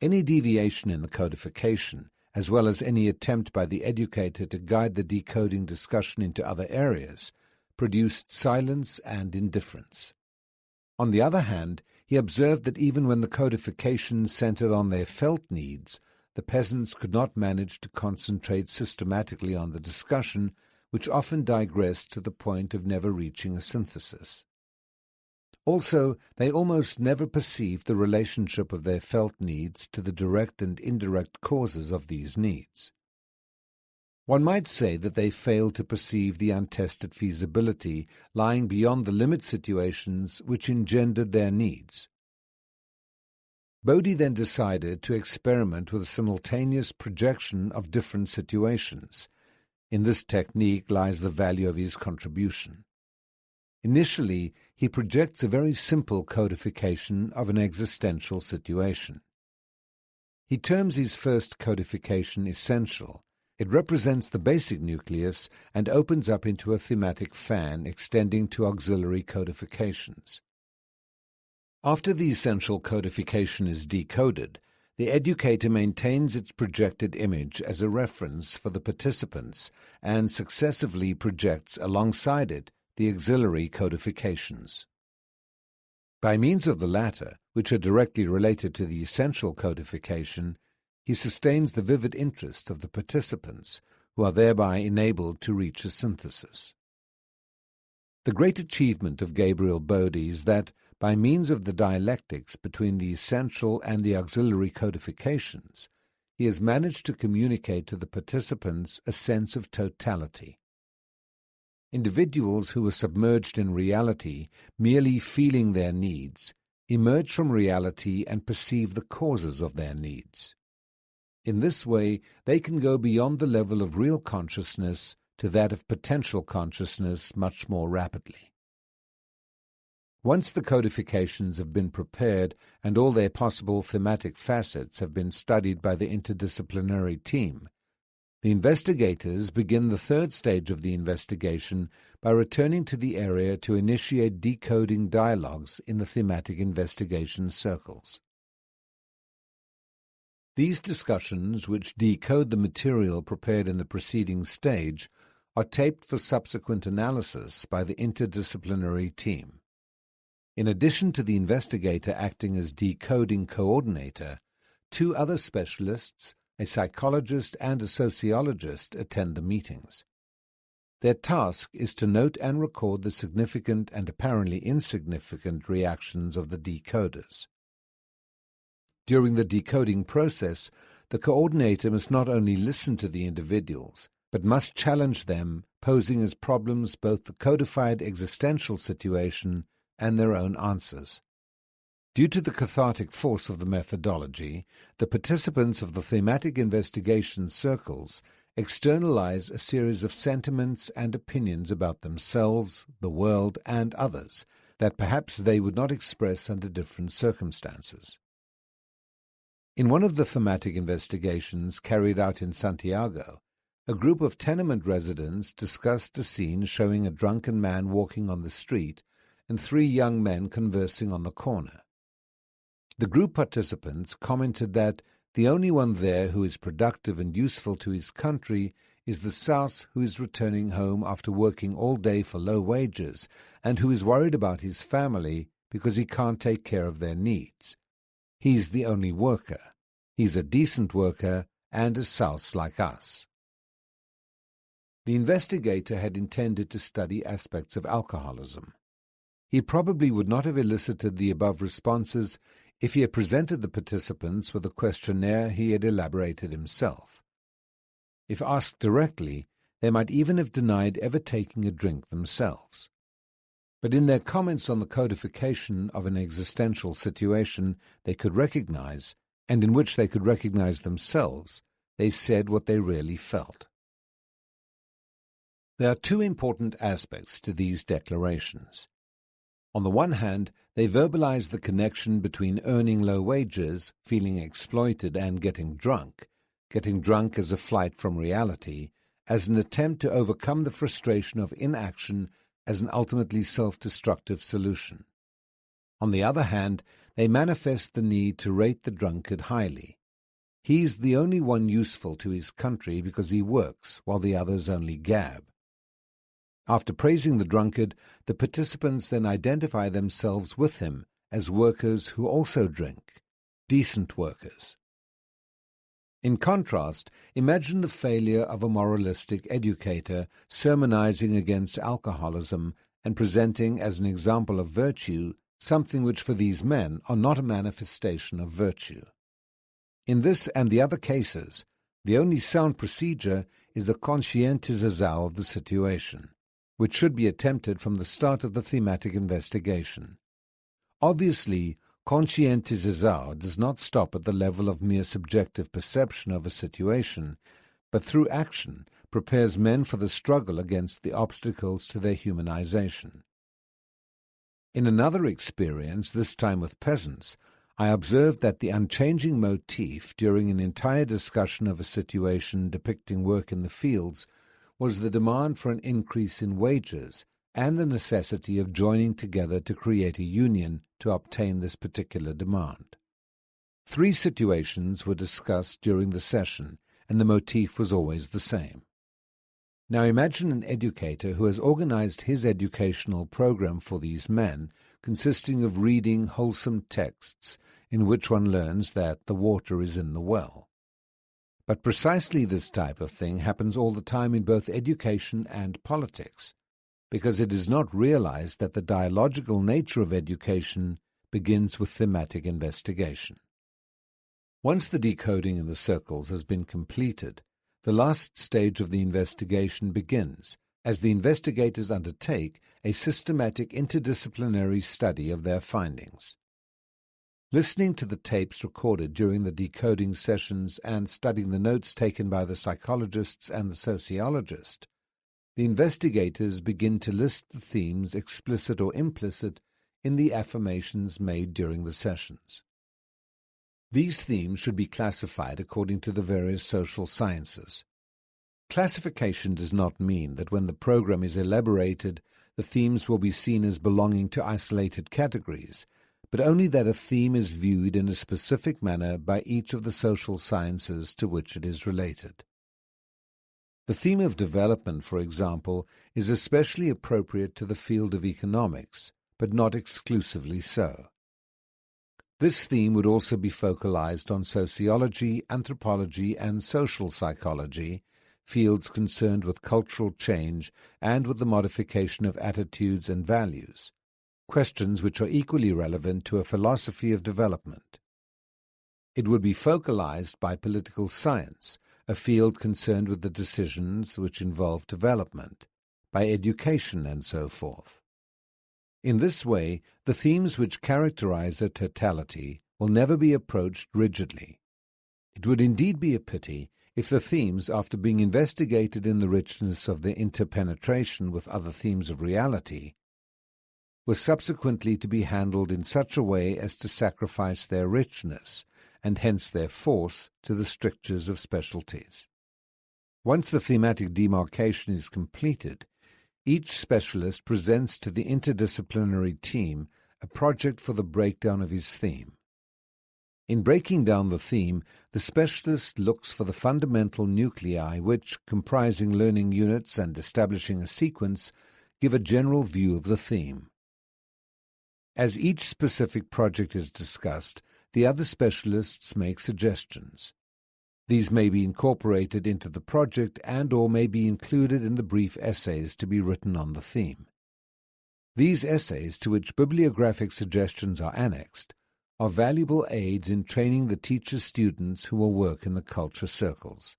Any deviation in the codification, as well as any attempt by the educator to guide the decoding discussion into other areas, produced silence and indifference. On the other hand, he observed that even when the codification centered on their felt needs, the peasants could not manage to concentrate systematically on the discussion, which often digressed to the point of never reaching a synthesis. Also, they almost never perceived the relationship of their felt needs to the direct and indirect causes of these needs. One might say that they failed to perceive the untested feasibility lying beyond the limit situations which engendered their needs. Bode then decided to experiment with a simultaneous projection of different situations. In this technique lies the value of his contribution. Initially, he projects a very simple codification of an existential situation. He terms his first codification essential. It represents the basic nucleus and opens up into a thematic fan extending to auxiliary codifications. After the essential codification is decoded, the educator maintains its projected image as a reference for the participants and successively projects alongside it the auxiliary codifications. By means of the latter, which are directly related to the essential codification, he sustains the vivid interest of the participants, who are thereby enabled to reach a synthesis. The great achievement of Gabriel Bode is that, by means of the dialectics between the essential and the auxiliary codifications, he has managed to communicate to the participants a sense of totality. Individuals who were submerged in reality, merely feeling their needs, emerge from reality and perceive the causes of their needs. In this way, they can go beyond the level of real consciousness to that of potential consciousness much more rapidly. Once the codifications have been prepared and all their possible thematic facets have been studied by the interdisciplinary team, the investigators begin the third stage of the investigation by returning to the area to initiate decoding dialogues in the thematic investigation circles. These discussions, which decode the material prepared in the preceding stage, are taped for subsequent analysis by the interdisciplinary team. In addition to the investigator acting as decoding coordinator, 2 other specialists, a psychologist and a sociologist, attend the meetings. Their task is to note and record the significant and apparently insignificant reactions of the decoders. During the decoding process, the coordinator must not only listen to the individuals, but must challenge them, posing as problems both the codified existential situation and their own answers. Due to the cathartic force of the methodology, the participants of the thematic investigation circles externalize a series of sentiments and opinions about themselves, the world, and others that perhaps they would not express under different circumstances. In one of the thematic investigations carried out in Santiago, a group of tenement residents discussed a scene showing a drunken man walking on the street and 3 young men conversing on the corner. The group participants commented that the only one there who is productive and useful to his country is the South, who is returning home after working all day for low wages and who is worried about his family because he can't take care of their needs. He's the only worker. He's a decent worker and a South like us. The investigator had intended to study aspects of alcoholism. He probably would not have elicited the above responses if he had presented the participants with a questionnaire he had elaborated himself. If asked directly, they might even have denied ever taking a drink themselves. But in their comments on the codification of an existential situation they could recognize, and in which they could recognize themselves, they said what they really felt. There are 2 important aspects to these declarations. On the one hand, they verbalize the connection between earning low wages, feeling exploited, and getting drunk as a flight from reality, as an attempt to overcome the frustration of inaction as an ultimately self-destructive solution. On the other hand, they manifest the need to rate the drunkard highly. He's the only one useful to his country because he works, while the others only gab. After praising the drunkard, the participants then identify themselves with him as workers who also drink, decent workers. In contrast, imagine the failure of a moralistic educator sermonizing against alcoholism and presenting as an example of virtue something which for these men are not a manifestation of virtue. In this and the other cases, the only sound procedure is the conscientization of the situation, which should be attempted from the start of the thematic investigation. Obviously, conscientization does not stop at the level of mere subjective perception of a situation, but through action prepares men for the struggle against the obstacles to their humanization. In another experience, this time with peasants, I observed that the unchanging motif during an entire discussion of a situation depicting work in the fields was the demand for an increase in wages and the necessity of joining together to create a union to obtain this particular demand. 3 situations were discussed during the session, and the motif was always the same. Now imagine an educator who has organized his educational program for these men, consisting of reading wholesome texts in which one learns that the water is in the well. But precisely this type of thing happens all the time in both education and politics, because it is not realized that the dialogical nature of education begins with thematic investigation. Once the decoding in the circles has been completed, the last stage of the investigation begins, as the investigators undertake a systematic interdisciplinary study of their findings. Listening to the tapes recorded during the decoding sessions and studying the notes taken by the psychologists and the sociologist, the investigators begin to list the themes, explicit or implicit, in the affirmations made during the sessions. These themes should be classified according to the various social sciences. Classification does not mean that when the program is elaborated, the themes will be seen as belonging to isolated categories, but only that a theme is viewed in a specific manner by each of the social sciences to which it is related. The theme of development, for example, is especially appropriate to the field of economics, but not exclusively so. This theme would also be focalized on sociology, anthropology, and social psychology, fields concerned with cultural change and with the modification of attitudes and values, questions which are equally relevant to a philosophy of development. It would be focalized by political science, a field concerned with the decisions which involve development, by education, and so forth. In this way, the themes which characterize a totality will never be approached rigidly. It would indeed be a pity if the themes, after being investigated in the richness of their interpenetration with other themes of reality, were subsequently to be handled in such a way as to sacrifice their richness, and hence their force, to the strictures of specialties. Once the thematic demarcation is completed, each specialist presents to the interdisciplinary team a project for the breakdown of his theme. In breaking down the theme, the specialist looks for the fundamental nuclei which, comprising learning units and establishing a sequence, give a general view of the theme. As each specific project is discussed, the other specialists make suggestions. These may be incorporated into the project and/or may be included in the brief essays to be written on the theme. These essays, to which bibliographic suggestions are annexed, are valuable aids in training the teacher's students who will work in the culture circles.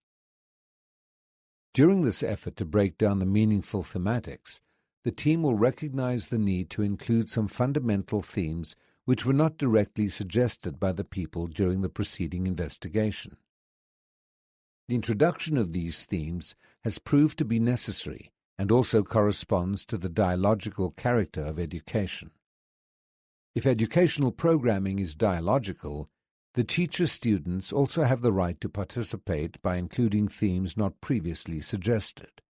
During this effort to break down the meaningful thematics, the team will recognize the need to include some fundamental themes which were not directly suggested by the people during the preceding investigation. The introduction of these themes has proved to be necessary and also corresponds to the dialogical character of education. If educational programming is dialogical, the teacher-students also have the right to participate by including themes not previously suggested.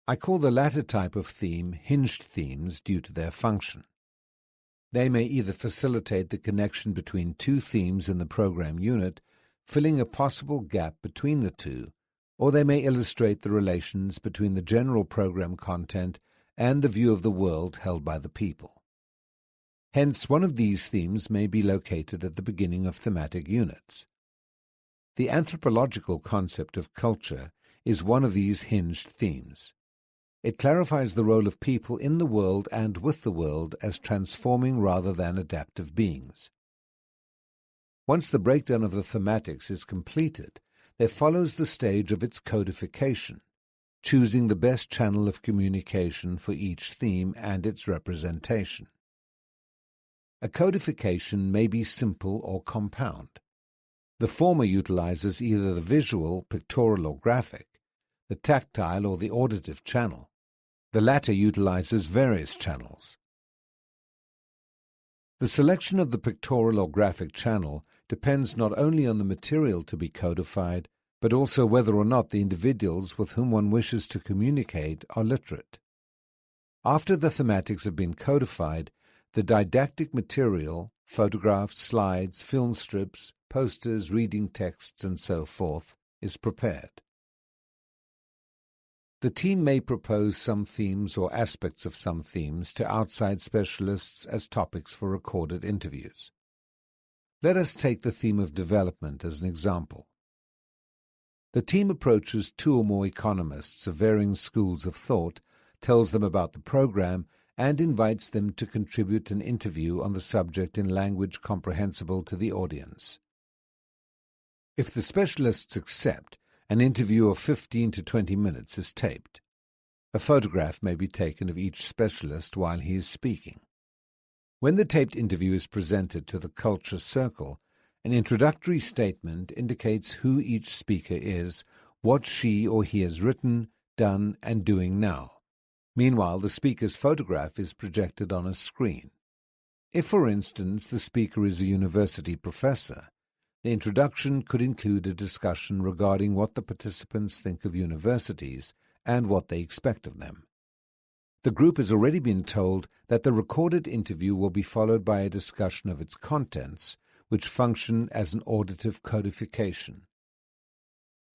I call the latter type of theme hinged themes due to their function. They may either facilitate the connection between two themes in the program unit, filling a possible gap between the two, or they may illustrate the relations between the general program content and the view of the world held by the people. Hence, one of these themes may be located at the beginning of thematic units. The anthropological concept of culture is one of these hinged themes. It clarifies the role of people in the world and with the world as transforming rather than adaptive beings. Once the breakdown of the thematics is completed, there follows the stage of its codification, choosing the best channel of communication for each theme and its representation. A codification may be simple or compound. The former utilizes either the visual, pictorial, or graphic, the tactile or the auditive channel. The latter utilizes various channels. The selection of the pictorial or graphic channel depends not only on the material to be codified, but also whether or not the individuals with whom one wishes to communicate are literate. After the thematics have been codified, the didactic material, photographs, slides, film strips, posters, reading texts, and so forth, is prepared. The team may propose some themes or aspects of some themes to outside specialists as topics for recorded interviews. Let us take the theme of development as an example. The team approaches 2 or more economists of varying schools of thought, tells them about the program, and invites them to contribute an interview on the subject in language comprehensible to the audience. If the specialists accept, an interview of 15 to 20 minutes is taped. A photograph may be taken of each specialist while he is speaking. When the taped interview is presented to the culture circle, an introductory statement indicates who each speaker is, what she or he has written, done, and doing now. Meanwhile, the speaker's photograph is projected on a screen. If, for instance, the speaker is a university professor, the introduction could include a discussion regarding what the participants think of universities and what they expect of them. The group has already been told that the recorded interview will be followed by a discussion of its contents, which function as an auditive codification.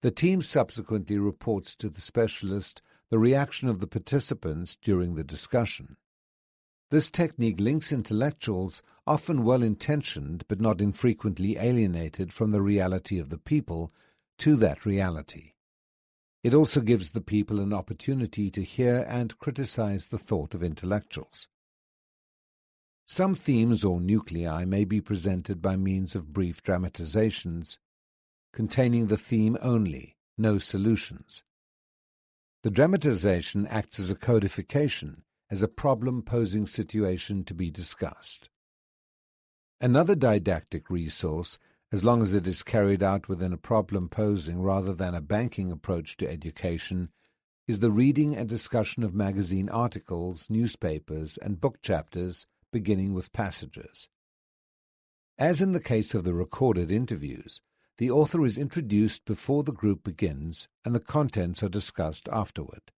The team subsequently reports to the specialist the reaction of the participants during the discussion. This technique links intellectuals, often well-intentioned but not infrequently alienated from the reality of the people, to that reality. It also gives the people an opportunity to hear and criticize the thought of intellectuals. Some themes or nuclei may be presented by means of brief dramatizations, containing the theme only, no solutions. The dramatization acts as a codification, as a problem-posing situation to be discussed. Another didactic resource, as long as it is carried out within a problem-posing rather than a banking approach to education, is the reading and discussion of magazine articles, newspapers, and book chapters, beginning with passages. As in the case of the recorded interviews, the author is introduced before the group begins, and the contents are discussed afterward.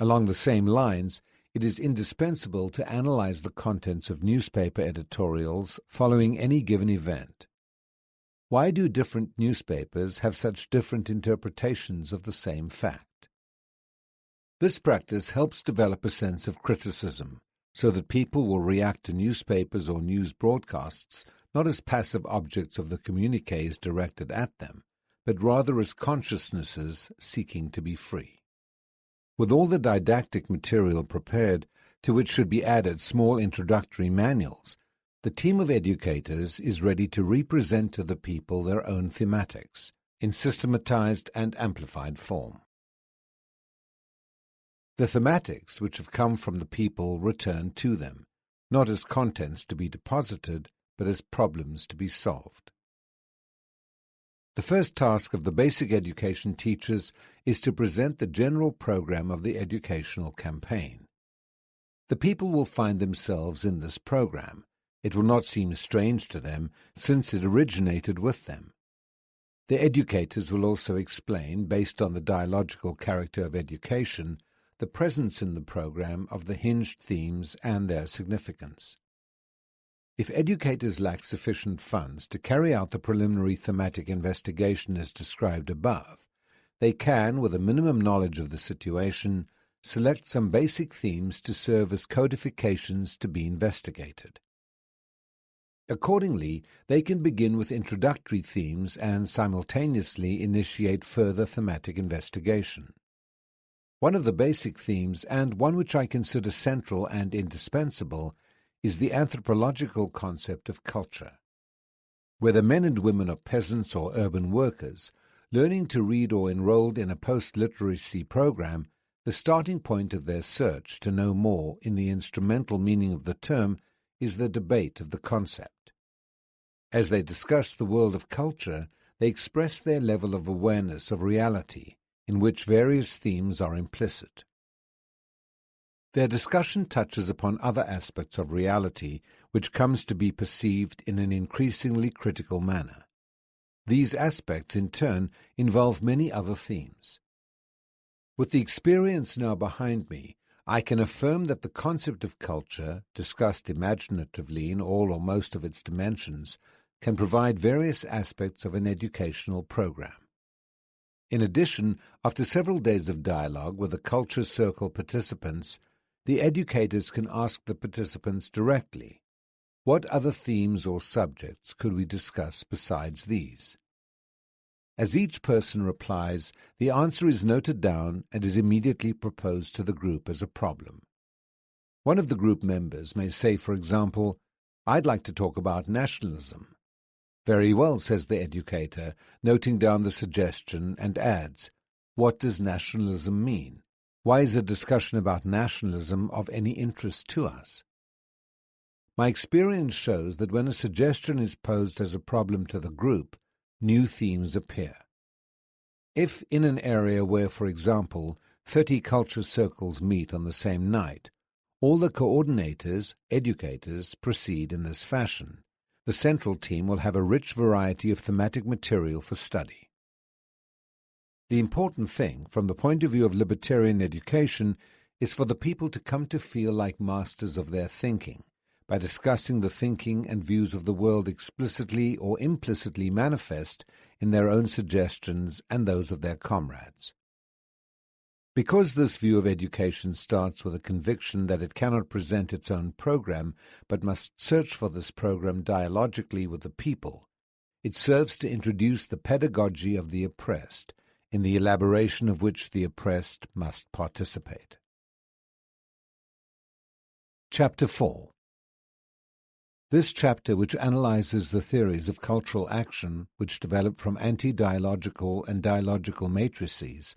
Along the same lines, it is indispensable to analyze the contents of newspaper editorials following any given event. Why do different newspapers have such different interpretations of the same fact? This practice helps develop a sense of criticism, so that people will react to newspapers or news broadcasts not as passive objects of the communiques directed at them, but rather as consciousnesses seeking to be free. With all the didactic material prepared, to which should be added small introductory manuals, the team of educators is ready to represent to the people their own thematics, in systematized and amplified form. The thematics which have come from the people return to them, not as contents to be deposited, but as problems to be solved. The first task of the basic education teachers is to present the general program of the educational campaign. The people will find themselves in this program. It will not seem strange to them, since it originated with them. The educators will also explain, based on the dialogical character of education, the presence in the program of the hinged themes and their significance. If educators lack sufficient funds to carry out the preliminary thematic investigation as described above, they can, with a minimum knowledge of the situation, select some basic themes to serve as codifications to be investigated. Accordingly, they can begin with introductory themes and simultaneously initiate further thematic investigation. One of the basic themes, and one which I consider central and indispensable, is the anthropological concept of culture. Whether men and women are peasants or urban workers, learning to read or enrolled in a post-literacy program, the starting point of their search to know more in the instrumental meaning of the term is the debate of the concept. As they discuss the world of culture, they express their level of awareness of reality, in which various themes are implicit. Their discussion touches upon other aspects of reality which comes to be perceived in an increasingly critical manner. These aspects, in turn, involve many other themes. With the experience now behind me, I can affirm that the concept of culture, discussed imaginatively in all or most of its dimensions, can provide various aspects of an educational program. In addition, after several days of dialogue with the culture circle participants, the educators can ask the participants directly, what other themes or subjects could we discuss besides these? As each person replies, the answer is noted down and is immediately proposed to the group as a problem. One of the group members may say, for example, "I'd like to talk about nationalism." "Very well," says the educator, noting down the suggestion, and adds, "What does nationalism mean? Why is a discussion about nationalism of any interest to us?" My experience shows that when a suggestion is posed as a problem to the group, new themes appear. If in an area where, for example, 30 culture circles meet on the same night, all the coordinators, educators, proceed in this fashion, the central team will have a rich variety of thematic material for study. The important thing, from the point of view of libertarian education, is for the people to come to feel like masters of their thinking, by discussing the thinking and views of the world explicitly or implicitly manifest in their own suggestions and those of their comrades. Because this view of education starts with a conviction that it cannot present its own program, but must search for this program dialogically with the people, it serves to introduce the pedagogy of the oppressed, in the elaboration of which the oppressed must participate. Chapter 4. This chapter, which analyzes the theories of cultural action which develop from anti-dialogical and dialogical matrices,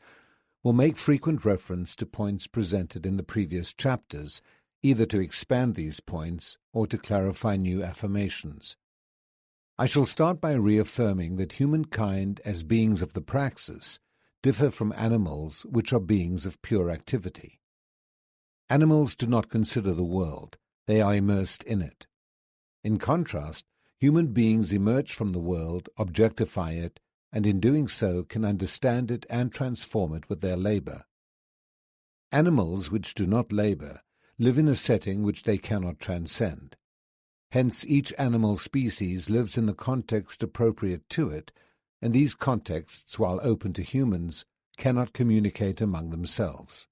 will make frequent reference to points presented in the previous chapters, either to expand these points or to clarify new affirmations. I shall start by reaffirming that humankind, as beings of the praxis, differ from animals which are beings of pure activity. Animals do not consider the world, they are immersed in it. In contrast, human beings emerge from the world, objectify it, and in doing so can understand it and transform it with their labor. Animals which do not labor live in a setting which they cannot transcend. Hence each animal species lives in the context appropriate to it, and these contexts, while open to humans, cannot communicate among themselves.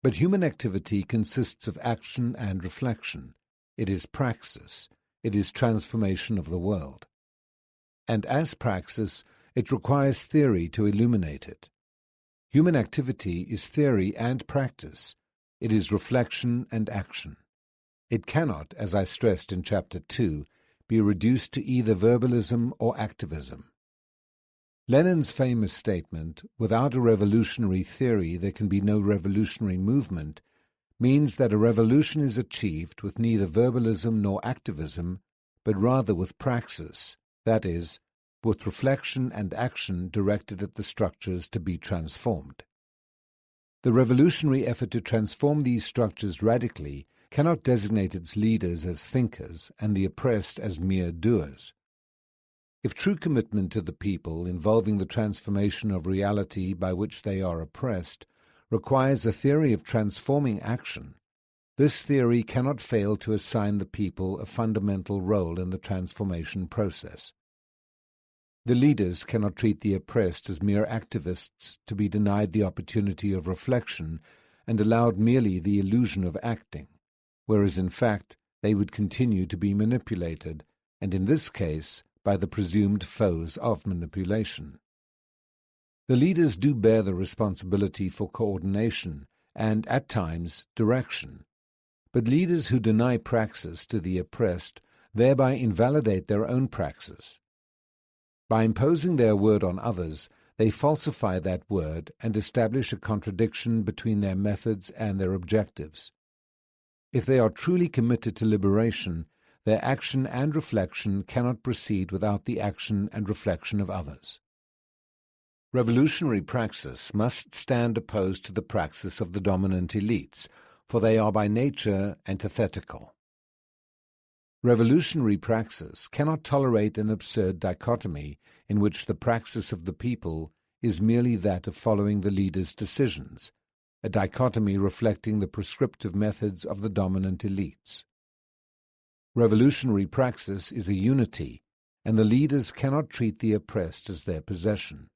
But human activity consists of action and reflection. It is praxis. It is transformation of the world. And as praxis, it requires theory to illuminate it. Human activity is theory and practice. It is reflection and action. It cannot, as I stressed in Chapter 2, be reduced to either verbalism or activism. Lenin's famous statement, "Without a revolutionary theory there can be no revolutionary movement," means that a revolution is achieved with neither verbalism nor activism, but rather with praxis, that is, with reflection and action directed at the structures to be transformed. The revolutionary effort to transform these structures radically cannot designate its leaders as thinkers and the oppressed as mere doers. If true commitment to the people involving the transformation of reality by which they are oppressed requires a theory of transforming action, this theory cannot fail to assign the people a fundamental role in the transformation process. The leaders cannot treat the oppressed as mere activists to be denied the opportunity of reflection and allowed merely the illusion of acting, whereas in fact they would continue to be manipulated, and in this case by the presumed foes of manipulation. The leaders do bear the responsibility for coordination and, at times, direction. But leaders who deny praxis to the oppressed thereby invalidate their own praxis. By imposing their word on others, they falsify that word and establish a contradiction between their methods and their objectives. If they are truly committed to liberation, their action and reflection cannot proceed without the action and reflection of others. Revolutionary praxis must stand opposed to the praxis of the dominant elites, for they are by nature antithetical. Revolutionary praxis cannot tolerate an absurd dichotomy in which the praxis of the people is merely that of following the leader's decisions, a dichotomy reflecting the prescriptive methods of the dominant elites. Revolutionary praxis is a unity, and the leaders cannot treat the oppressed as their possession.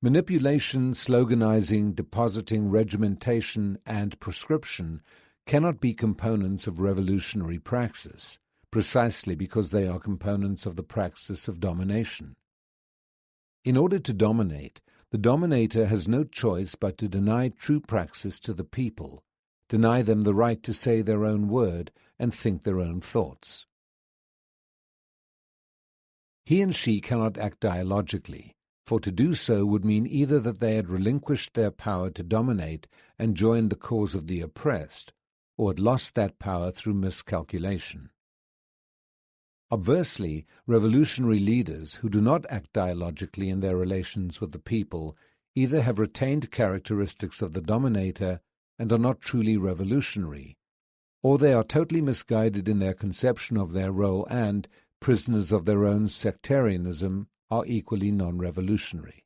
Manipulation, sloganizing, depositing, regimentation, and prescription cannot be components of revolutionary praxis, precisely because they are components of the praxis of domination. In order to dominate, the dominator has no choice but to deny true praxis to the people, deny them the right to say their own word and think their own thoughts. He and she cannot act dialogically, for to do so would mean either that they had relinquished their power to dominate and joined the cause of the oppressed, or had lost that power through miscalculation. Obversely, revolutionary leaders who do not act dialogically in their relations with the people either have retained characteristics of the dominator and are not truly revolutionary, or they are totally misguided in their conception of their role and, prisoners of their own sectarianism, are equally non-revolutionary.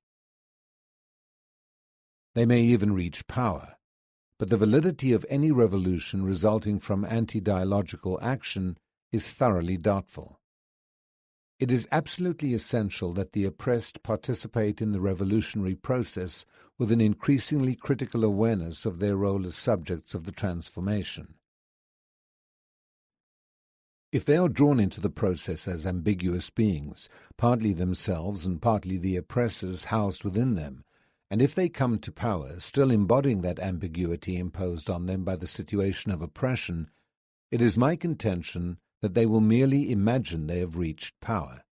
They may even reach power, but the validity of any revolution resulting from anti-dialogical action is thoroughly doubtful. It is absolutely essential that the oppressed participate in the revolutionary process with an increasingly critical awareness of their role as subjects of the transformation. If they are drawn into the process as ambiguous beings, partly themselves and partly the oppressors housed within them, and if they come to power still embodying that ambiguity imposed on them by the situation of oppression, it is my contention that they will merely imagine they have reached power.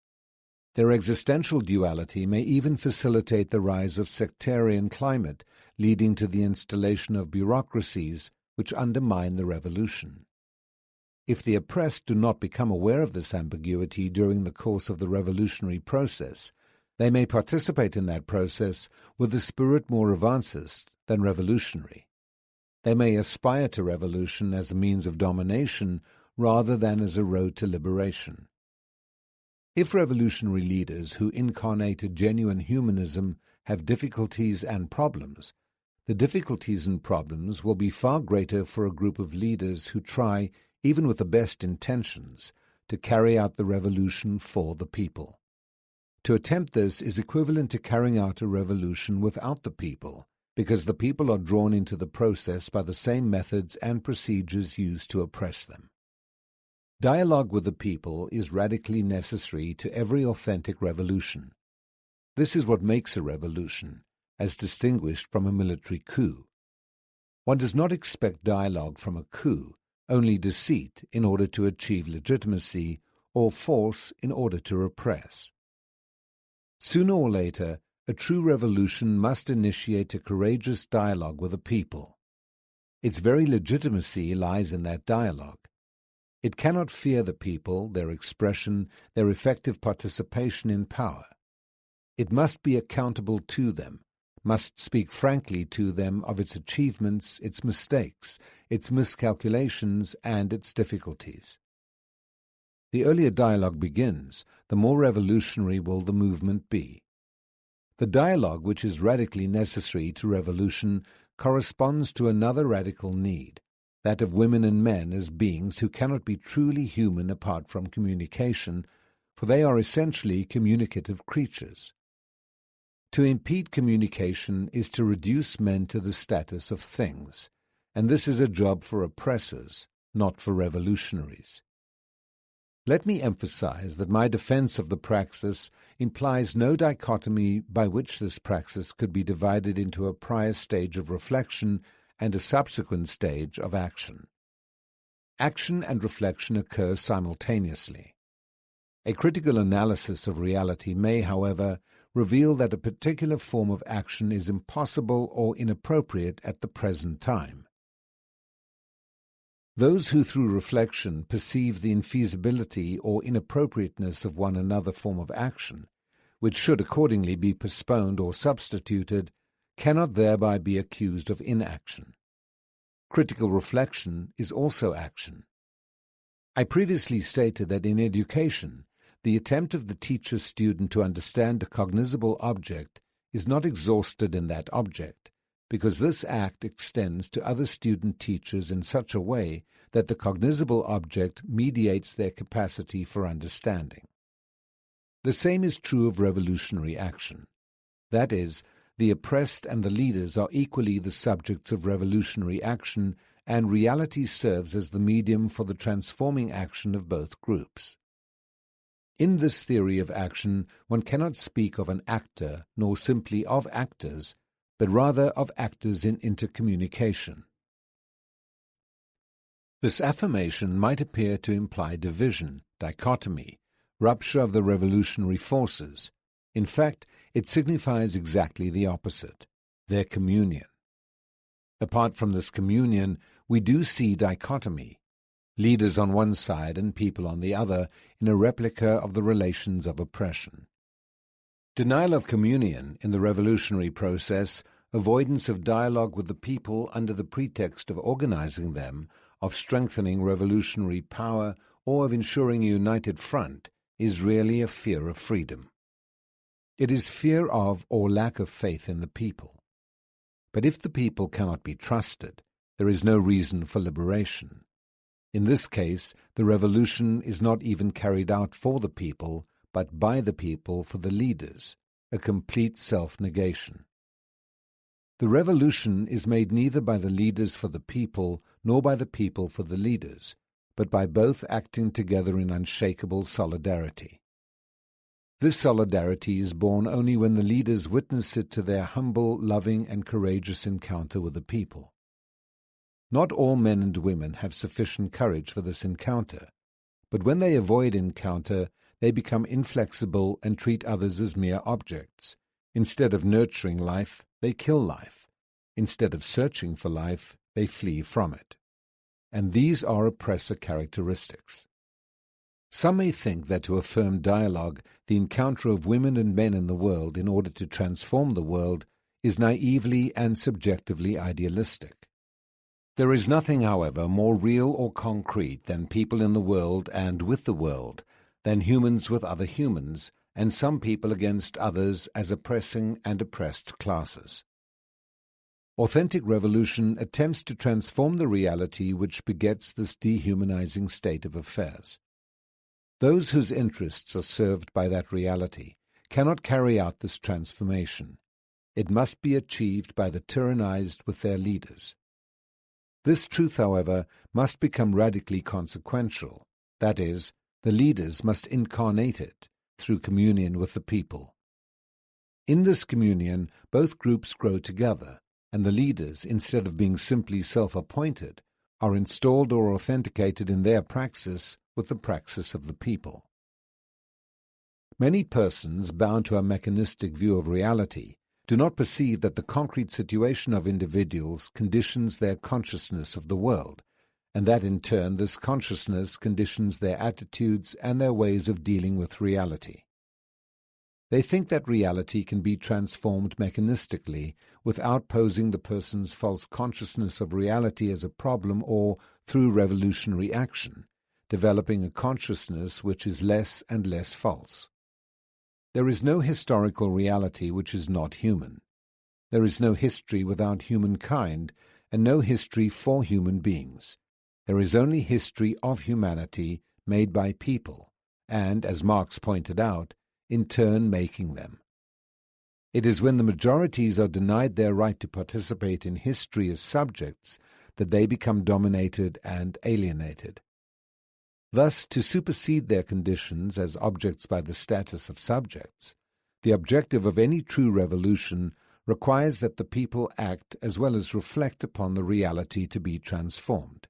Their existential duality may even facilitate the rise of sectarian climate, leading to the installation of bureaucracies which undermine the revolution. If the oppressed do not become aware of this ambiguity during the course of the revolutionary process, they may participate in that process with a spirit more revancist than revolutionary. They may aspire to revolution as a means of domination rather than as a road to liberation. If revolutionary leaders who incarnated genuine humanism have difficulties and problems, the difficulties and problems will be far greater for a group of leaders who try, even with the best intentions, to carry out the revolution for the people. To attempt this is equivalent to carrying out a revolution without the people, because the people are drawn into the process by the same methods and procedures used to oppress them. Dialogue with the people is radically necessary to every authentic revolution. This is what makes a revolution, as distinguished from a military coup. One does not expect dialogue from a coup, only deceit in order to achieve legitimacy, or force in order to repress. Sooner or later, a true revolution must initiate a courageous dialogue with the people. Its very legitimacy lies in that dialogue. It cannot fear the people, their expression, their effective participation in power. It must be accountable to them, must speak frankly to them of its achievements, its mistakes, its miscalculations, and its difficulties. The earlier dialogue begins, the more revolutionary will the movement be. The dialogue which is radically necessary to revolution corresponds to another radical need, that of women and men as beings who cannot be truly human apart from communication, for they are essentially communicative creatures. To impede communication is to reduce men to the status of things, and this is a job for oppressors, not for revolutionaries. Let me emphasize that my defense of the praxis implies no dichotomy by which this praxis could be divided into a prior stage of reflection and a subsequent stage of action. Action and reflection occur simultaneously. A critical analysis of reality may, however, reveal that a particular form of action is impossible or inappropriate at the present time. Those who through reflection perceive the infeasibility or inappropriateness of one another form of action, which should accordingly be postponed or substituted, cannot thereby be accused of inaction. Critical reflection is also action. I previously stated that in education, the attempt of the teacher-student to understand a cognizable object is not exhausted in that object, because this act extends to other student teachers in such a way that the cognizable object mediates their capacity for understanding. The same is true of revolutionary action. That is, the oppressed and the leaders are equally the subjects of revolutionary action, and reality serves as the medium for the transforming action of both groups. In this theory of action, one cannot speak of an actor, nor simply of actors, but rather of actors in intercommunication. This affirmation might appear to imply division, dichotomy, rupture of the revolutionary forces. In fact, it signifies exactly the opposite, their communion. Apart from this communion, we do see dichotomy, leaders on one side and people on the other, in a replica of the relations of oppression. Denial of communion in the revolutionary process, avoidance of dialogue with the people under the pretext of organizing them, of strengthening revolutionary power, or of ensuring a united front, is really a fear of freedom. It is fear of or lack of faith in the people. But if the people cannot be trusted, there is no reason for liberation. In this case, the revolution is not even carried out for the people, but by the people for the leaders, a complete self-negation. The revolution is made neither by the leaders for the people, nor by the people for the leaders, but by both acting together in unshakable solidarity. This solidarity is born only when the leaders witness it to their humble, loving, and courageous encounter with the people. Not all men and women have sufficient courage for this encounter, but when they avoid encounter, they become inflexible and treat others as mere objects. Instead of nurturing life, they kill life. Instead of searching for life, they flee from it. And these are oppressor characteristics. Some may think that to affirm dialogue, the encounter of women and men in the world in order to transform the world, is naively and subjectively idealistic. There is nothing, however, more real or concrete than people in the world and with the world, than humans with other humans, and some people against others as oppressing and oppressed classes. Authentic revolution attempts to transform the reality which begets this dehumanizing state of affairs. Those whose interests are served by that reality cannot carry out this transformation. It must be achieved by the tyrannized with their leaders. This truth, however, must become radically consequential. That is, the leaders must incarnate it through communion with the people. In this communion, both groups grow together, and the leaders, instead of being simply self-appointed, are installed or authenticated in their praxis with the praxis of the people. Many persons, bound to a mechanistic view of reality, do not perceive that the concrete situation of individuals conditions their consciousness of the world, and that in turn this consciousness conditions their attitudes and their ways of dealing with reality. They think that reality can be transformed mechanistically without posing the person's false consciousness of reality as a problem, or through revolutionary action, developing a consciousness which is less and less false. There is no historical reality which is not human. There is no history without humankind, and no history for human beings. There is only history of humanity made by people, and, as Marx pointed out, in turn making them. It is when the majorities are denied their right to participate in history as subjects that they become dominated and alienated. Thus, to supersede their conditions as objects by the status of subjects, the objective of any true revolution requires that the people act as well as reflect upon the reality to be transformed.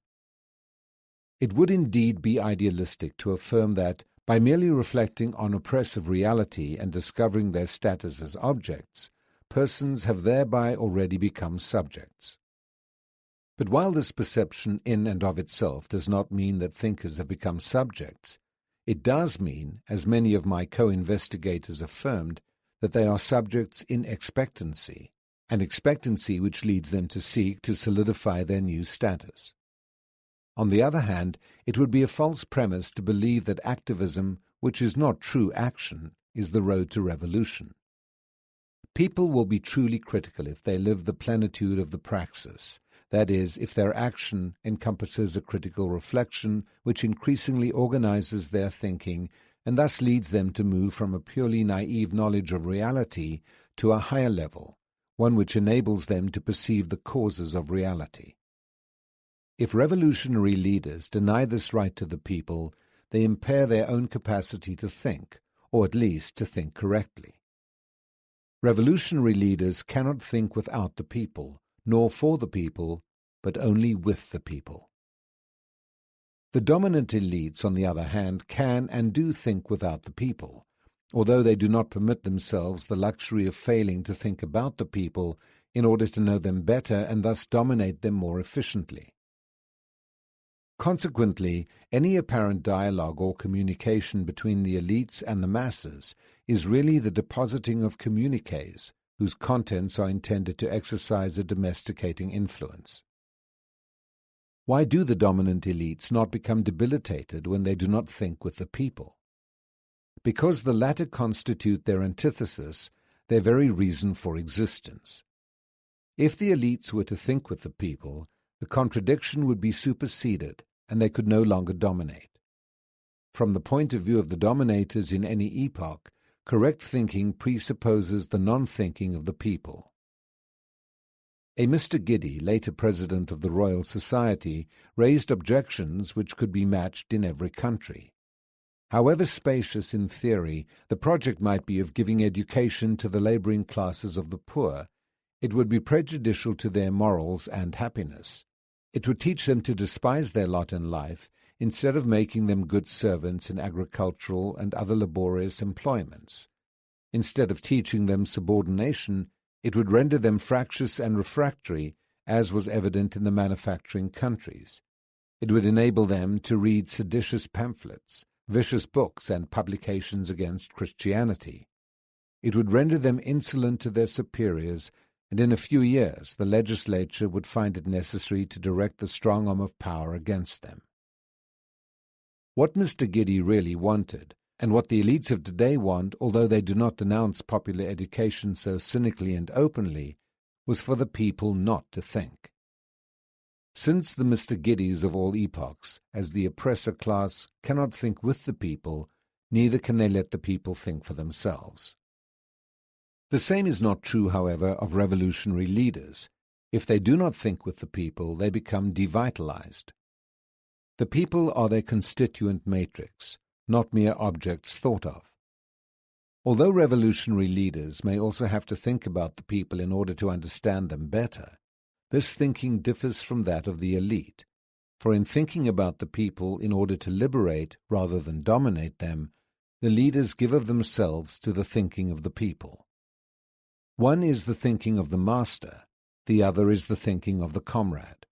It would indeed be idealistic to affirm that, by merely reflecting on oppressive reality and discovering their status as objects, persons have thereby already become subjects. But while this perception in and of itself does not mean that thinkers have become subjects, it does mean, as many of my co-investigators affirmed, that they are subjects in expectancy, an expectancy which leads them to seek to solidify their new status. On the other hand, it would be a false premise to believe that activism, which is not true action, is the road to revolution. People will be truly critical if they live the plenitude of the praxis, that is, if their action encompasses a critical reflection which increasingly organizes their thinking and thus leads them to move from a purely naive knowledge of reality to a higher level, one which enables them to perceive the causes of reality. If revolutionary leaders deny this right to the people, they impair their own capacity to think, or at least to think correctly. Revolutionary leaders cannot think without the people, nor for the people, but only with the people. The dominant elites, on the other hand, can and do think without the people, although they do not permit themselves the luxury of failing to think about the people in order to know them better and thus dominate them more efficiently. Consequently, any apparent dialogue or communication between the elites and the masses is really the depositing of communiques, whose contents are intended to exercise a domesticating influence. Why do the dominant elites not become debilitated when they do not think with the people? Because the latter constitute their antithesis, their very reason for existence. If the elites were to think with the people, the contradiction would be superseded, and they could no longer dominate. From the point of view of the dominators in any epoch, correct thinking presupposes the non-thinking of the people. A Mr. Giddy, later president of the Royal Society, raised objections which could be matched in every country. However spacious in theory the project might be of giving education to the laboring classes of the poor, it would be prejudicial to their morals and happiness. It would teach them to despise their lot in life instead of making them good servants in agricultural and other laborious employments. Instead of teaching them subordination, it would render them fractious and refractory, as was evident in the manufacturing countries. It would enable them to read seditious pamphlets, vicious books, and publications against Christianity. It would render them insolent to their superiors, and in a few years the legislature would find it necessary to direct the strong arm of power against them. What Mr. Giddy really wanted, and what the elites of today want, although they do not denounce popular education so cynically and openly, was for the people not to think. Since the Mr. Giddys of all epochs, as the oppressor class, cannot think with the people, neither can they let the people think for themselves. The same is not true, however, of revolutionary leaders. If they do not think with the people, they become devitalized. The people are their constituent matrix, not mere objects thought of. Although revolutionary leaders may also have to think about the people in order to understand them better, this thinking differs from that of the elite, for in thinking about the people in order to liberate rather than dominate them, the leaders give of themselves to the thinking of the people. One is the thinking of the master, the other is the thinking of the comrade.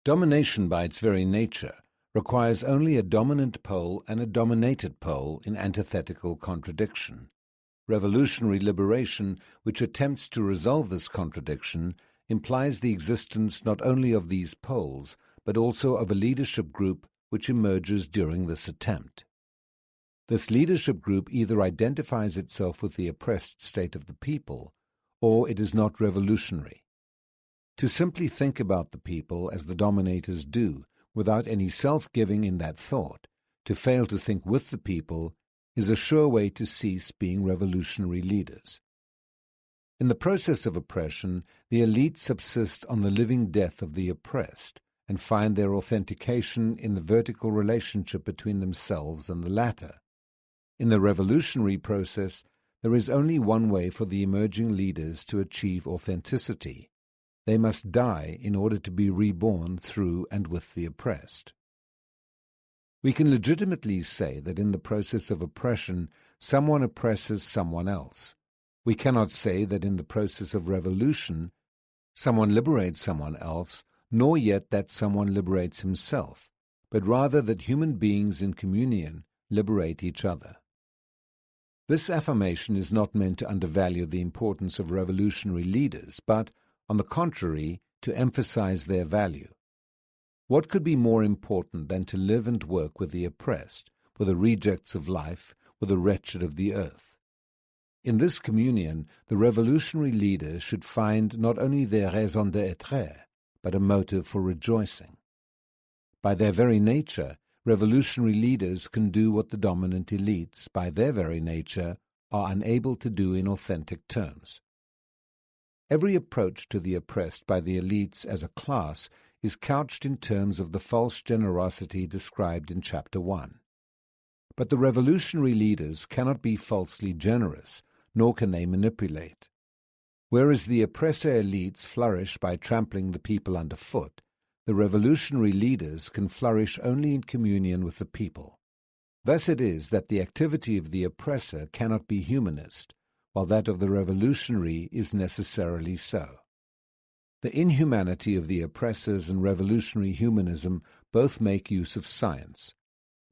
Domination by its very nature requires only a dominant pole and a dominated pole in antithetical contradiction. Revolutionary liberation, which attempts to resolve this contradiction, implies the existence not only of these poles, but also of a leadership group which emerges during this attempt. This leadership group either identifies itself with the oppressed state of the people, or it is not revolutionary. To simply think about the people as the dominators do, without any self-giving in that thought, to fail to think with the people, is a sure way to cease being revolutionary leaders. In the process of oppression, the elite subsist on the living death of the oppressed, and find their authentication in the vertical relationship between themselves and the latter. In the revolutionary process, there is only one way for the emerging leaders to achieve authenticity. They must die in order to be reborn through and with the oppressed. We can legitimately say that in the process of oppression, someone oppresses someone else. We cannot say that in the process of revolution, someone liberates someone else, nor yet that someone liberates himself, but rather that human beings in communion liberate each other. This affirmation is not meant to undervalue the importance of revolutionary leaders, but, on the contrary, to emphasize their value. What could be more important than to live and work with the oppressed, with the rejects of life, with the wretched of the earth? In this communion, the revolutionary leaders should find not only their raison d'être, but a motive for rejoicing. By their very nature, revolutionary leaders can do what the dominant elites, by their very nature, are unable to do in authentic terms. Every approach to the oppressed by the elites as a class is couched in terms of the false generosity described in Chapter 1. But the revolutionary leaders cannot be falsely generous, nor can they manipulate. Whereas the oppressor elites flourish by trampling the people underfoot, the revolutionary leaders can flourish only in communion with the people. Thus it is that the activity of the oppressor cannot be humanist, while that of the revolutionary is necessarily so. The inhumanity of the oppressors and revolutionary humanism both make use of science.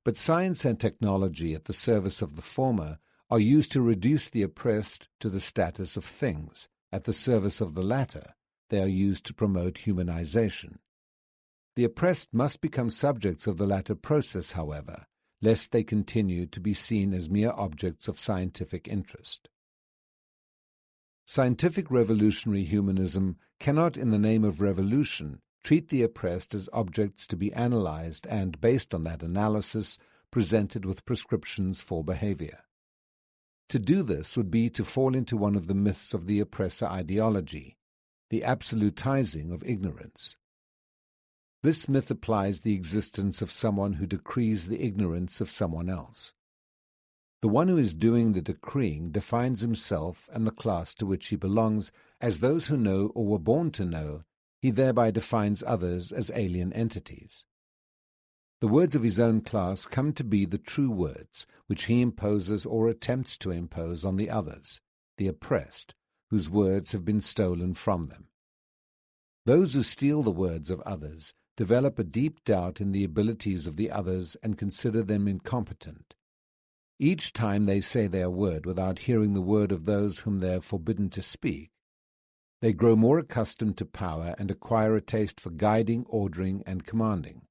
But science and technology at the service of the former are used to reduce the oppressed to the status of things. At the service of the latter, they are used to promote humanization. The oppressed must become subjects of the latter process, however, lest they continue to be seen as mere objects of scientific interest. Scientific revolutionary humanism cannot, in the name of revolution, treat the oppressed as objects to be analyzed and, based on that analysis, presented with prescriptions for behavior. To do this would be to fall into one of the myths of the oppressor ideology, the absolutizing of ignorance. This myth applies the existence of someone who decrees the ignorance of someone else. The one who is doing the decreeing defines himself and the class to which he belongs as those who know or were born to know. He thereby defines others as alien entities. The words of his own class come to be the true words, which he imposes or attempts to impose on the others, the oppressed, whose words have been stolen from them. Those who steal the words of others develop a deep doubt in the abilities of the others and consider them incompetent. Each time they say their word without hearing the word of those whom they are forbidden to speak, they grow more accustomed to power and acquire a taste for guiding, ordering, and commanding.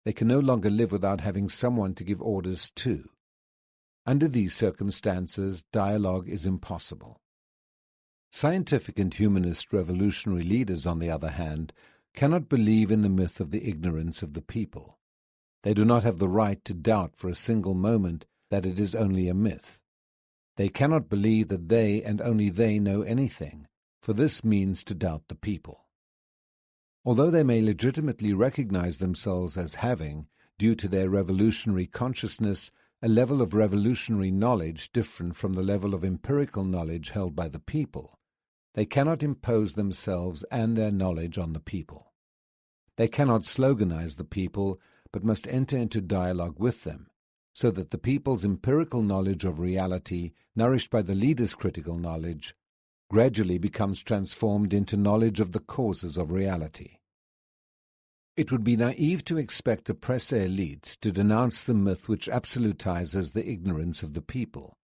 They can no longer live without having someone to give orders to. Under these circumstances, dialogue is impossible. Scientific and humanist revolutionary leaders, on the other hand, cannot believe in the myth of the ignorance of the people. They do not have the right to doubt for a single moment that it is only a myth. They cannot believe that they and only they know anything, for this means to doubt the people. Although they may legitimately recognize themselves as having, due to their revolutionary consciousness, a level of revolutionary knowledge different from the level of empirical knowledge held by the people, they cannot impose themselves and their knowledge on the people. They cannot sloganize the people, but must enter into dialogue with them, so that the people's empirical knowledge of reality, nourished by the leader's critical knowledge, gradually becomes transformed into knowledge of the causes of reality. It would be naive to expect oppressor elites to denounce the myth which absolutizes the ignorance of the people.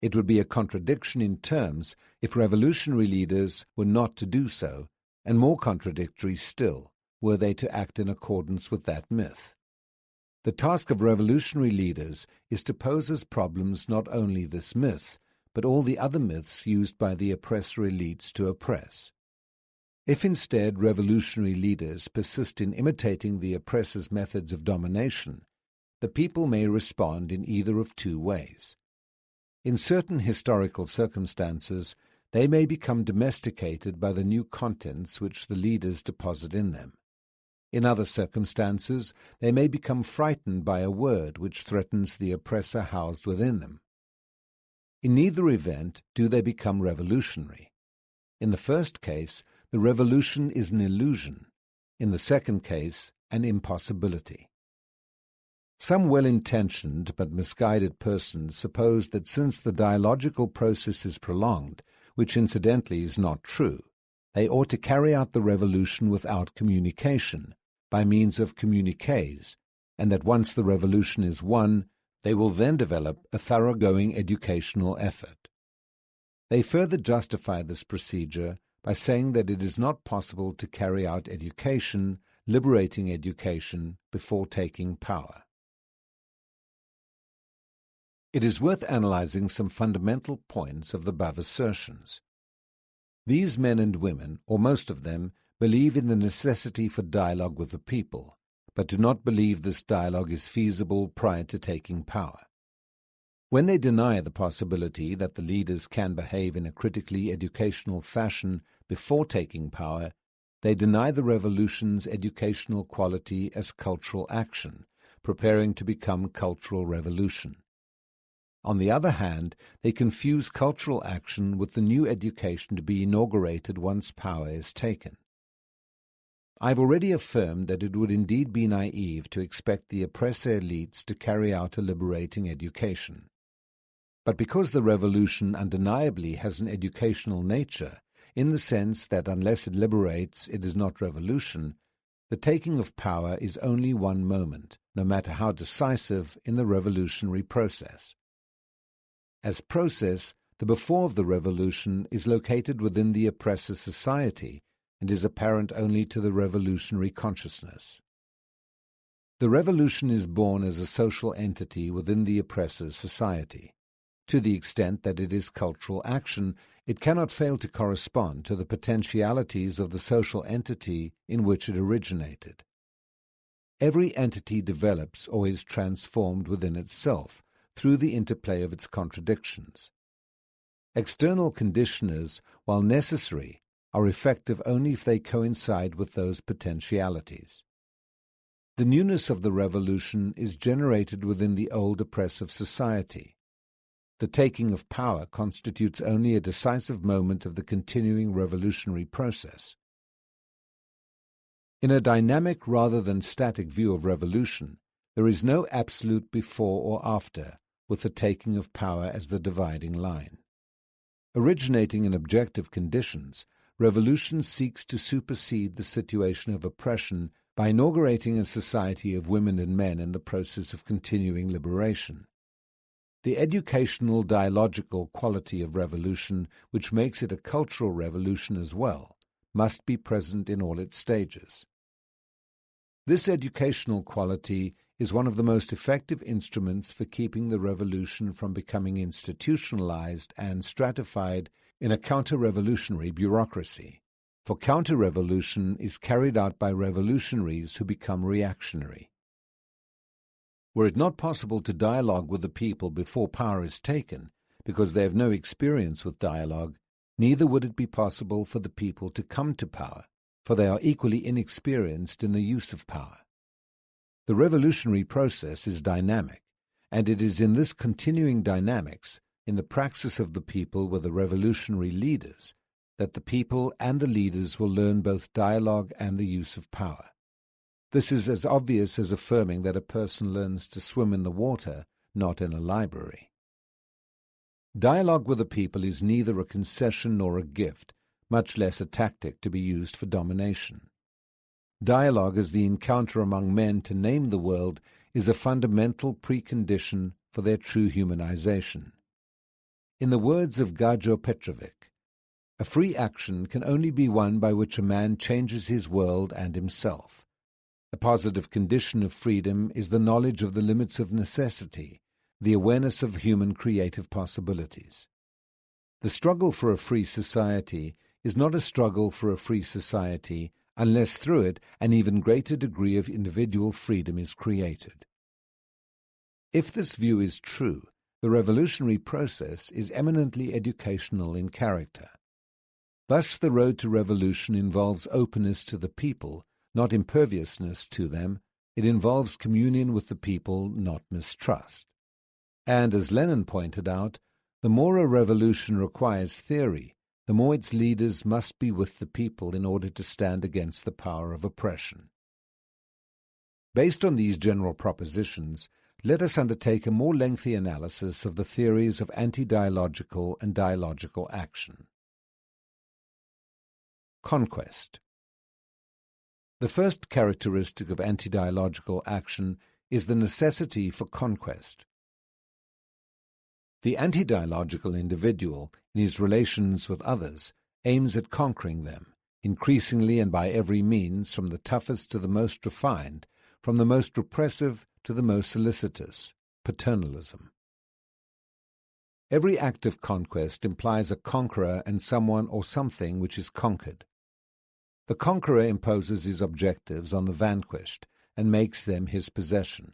It would be a contradiction in terms if revolutionary leaders were not to do so, and more contradictory still were they to act in accordance with that myth. The task of revolutionary leaders is to pose as problems not only this myth, but all the other myths used by the oppressor elites to oppress. If instead revolutionary leaders persist in imitating the oppressor's methods of domination, the people may respond in either of two ways. In certain historical circumstances, they may become domesticated by the new contents which the leaders deposit in them. In other circumstances, they may become frightened by a word which threatens the oppressor housed within them. In neither event do they become revolutionary. In the first case, the revolution is an illusion. In the second case, an impossibility. Some well-intentioned but misguided persons suppose that since the dialogical process is prolonged, which incidentally is not true, they ought to carry out the revolution without communication, by means of communiques, and that once the revolution is won, they will then develop a thoroughgoing educational effort. They further justify this procedure by saying that it is not possible to carry out education, liberating education, before taking power. It is worth analyzing some fundamental points of the above assertions. These men and women, or most of them, believe in the necessity for dialogue with the people, but do not believe this dialogue is feasible prior to taking power. When they deny the possibility that the leaders can behave in a critically educational fashion before taking power, they deny the revolution's educational quality as cultural action, preparing to become cultural revolution. On the other hand, they confuse cultural action with the new education to be inaugurated once power is taken. I have already affirmed that it would indeed be naive to expect the oppressor elites to carry out a liberating education. But because the revolution undeniably has an educational nature, in the sense that unless it liberates, it is not revolution, the taking of power is only one moment, no matter how decisive, in the revolutionary process. As process, the before of the revolution is located within the oppressor society and is apparent only to the revolutionary consciousness. The revolution is born as a social entity within the oppressor's society. To the extent that it is cultural action, it cannot fail to correspond to the potentialities of the social entity in which it originated. Every entity develops or is transformed within itself through the interplay of its contradictions. External conditioners, while necessary, are effective only if they coincide with those potentialities. The newness of the revolution is generated within the old oppressive society. The taking of power constitutes only a decisive moment of the continuing revolutionary process. In a dynamic rather than static view of revolution, there is no absolute before or after, with the taking of power as the dividing line. Originating in objective conditions, revolution seeks to supersede the situation of oppression by inaugurating a society of women and men in the process of continuing liberation. The educational dialogical quality of revolution, which makes it a cultural revolution as well, must be present in all its stages. This educational quality is one of the most effective instruments for keeping the revolution from becoming institutionalized and stratified in a counter-revolutionary bureaucracy, for counter-revolution is carried out by revolutionaries who become reactionary. Were it not possible to dialogue with the people before power is taken, because they have no experience with dialogue, neither would it be possible for the people to come to power, for they are equally inexperienced in the use of power. The revolutionary process is dynamic, and it is in this continuing dynamics, in the praxis of the people with the revolutionary leaders, that the people and the leaders will learn both dialogue and the use of power. This is as obvious as affirming that a person learns to swim in the water, not in a library. Dialogue with the people is neither a concession nor a gift, much less a tactic to be used for domination. Dialogue as the encounter among men to name the world is a fundamental precondition for their true humanization. In the words of Gajo Petrovic, a free action can only be one by which a man changes his world and himself. A positive condition of freedom is the knowledge of the limits of necessity, the awareness of human creative possibilities. The struggle for a free society is not a struggle for a free society unless through it an even greater degree of individual freedom is created. If this view is true, the revolutionary process is eminently educational in character. Thus the road to revolution involves openness to the people, not imperviousness to them. It involves communion with the people, not mistrust. And as Lenin pointed out, the more a revolution requires theory, the more its leaders must be with the people in order to stand against the power of oppression. Based on these general propositions, let us undertake a more lengthy analysis of the theories of anti-dialogical and dialogical action. Conquest. The first characteristic of anti-dialogical action is the necessity for conquest. The anti-dialogical individual, in his relations with others, aims at conquering them, increasingly and by every means, from the toughest to the most refined, from the most repressive to the most solicitous, paternalism. Every act of conquest implies a conqueror and someone or something which is conquered. The conqueror imposes his objectives on the vanquished and makes them his possession.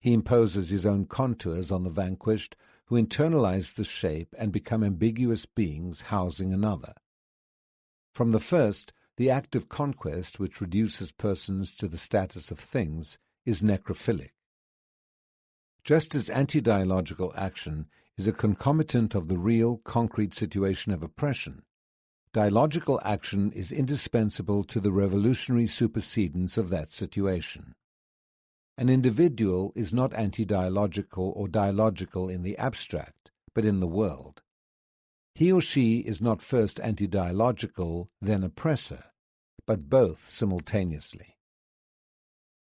He imposes his own contours on the vanquished, who internalize the shape and become ambiguous beings housing another. From the first, the act of conquest, which reduces persons to the status of things, is necrophilic. Just as anti-dialogical action is a concomitant of the real, concrete situation of oppression, dialogical action is indispensable to the revolutionary supersedence of that situation. An individual is not anti-dialogical or dialogical in the abstract, but in the world. He or she is not first anti-dialogical, then oppressor, but both simultaneously.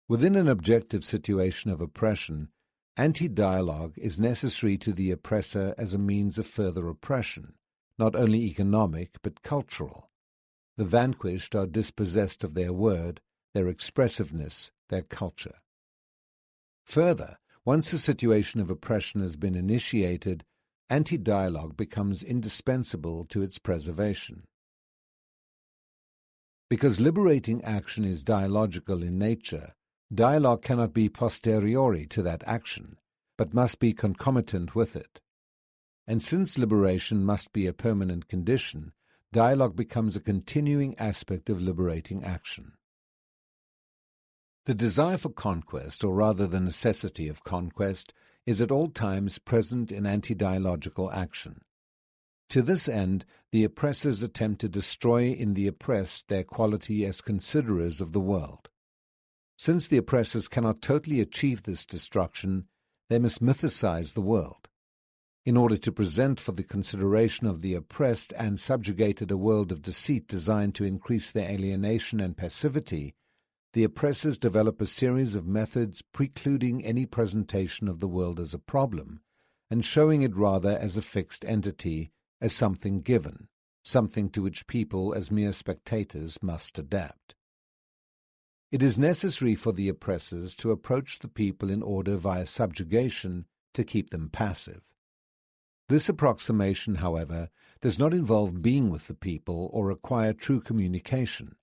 Within an objective situation of oppression, anti-dialogue is necessary to the oppressor as a means of further oppression, not only economic but cultural. The vanquished are dispossessed of their word, their expressiveness, their culture. Further, once a situation of oppression has been initiated, anti-dialogue becomes indispensable to its preservation. Because liberating action is dialogical in nature, dialogue cannot be posteriori to that action, but must be concomitant with it. And since liberation must be a permanent condition, dialogue becomes a continuing aspect of liberating action. The desire for conquest, or rather the necessity of conquest, is at all times present in anti-dialogical action. To this end, the oppressors attempt to destroy in the oppressed their quality as considerers of the world. Since the oppressors cannot totally achieve this destruction, they must mythicize the world. In order to present for the consideration of the oppressed and subjugated a world of deceit designed to increase their alienation and passivity, the oppressors develop a series of methods precluding any presentation of the world as a problem, and showing it rather as a fixed entity, as something given, something to which people as mere spectators must adapt. It is necessary for the oppressors to approach the people in order via subjugation to keep them passive. This approximation, however, does not involve being with the people or require true communication.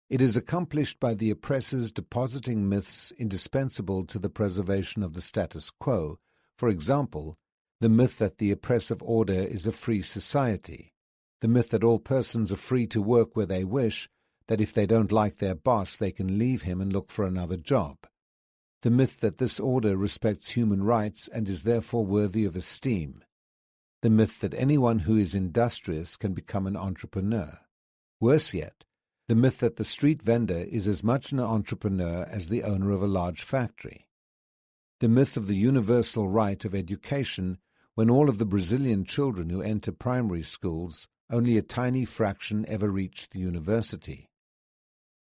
It is accomplished by the oppressors depositing myths indispensable to the preservation of the status quo, for example, the myth that the oppressive order is a free society, the myth that all persons are free to work where they wish, that if they don't like their boss they can leave him and look for another job, the myth that this order respects human rights and is therefore worthy of esteem, the myth that anyone who is industrious can become an entrepreneur. Worse yet, the myth that the street vendor is as much an entrepreneur as the owner of a large factory. The myth of the universal right of education, when all of the Brazilian children who enter primary schools, only a tiny fraction ever reach the university.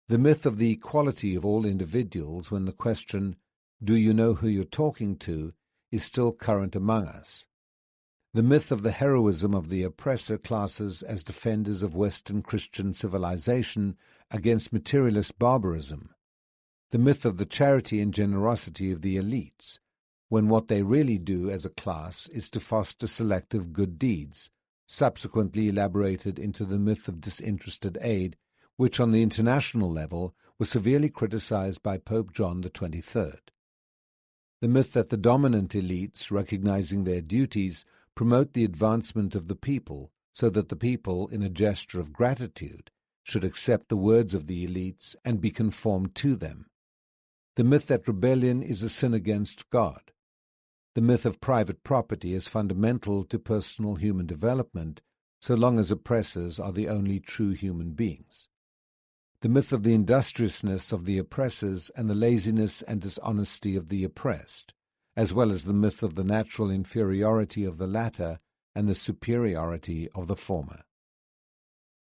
The myth of the equality of all individuals when the question, "Do you know who you're talking to?" is still current among us. The myth of the heroism of the oppressor classes as defenders of Western Christian civilization against materialist barbarism. The myth of the charity and generosity of the elites, when what they really do as a class is to foster selective good deeds, subsequently elaborated into the myth of disinterested aid, which on the international level was severely criticized by Pope John XXIII. The myth that the dominant elites, recognizing their duties, promote the advancement of the people, so that the people, in a gesture of gratitude, should accept the words of the elites and be conformed to them. The myth that rebellion is a sin against God. The myth of private property as fundamental to personal human development, so long as oppressors are the only true human beings. The myth of the industriousness of the oppressors and the laziness and dishonesty of the oppressed, as well as the myth of the natural inferiority of the latter and the superiority of the former.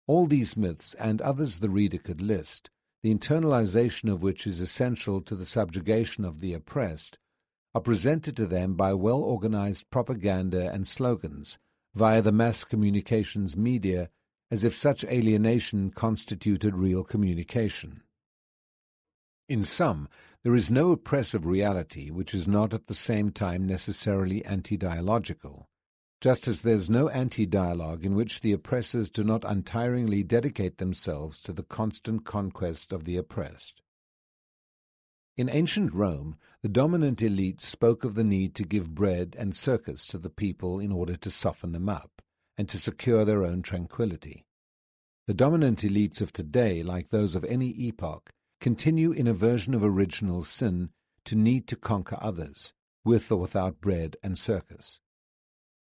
All these myths, and others the reader could list, the internalization of which is essential to the subjugation of the oppressed, are presented to them by well-organized propaganda and slogans via the mass communications media as if such alienation constituted real communication. In sum, there is no oppressive reality which is not at the same time necessarily anti-dialogical. just as there's no anti-dialogue in which the oppressors do not untiringly dedicate themselves to the constant conquest of the oppressed. In ancient Rome, the dominant elite spoke of the need to give bread and circus to the people in order to soften them up and to secure their own tranquility. The dominant elites of today, like those of any epoch, continue in a version of original sin to need to conquer others, with or without bread and circus.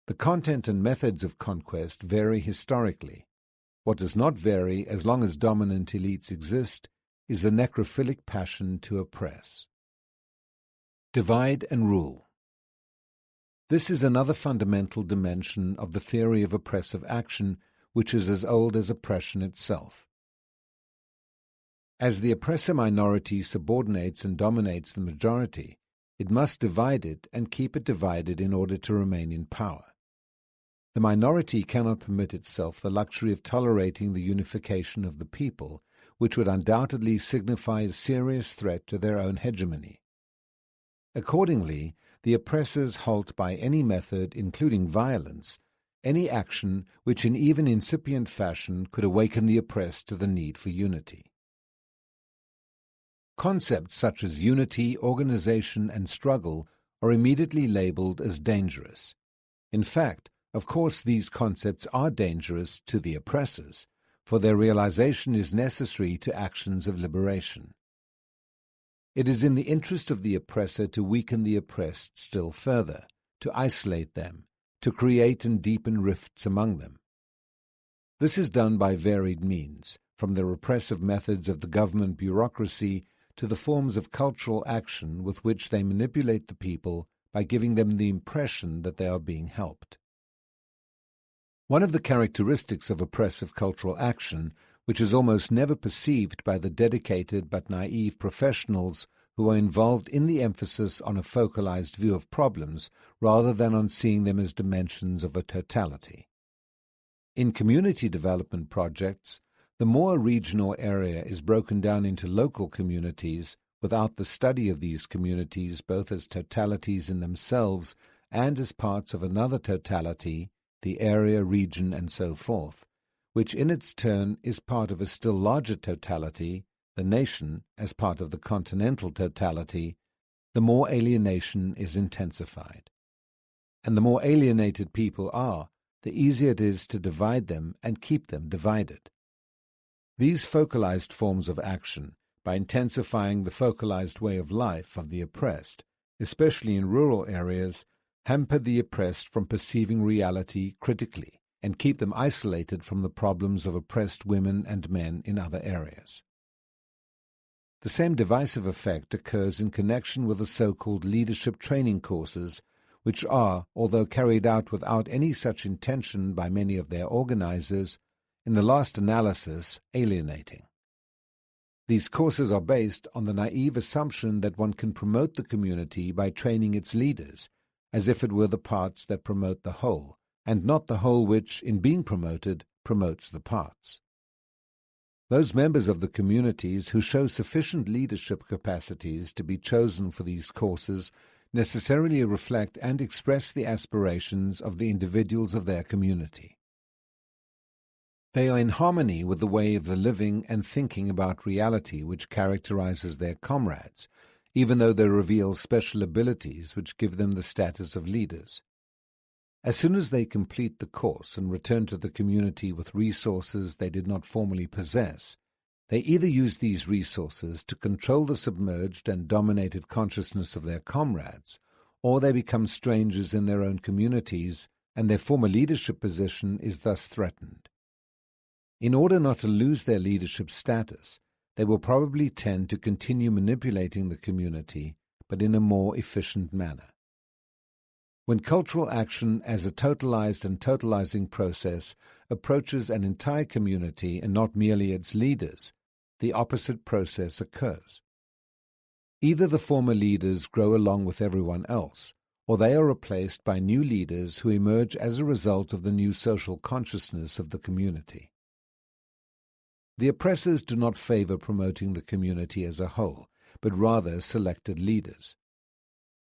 The content and methods of conquest vary historically. What does not vary as long as dominant elites exist is the necrophilic passion to oppress. Divide and rule. This is another fundamental dimension of the theory of oppressive action, which is as old as oppression itself. As the oppressor minority subordinates and dominates the majority, it must divide it and keep it divided in order to remain in power. The minority cannot permit itself the luxury of tolerating the unification of the people, which would undoubtedly signify a serious threat to their own hegemony. Accordingly, the oppressors halt by any method, including violence, any action which in even incipient fashion could awaken the oppressed to the need for unity. Concepts such as unity, organization, and struggle are immediately labeled as dangerous. In fact, of course, these concepts are dangerous to the oppressors, for their realization is necessary to actions of liberation. It is in the interest of the oppressor to weaken the oppressed still further, to isolate them, to create and deepen rifts among them. This is done by varied means, from the repressive methods of the government bureaucracy to the forms of cultural action with which they manipulate the people by giving them the impression that they are being helped. One of the characteristics of oppressive cultural action, which is almost never perceived by the dedicated but naive professionals who are involved in the emphasis on a focalized view of problems rather than on seeing them as dimensions of a totality. In community development projects, the more a region or area is broken down into local communities without the study of these communities both as totalities in themselves and as parts of another totality, the area, region, and so forth, which in its turn is part of a still larger totality, the nation, as part of the continental totality, the more alienation is intensified. And the more alienated people are, the easier it is to divide them and keep them divided. These focalized forms of action, by intensifying the focalized way of life of the oppressed, especially in rural areas, hamper the oppressed from perceiving reality critically and keep them isolated from the problems of oppressed women and men in other areas. The same divisive effect occurs in connection with the so-called leadership training courses, which are, although carried out without any such intention by many of their organizers, in the last analysis alienating. These courses are based on the naive assumption that one can promote the community by training its leaders, as if it were the parts that promote the whole, and not the whole which, in being promoted, promotes the parts. Those members of the communities who show sufficient leadership capacities to be chosen for these courses necessarily reflect and express the aspirations of the individuals of their community. They are in harmony with the way of the living and thinking about reality which characterizes their comrades, even though they reveal special abilities which give them the status of leaders. As soon as they complete the course and return to the community with resources they did not formerly possess, they either use these resources to control the submerged and dominated consciousness of their comrades, or they become strangers in their own communities, and their former leadership position is thus threatened. In order not to lose their leadership status, they will probably tend to continue manipulating the community, but in a more efficient manner. When cultural action as a totalized and totalizing process approaches an entire community and not merely its leaders, the opposite process occurs. Either the former leaders grow along with everyone else, or they are replaced by new leaders who emerge as a result of the new social consciousness of the community. The oppressors do not favor promoting the community as a whole, but rather selected leaders.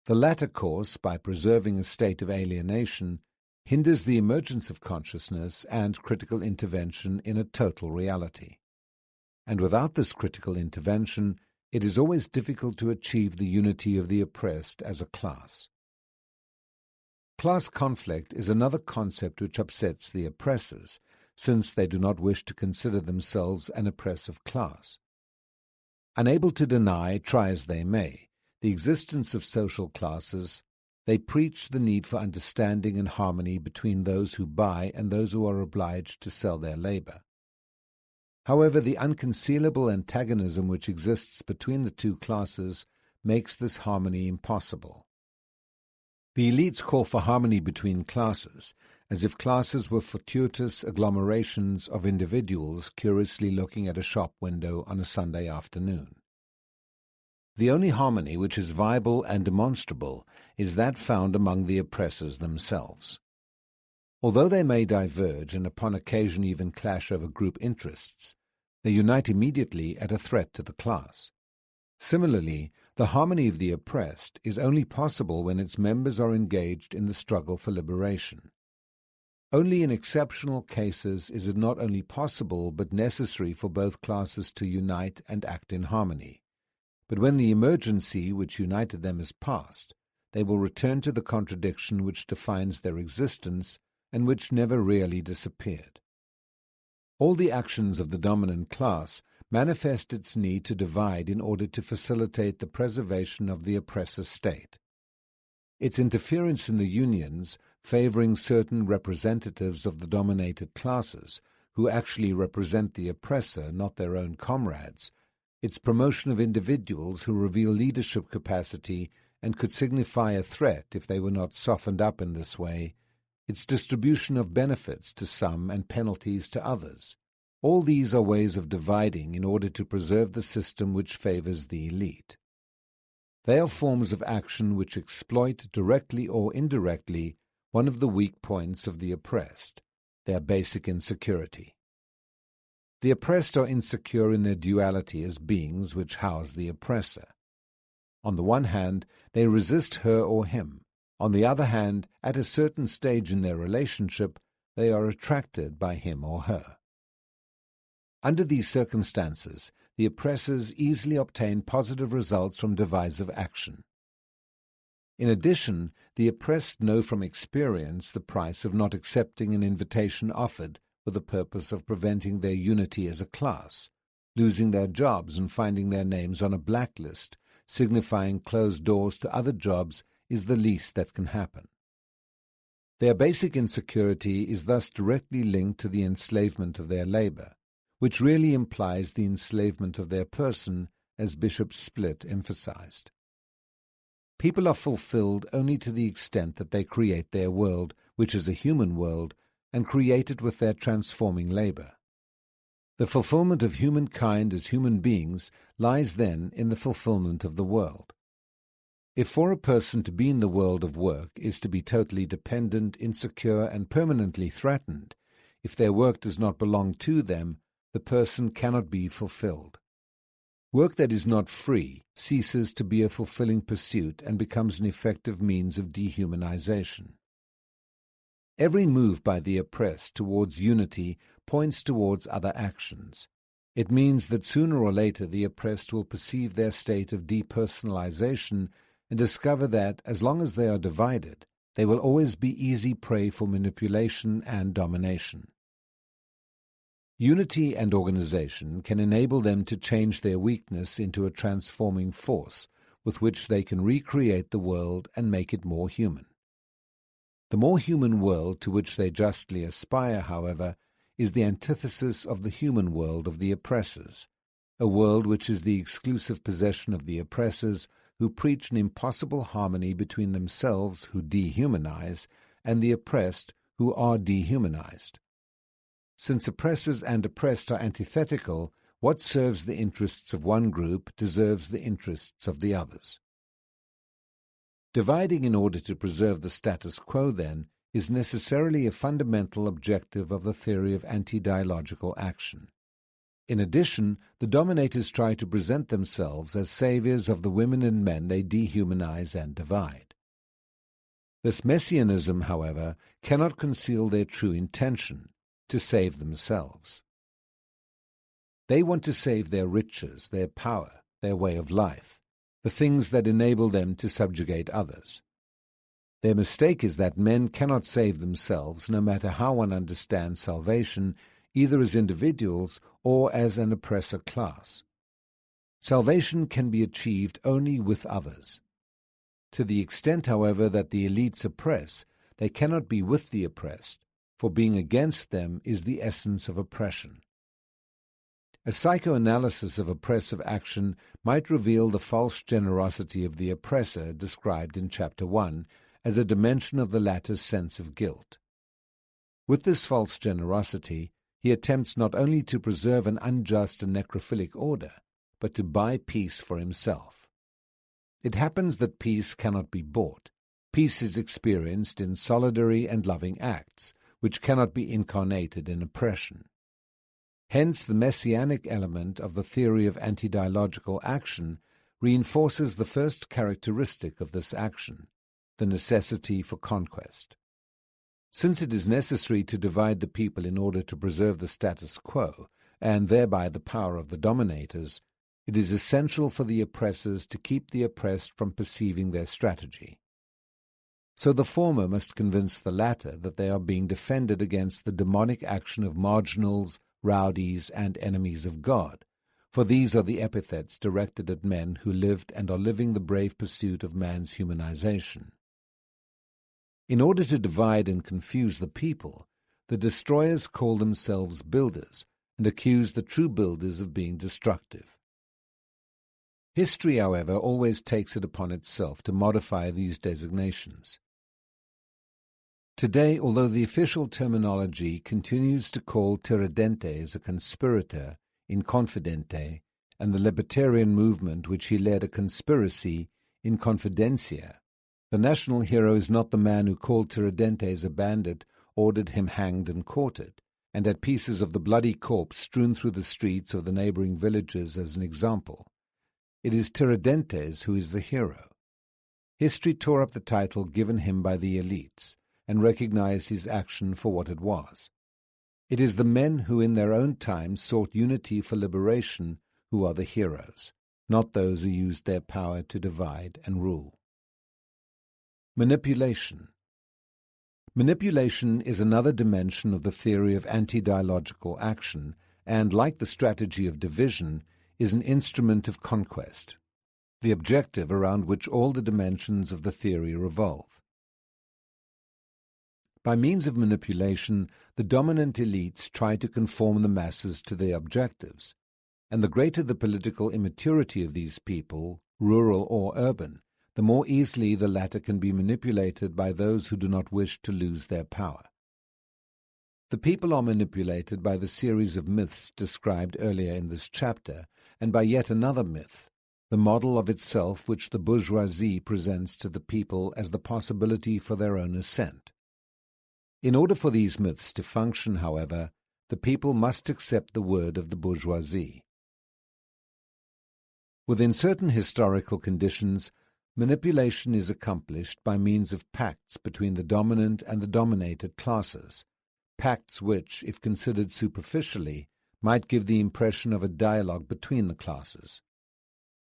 The latter course, by preserving a state of alienation, hinders the emergence of consciousness and critical intervention in a total reality. And without this critical intervention, it is always difficult to achieve the unity of the oppressed as a class. Class conflict is another concept which upsets the oppressors, since they do not wish to consider themselves an oppressive class. Unable to deny, try as they may, the existence of social classes, they preach the need for understanding and harmony between those who buy and those who are obliged to sell their labor. However, the unconcealable antagonism which exists between the two classes makes this harmony impossible. The elites call for harmony between classes, as if classes were fortuitous agglomerations of individuals curiously looking at a shop window on a Sunday afternoon. The only harmony which is viable and demonstrable is that found among the oppressors themselves. Although they may diverge and upon occasion even clash over group interests, they unite immediately at a threat to the class. Similarly, the harmony of the oppressed is only possible when its members are engaged in the struggle for liberation. Only in exceptional cases is it not only possible but necessary for both classes to unite and act in harmony. But when the emergency which united them is past, they will return to the contradiction which defines their existence and which never really disappeared. All the actions of the dominant class manifest its need to divide in order to facilitate the preservation of the oppressor state. Its interference in the unions, favoring certain representatives of the dominated classes, who actually represent the oppressor, not their own comrades, its promotion of individuals who reveal leadership capacity and could signify a threat if they were not softened up in this way, its distribution of benefits to some and penalties to others. All these are ways of dividing in order to preserve the system which favors the elite. They are forms of action which exploit directly or indirectly one of the weak points of the oppressed, their basic insecurity. The oppressed are insecure in their duality as beings which house the oppressor. On the one hand, they resist her or him. On the other hand, at a certain stage in their relationship, they are attracted by him or her. Under these circumstances, the oppressors easily obtain positive results from divisive action. In addition, the oppressed know from experience the price of not accepting an invitation offered for the purpose of preventing their unity as a class, losing their jobs and finding their names on a blacklist, signifying closed doors to other jobs, is the least that can happen. Their basic insecurity is thus directly linked to the enslavement of their labor, which really implies the enslavement of their person, as Bishop Split emphasized. People are fulfilled only to the extent that they create their world, which is a human world, and create it with their transforming labor. The fulfillment of humankind as human beings lies then in the fulfillment of the world. If for a person to be in the world of work is to be totally dependent, insecure, and permanently threatened, if their work does not belong to them, the person cannot be fulfilled. Work that is not free ceases to be a fulfilling pursuit and becomes an effective means of dehumanization. Every move by the oppressed towards unity points towards other actions. It means that sooner or later the oppressed will perceive their state of depersonalization and discover that, as long as they are divided, they will always be easy prey for manipulation and domination. Unity and organization can enable them to change their weakness into a transforming force with which they can recreate the world and make it more human. The more human world to which they justly aspire, however, is the antithesis of the human world of the oppressors, a world which is the exclusive possession of the oppressors, who preach an impossible harmony between themselves, who dehumanize, and the oppressed, who are dehumanized. Since oppressors and oppressed are antithetical, what serves the interests of one group deserves the interests of the others. Dividing in order to preserve the status quo, then, is necessarily a fundamental objective of the theory of anti-dialogical action. In addition, the dominators try to present themselves as saviors of the women and men they dehumanize and divide. This messianism, however, cannot conceal their true intention, to save themselves. They want to save their riches, their power, their way of life, the things that enable them to subjugate others. Their mistake is that men cannot save themselves, no matter how one understands salvation, either as individuals or as an oppressor class. Salvation can be achieved only with others. To the extent, however, that the elites oppress, they cannot be with the oppressed, for being against them is the essence of oppression. A psychoanalysis of oppressive action might reveal the false generosity of the oppressor described in Chapter 1 as a dimension of the latter's sense of guilt. With this false generosity, he attempts not only to preserve an unjust and necrophilic order, but to buy peace for himself. It happens that peace cannot be bought. Peace is experienced in solidary and loving acts, which cannot be incarnated in oppression. Hence, the messianic element of the theory of anti-dialogical action reinforces the first characteristic of this action, the necessity for conquest. Since it is necessary to divide the people in order to preserve the status quo, and thereby the power of the dominators, it is essential for the oppressors to keep the oppressed from perceiving their strategy. So the former must convince the latter that they are being defended against the demonic action of marginals, rowdies, and enemies of God, for these are the epithets directed at men who lived and are living the brave pursuit of man's humanization. In order to divide and confuse the people, the destroyers call themselves builders and accuse the true builders of being destructive. History, however, always takes it upon itself to modify these designations. Today, although the official terminology continues to call Tiradentes a conspirator, inconfidente, and the libertarian movement which he led a conspiracy, inconfidencia, the national hero is not the man who called Tiradentes a bandit, ordered him hanged and quartered, and had pieces of the bloody corpse strewn through the streets of the neighboring villages as an example. It is Tiradentes who is the hero. History tore up the title given him by the elites, and recognized his action for what it was. It is the men who in their own time sought unity for liberation who are the heroes, not those who used their power to divide and rule. Manipulation. Manipulation is another dimension of the theory of anti-dialogical action and, like the strategy of division, is an instrument of conquest, the objective around which all the dimensions of the theory revolve. By means of manipulation, the dominant elites try to conform the masses to their objectives, and the greater the political immaturity of these people, rural or urban, the more easily the latter can be manipulated by those who do not wish to lose their power. The people are manipulated by the series of myths described earlier in this chapter, and by yet another myth, the model of itself which the bourgeoisie presents to the people as the possibility for their own ascent. In order for these myths to function, however, the people must accept the word of the bourgeoisie. Within certain historical conditions, manipulation is accomplished by means of pacts between the dominant and the dominated classes, pacts which, if considered superficially, might give the impression of a dialogue between the classes.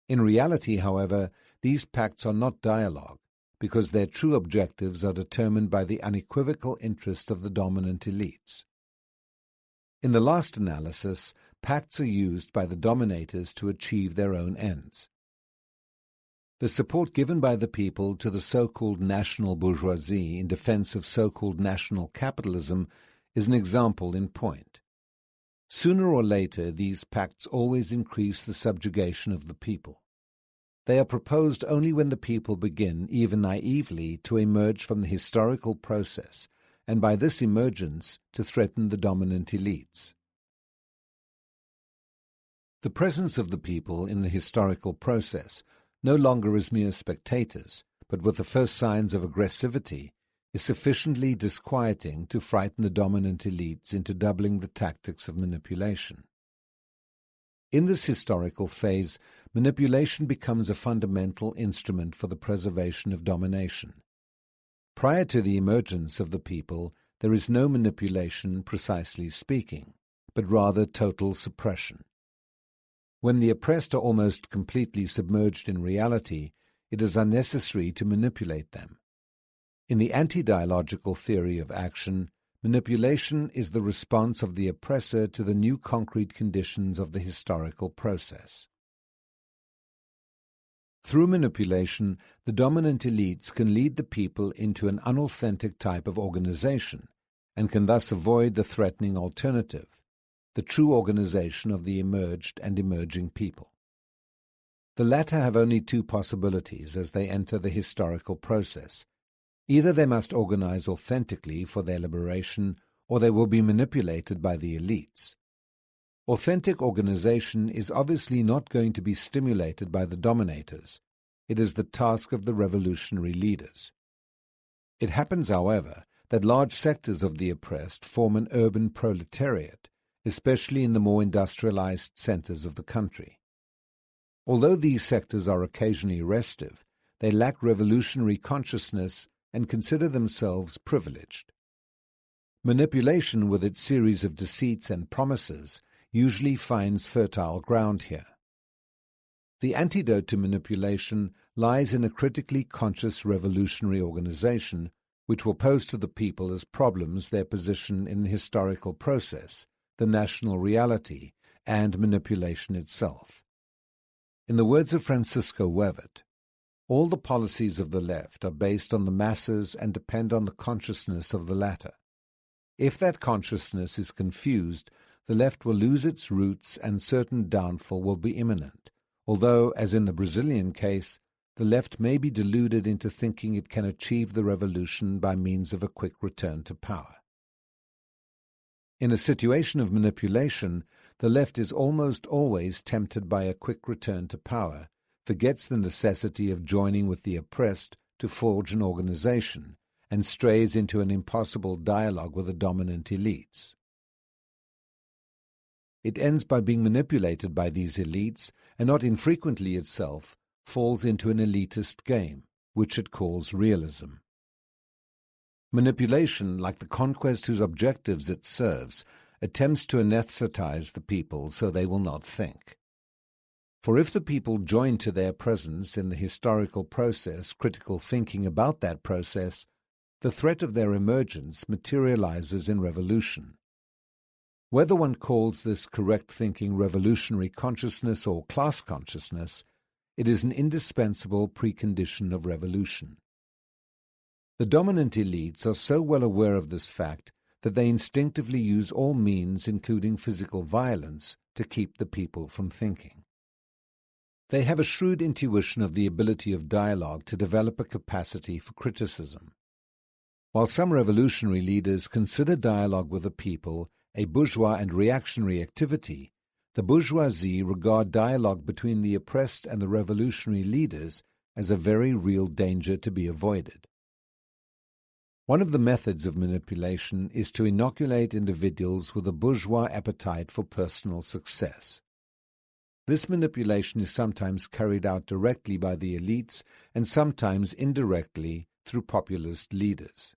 In reality, however, these pacts are not dialogue, because their true objectives are determined by the unequivocal interest of the dominant elites. In the last analysis, pacts are used by the dominators to achieve their own ends. The support given by the people to the so-called national bourgeoisie in defense of so-called national capitalism is an example in point. Sooner or later, these pacts always increase the subjugation of the people. They are proposed only when the people begin, even naively, to emerge from the historical process, and by this emergence to threaten the dominant elites. The presence of the people in the historical process, no longer as mere spectators, but with the first signs of aggressivity, is sufficiently disquieting to frighten the dominant elites into doubling the tactics of manipulation. In this historical phase, manipulation becomes a fundamental instrument for the preservation of domination. Prior to the emergence of the people, there is no manipulation, precisely speaking, but rather total suppression. When the oppressed are almost completely submerged in reality, it is unnecessary to manipulate them. In the anti-dialogical theory of action, manipulation is the response of the oppressor to the new concrete conditions of the historical process. Through manipulation, the dominant elites can lead the people into an unauthentic type of organization, and can thus avoid the threatening alternative, the true organization of the emerged and emerging people. The latter have only two possibilities as they enter the historical process. Either they must organize authentically for their liberation, or they will be manipulated by the elites. Authentic organization is obviously not going to be stimulated by the dominators. It is the task of the revolutionary leaders. It happens, however, that large sectors of the oppressed form an urban proletariat, especially in the more industrialized centers of the country. Although these sectors are occasionally restive, they lack revolutionary consciousness and consider themselves privileged. Manipulation, with its series of deceits and promises, usually finds fertile ground here. The antidote to manipulation lies in a critically conscious revolutionary organization which will pose to the people as problems their position in the historical process, the national reality, and manipulation itself. In the words of Francisco Wevet, all the policies of the left are based on the masses and depend on the consciousness of the latter. If that consciousness is confused, the left will lose its roots and certain downfall will be imminent, although, as in the Brazilian case, the left may be deluded into thinking it can achieve the revolution by means of a quick return to power. In a situation of manipulation, the left is almost always tempted by a quick return to power, forgets the necessity of joining with the oppressed to forge an organization, and strays into an impossible dialogue with the dominant elites. It ends by being manipulated by these elites, and not infrequently itself falls into an elitist game, which it calls realism. Manipulation, like the conquest whose objectives it serves, attempts to anesthetize the people so they will not think. For if the people join to their presence in the historical process critical thinking about that process, the threat of their emergence materializes in revolution. Whether one calls this correct thinking revolutionary consciousness or class consciousness, it is an indispensable precondition of revolution. The dominant elites are so well aware of this fact that they instinctively use all means, including physical violence, to keep the people from thinking. They have a shrewd intuition of the ability of dialogue to develop a capacity for criticism. While some revolutionary leaders consider dialogue with the people a bourgeois and reactionary activity, the bourgeoisie regard dialogue between the oppressed and the revolutionary leaders as a very real danger to be avoided. One of the methods of manipulation is to inoculate individuals with a bourgeois appetite for personal success. This manipulation is sometimes carried out directly by the elites and sometimes indirectly through populist leaders.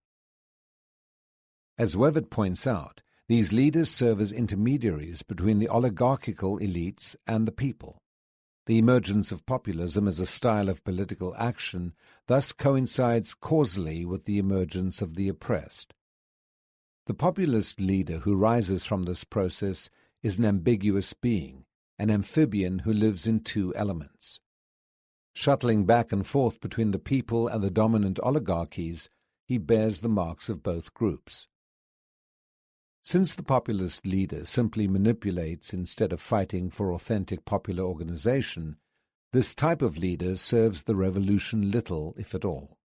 As Wevet points out, these leaders serve as intermediaries between the oligarchical elites and the people. The emergence of populism as a style of political action thus coincides causally with the emergence of the oppressed. The populist leader who rises from this process is an ambiguous being, an amphibian who lives in two elements. Shuttling back and forth between the people and the dominant oligarchies, he bears the marks of both groups. Since the populist leader simply manipulates instead of fighting for authentic popular organization, this type of leader serves the revolution little, if at all.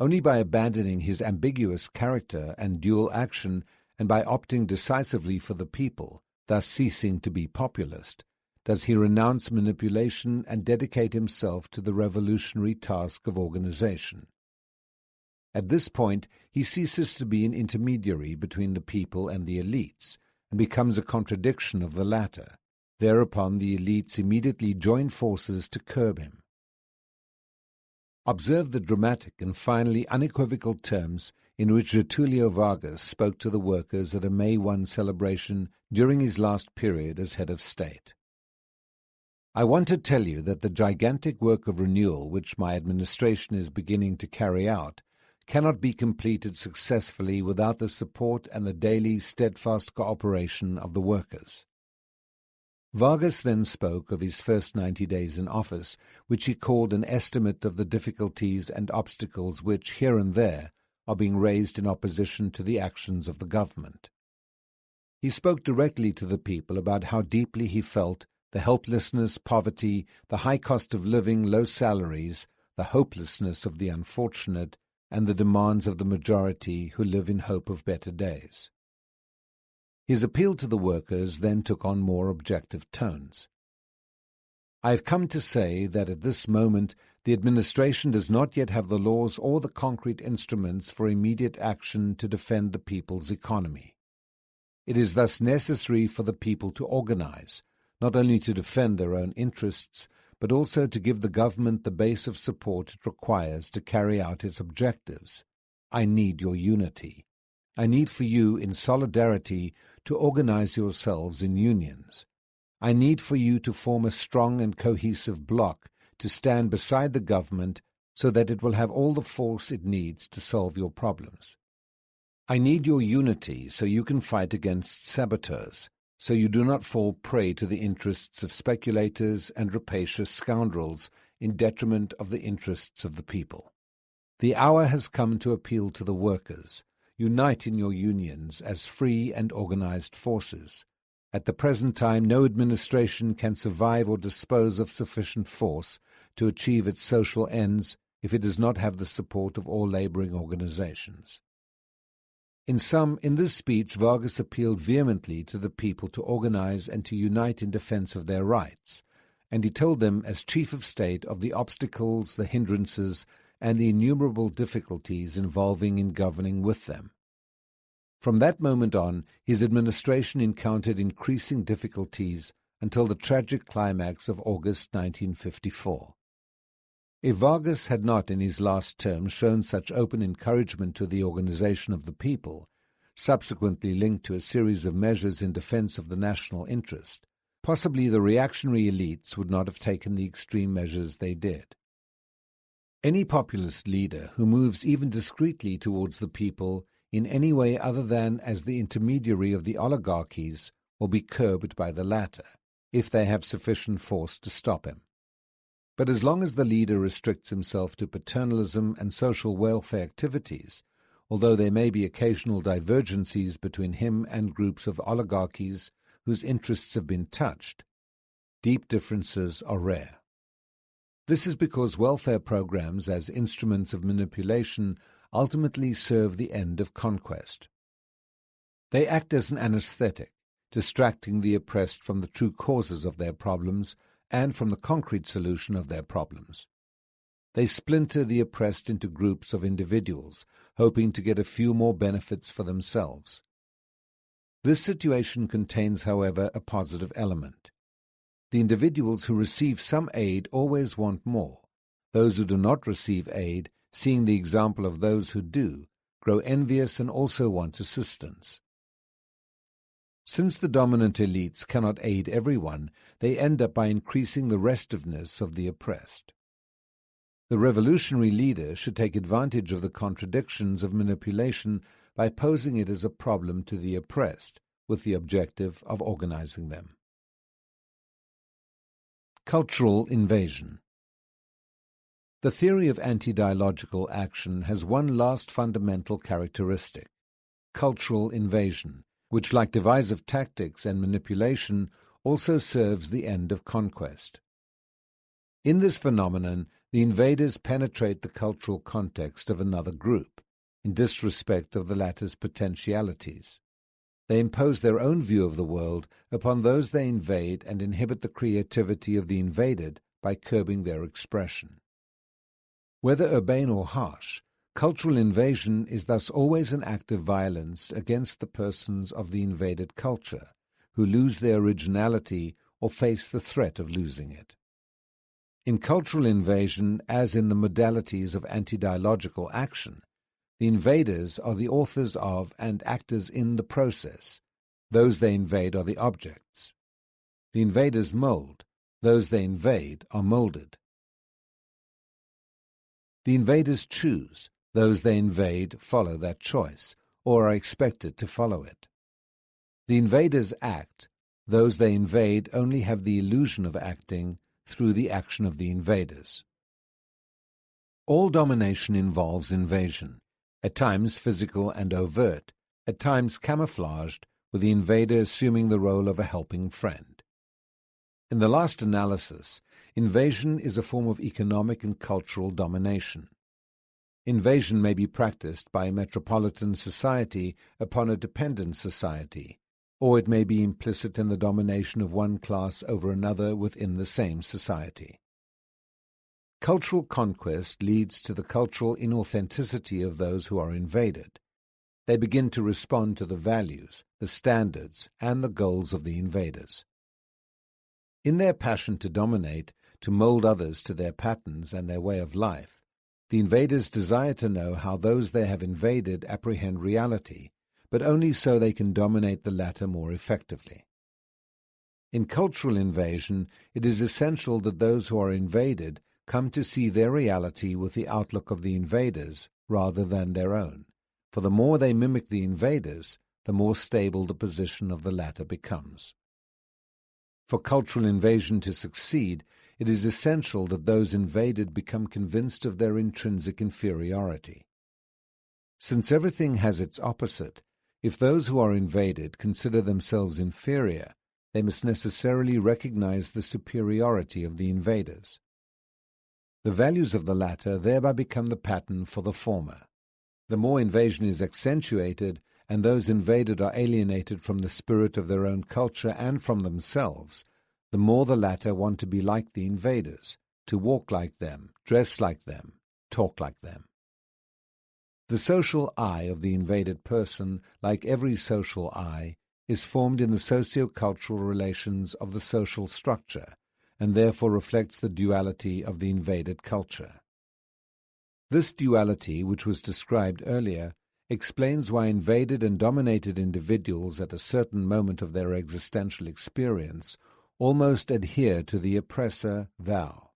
Only by abandoning his ambiguous character and dual action, and by opting decisively for the people, thus ceasing to be populist, does he renounce manipulation and dedicate himself to the revolutionary task of organization. At this point, he ceases to be an intermediary between the people and the elites, and becomes a contradiction of the latter. Thereupon the elites immediately join forces to curb him. Observe the dramatic and finally unequivocal terms in which Getulio Vargas spoke to the workers at a May 1 celebration during his last period as head of state. I want to tell you that the gigantic work of renewal which my administration is beginning to carry out cannot be completed successfully without the support and the daily steadfast cooperation of the workers. Vargas then spoke of his first 90 days in office, which he called an estimate of the difficulties and obstacles which, here and there, are being raised in opposition to the actions of the government. He spoke directly to the people about how deeply he felt the helplessness, poverty, the high cost of living, low salaries, the hopelessness of the unfortunate, and the demands of the majority who live in hope of better days. His appeal to the workers then took on more objective tones. I have come to say that at this moment the administration does not yet have the laws or the concrete instruments for immediate action to defend the people's economy. It is thus necessary for the people to organize, not only to defend their own interests, but also to give the government the base of support it requires to carry out its objectives. I need your unity. I need for you, in solidarity, to organize yourselves in unions. I need for you to form a strong and cohesive bloc to stand beside the government so that it will have all the force it needs to solve your problems. I need your unity so you can fight against saboteurs, so you do not fall prey to the interests of speculators and rapacious scoundrels in detriment of the interests of the people. The hour has come to appeal to the workers. Unite in your unions as free and organized forces. At the present time, no administration can survive or dispose of sufficient force to achieve its social ends if it does not have the support of all laboring organizations. In this speech, Vargas appealed vehemently to the people to organize and to unite in defense of their rights, and he told them as chief of state of the obstacles, the hindrances, and the innumerable difficulties involving in governing with them. From that moment on, his administration encountered increasing difficulties until the tragic climax of August 1954. If Vargas had not in his last term shown such open encouragement to the organization of the people, subsequently linked to a series of measures in defense of the national interest, possibly the reactionary elites would not have taken the extreme measures they did. Any populist leader who moves even discreetly towards the people in any way other than as the intermediary of the oligarchies will be curbed by the latter, if they have sufficient force to stop him. But as long as the leader restricts himself to paternalism and social welfare activities, although there may be occasional divergencies between him and groups of oligarchies whose interests have been touched, deep differences are rare. This is because welfare programs as instruments of manipulation ultimately serve the end of conquest. They act as an anesthetic, distracting the oppressed from the true causes of their problems and from the concrete solution of their problems. They splinter the oppressed into groups of individuals, hoping to get a few more benefits for themselves. This situation contains, however, a positive element. The individuals who receive some aid always want more. Those who do not receive aid, seeing the example of those who do, grow envious and also want assistance. Since the dominant elites cannot aid everyone, they end up by increasing the restiveness of the oppressed. The revolutionary leader should take advantage of the contradictions of manipulation by posing it as a problem to the oppressed, with the objective of organizing them. Cultural invasion. The theory of anti-dialogical action has one last fundamental characteristic: cultural invasion, which, like divisive tactics and manipulation, also serves the end of conquest. In this phenomenon, the invaders penetrate the cultural context of another group, in disrespect of the latter's potentialities. They impose their own view of the world upon those they invade and inhibit the creativity of the invaded by curbing their expression. Whether urbane or harsh, cultural invasion is thus always an act of violence against the persons of the invaded culture, who lose their originality or face the threat of losing it. In cultural invasion, as in the modalities of anti-dialogical action, the invaders are the authors of and actors in the process. Those they invade are the objects. The invaders mold. Those they invade are molded. The invaders choose. Those they invade follow that choice, or are expected to follow it. The invaders act. Those they invade only have the illusion of acting through the action of the invaders. All domination involves invasion, at times physical and overt, at times camouflaged, with the invader assuming the role of a helping friend. In the last analysis, invasion is a form of economic and cultural domination. Invasion may be practiced by a metropolitan society upon a dependent society, or it may be implicit in the domination of one class over another within the same society. Cultural conquest leads to the cultural inauthenticity of those who are invaded. They begin to respond to the values, the standards, and the goals of the invaders. In their passion to dominate, to mold others to their patterns and their way of life, the invaders desire to know how those they have invaded apprehend reality, but only so they can dominate the latter more effectively. In cultural invasion, it is essential that those who are invaded come to see their reality with the outlook of the invaders rather than their own, for the more they mimic the invaders, the more stable the position of the latter becomes. For cultural invasion to succeed, it is essential that those invaded become convinced of their intrinsic inferiority. Since everything has its opposite, if those who are invaded consider themselves inferior, they must necessarily recognize the superiority of the invaders. The values of the latter thereby become the pattern for the former. The more invasion is accentuated, and those invaded are alienated from the spirit of their own culture and from themselves, the more the latter want to be like the invaders, to walk like them, dress like them, talk like them. The social I of the invaded person, like every social I, is formed in the socio-cultural relations of the social structure, and therefore reflects the duality of the invaded culture. This duality, which was described earlier, explains why invaded and dominated individuals at a certain moment of their existential experience almost adhere to the oppressor, thou.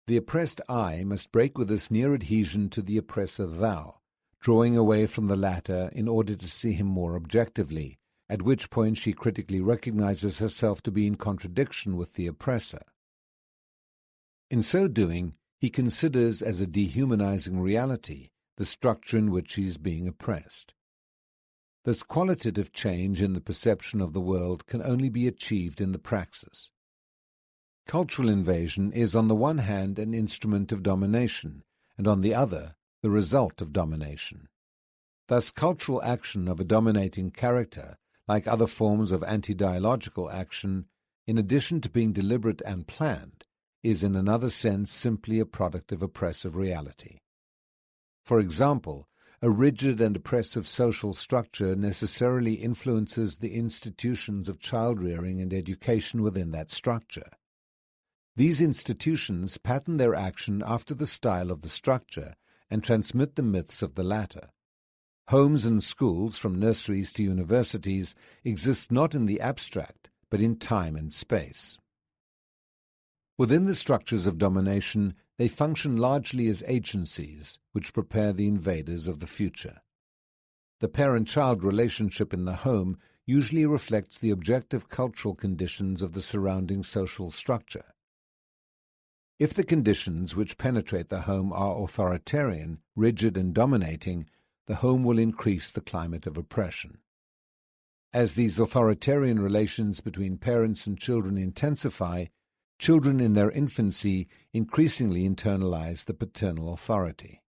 The oppressed I must break with this near adhesion to the oppressor, thou, drawing away from the latter in order to see him more objectively, at which point she critically recognizes herself to be in contradiction with the oppressor. In so doing, he considers as a dehumanizing reality the structure in which he is being oppressed. This qualitative change in the perception of the world can only be achieved in the praxis. Cultural invasion is on the one hand an instrument of domination, and on the other the result of domination. Thus cultural action of a dominating character, like other forms of anti-dialogical action, in addition to being deliberate and planned, is in another sense simply a product of oppressive reality. For example, a rigid and oppressive social structure necessarily influences the institutions of child-rearing and education within that structure. These institutions pattern their action after the style of the structure and transmit the myths of the latter. Homes and schools, from nurseries to universities, exist not in the abstract, but in time and space. Within the structures of domination, they function largely as agencies which prepare the invaders of the future. The parent-child relationship in the home usually reflects the objective cultural conditions of the surrounding social structure. If the conditions which penetrate the home are authoritarian, rigid, and dominating, the home will increase the climate of oppression. As these authoritarian relations between parents and children intensify, children in their infancy increasingly internalize the paternal authority.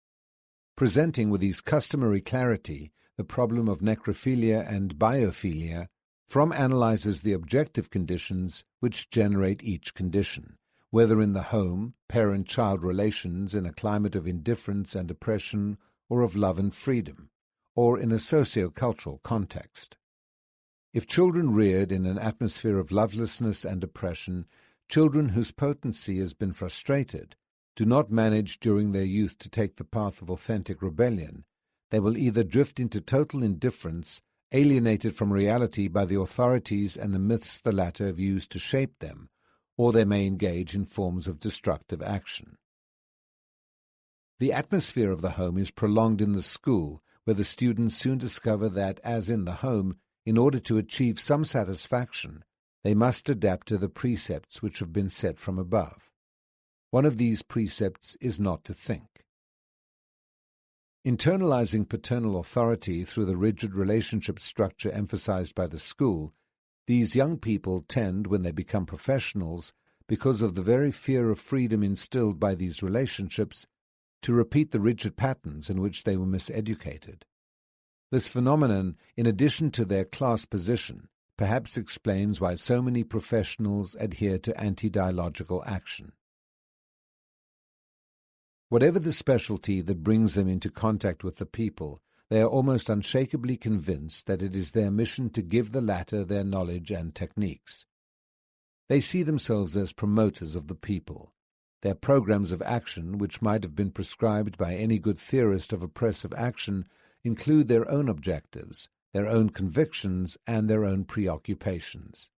Presenting with his customary clarity the problem of necrophilia and biophilia, Fromm analyzes the objective conditions which generate each condition, whether in the home, parent-child relations in a climate of indifference and oppression or of love and freedom, or in a socio-cultural context. If children reared in an atmosphere of lovelessness and oppression children whose potency has been frustrated do not manage during their youth to take the path of authentic rebellion, they will either drift into total indifference, alienated from reality by the authorities and the myths the latter have used to shape them, or they may engage in forms of destructive action. The atmosphere of the home is prolonged in the school, where the students soon discover that, as in the home, in order to achieve some satisfaction, they must adapt to the precepts which have been set from above. One of these precepts is not to think. Internalizing paternal authority through the rigid relationship structure emphasized by the school, these young people tend, when they become professionals, because of the very fear of freedom instilled by these relationships, to repeat the rigid patterns in which they were miseducated. This phenomenon, in addition to their class position, perhaps explains why so many professionals adhere to anti-dialogical action. Whatever the specialty that brings them into contact with the people, they are almost unshakably convinced that it is their mission to give the latter their knowledge and techniques. They see themselves as promoters of the people. Their programs of action, which might have been prescribed by any good theorist of oppressive action, include their own objectives, their own convictions, and their own preoccupations.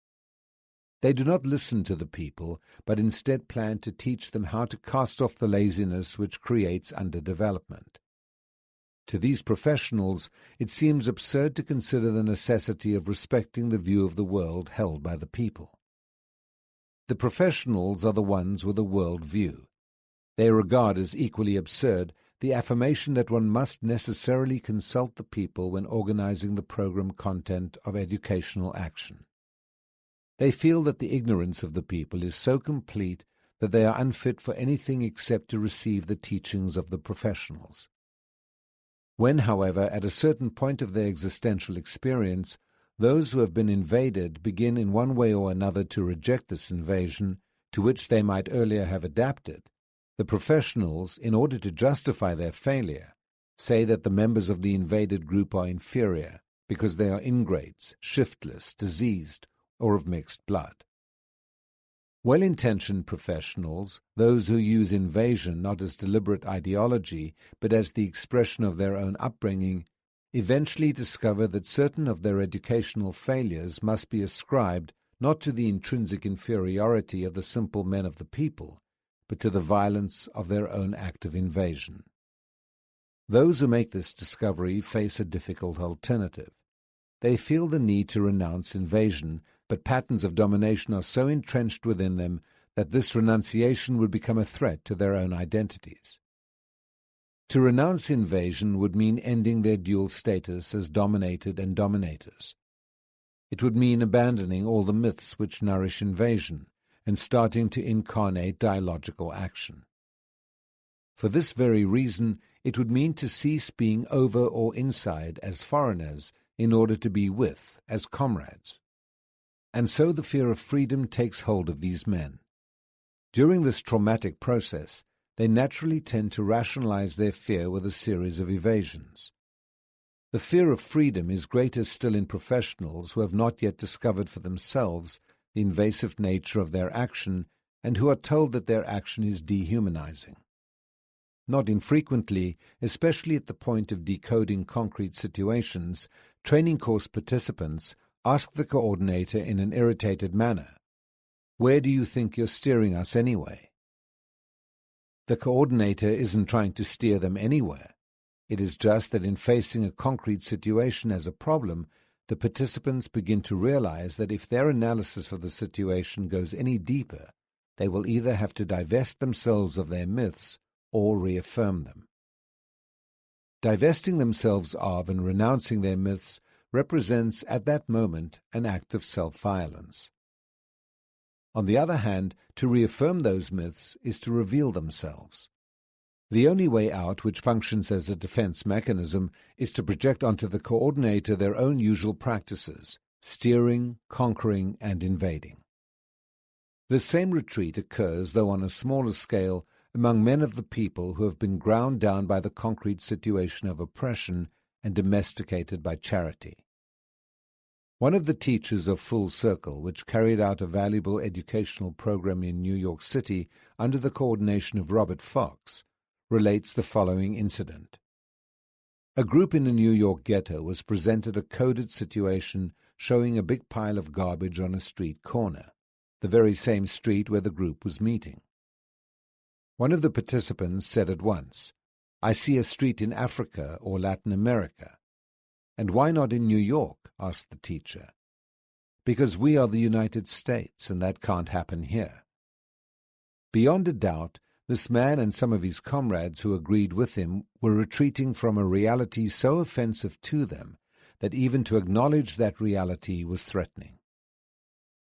They do not listen to the people, but instead plan to teach them how to cast off the laziness which creates underdevelopment. To these professionals, it seems absurd to consider the necessity of respecting the view of the world held by the people. The professionals are the ones with a world view. They regard as equally absurd the affirmation that one must necessarily consult the people when organizing the program content of educational action. They feel that the ignorance of the people is so complete that they are unfit for anything except to receive the teachings of the professionals. When, however, at a certain point of their existential experience, those who have been invaded begin in one way or another to reject this invasion, to which they might earlier have adapted, the professionals, in order to justify their failure, say that the members of the invaded group are inferior because they are ingrates, shiftless, diseased, or of mixed blood. Well-intentioned professionals, those who use invasion not as deliberate ideology but as the expression of their own upbringing, eventually discover that certain of their educational failures must be ascribed not to the intrinsic inferiority of the simple men of the people, but to the violence of their own act of invasion. Those who make this discovery face a difficult alternative. They feel the need to renounce invasion, but patterns of domination are so entrenched within them that this renunciation would become a threat to their own identities. To renounce invasion would mean ending their dual status as dominated and dominators. It would mean abandoning all the myths which nourish invasion and starting to incarnate dialogical action. For this very reason, it would mean to cease being over or inside as foreigners in order to be with as comrades. And so the fear of freedom takes hold of these men. During this traumatic process, they naturally tend to rationalize their fear with a series of evasions. The fear of freedom is greater still in professionals who have not yet discovered for themselves the invasive nature of their action and who are told that their action is dehumanizing. Not infrequently, especially at the point of decoding concrete situations, training course participants ask the coordinator in an irritated manner, "Where do you think you're steering us anyway?" The coordinator isn't trying to steer them anywhere. It is just that in facing a concrete situation as a problem, the participants begin to realize that if their analysis of the situation goes any deeper, they will either have to divest themselves of their myths or reaffirm them. Divesting themselves of and renouncing their myths represents at that moment an act of self-violence. On the other hand, to reaffirm those myths is to reveal themselves. The only way out, which functions as a defense mechanism, is to project onto the coordinator their own usual practices, steering, conquering, and invading. The same retreat occurs, though on a smaller scale, among men of the people who have been ground down by the concrete situation of oppression and domesticated by charity. One of the teachers of Full Circle, which carried out a valuable educational program in New York City under the coordination of Robert Fox, relates the following incident. A group in a New York ghetto was presented a coded situation showing a big pile of garbage on a street corner, the very same street where the group was meeting. One of the participants said at once, "I see a street in Africa or Latin America." "And why not in New York?" asked the teacher. "Because we are the United States, and that can't happen here." Beyond a doubt, this man and some of his comrades who agreed with him were retreating from a reality so offensive to them that even to acknowledge that reality was threatening.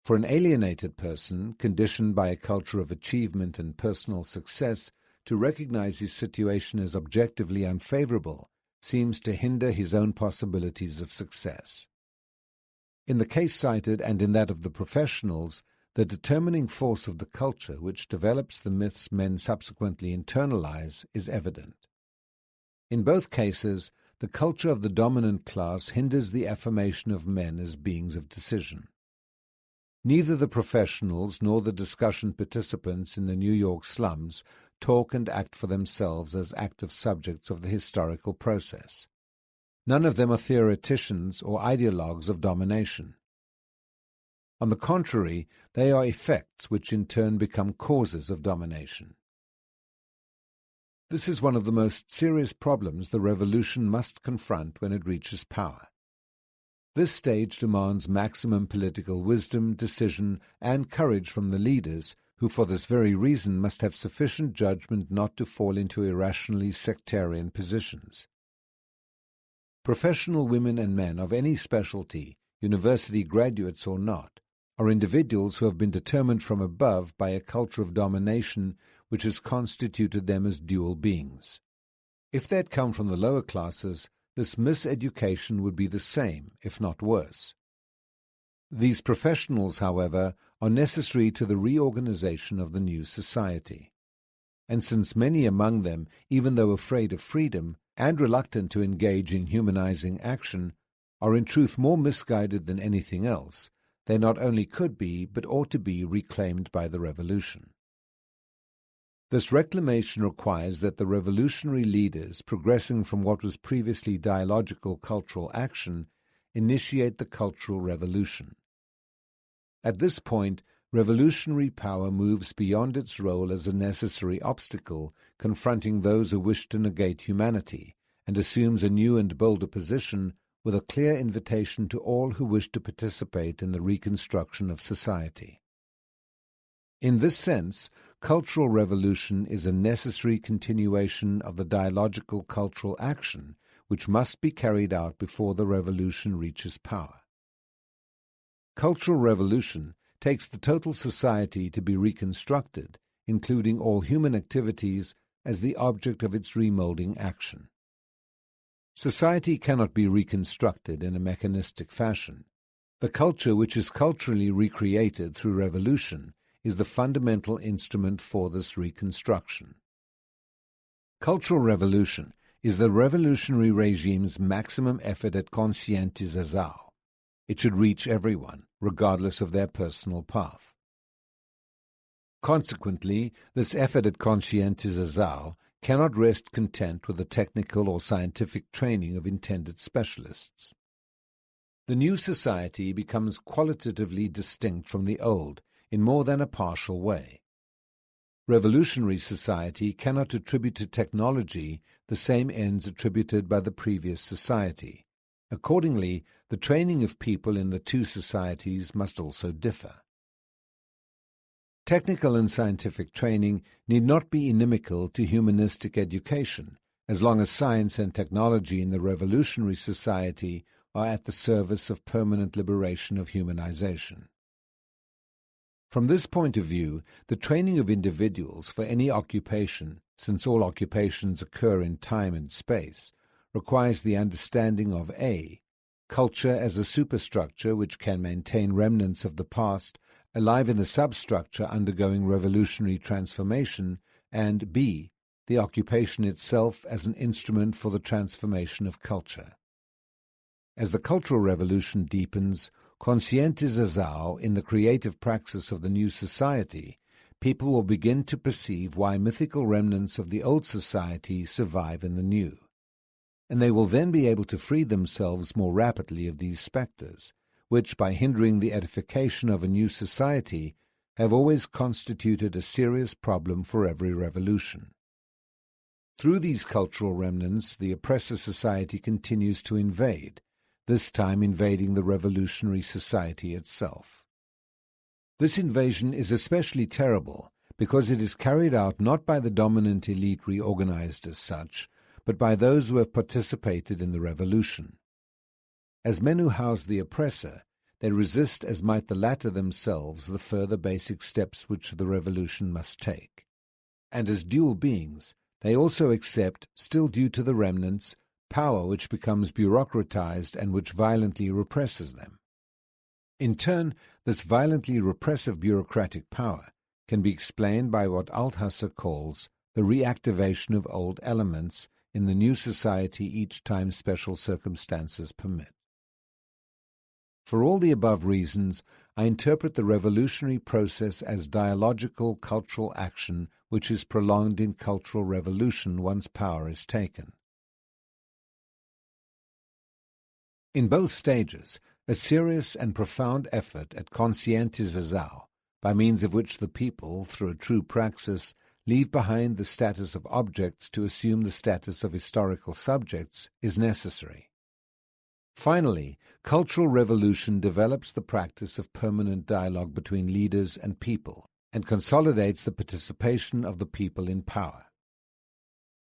For an alienated person, conditioned by a culture of achievement and personal success, to recognize his situation as objectively unfavorable seems to hinder his own possibilities of success. In the case cited and in that of the professionals, the determining force of the culture which develops the myths men subsequently internalize is evident. In both cases, the culture of the dominant class hinders the affirmation of men as beings of decision. Neither the professionals nor the discussion participants in the New York slums talk and act for themselves as active subjects of the historical process. None of them are theoreticians or ideologues of domination. On the contrary, they are effects which in turn become causes of domination. This is one of the most serious problems the revolution must confront when it reaches power. This stage demands maximum political wisdom, decision, and courage from the leaders, who for this very reason must have sufficient judgment not to fall into irrationally sectarian positions. Professional women and men of any specialty, university graduates or not, are individuals who have been determined from above by a culture of domination which has constituted them as dual beings. If they had come from the lower classes, this miseducation would be the same, if not worse. These professionals, however, are necessary to the reorganization of the new society. And since many among them, even though afraid of freedom and reluctant to engage in humanizing action, are in truth more misguided than anything else, they not only could be, but ought to be reclaimed by the revolution. This reclamation requires that the revolutionary leaders, progressing from what was previously dialogical cultural action, initiate the cultural revolution. At this point, revolutionary power moves beyond its role as a necessary obstacle confronting those who wish to negate humanity, and assumes a new and bolder position with a clear invitation to all who wish to participate in the reconstruction of society. In this sense, cultural revolution is a necessary continuation of the dialogical cultural action which must be carried out before the revolution reaches power. Cultural revolution takes the total society to be reconstructed, including all human activities, as the object of its remolding action. Society cannot be reconstructed in a mechanistic fashion. The culture which is culturally recreated through revolution is the fundamental instrument for this reconstruction. Cultural revolution is the revolutionary regime's maximum effort at conscientization. It should reach everyone, regardless of their personal path. Consequently, this effort at conscientization cannot rest content with the technical or scientific training of intended specialists. The new society becomes qualitatively distinct from the old in more than a partial way. Revolutionary society cannot attribute to technology the same ends attributed by the previous society. Accordingly, the training of people in the two societies must also differ. Technical and scientific training need not be inimical to humanistic education, as long as science and technology in the revolutionary society are at the service of permanent liberation of humanization. From this point of view, the training of individuals for any occupation, since all occupations occur in time and space, requires the understanding of A, culture as a superstructure which can maintain remnants of the past, alive in the substructure undergoing revolutionary transformation, and B, the occupation itself as an instrument for the transformation of culture. As the Cultural Revolution deepens, conscientizazao in the creative praxis of the new society, people will begin to perceive why mythical remnants of the old society survive in the new. And they will then be able to free themselves more rapidly of these spectres, which, by hindering the edification of a new society, have always constituted a serious problem for every revolution. Through these cultural remnants, the oppressor society continues to invade, this time invading the revolutionary society itself. This invasion is especially terrible because it is carried out not by the dominant elite reorganized as such, but by those who have participated in the revolution. As men who house the oppressor, they resist as might the latter themselves the further basic steps which the revolution must take. And as dual beings, they also accept, still due to the remnants, power which becomes bureaucratized and which violently represses them. In turn, this violently repressive bureaucratic power can be explained by what Althusser calls the reactivation of old elements in the new society each time special circumstances permit. For all the above reasons, I interpret the revolutionary process as dialogical cultural action which is prolonged in cultural revolution once power is taken. In both stages, a serious and profound effort at conscientizazao, by means of which the people, through a true praxis, leave behind the status of objects to assume the status of historical subjects, is necessary. Finally, cultural revolution develops the practice of permanent dialogue between leaders and people, and consolidates the participation of the people in power.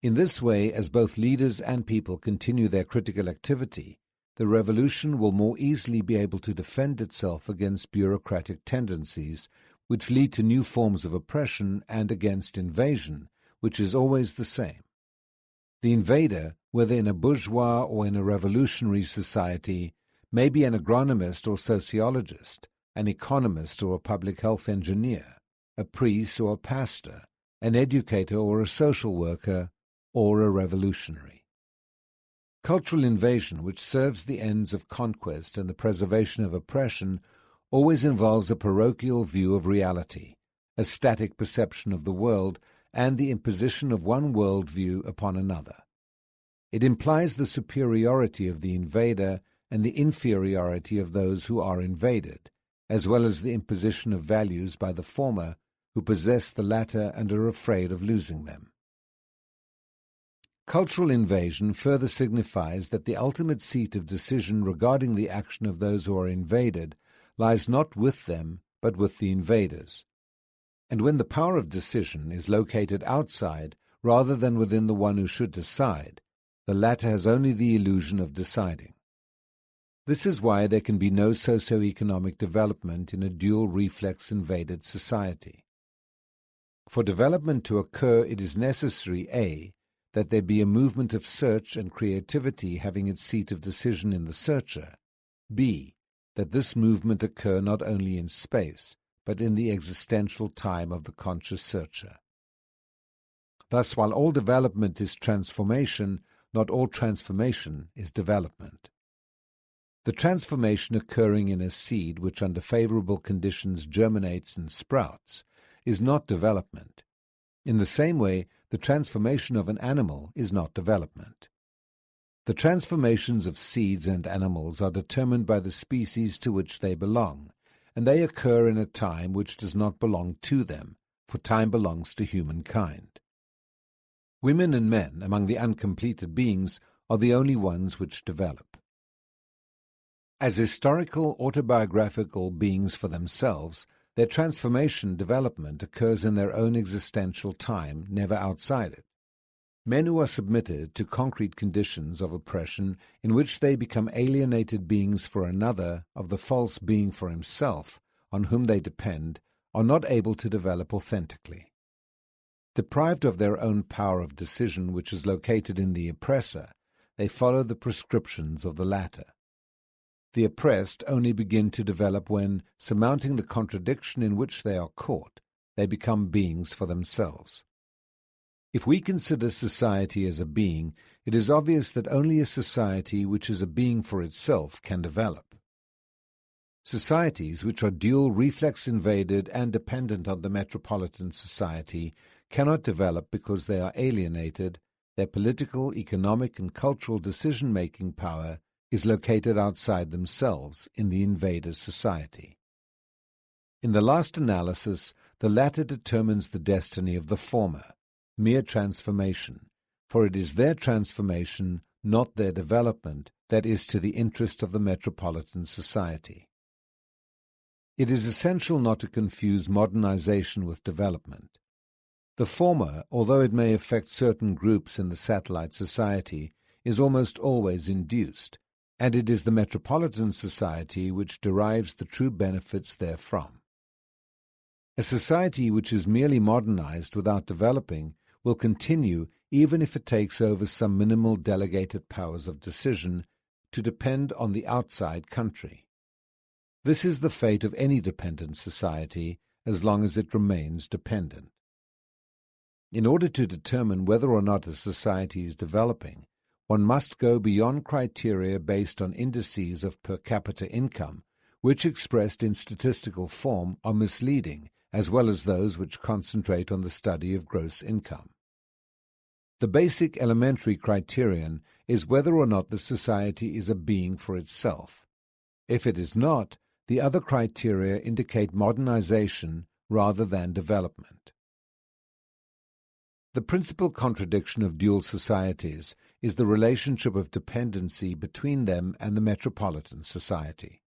In this way, as both leaders and people continue their critical activity, the revolution will more easily be able to defend itself against bureaucratic tendencies, which lead to new forms of oppression, and against invasion, which is always the same. The invader, whether in a bourgeois or in a revolutionary society, may be an agronomist or sociologist, an economist or a public health engineer, a priest or a pastor, an educator or a social worker, or a revolutionary. Cultural invasion, which serves the ends of conquest and the preservation of oppression, always involves a parochial view of reality, a static perception of the world, and the imposition of one world view upon another. It implies the superiority of the invader and the inferiority of those who are invaded, as well as the imposition of values by the former, who possess the latter and are afraid of losing them. Cultural invasion further signifies that the ultimate seat of decision regarding the action of those who are invaded lies not with them, but with the invaders. And when the power of decision is located outside rather than within the one who should decide, the latter has only the illusion of deciding. This is why there can be no socio-economic development in a dual reflex invaded society. For development to occur, it is necessary, A, that there be a movement of search and creativity having its seat of decision in the searcher, B, that this movement occur not only in space, but in the existential time of the conscious searcher. Thus, while all development is transformation, not all transformation is development. The transformation occurring in a seed which under favorable conditions germinates and sprouts is not development. In the same way, the transformation of an animal is not development. The transformations of seeds and animals are determined by the species to which they belong, and they occur in a time which does not belong to them, for time belongs to humankind. Women and men among the uncompleted beings are the only ones which develop. As historical, autobiographical beings for themselves, their transformation development occurs in their own existential time, never outside it. Men who are submitted to concrete conditions of oppression in which they become alienated beings for another of the false being for himself, on whom they depend, are not able to develop authentically. Deprived of their own power of decision which is located in the oppressor, they follow the prescriptions of the latter. The oppressed only begin to develop when, surmounting the contradiction in which they are caught, they become beings for themselves. If we consider society as a being, it is obvious that only a society which is a being for itself can develop. Societies which are dual reflex-invaded and dependent on the metropolitan society cannot develop because they are alienated. Their political, economic, and cultural decision-making power is located outside themselves in the invader's society. In the last analysis, the latter determines the destiny of the former, mere transformation, for it is their transformation, not their development, that is to the interest of the metropolitan society. It is essential not to confuse modernization with development. The former, although it may affect certain groups in the satellite society, is almost always induced, and it is the metropolitan society which derives the true benefits therefrom. A society which is merely modernized without developing will continue, even if it takes over some minimal delegated powers of decision, to depend on the outside country. This is the fate of any dependent society, as long as it remains dependent. In order to determine whether or not a society is developing, one must go beyond criteria based on indices of per capita income, which expressed in statistical form are misleading, as well as those which concentrate on the study of gross income. The basic elementary criterion is whether or not the society is a being for itself. If it is not, the other criteria indicate modernization rather than development. The principal contradiction of dual societies is the relationship of dependency between them and the metropolitan society.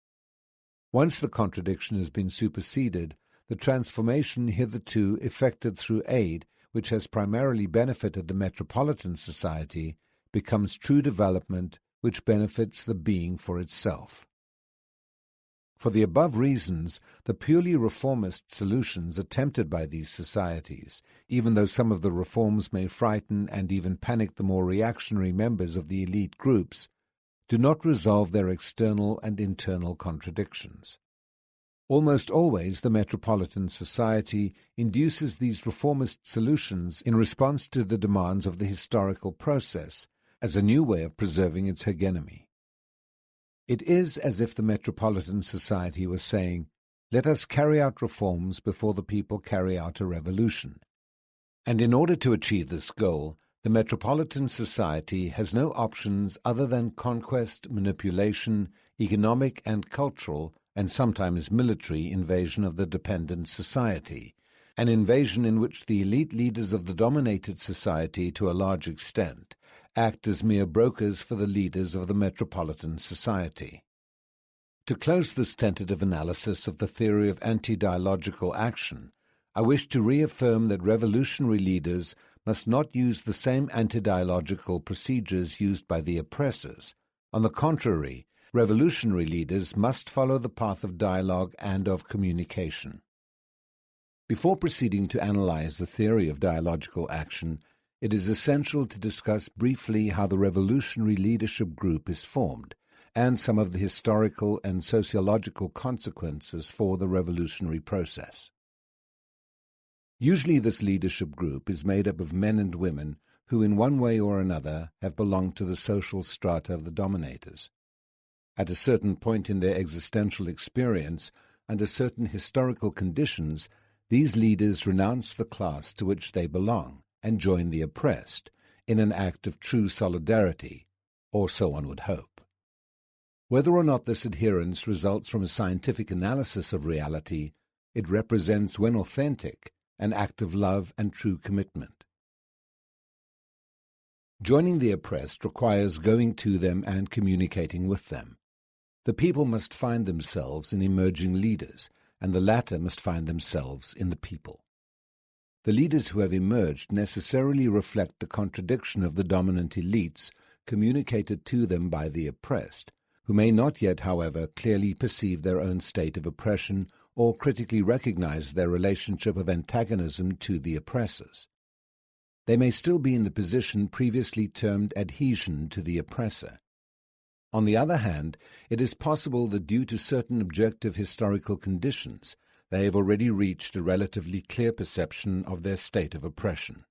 Once the contradiction has been superseded, the transformation hitherto effected through aid, which has primarily benefited the metropolitan society, becomes true development which benefits the being for itself. For the above reasons, the purely reformist solutions attempted by these societies, even though some of the reforms may frighten and even panic the more reactionary members of the elite groups, do not resolve their external and internal contradictions. Almost always the metropolitan society induces these reformist solutions in response to the demands of the historical process as a new way of preserving its hegemony. It is as if the metropolitan society was saying, "Let us carry out reforms before the people carry out a revolution." And in order to achieve this goal, the metropolitan society has no options other than conquest, manipulation, economic and cultural, and sometimes military invasion of the dependent society, an invasion in which the elite leaders of the dominated society, to a large extent, act as mere brokers for the leaders of the metropolitan society. To close this tentative analysis of the theory of anti-dialogical action, I wish to reaffirm that revolutionary leaders must not use the same anti-dialogical procedures used by the oppressors. On the contrary, revolutionary leaders must follow the path of dialogue and of communication. Before proceeding to analyze the theory of dialogical action, it is essential to discuss briefly how the revolutionary leadership group is formed, and some of the historical and sociological consequences for the revolutionary process. Usually this leadership group is made up of men and women who in one way or another have belonged to the social strata of the dominators. At a certain point in their existential experience, under certain historical conditions, these leaders renounce the class to which they belong and join the oppressed in an act of true solidarity, or so one would hope. Whether or not this adherence results from a scientific analysis of reality, it represents, when authentic, an act of love and true commitment. Joining the oppressed requires going to them and communicating with them. The people must find themselves in emerging leaders, and the latter must find themselves in the people. The leaders who have emerged necessarily reflect the contradiction of the dominant elites communicated to them by the oppressed, who may not yet, however, clearly perceive their own state of oppression or critically recognize their relationship of antagonism to the oppressors. They may still be in the position previously termed adhesion to the oppressor. On the other hand, it is possible that due to certain objective historical conditions, they have already reached a relatively clear perception of their state of oppression.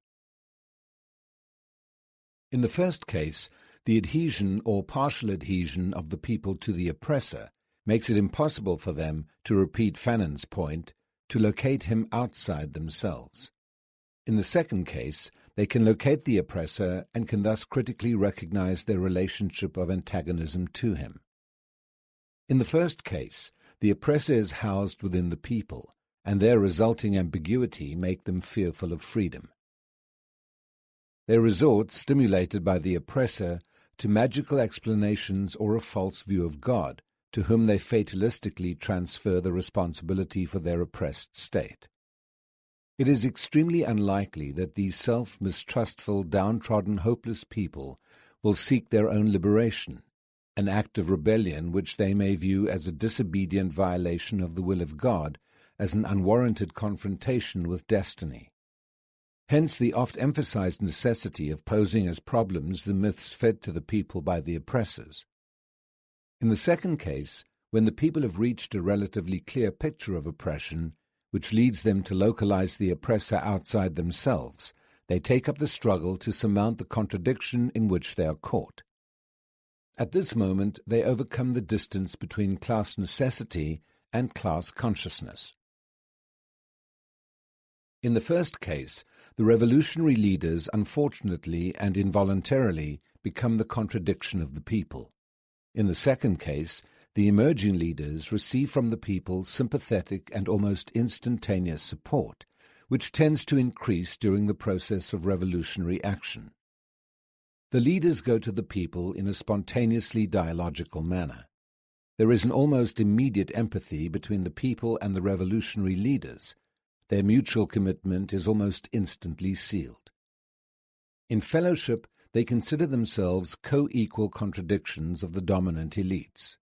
In the first case, the adhesion or partial adhesion of the people to the oppressor makes it impossible for them, to repeat Fanon's point, to locate him outside themselves. In the second case, they can locate the oppressor and can thus critically recognize their relationship of antagonism to him. In the first case, the oppressor is housed within the people, and their resulting ambiguity make them fearful of freedom. They resort, stimulated by the oppressor, to magical explanations or a false view of God, to whom they fatalistically transfer the responsibility for their oppressed state. It is extremely unlikely that these self-mistrustful, downtrodden, hopeless people will seek their own liberation, an act of rebellion which they may view as a disobedient violation of the will of God, as an unwarranted confrontation with destiny. Hence the oft-emphasized necessity of posing as problems the myths fed to the people by the oppressors. In the second case, when the people have reached a relatively clear picture of oppression, which leads them to localize the oppressor outside themselves, they take up the struggle to surmount the contradiction in which they are caught. At this moment, they overcome the distance between class necessity and class consciousness. In the first case, the revolutionary leaders unfortunately and involuntarily become the contradiction of the people. In the second case, the emerging leaders receive from the people sympathetic and almost instantaneous support, which tends to increase during the process of revolutionary action. The leaders go to the people in a spontaneously dialogical manner. There is an almost immediate empathy between the people and the revolutionary leaders. Their mutual commitment is almost instantly sealed. In fellowship, they consider themselves co-equal contradictions of the dominant elites.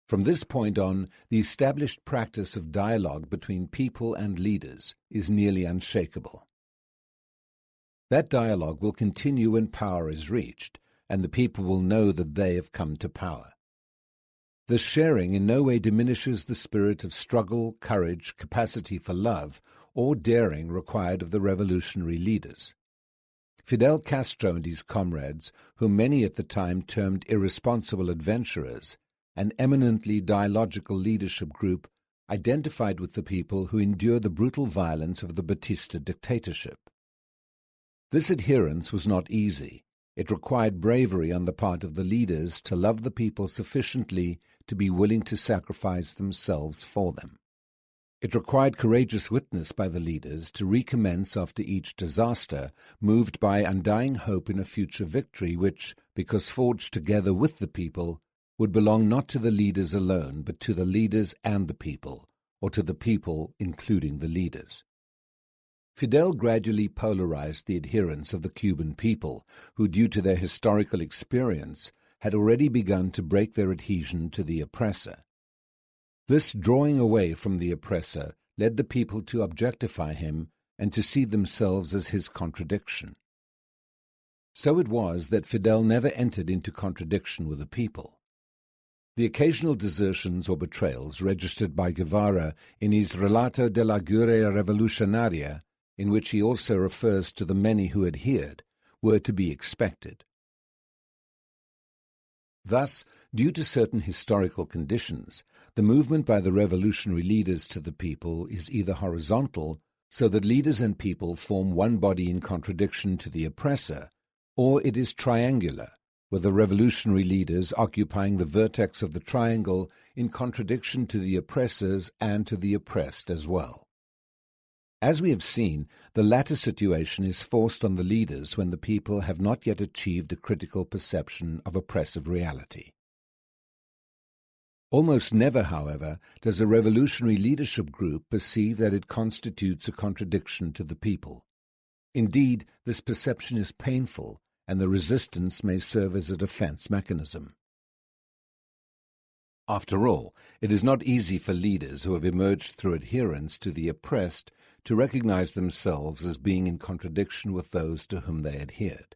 From this point on, the established practice of dialogue between people and leaders is nearly unshakable. That dialogue will continue when power is reached, and the people will know that they have come to power. This sharing in no way diminishes the spirit of struggle, courage, capacity for love, or daring required of the revolutionary leaders. Fidel Castro and his comrades, whom many at the time termed irresponsible adventurers, an eminently dialogical leadership group, identified with the people who endured the brutal violence of the Batista dictatorship. This adherence was not easy. It required bravery on the part of the leaders to love the people sufficiently to be willing to sacrifice themselves for them. It required courageous witness by the leaders to recommence after each disaster, moved by undying hope in a future victory which, because forged together with the people, would belong not to the leaders alone, but to the leaders and the people, or to the people including the leaders. Fidel gradually polarized the adherents of the Cuban people, who, due to their historical experience, had already begun to break their adhesion to the oppressor. This drawing away from the oppressor led the people to objectify him and to see themselves as his contradiction. So it was that Fidel never entered into contradiction with the people. The occasional desertions or betrayals registered by Guevara in his Relato de la Guerra Revolucionaria, in which he also refers to the many who adhered, were to be expected. Thus, due to certain historical conditions, the movement by the revolutionary leaders to the people is either horizontal, so that leaders and people form one body in contradiction to the oppressor, or it is triangular, with the revolutionary leaders occupying the vertex of the triangle in contradiction to the oppressors and to the oppressed as well. As we have seen, the latter situation is forced on the leaders when the people have not yet achieved a critical perception of oppressive reality. Almost never, however, does a revolutionary leadership group perceive that it constitutes a contradiction to the people. Indeed, this perception is painful, and the resistance may serve as a defense mechanism. After all, it is not easy for leaders who have emerged through adherence to the oppressed to recognize themselves as being in contradiction with those to whom they adhered.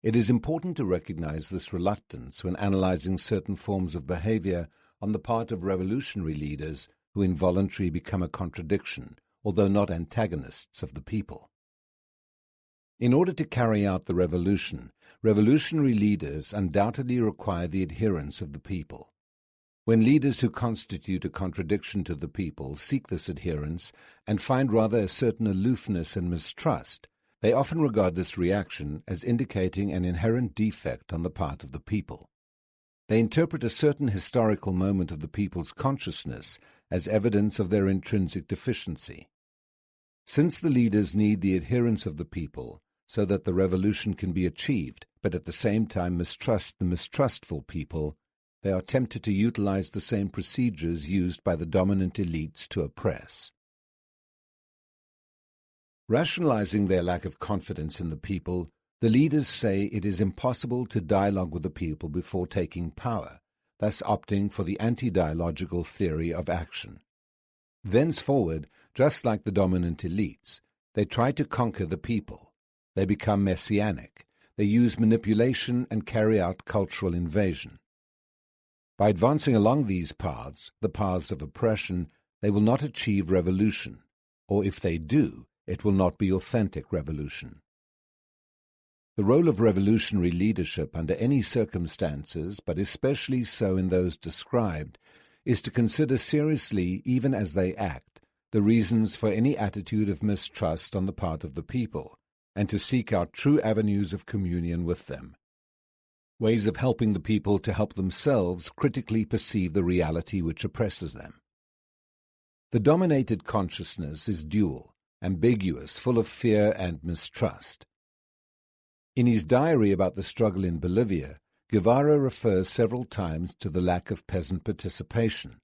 It is important to recognize this reluctance when analyzing certain forms of behavior on the part of revolutionary leaders who involuntarily become a contradiction, although not antagonists of the people. In order to carry out the revolution, revolutionary leaders undoubtedly require the adherence of the people. When leaders who constitute a contradiction to the people seek this adherence and find rather a certain aloofness and mistrust, they often regard this reaction as indicating an inherent defect on the part of the people. They interpret a certain historical moment of the people's consciousness as evidence of their intrinsic deficiency. Since the leaders need the adherence of the people so that the revolution can be achieved, but at the same time mistrust the mistrustful people, they are tempted to utilize the same procedures used by the dominant elites to oppress. Rationalizing their lack of confidence in the people, the leaders say it is impossible to dialogue with the people before taking power, thus opting for the anti-dialogical theory of action. Thenceforward, just like the dominant elites, they try to conquer the people. They become messianic. They use manipulation and carry out cultural invasion. By advancing along these paths, the paths of oppression, they will not achieve revolution, or if they do, it will not be authentic revolution. The role of revolutionary leadership under any circumstances, but especially so in those described, is to consider seriously, even as they act, the reasons for any attitude of mistrust on the part of the people, and to seek out true avenues of communion with them. Ways of helping the people to help themselves critically perceive the reality which oppresses them. The dominated consciousness is dual, ambiguous, full of fear and mistrust. In his diary about the struggle in Bolivia, Guevara refers several times to the lack of peasant participation.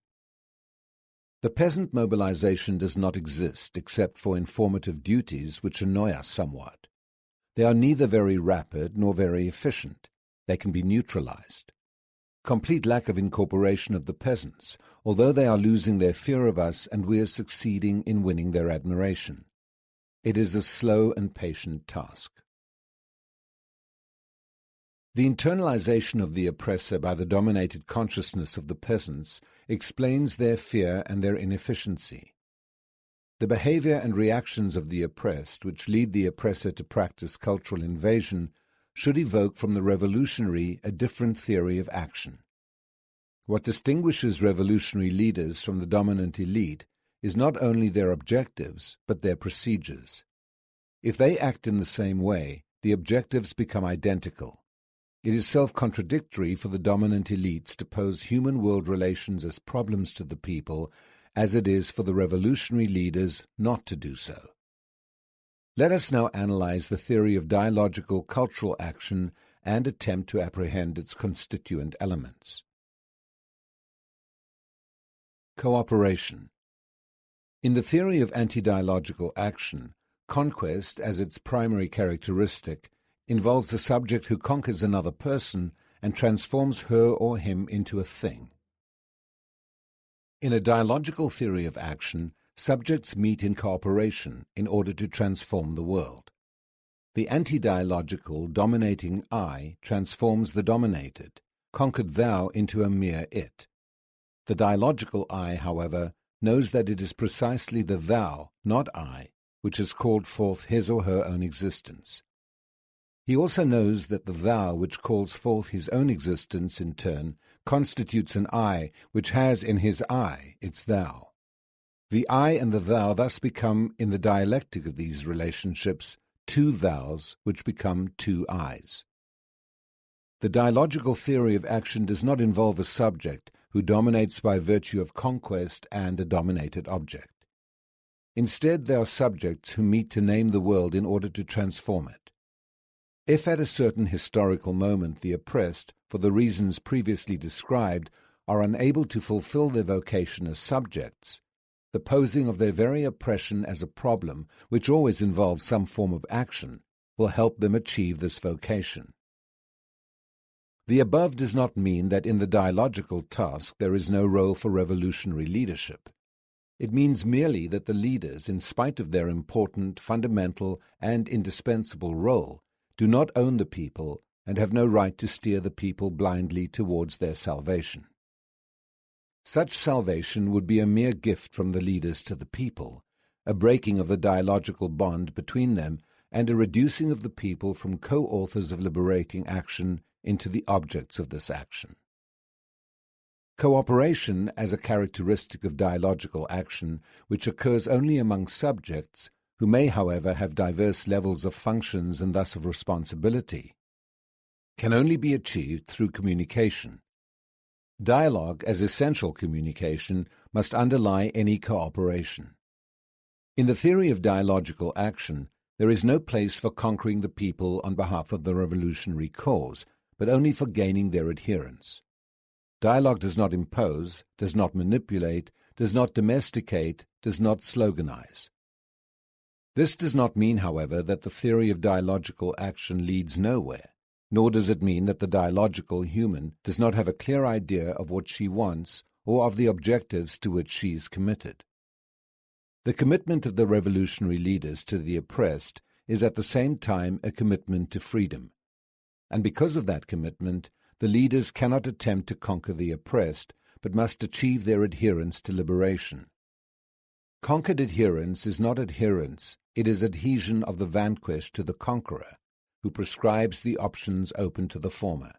The peasant mobilization does not exist except for informative duties which annoy us somewhat. They are neither very rapid nor very efficient. They can be neutralized. Complete lack of incorporation of the peasants, although they are losing their fear of us and we are succeeding in winning their admiration. It is a slow and patient task. The internalization of the oppressor by the dominated consciousness of the peasants explains their fear and their inefficiency. The behavior and reactions of the oppressed, which lead the oppressor to practice cultural invasion, should evoke from the revolutionary a different theory of action. What distinguishes revolutionary leaders from the dominant elite is not only their objectives, but their procedures. If they act in the same way, the objectives become identical. It is self-contradictory for the dominant elites to pose human-world relations as problems to the people, as it is for the revolutionary leaders not to do so. Let us now analyze the theory of dialogical cultural action and attempt to apprehend its constituent elements. Cooperation. In the theory of anti-dialogical action, conquest as its primary characteristic involves a subject who conquers another person and transforms her or him into a thing. In a dialogical theory of action, subjects meet in cooperation in order to transform the world. The anti-dialogical dominating I transforms the dominated, conquered thou into a mere it. The dialogical I, however, knows that it is precisely the thou, not I, which has called forth his or her own existence. He also knows that the thou which calls forth his own existence in turn constitutes an I which has in his I its thou. The I and the thou thus become, in the dialectic of these relationships, two thous which become two Is. The dialogical theory of action does not involve a subject who dominates by virtue of conquest and a dominated object. Instead, they are subjects who meet to name the world in order to transform it. If at a certain historical moment the oppressed, for the reasons previously described, are unable to fulfill their vocation as subjects, the posing of their very oppression as a problem, which always involves some form of action, will help them achieve this vocation. The above does not mean that in the dialogical task there is no role for revolutionary leadership. It means merely that the leaders, in spite of their important, fundamental, and indispensable role, do not own the people and have no right to steer the people blindly towards their salvation. Such salvation would be a mere gift from the leaders to the people, a breaking of the dialogical bond between them, and a reducing of the people from co-authors of liberating action into the objects of this action. Cooperation as a characteristic of dialogical action, which occurs only among subjects, who may, however, have diverse levels of functions and thus of responsibility, can only be achieved through communication. Dialogue as essential communication must underlie any cooperation. In the theory of dialogical action, there is no place for conquering the people on behalf of the revolutionary cause, but only for gaining their adherence. Dialogue does not impose, does not manipulate, does not domesticate, does not sloganize. This does not mean, however, that the theory of dialogical action leads nowhere, nor does it mean that the dialogical human does not have a clear idea of what she wants or of the objectives to which she is committed. The commitment of the revolutionary leaders to the oppressed is at the same time a commitment to freedom, and because of that commitment, the leaders cannot attempt to conquer the oppressed, but must achieve their adherence to liberation. Conquered adherence is not adherence, it is adhesion of the vanquished to the conqueror, who prescribes the options open to the former.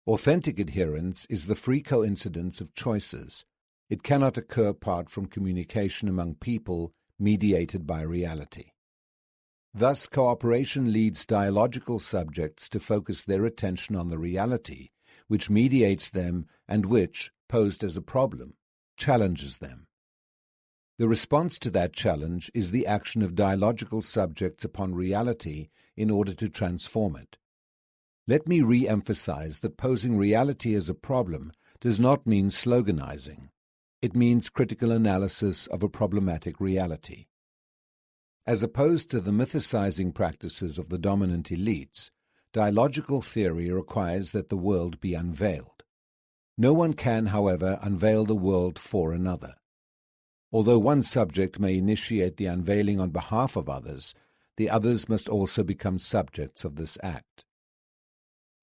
Authentic adherence is the free coincidence of choices. It cannot occur apart from communication among people mediated by reality. Thus, cooperation leads dialogical subjects to focus their attention on the reality, which mediates them and which, posed as a problem, challenges them. The response to that challenge is the action of dialogical subjects upon reality in order to transform it. Let me re-emphasize that posing reality as a problem does not mean sloganizing. It means critical analysis of a problematic reality. As opposed to the mythicizing practices of the dominant elites, dialogical theory requires that the world be unveiled. No one can, however, unveil the world for another. Although one subject may initiate the unveiling on behalf of others, the others must also become subjects of this act.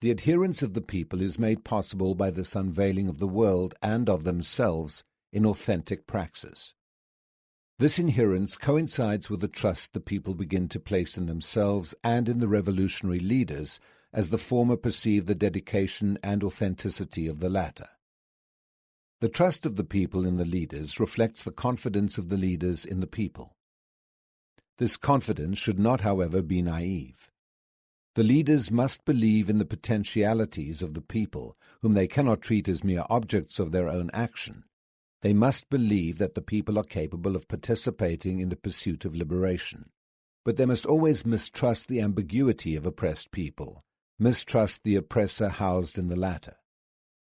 The adherence of the people is made possible by this unveiling of the world and of themselves in authentic praxis. This adherence coincides with the trust the people begin to place in themselves and in the revolutionary leaders, as the former perceive the dedication and authenticity of the latter. The trust of the people in the leaders reflects the confidence of the leaders in the people. This confidence should not, however, be naive. The leaders must believe in the potentialities of the people, whom they cannot treat as mere objects of their own action. They must believe that the people are capable of participating in the pursuit of liberation. But they must always mistrust the ambiguity of oppressed people, mistrust the oppressor housed in the latter.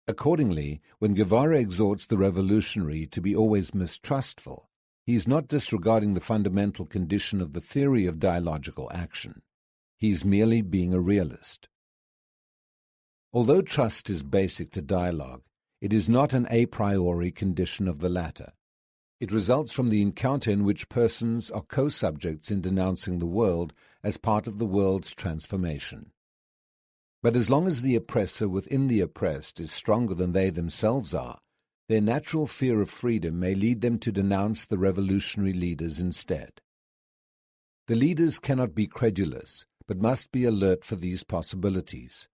Accordingly, when Guevara exhorts the revolutionary to be always mistrustful, he is not disregarding the fundamental condition of the theory of dialogical action. He is merely being a realist. Although trust is basic to dialogue, it is not an a priori condition of the latter. It results from the encounter in which persons are co-subjects in denouncing the world as part of the world's transformation. But as long as the oppressor within the oppressed is stronger than they themselves are, their natural fear of freedom may lead them to denounce the revolutionary leaders instead. The leaders cannot be credulous, but must be alert for these possibilities.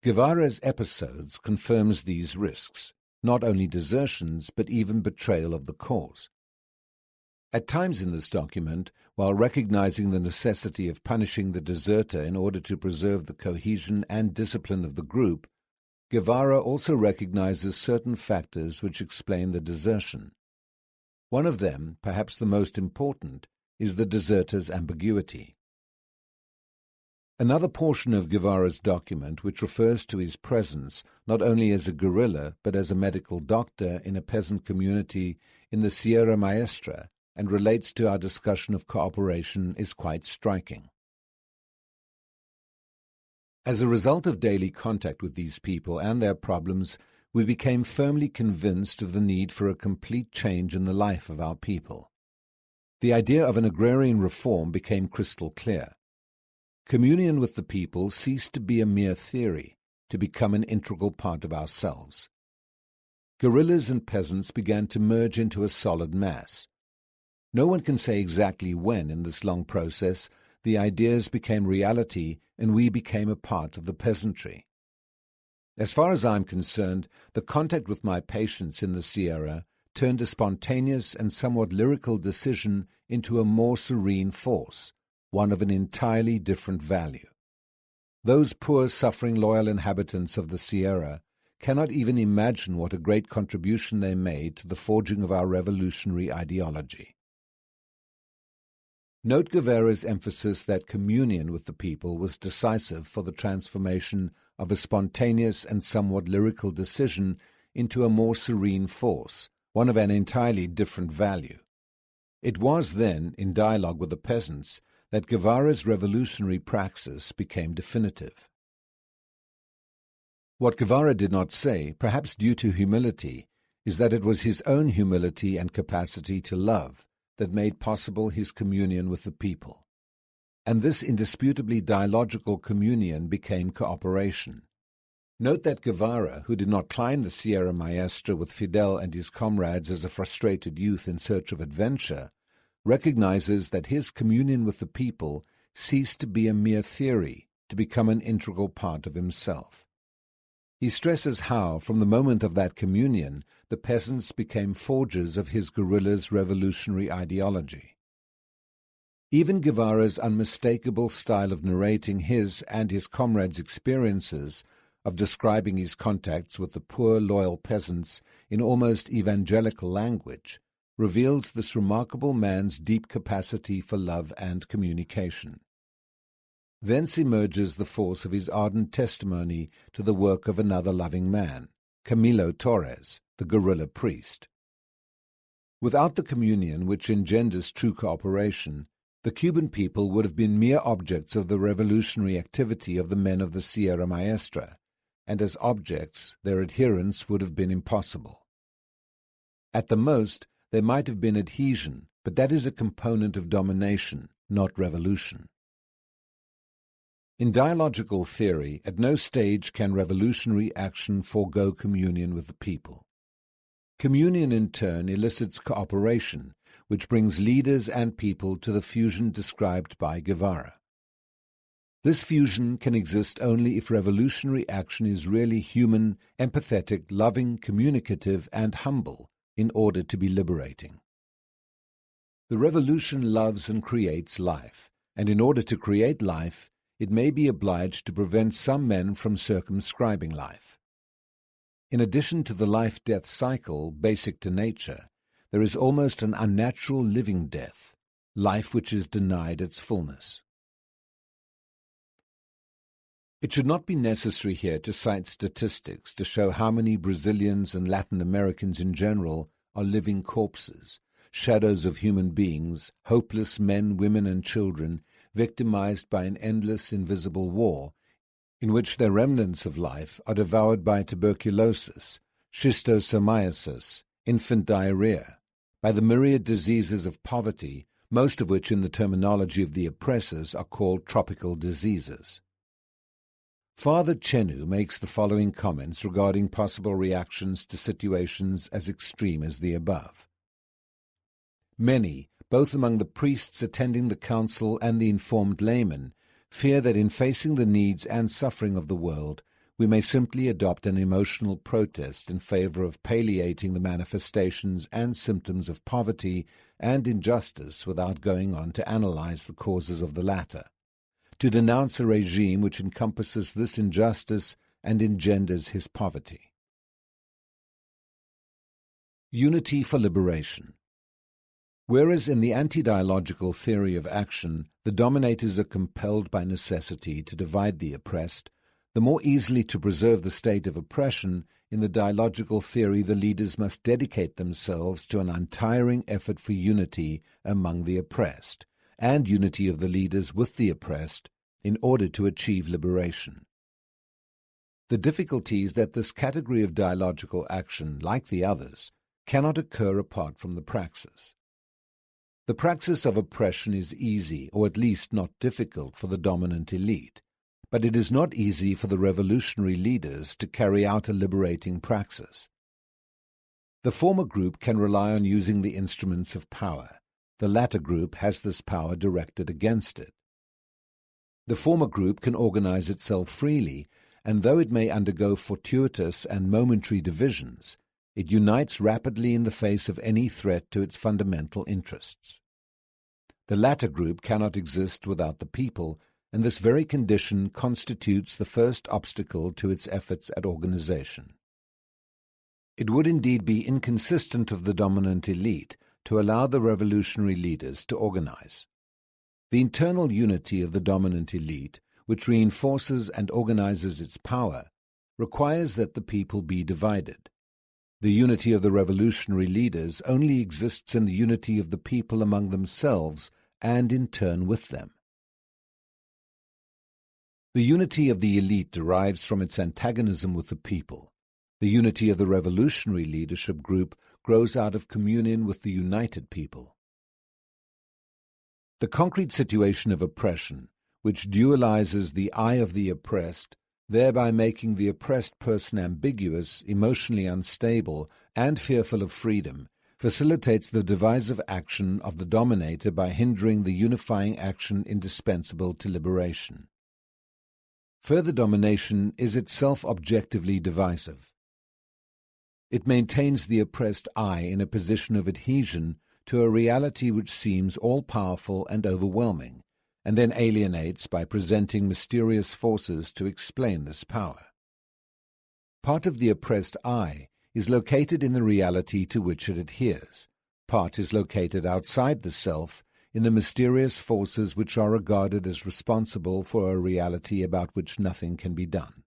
Guevara's episodes confirms these risks, not only desertions, but even betrayal of the cause. At times in this document, while recognizing the necessity of punishing the deserter in order to preserve the cohesion and discipline of the group, Guevara also recognizes certain factors which explain the desertion. One of them, perhaps the most important, is the deserter's ambiguity. Another portion of Guevara's document, which refers to his presence not only as a guerrilla but as a medical doctor in a peasant community in the Sierra Maestra, and relates to our discussion of cooperation, is quite striking. As a result of daily contact with these people and their problems, we became firmly convinced of the need for a complete change in the life of our people. The idea of an agrarian reform became crystal clear. Communion with the people ceased to be a mere theory, to become an integral part of ourselves. Guerrillas and peasants began to merge into a solid mass. No one can say exactly when in this long process the ideas became reality and we became a part of the peasantry. As far as I'm concerned, the contact with my patients in the Sierra turned a spontaneous and somewhat lyrical decision into a more serene force, one of an entirely different value. Those poor, suffering, loyal inhabitants of the Sierra cannot even imagine what a great contribution they made to the forging of our revolutionary ideology. Note Guevara's emphasis that communion with the people was decisive for the transformation of a spontaneous and somewhat lyrical decision into a more serene force, one of an entirely different value. It was then, in dialogue with the peasants, that Guevara's revolutionary praxis became definitive. What Guevara did not say, perhaps due to humility, is that it was his own humility and capacity to love that made possible his communion with the people. And this indisputably dialogical communion became cooperation. Note that Guevara, who did not climb the Sierra Maestra with Fidel and his comrades as a frustrated youth in search of adventure, recognizes that his communion with the people ceased to be a mere theory to become an integral part of himself. He stresses how, from the moment of that communion, the peasants became forgers of his guerrilla's revolutionary ideology. Even Guevara's unmistakable style of narrating his and his comrades' experiences, of describing his contacts with the poor, loyal peasants in almost evangelical language, reveals this remarkable man's deep capacity for love and communication. Thence emerges the force of his ardent testimony to the work of another loving man, Camilo Torres, the guerrilla priest. Without the communion which engenders true cooperation, the Cuban people would have been mere objects of the revolutionary activity of the men of the Sierra Maestra, and as objects their adherence would have been impossible. At the most, there might have been adhesion, but that is a component of domination, not revolution. In dialogical theory, at no stage can revolutionary action forego communion with the people. Communion, in turn, elicits cooperation, which brings leaders and people to the fusion described by Guevara. This fusion can exist only if revolutionary action is really human, empathetic, loving, communicative, and humble in order to be liberating. The revolution loves and creates life, and in order to create life, it may be obliged to prevent some men from circumscribing life. In addition to the life-death cycle basic to nature, there is almost an unnatural living death, life which is denied its fullness. It should not be necessary here to cite statistics to show how many Brazilians and Latin Americans in general are living corpses, shadows of human beings, hopeless men, women, and children, victimized by an endless invisible war, in which their remnants of life are devoured by tuberculosis, schistosomiasis, infant diarrhea, by the myriad diseases of poverty, most of which in the terminology of the oppressors are called tropical diseases. Father Chenu makes the following comments regarding possible reactions to situations as extreme as the above. Many, both among the priests attending the council and the informed laymen, fear that in facing the needs and suffering of the world, we may simply adopt an emotional protest in favor of palliating the manifestations and symptoms of poverty and injustice without going on to analyze the causes of the latter, to denounce a regime which encompasses this injustice and engenders his poverty. Unity for liberation. Whereas in the anti-dialogical theory of action, the dominators are compelled by necessity to divide the oppressed, the more easily to preserve the state of oppression, in the dialogical theory the leaders must dedicate themselves to an untiring effort for unity among the oppressed, and unity of the leaders with the oppressed, in order to achieve liberation. The difficulty is that this category of dialogical action, like the others, cannot occur apart from the praxis. The praxis of oppression is easy, or at least not difficult, for the dominant elite, but it is not easy for the revolutionary leaders to carry out a liberating praxis. The former group can rely on using the instruments of power, the latter group has this power directed against it. The former group can organize itself freely, and though it may undergo fortuitous and momentary divisions, it unites rapidly in the face of any threat to its fundamental interests. The latter group cannot exist without the people, and this very condition constitutes the first obstacle to its efforts at organization. It would indeed be inconsistent of the dominant elite to allow the revolutionary leaders to organize. The internal unity of the dominant elite, which reinforces and organizes its power, requires that the people be divided. The unity of the revolutionary leaders only exists in the unity of the people among themselves and in turn with them. The unity of the elite derives from its antagonism with the people. The unity of the revolutionary leadership group grows out of communion with the united people. The concrete situation of oppression, which dualizes the I of the oppressed, thereby making the oppressed person ambiguous, emotionally unstable, and fearful of freedom, facilitates the divisive action of the dominator by hindering the unifying action indispensable to liberation. Further domination is itself objectively divisive. It maintains the oppressed I in a position of adhesion to a reality which seems all-powerful and overwhelming, and then alienates by presenting mysterious forces to explain this power. Part of the oppressed I is located in the reality to which it adheres. Part is located outside the self, in the mysterious forces which are regarded as responsible for a reality about which nothing can be done.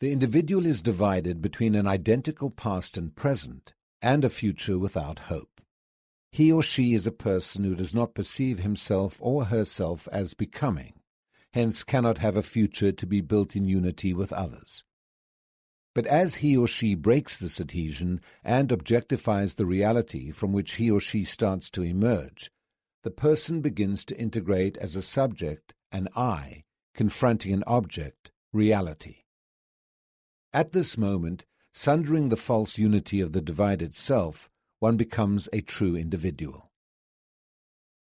The individual is divided between an identical past and present and a future without hope. He or she is a person who does not perceive himself or herself as becoming, hence cannot have a future to be built in unity with others. But as he or she breaks this adhesion and objectifies the reality from which he or she starts to emerge, the person begins to integrate as a subject an I, confronting an object, reality. At this moment, sundering the false unity of the divided self, one becomes a true individual.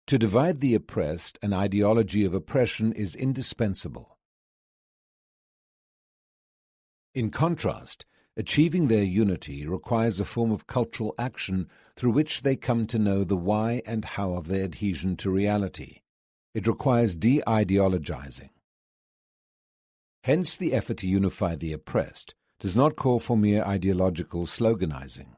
To divide the oppressed, an ideology of oppression is indispensable. In contrast, achieving their unity requires a form of cultural action through which they come to know the why and how of their adhesion to reality. It requires de-ideologizing. Hence the effort to unify the oppressed does not call for mere ideological sloganizing.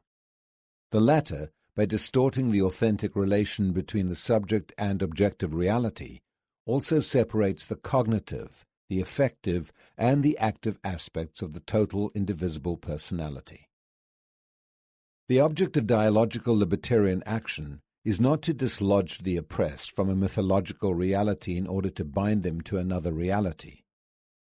The latter, by distorting the authentic relation between the subject and objective reality, also separates the cognitive, the affective, and the active aspects of the total indivisible personality. The object of dialogical libertarian action is not to dislodge the oppressed from a mythological reality in order to bind them to another reality.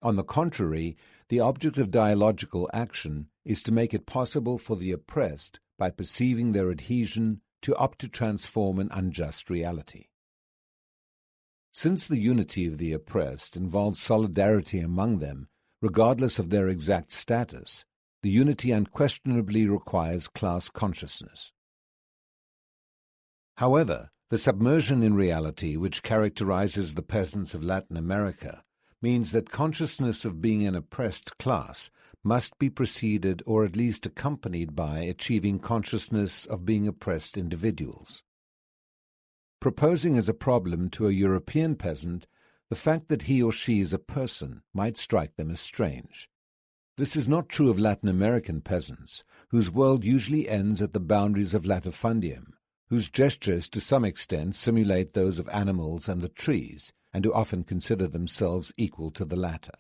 On the contrary, the object of dialogical action is to make it possible for the oppressed, by perceiving their adhesion, to opt to transform an unjust reality. Since the unity of the oppressed involves solidarity among them, regardless of their exact status, the unity unquestionably requires class consciousness. However, the submersion in reality which characterizes the peasants of Latin America means that consciousness of being an oppressed class must be preceded or at least accompanied by achieving consciousness of being oppressed individuals. Proposing as a problem to a European peasant the fact that he or she is a person might strike them as strange. This is not true of Latin American peasants, whose world usually ends at the boundaries of latifundium, whose gestures to some extent simulate those of animals and the trees, and who often consider themselves equal to the latter.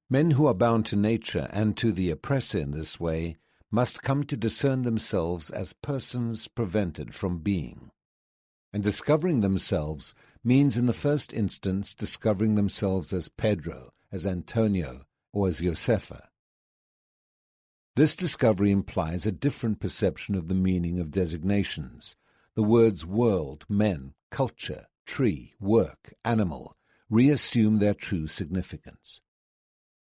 Men who are bound to nature and to the oppressor in this way must come to discern themselves as persons prevented from being. And discovering themselves means in the first instance discovering themselves as Pedro, as Antonio, or as Josefa. This discovery implies a different perception of the meaning of designations. The words world, men, culture, tree, work, animal reassume their true significance.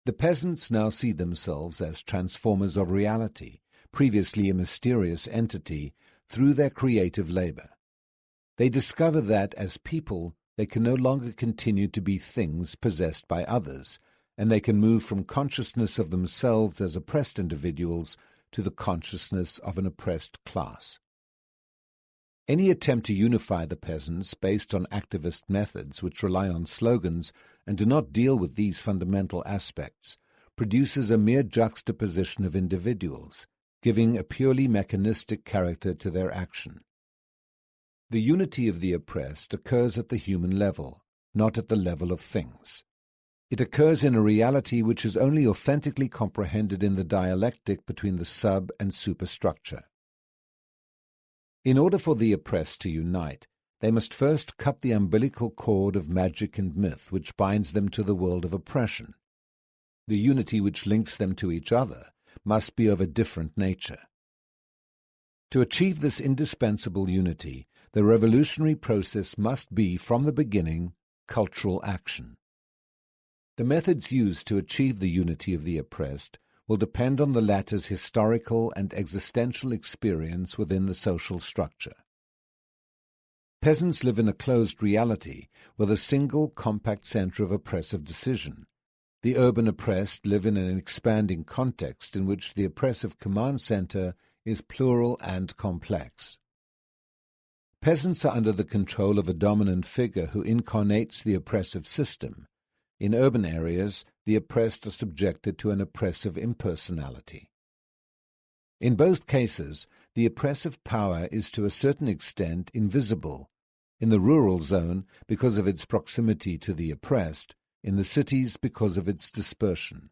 The peasants now see themselves as transformers of reality, previously a mysterious entity, through their creative labor. They discover that, as people, they can no longer continue to be things possessed by others, and they can move from consciousness of themselves as oppressed individuals to the consciousness of an oppressed class. Any attempt to unify the peasants based on activist methods which rely on slogans and do not deal with these fundamental aspects produces a mere juxtaposition of individuals, giving a purely mechanistic character to their action. The unity of the oppressed occurs at the human level, not at the level of things. It occurs in a reality which is only authentically comprehended in the dialectic between the sub- and superstructure. In order for the oppressed to unite, they must first cut the umbilical cord of magic and myth which binds them to the world of oppression. The unity which links them to each other must be of a different nature. To achieve this indispensable unity, the revolutionary process must be, from the beginning, cultural action. The methods used to achieve the unity of the oppressed will depend on the latter's historical and existential experience within the social structure. Peasants live in a closed reality with a single compact center of oppressive decision. The urban oppressed live in an expanding context in which the oppressive command center is plural and complex. Peasants are under the control of a dominant figure who incarnates the oppressive system. In urban areas, the oppressed are subjected to an oppressive impersonality. In both cases, the oppressive power is to a certain extent invisible. In the rural zone, because of its proximity to the oppressed, in the cities because of its dispersion.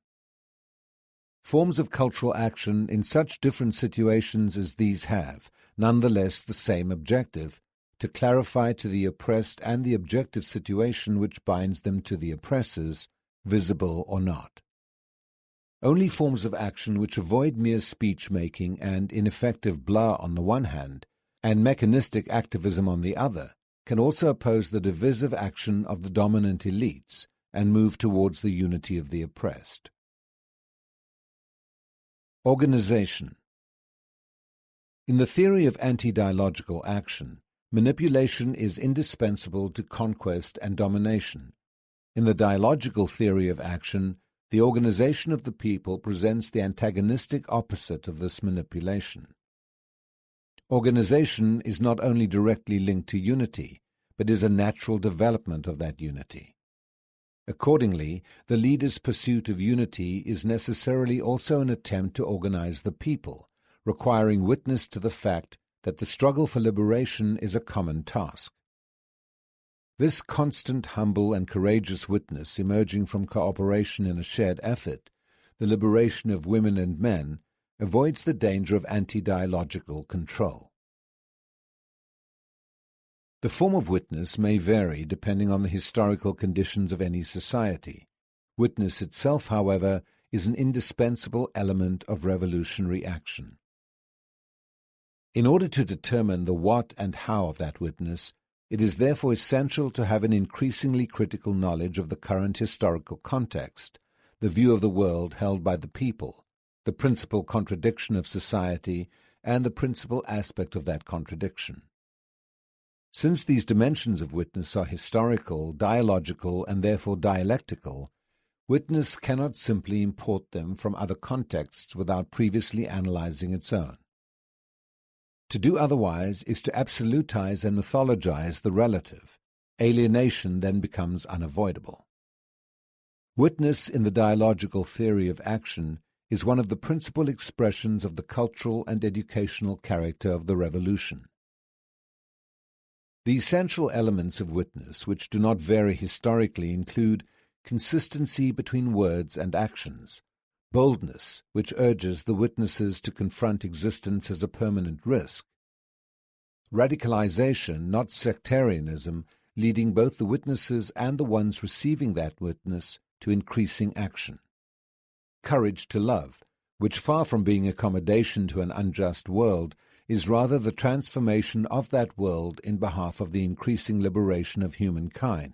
Forms of cultural action in such different situations as these have, nonetheless, the same objective: to clarify to the oppressed and the objective situation which binds them to the oppressors, visible or not. Only forms of action which avoid mere speech-making and ineffective blah on the one hand, and mechanistic activism on the other, can also oppose the divisive action of the dominant elites and move towards the unity of the oppressed. Organization. In the theory of anti-dialogical action, manipulation is indispensable to conquest and domination. In the dialogical theory of action, the organization of the people presents the antagonistic opposite of this manipulation. Organization is not only directly linked to unity, but is a natural development of that unity. Accordingly, the leader's pursuit of unity is necessarily also an attempt to organize the people, requiring witness to the fact that the struggle for liberation is a common task. This constant, humble, and courageous witness emerging from cooperation in a shared effort, the liberation of women and men, avoids the danger of anti-dialogical control. The form of witness may vary depending on the historical conditions of any society. Witness itself, however, is an indispensable element of revolutionary action. In order to determine the what and how of that witness, it is therefore essential to have an increasingly critical knowledge of the current historical context, the view of the world held by the people, the principal contradiction of society, and the principal aspect of that contradiction. Since these dimensions of witness are historical, dialogical, and therefore dialectical, witness cannot simply import them from other contexts without previously analyzing its own. To do otherwise is to absolutize and mythologize the relative. Alienation then becomes unavoidable. Witness in the dialogical theory of action is one of the principal expressions of the cultural and educational character of the revolution. The essential elements of witness, which do not vary historically, include consistency between words and actions, boldness, which urges the witnesses to confront existence as a permanent risk, radicalization, not sectarianism, leading both the witnesses and the ones receiving that witness to increasing action, courage to love, which, far from being accommodation to an unjust world, is rather the transformation of that world in behalf of the increasing liberation of humankind,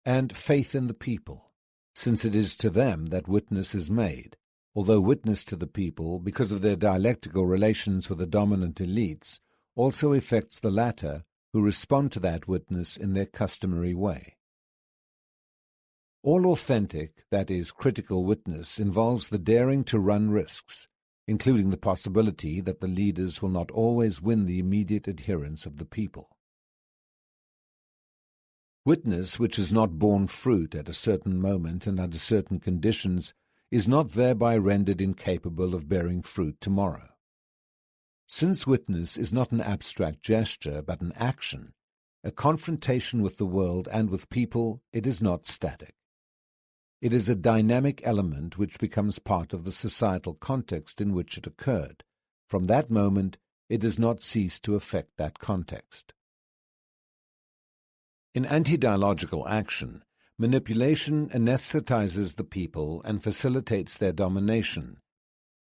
and faith in the people, since it is to them that witness is made, although witness to the people, because of their dialectical relations with the dominant elites, also affects the latter, who respond to that witness in their customary way. All authentic, that is, critical witness involves the daring to run risks, including the possibility that the leaders will not always win the immediate adherence of the people. Witness which has not borne fruit at a certain moment and under certain conditions is not thereby rendered incapable of bearing fruit tomorrow. Since witness is not an abstract gesture but an action, a confrontation with the world and with people, it is not static. It is a dynamic element which becomes part of the societal context in which it occurred. From that moment, it does not cease to affect that context. In anti-dialogical action, manipulation anesthetizes the people and facilitates their domination.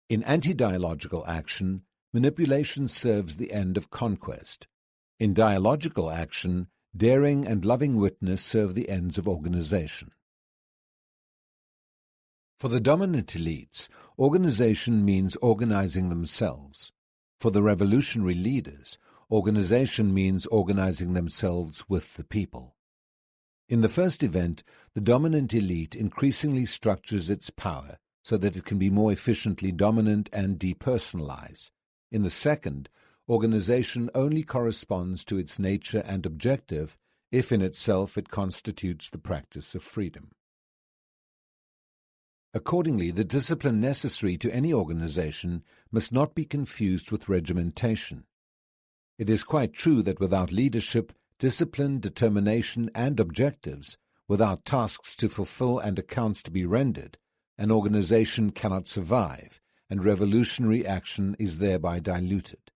In anti-dialogical action, manipulation serves the end of conquest. In dialogical action, daring and loving witness serve the ends of organization. For the dominant elites, organization means organizing themselves. For the revolutionary leaders, organization means organizing themselves with the people. In the first event, the dominant elite increasingly structures its power so that it can be more efficiently dominant and depersonalize. In the second, organization only corresponds to its nature and objective if in itself it constitutes the practice of freedom. Accordingly, the discipline necessary to any organization must not be confused with regimentation. It is quite true that without leadership, discipline, determination, and objectives, without tasks to fulfill and accounts to be rendered, an organization cannot survive, and revolutionary action is thereby diluted.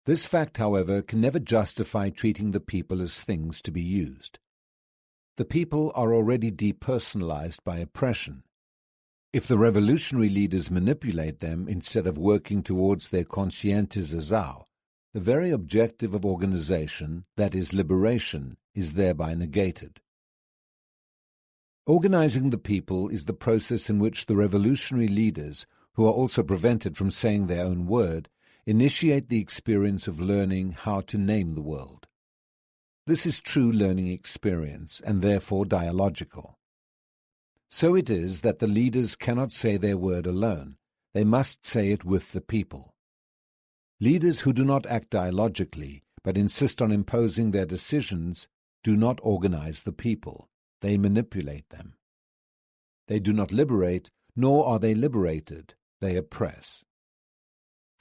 This fact, however, can never justify treating the people as things to be used. The people are already depersonalized by oppression. If the revolutionary leaders manipulate them instead of working towards their conscientizazao, the very objective of organization, that is liberation, is thereby negated. Organizing the people is the process in which the revolutionary leaders, who are also prevented from saying their own word, initiate the experience of learning how to name the world. This is true learning experience, and therefore dialogical. So it is that the leaders cannot say their word alone. They must say it with the people. Leaders who do not act dialogically, but insist on imposing their decisions, do not organize the people. They manipulate them. They do not liberate, nor are they liberated. They oppress.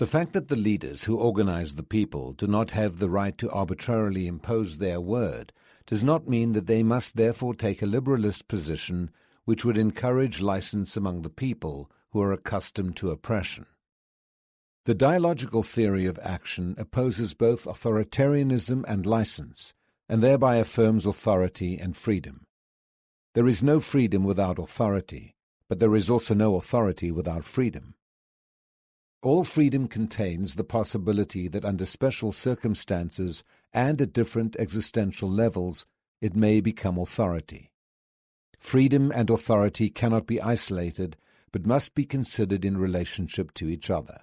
The fact that the leaders who organize the people do not have the right to arbitrarily impose their word does not mean that they must therefore take a liberalist position which would encourage license among the people who are accustomed to oppression. The dialogical theory of action opposes both authoritarianism and license, and thereby affirms authority and freedom. There is no freedom without authority, but there is also no authority without freedom. All freedom contains the possibility that under special circumstances and at different existential levels it may become authority. Freedom and authority cannot be isolated, but must be considered in relationship to each other.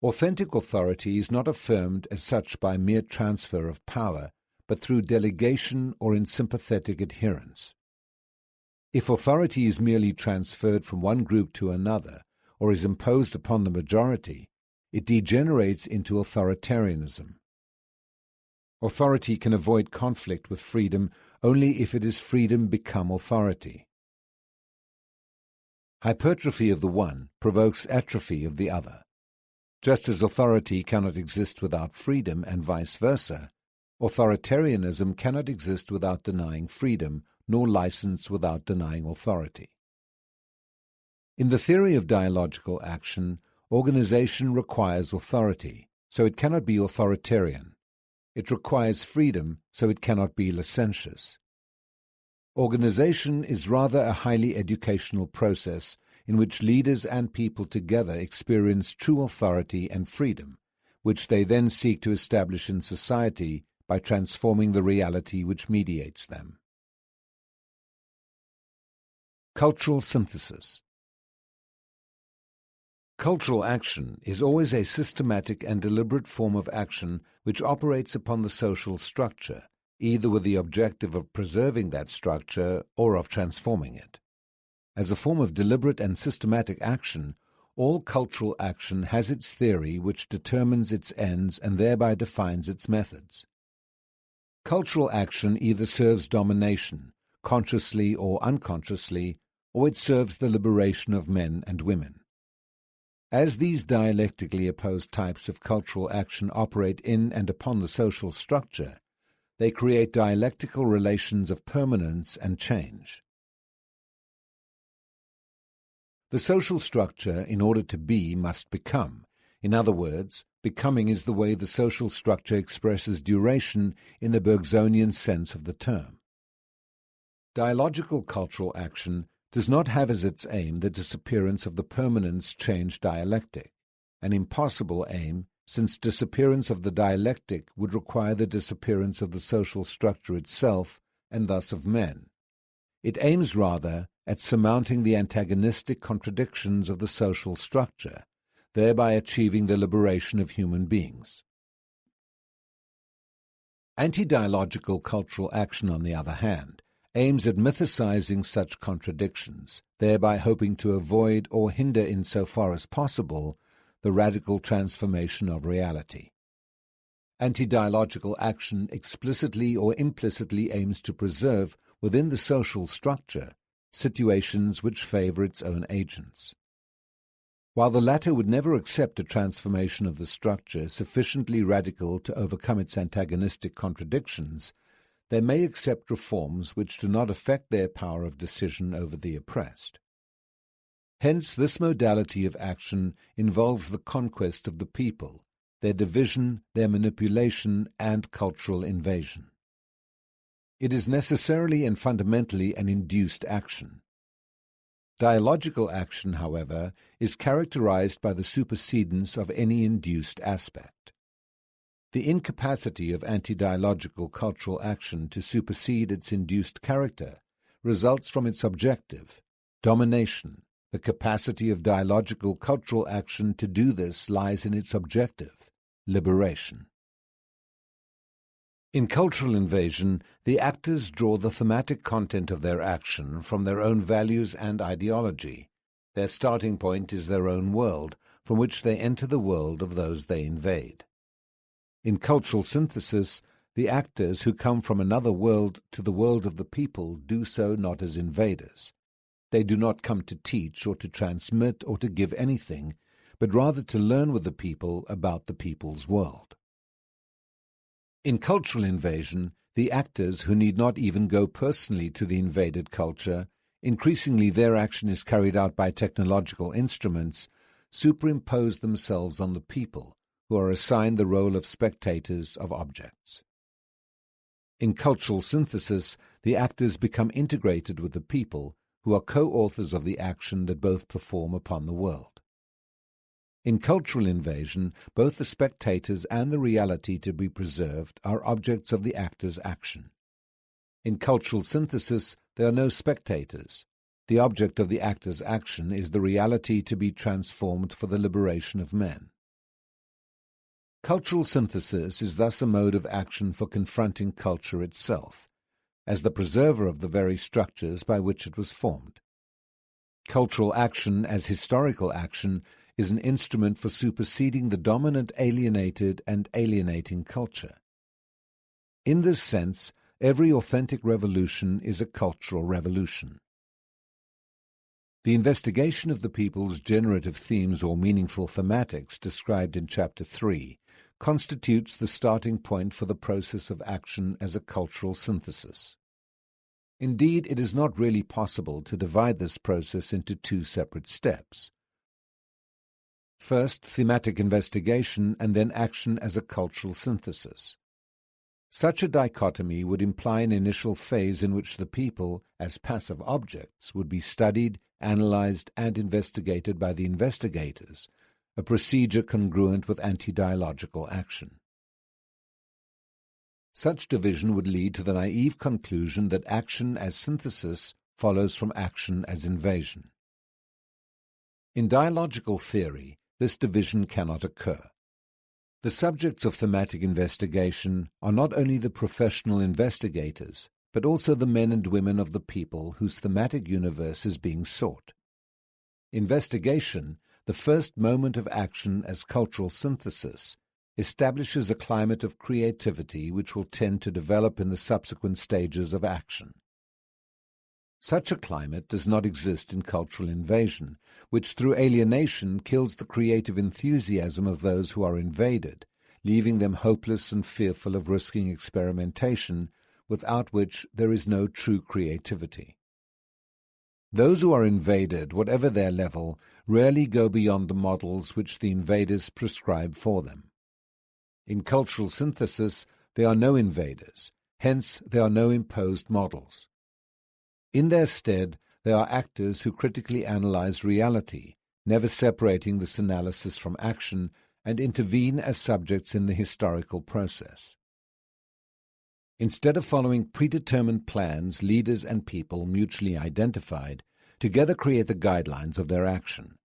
Authentic authority is not affirmed as such by mere transfer of power, but through delegation or in sympathetic adherence. If authority is merely transferred from one group to another, or is imposed upon the majority, it degenerates into authoritarianism. Authority can avoid conflict with freedom only if it is freedom become authority. Hypertrophy of the one provokes atrophy of the other. Just as authority cannot exist without freedom and vice versa, authoritarianism cannot exist without denying freedom, nor license without denying authority. In the theory of dialogical action, organization requires authority, so it cannot be authoritarian. It requires freedom, so it cannot be licentious. Organization is rather a highly educational process in which leaders and people together experience true authority and freedom, which they then seek to establish in society by transforming the reality which mediates them. Cultural synthesis. Cultural action is always a systematic and deliberate form of action which operates upon the social structure, either with the objective of preserving that structure or of transforming it. As a form of deliberate and systematic action, all cultural action has its theory which determines its ends and thereby defines its methods. Cultural action either serves domination, consciously or unconsciously, or it serves the liberation of men and women. As these dialectically opposed types of cultural action operate in and upon the social structure, they create dialectical relations of permanence and change. The social structure, in order to be, must become. In other words, becoming is the way the social structure expresses duration in the Bergsonian sense of the term. Dialogical cultural action does not have as its aim the disappearance of the permanence-change dialectic, an impossible aim, since disappearance of the dialectic would require the disappearance of the social structure itself, and thus of men. It aims rather at surmounting the antagonistic contradictions of the social structure, thereby achieving the liberation of human beings. Anti-dialogical cultural action, on the other hand, aims at mythicizing such contradictions, thereby hoping to avoid or hinder insofar as possible the radical transformation of reality. Anti-dialogical action explicitly or implicitly aims to preserve within the social structure situations which favor its own agents. While the latter would never accept a transformation of the structure sufficiently radical to overcome its antagonistic contradictions, they may accept reforms which do not affect their power of decision over the oppressed. Hence, this modality of action involves the conquest of the people, their division, their manipulation, and cultural invasion. It is necessarily and fundamentally an induced action. Dialogical action, however, is characterized by the supersedence of any induced aspect. The incapacity of anti-dialogical cultural action to supersede its induced character results from its objective, domination. The capacity of dialogical cultural action to do this lies in its objective, liberation. In cultural invasion, the actors draw the thematic content of their action from their own values and ideology. Their starting point is their own world, from which they enter the world of those they invade. In cultural synthesis, the actors who come from another world to the world of the people do so not as invaders. They do not come to teach or to transmit or to give anything, but rather to learn with the people about the people's world. In cultural invasion, the actors who need not even go personally to the invaded culture, increasingly their action is carried out by technological instruments, superimpose themselves on the people, who are assigned the role of spectators of objects. In cultural synthesis, the actors become integrated with the people, who are co-authors of the action that both perform upon the world. In cultural invasion, both the spectators and the reality to be preserved are objects of the actor's action. In cultural synthesis, there are no spectators. The object of the actor's action is the reality to be transformed for the liberation of men. Cultural synthesis is thus a mode of action for confronting culture itself, as the preserver of the very structures by which it was formed. Cultural action as historical action is an instrument for superseding the dominant alienated and alienating culture. In this sense, every authentic revolution is a cultural revolution. The investigation of the people's generative themes or meaningful thematics described in Chapter 3 constitutes the starting point for the process of action as a cultural synthesis. Indeed, it is not really possible to divide this process into two separate steps. First, thematic investigation, and then action as a cultural synthesis. Such a dichotomy would imply an initial phase in which the people, as passive objects, would be studied, analyzed, and investigated by the investigators, a procedure congruent with anti-dialogical action. Such division would lead to the naive conclusion that action as synthesis follows from action as invasion. In dialogical theory, this division cannot occur. The subjects of thematic investigation are not only the professional investigators, but also the men and women of the people whose thematic universe is being sought. Investigation, the first moment of action as cultural synthesis, establishes a climate of creativity which will tend to develop in the subsequent stages of action. Such a climate does not exist in cultural invasion, which through alienation kills the creative enthusiasm of those who are invaded, leaving them hopeless and fearful of risking experimentation, without which there is no true creativity. Those who are invaded, whatever their level, rarely go beyond the models which the invaders prescribe for them. In cultural synthesis, there are no invaders, hence there are no imposed models. In their stead, they are actors who critically analyze reality, never separating this analysis from action, and intervene as subjects in the historical process. Instead of following predetermined plans, leaders and people, mutually identified, together create the guidelines of their action.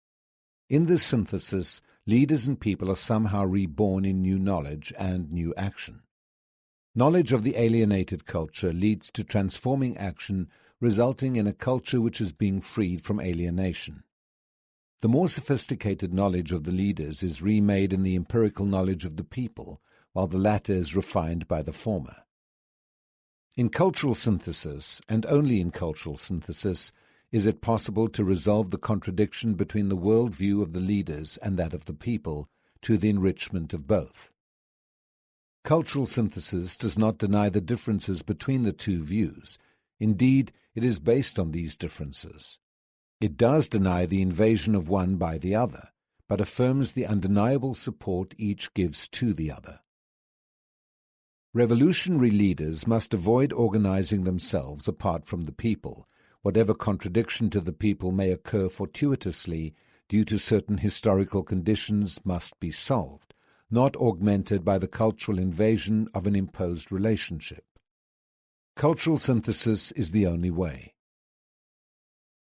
In this synthesis, leaders and people are somehow reborn in new knowledge and new action. Knowledge of the alienated culture leads to transforming action, resulting in a culture which is being freed from alienation. The more sophisticated knowledge of the leaders is remade in the empirical knowledge of the people, while the latter is refined by the former. In cultural synthesis, and only in cultural synthesis, is it possible to resolve the contradiction between the worldview of the leaders and that of the people, to the enrichment of both. Cultural synthesis does not deny the differences between the two views. Indeed, it is based on these differences. It does deny the invasion of one by the other, but affirms the undeniable support each gives to the other. Revolutionary leaders must avoid organizing themselves apart from the people, whatever contradiction to the people may occur fortuitously due to certain historical conditions must be solved, not augmented by the cultural invasion of an imposed relationship. Cultural synthesis is the only way.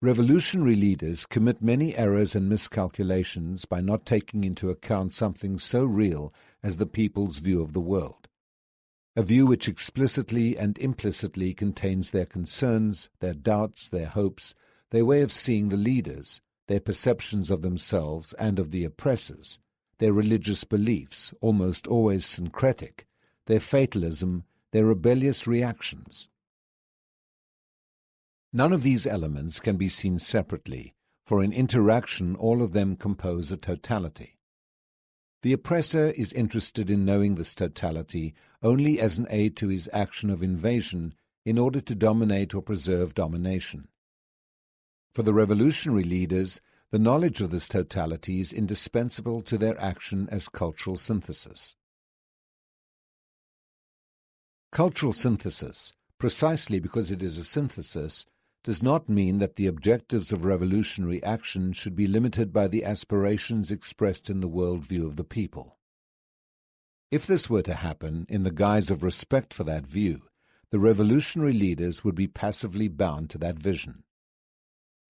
Revolutionary leaders commit many errors and miscalculations by not taking into account something so real as the people's view of the world, a view which explicitly and implicitly contains their concerns, their doubts, their hopes, their way of seeing the leaders, their perceptions of themselves and of the oppressors, their religious beliefs, almost always syncretic, their fatalism, their rebellious reactions. None of these elements can be seen separately, for in interaction all of them compose a totality. The oppressor is interested in knowing this totality only as an aid to his action of invasion in order to dominate or preserve domination. For the revolutionary leaders, the knowledge of this totality is indispensable to their action as cultural synthesis. Cultural synthesis, precisely because it is a synthesis, does not mean that the objectives of revolutionary action should be limited by the aspirations expressed in the worldview of the people. If this were to happen in the guise of respect for that view, the revolutionary leaders would be passively bound to that vision.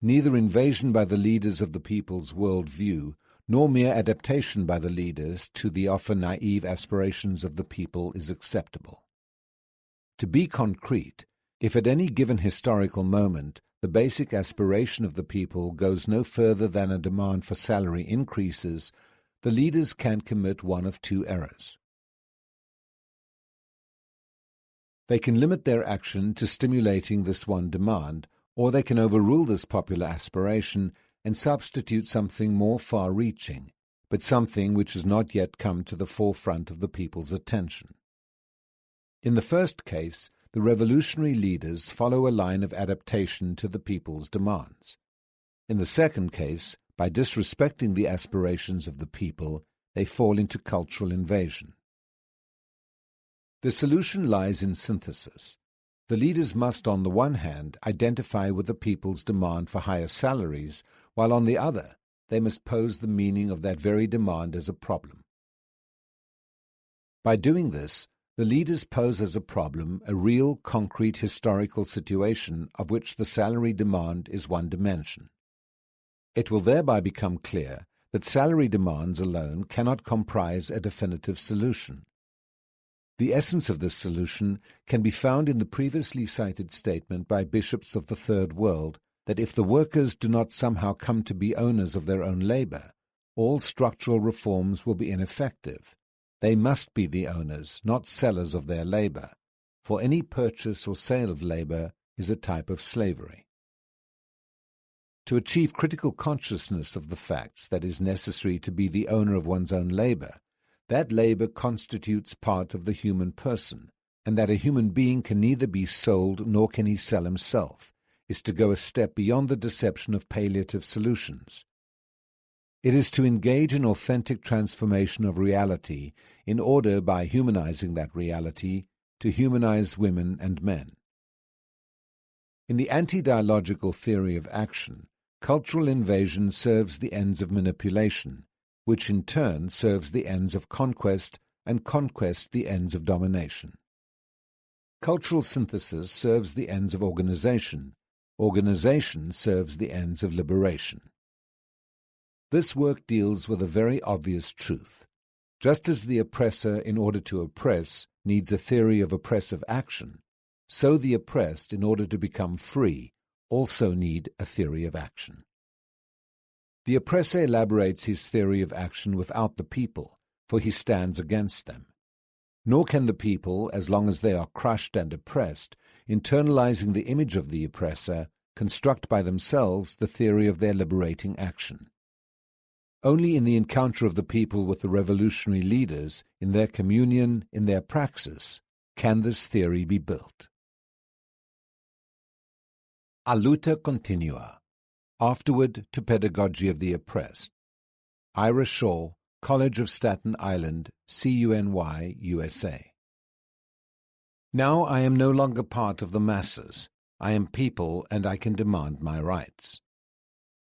Neither invasion by the leaders of the people's worldview, nor mere adaptation by the leaders to the often naive aspirations of the people is acceptable. To be concrete, if at any given historical moment the basic aspiration of the people goes no further than a demand for salary increases, the leaders can commit one of two errors. They can limit their action to stimulating this one demand, or they can overrule this popular aspiration and substitute something more far-reaching, but something which has not yet come to the forefront of the people's attention. In the first case, the revolutionary leaders follow a line of adaptation to the people's demands. In the second case, by disrespecting the aspirations of the people, they fall into cultural invasion. The solution lies in synthesis. The leaders must, on the one hand, identify with the people's demand for higher salaries, while on the other, they must pose the meaning of that very demand as a problem. By doing this, The leaders pose as a problem a real, concrete historical situation of which the salary demand is one dimension. It will thereby become clear that salary demands alone cannot comprise a definitive solution. The essence of this solution can be found in the previously cited statement by bishops of the Third World that if the workers do not somehow come to be owners of their own labor, all structural reforms will be ineffective. They must be the owners, not sellers of their labor, for any purchase or sale of labor is a type of slavery. To achieve critical consciousness of the facts that it is necessary to be the owner of one's own labor, that labor constitutes part of the human person, and that a human being can neither be sold nor can he sell himself, is to go a step beyond the deception of palliative solutions. It is to engage in authentic transformation of reality in order, by humanizing that reality, to humanize women and men. In the anti-dialogical theory of action, cultural invasion serves the ends of manipulation, which in turn serves the ends of conquest, and conquest the ends of domination. Cultural synthesis serves the ends of organization. Organization serves the ends of liberation. This work deals with a very obvious truth. Just as the oppressor, in order to oppress, needs a theory of oppressive action, so the oppressed, in order to become free, also need a theory of action. The oppressor elaborates his theory of action without the people, for he stands against them. Nor can the people, as long as they are crushed and oppressed, internalizing the image of the oppressor, construct by themselves the theory of their liberating action. Only in the encounter of the people with the revolutionary leaders, in their communion, in their praxis, can this theory be built. A luta continua. Afterward to Pedagogy of the Oppressed. Ira Shaw, College of Staten Island, CUNY, USA. Now I am no longer part of the masses. I am people, and I can demand my rights.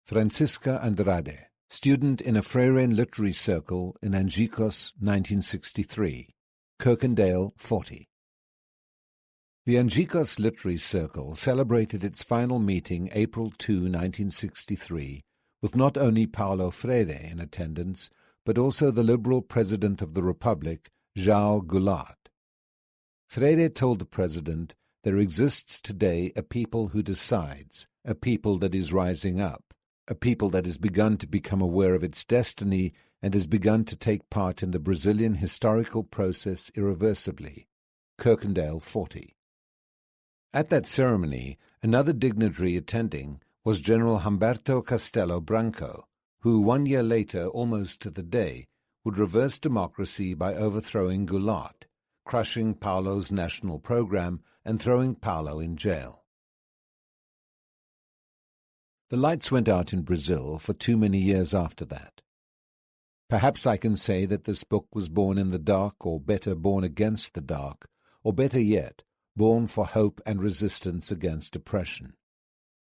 Francisca Andrade, student in a Freiren literary circle in Angicos, 1963. Kirkendale, 40. The Angicos Literary Circle celebrated its final meeting April 2, 1963, with not only Paulo Freire in attendance, but also the Liberal President of the Republic, João Goulart. Freire told the President, "There exists today a people who decides, a people that is rising up, a people that has begun to become aware of its destiny and has begun to take part in the Brazilian historical process irreversibly." Kirkendale, 40. At that ceremony, another dignitary attending was General Humberto Castelo Branco, who 1 year later, almost to the day, would reverse democracy by overthrowing Goulart, crushing Paulo's national program and throwing Paulo in jail. The lights went out in Brazil for too many years after that. Perhaps I can say that this book was born in the dark, or better, born against the dark, or better yet, born for hope and resistance against oppression.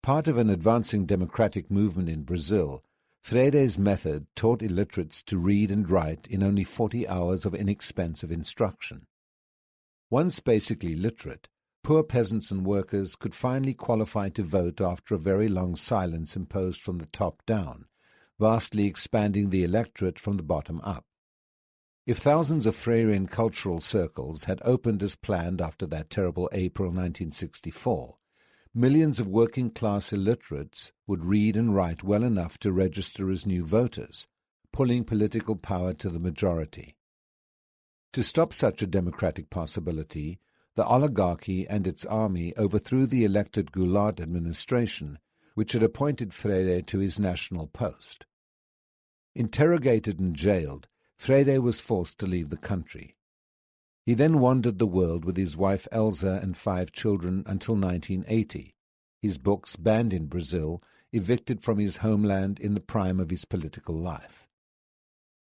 Part of an advancing democratic movement in Brazil, Freire's method taught illiterates to read and write in only 40 hours of inexpensive instruction. Once basically literate, poor peasants and workers could finally qualify to vote after a very long silence imposed from the top down, vastly expanding the electorate from the bottom up. If thousands of Freirean cultural circles had opened as planned after that terrible April 1964, millions of working-class illiterates would read and write well enough to register as new voters, pulling political power to the majority. To stop such a democratic possibility, the oligarchy and its army overthrew the elected Goulart administration, which had appointed Freire to his national post. Interrogated and jailed, Freire was forced to leave the country. He then wandered the world with his wife Elsa and 5 children until 1980, his books banned in Brazil, evicted from his homeland in the prime of his political life.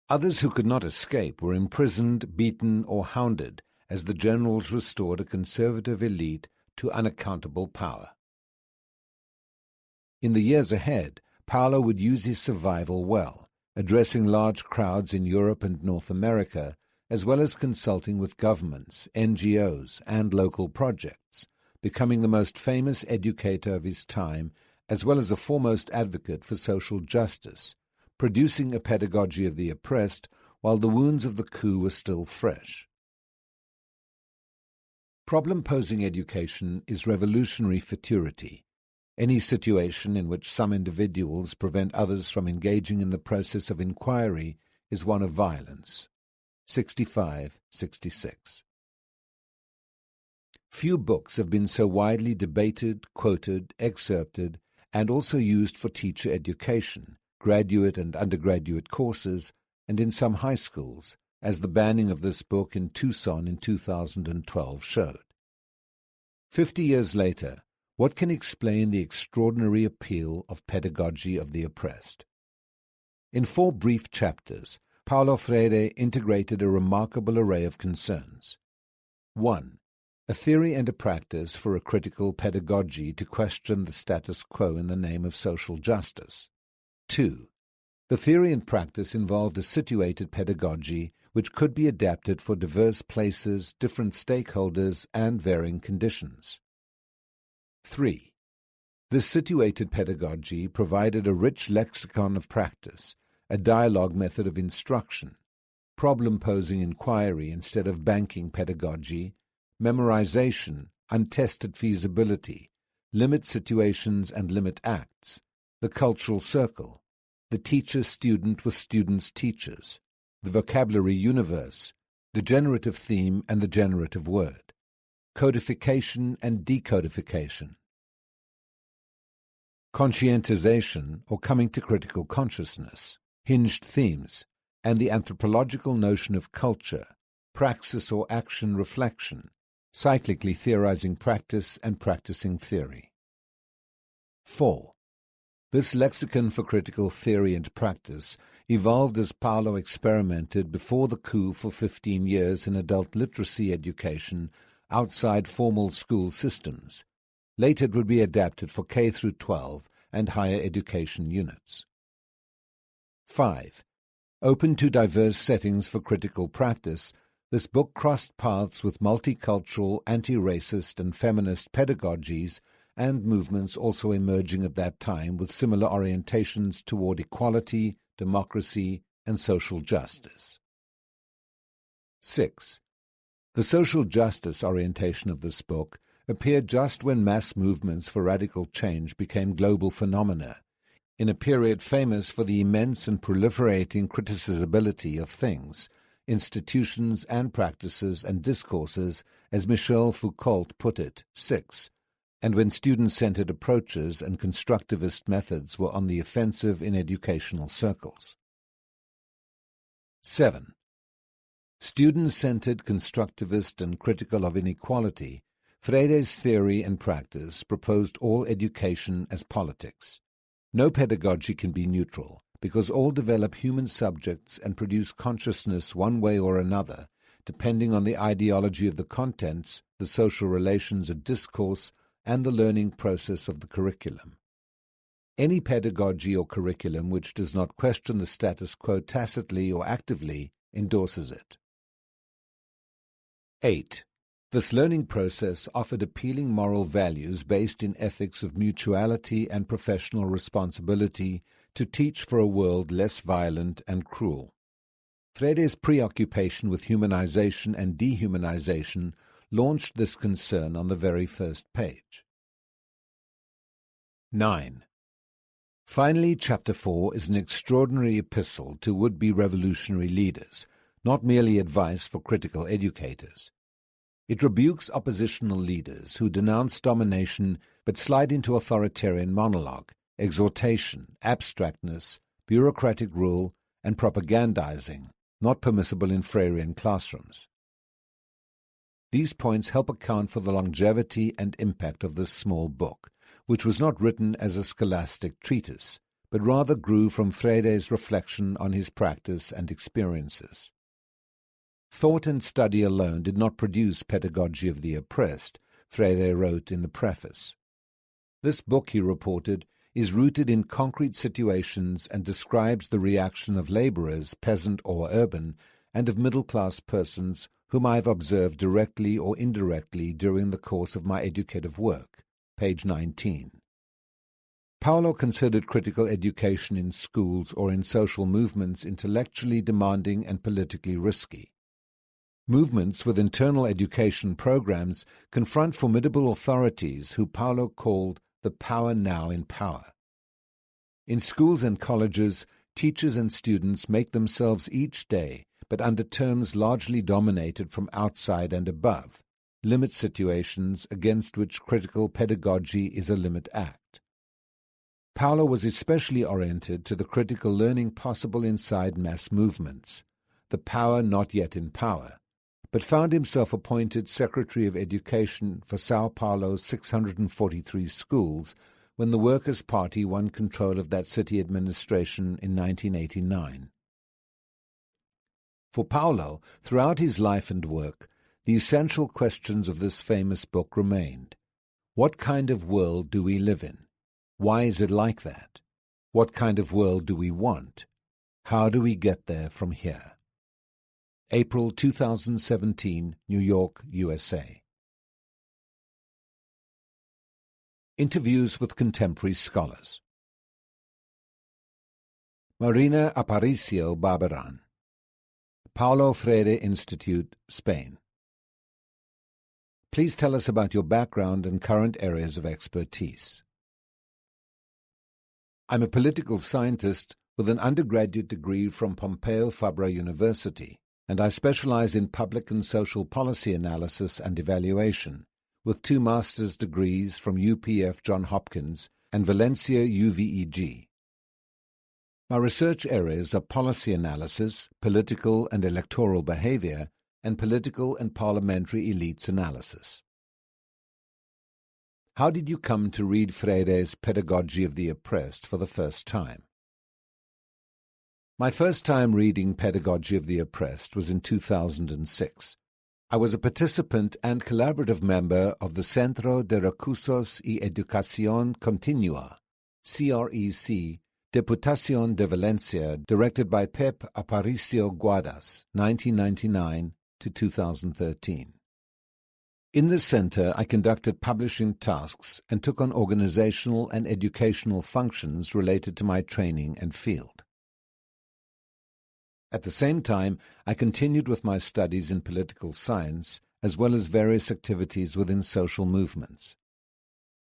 Others who could not escape were imprisoned, beaten, or hounded as the generals restored a conservative elite to unaccountable power. In the years ahead, Paulo would use his survival well, addressing large crowds in Europe and North America, as well as consulting with governments, NGOs, and local projects, becoming the most famous educator of his time, as well as a foremost advocate for social justice, producing a pedagogy of the oppressed while the wounds of the coup were still fresh. Problem-posing education is revolutionary futurity, any situation in which some individuals prevent others from engaging in the process of inquiry is one of violence. 65-66. Few books have been so widely debated, quoted, excerpted, and also used for teacher education, graduate and undergraduate courses, and in some high schools, as the banning of this book in Tucson in 2012 showed. 50 years later, what can explain the extraordinary appeal of Pedagogy of the Oppressed? In 4 brief chapters, Paulo Freire integrated a remarkable array of concerns. 1. A theory and a practice for a critical pedagogy to question the status quo in the name of social justice. 2. The theory and practice involved a situated pedagogy which could be adapted for diverse places, different stakeholders, and varying conditions. 3. This situated pedagogy provided a rich lexicon of practice, a dialogue method of instruction, problem-posing inquiry instead of banking pedagogy, memorization, untested feasibility, limit situations and limit acts, the cultural circle, the teacher-student with students-teachers, the vocabulary universe, the generative theme and the generative word, codification and decodification, conscientization or coming to critical consciousness, hinged themes, and the anthropological notion of culture, praxis or action reflection, cyclically theorizing practice and practicing theory. 4. This lexicon for critical theory and practice evolved as Paulo experimented before the coup for 15 years in adult literacy education outside formal school systems. Later it would be adapted for K through 12 and higher education units. 5. Open to diverse settings for critical practice, this book crossed paths with multicultural, anti-racist and feminist pedagogies and movements also emerging at that time with similar orientations toward equality, democracy, and social justice. 6. The social justice orientation of this book appeared just when mass movements for radical change became global phenomena, in a period famous for the immense and proliferating criticizability of things, institutions and practices and discourses, as Michel Foucault put it. 6. And when student-centered approaches and constructivist methods were on the offensive in educational circles. 7. Student-centered, constructivist, and critical of inequality, Freire's theory and practice proposed all education as politics. No pedagogy can be neutral, because all develop human subjects and produce consciousness one way or another, depending on the ideology of the contents, the social relations of discourse, and the learning process of the curriculum. Any pedagogy or curriculum which does not question the status quo tacitly or actively endorses it. 8. This learning process offered appealing moral values based in ethics of mutuality and professional responsibility to teach for a world less violent and cruel. Freire's preoccupation with humanization and dehumanization launched this concern on the very first page. 9. Finally, Chapter 4 is an extraordinary epistle to would-be revolutionary leaders, not merely advice for critical educators. It rebukes oppositional leaders who denounce domination but slide into authoritarian monologue, exhortation, abstractness, bureaucratic rule, and propagandizing, not permissible in Freirean classrooms. These points help account for the longevity and impact of this small book, which was not written as a scholastic treatise, but rather grew from Freire's reflection on his practice and experiences. Thought and study alone did not produce Pedagogy of the Oppressed, Freire wrote in the preface. This book, he reported, is rooted in concrete situations and describes the reaction of laborers, peasant or urban, and of middle-class persons whom I have observed directly or indirectly during the course of my educative work, page 19. Paulo considered critical education in schools or in social movements intellectually demanding and politically risky. Movements with internal education programs confront formidable authorities who Paulo called the power now in power. In schools and colleges, teachers and students make themselves each day, but under terms largely dominated from outside and above, limit situations against which critical pedagogy is a limit act. Paulo was especially oriented to the critical learning possible inside mass movements, the power not yet in power, but found himself appointed Secretary of Education for São Paulo's 643 schools when the Workers' Party won control of that city administration in 1989. For Paulo, throughout his life and work, the essential questions of this famous book remained. What kind of world do we live in? Why is it like that? What kind of world do we want? How do we get there from here? April 2017, New York, USA. Interviews with contemporary scholars. Marina Aparicio Barberan, Paulo Freire Institute, Spain. Please tell us about your background and current areas of expertise. I'm a political scientist with an undergraduate degree from Pompeu Fabra University, and I specialize in public and social policy analysis and evaluation, with 2 master's degrees from UPF Johns Hopkins and Valencia UVEG. My research areas are policy analysis, political and electoral behavior, and political and parliamentary elites analysis. How did you come to read Freire's Pedagogy of the Oppressed for the first time? My first time reading Pedagogy of the Oppressed was in 2006. I was a participant and collaborative member of the Centro de Recursos y Educación Continua, CREC, Deputación de Valencia, directed by Pep Aparicio Guadas, 1999 to 2013. In this center, I conducted publishing tasks and took on organizational and educational functions related to my training and field. At the same time, I continued with my studies in political science, as well as various activities within social movements.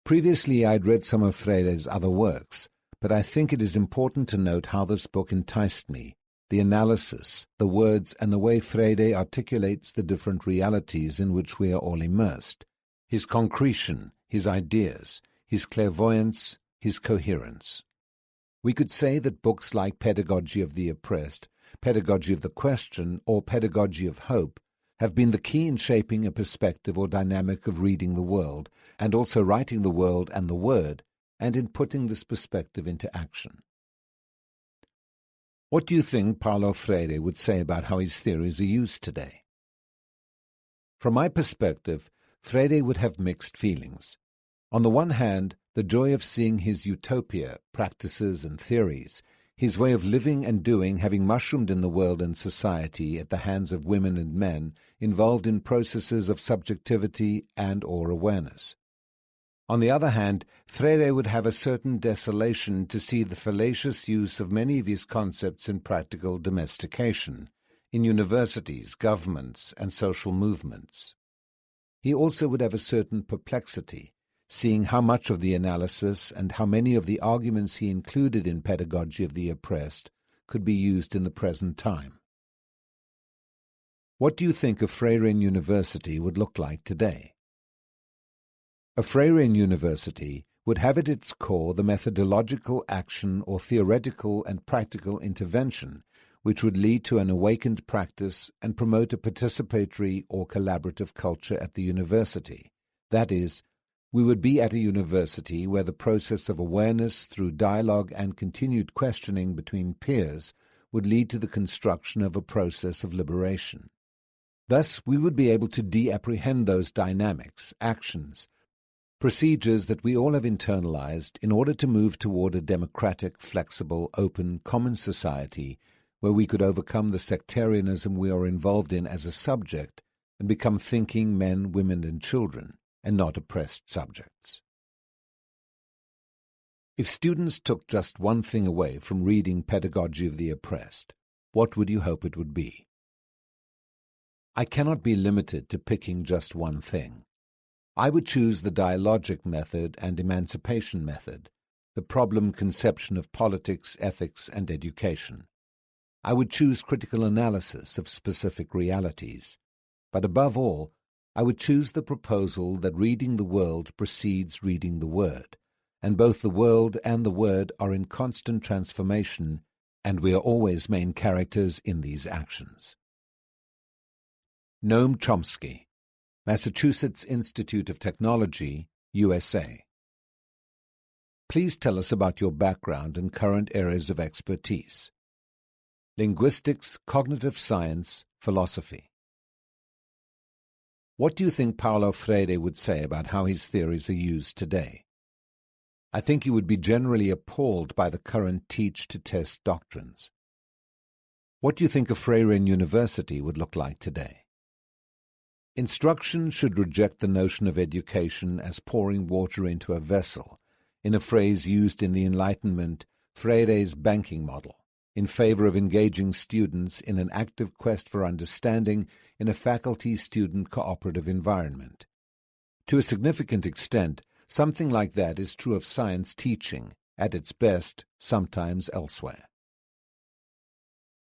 Previously, I had read some of Freire's other works, but I think it is important to note how this book enticed me, the analysis, the words, and the way Freire articulates the different realities in which we are all immersed, his concretion, his ideas, his clairvoyance, his coherence. We could say that books like Pedagogy of the Oppressed, Pedagogy of the Question, or Pedagogy of Hope have been the key in shaping a perspective or dynamic of reading the world, and also writing the world and the word, and in putting this perspective into action. What do you think Paulo Freire would say about how his theories are used today? From my perspective, Freire would have mixed feelings. On the one hand, the joy of seeing his utopia, practices and theories, his way of living and doing having mushroomed in the world and society at the hands of women and men involved in processes of subjectivity and or awareness. On the other hand, Freire would have a certain desolation to see the fallacious use of many of his concepts in practical domestication, in universities, governments, and social movements. He also would have a certain perplexity, seeing how much of the analysis and how many of the arguments he included in Pedagogy of the Oppressed could be used in the present time. What do you think a Freirean university would look like today? A Freirean university would have at its core the methodological action or theoretical and practical intervention which would lead to an awakened practice and promote a participatory or collaborative culture at the university. That is, we would be at a university where the process of awareness through dialogue and continued questioning between peers would lead to the construction of a process of liberation. Thus, we would be able to de-apprehend those dynamics, actions, procedures that we all have internalized in order to move toward a democratic, flexible, open, common society where we could overcome the sectarianism we are involved in as a subject and become thinking men, women, and children, and not oppressed subjects. If students took just one thing away from reading Pedagogy of the Oppressed, what would you hope it would be? I cannot be limited to picking just one thing. I would choose the dialogic method and emancipation method, the problem conception of politics, ethics, and education. I would choose critical analysis of specific realities. But above all, I would choose the proposal that reading the world precedes reading the Word, and both the world and the Word are in constant transformation, and we are always main characters in these actions. Noam Chomsky, Massachusetts Institute of Technology, USA. Please tell us about your background and current areas of expertise. Linguistics, cognitive science, philosophy. What do you think Paulo Freire would say about how his theories are used today? I think he would be generally appalled by the current teach-to-test doctrines. What do you think a Freirean university would look like today? Instruction should reject the notion of education as pouring water into a vessel, in a phrase used in the Enlightenment, Freire's banking model, in favor of engaging students in an active quest for understanding in a faculty-student cooperative environment. To a significant extent, something like that is true of science teaching, at its best, sometimes elsewhere.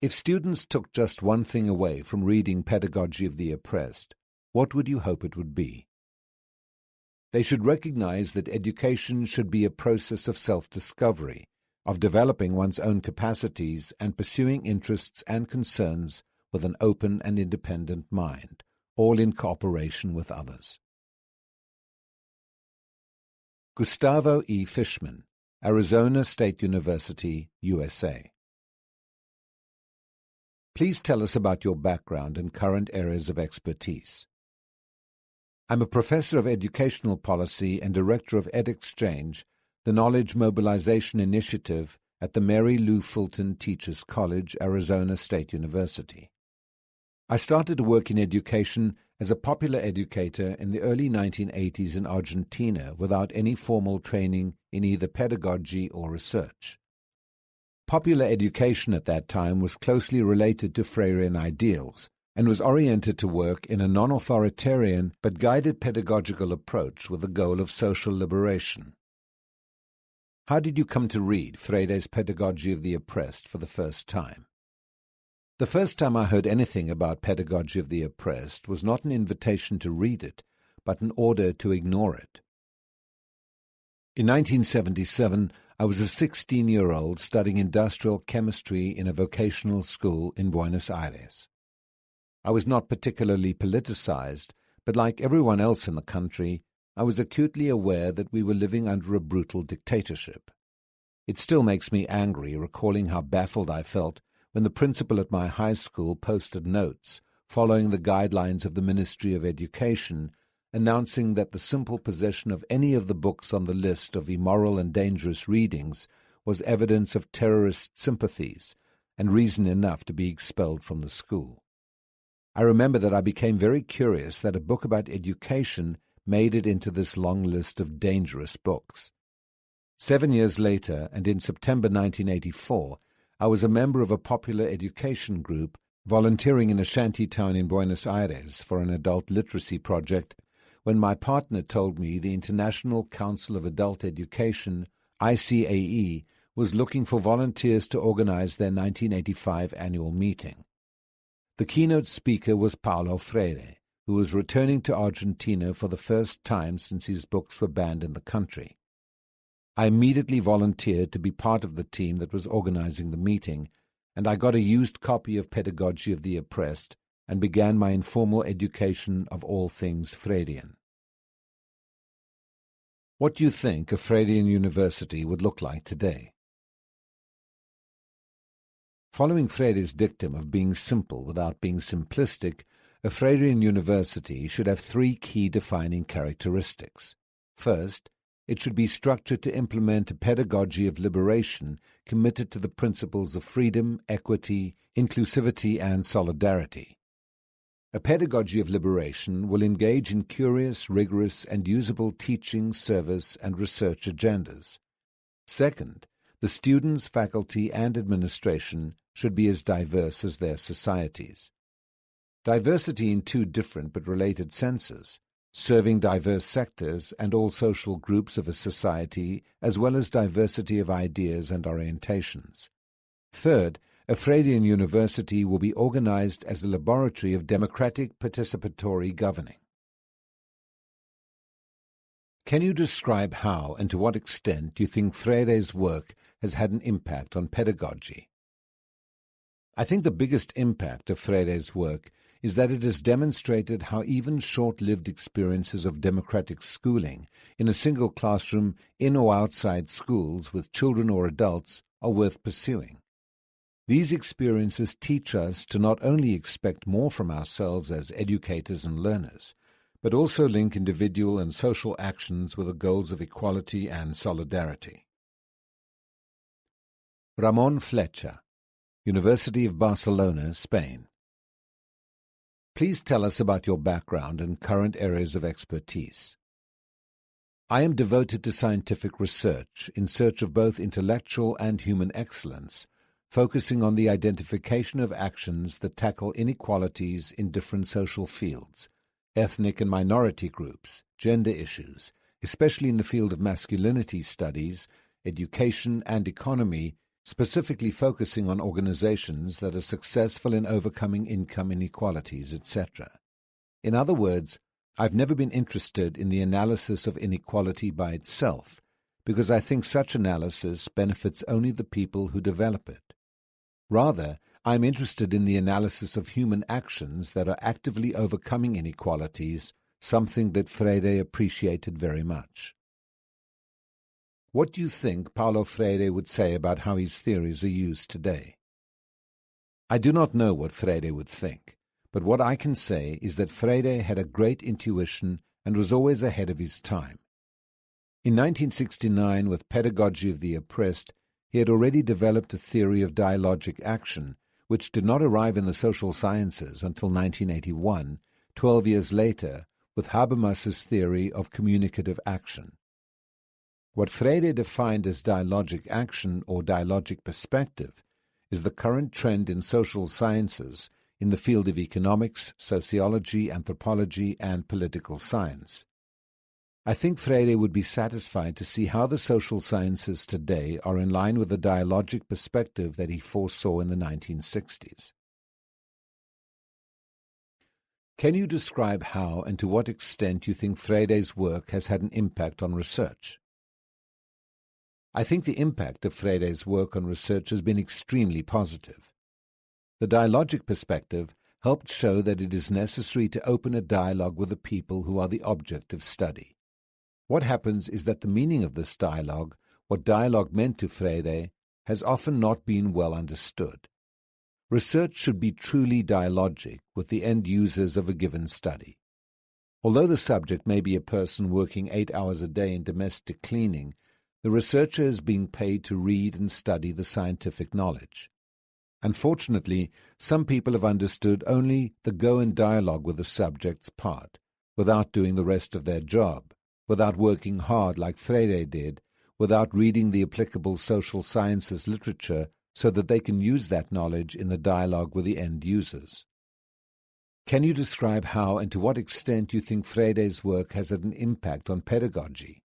If students took just one thing away from reading Pedagogy of the Oppressed, what would you hope it would be? They should recognize that education should be a process of self-discovery, of developing one's own capacities and pursuing interests and concerns with an open and independent mind, all in cooperation with others. Gustavo E. Fishman, Arizona State University, USA. Please tell us about your background and current areas of expertise. I'm a professor of educational policy and director of EdXchange, the Knowledge Mobilization Initiative at the Mary Lou Fulton Teachers College, Arizona State University. I started to work in education as a popular educator in the early 1980s in Argentina without any formal training in either pedagogy or research. Popular education at that time was closely related to Freirean ideals and was oriented to work in a non-authoritarian but guided pedagogical approach with the goal of social liberation. How did you come to read Freire's Pedagogy of the Oppressed for the first time? The first time I heard anything about Pedagogy of the Oppressed was not an invitation to read it, but an order to ignore it. In 1977, I was a 16-year-old studying industrial chemistry in a vocational school in Buenos Aires. I was not particularly politicized, but like everyone else in the country, I was acutely aware that we were living under a brutal dictatorship. It still makes me angry recalling how baffled I felt when the principal at my high school posted notes, following the guidelines of the Ministry of Education, announcing that the simple possession of any of the books on the list of immoral and dangerous readings was evidence of terrorist sympathies and reason enough to be expelled from the school. I remember that I became very curious that a book about education made it into this long list of dangerous books. 7 years later, and in September 1984, I was a member of a popular education group volunteering in a shanty town in Buenos Aires for an adult literacy project when my partner told me the International Council of Adult Education, ICAE, was looking for volunteers to organize their 1985 annual meeting. The keynote speaker was Paulo Freire, who was returning to Argentina for the first time since his books were banned in the country. I immediately volunteered to be part of the team that was organizing the meeting, and I got a used copy of Pedagogy of the Oppressed and began my informal education of all things Freirean. What do you think a Freirean university would look like today? Following Freire's dictum of being simple without being simplistic, a Freirean university should have three key defining characteristics. First, it should be structured to implement a pedagogy of liberation committed to the principles of freedom, equity, inclusivity, and solidarity. A pedagogy of liberation will engage in curious, rigorous, and usable teaching, service, and research agendas. Second, the students, faculty, and administration should be as diverse as their societies. Diversity in two different but related senses, serving diverse sectors and all social groups of a society, as well as diversity of ideas and orientations. Third, a Freudian university will be organized as a laboratory of democratic participatory governing. Can you describe how and to what extent you think Freire's work has had an impact on pedagogy? I think the biggest impact of Freire's work is that it has demonstrated how even short-lived experiences of democratic schooling in a single classroom in or outside schools with children or adults are worth pursuing. These experiences teach us to not only expect more from ourselves as educators and learners, but also link individual and social actions with the goals of equality and solidarity. Ramon Fletcher, University of Barcelona, Spain. Please tell us about your background and current areas of expertise. I am devoted to scientific research in search of both intellectual and human excellence, focusing on the identification of actions that tackle inequalities in different social fields, ethnic and minority groups, gender issues, especially in the field of masculinity studies, education, and economy, specifically focusing on organizations that are successful in overcoming income inequalities, etc. In other words, I've never been interested in the analysis of inequality by itself, because I think such analysis benefits only the people who develop it. Rather, I'm interested in the analysis of human actions that are actively overcoming inequalities, something that Freire appreciated very much. What do you think Paulo Freire would say about how his theories are used today? I do not know what Freire would think, but what I can say is that Freire had a great intuition and was always ahead of his time. In 1969, with Pedagogy of the Oppressed, he had already developed a theory of dialogic action, which did not arrive in the social sciences until 1981, 12 years later, with Habermas's theory of communicative action. What Freire defined as dialogic action or dialogic perspective is the current trend in social sciences in the field of economics, sociology, anthropology, and political science. I think Freire would be satisfied to see how the social sciences today are in line with the dialogic perspective that he foresaw in the 1960s. Can you describe how and to what extent you think Freire's work has had an impact on research? I think the impact of Freire's work on research has been extremely positive. The dialogic perspective helped show that it is necessary to open a dialogue with the people who are the object of study. What happens is that the meaning of this dialogue, what dialogue meant to Freire, has often not been well understood. Research should be truly dialogic with the end users of a given study. Although the subject may be a person working 8 hours a day in domestic cleaning, the researcher is being paid to read and study the scientific knowledge. Unfortunately, some people have understood only the go and dialogue with the subject's part, without doing the rest of their job, without working hard like Freire did, without reading the applicable social sciences literature so that they can use that knowledge in the dialogue with the end users. Can you describe how and to what extent you think Freire's work has had an impact on pedagogy?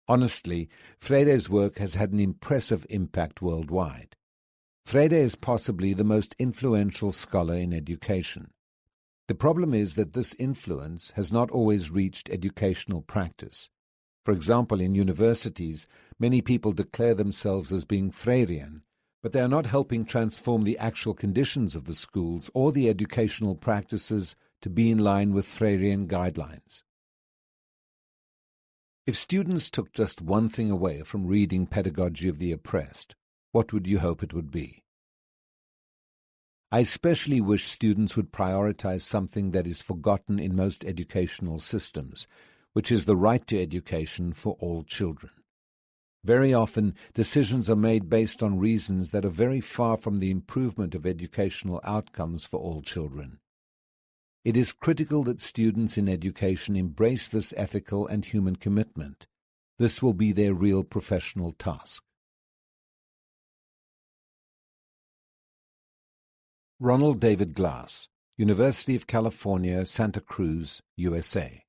Honestly, Freire's work has had an impressive impact worldwide. Freire is possibly the most influential scholar in education. The problem is that this influence has not always reached educational practice. For example, in universities, many people declare themselves as being Freirean, but they are not helping transform the actual conditions of the schools or the educational practices to be in line with Freirean guidelines. If students took just one thing away from reading Pedagogy of the Oppressed, what would you hope it would be? I especially wish students would prioritize something that is forgotten in most educational systems, which is the right to education for all children. Very often, decisions are made based on reasons that are very far from the improvement of educational outcomes for all children. It is critical that students in education embrace this ethical and human commitment. This will be their real professional task. Ronald David Glass, University of California, Santa Cruz, USA.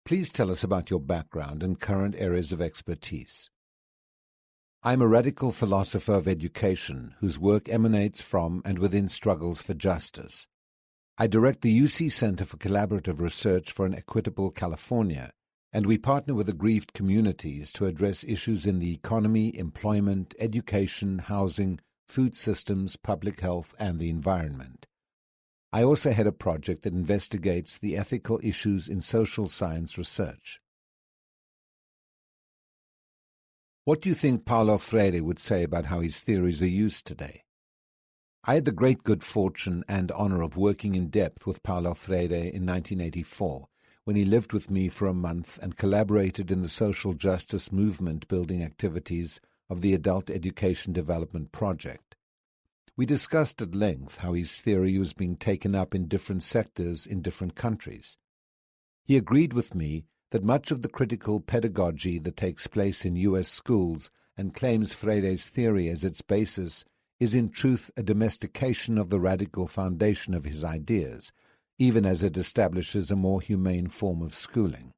Please tell us about your background and current areas of expertise. I am a radical philosopher of education whose work emanates from and within struggles for justice. I direct the UC Center for Collaborative Research for an Equitable California, and we partner with aggrieved communities to address issues in the economy, employment, education, housing, food systems, public health, and the environment. I also head a project that investigates the ethical issues in social science research. What do you think Paulo Freire would say about how his theories are used today? I had the great good fortune and honor of working in depth with Paulo Freire in 1984, when he lived with me for a month and collaborated in the social justice movement building activities of the Adult Education Development Project. We discussed at length how his theory was being taken up in different sectors in different countries. He agreed with me that much of the critical pedagogy that takes place in U.S. schools and claims Freire's theory as its basis is in truth a domestication of the radical foundation of his ideas, even as it establishes a more humane form of schooling.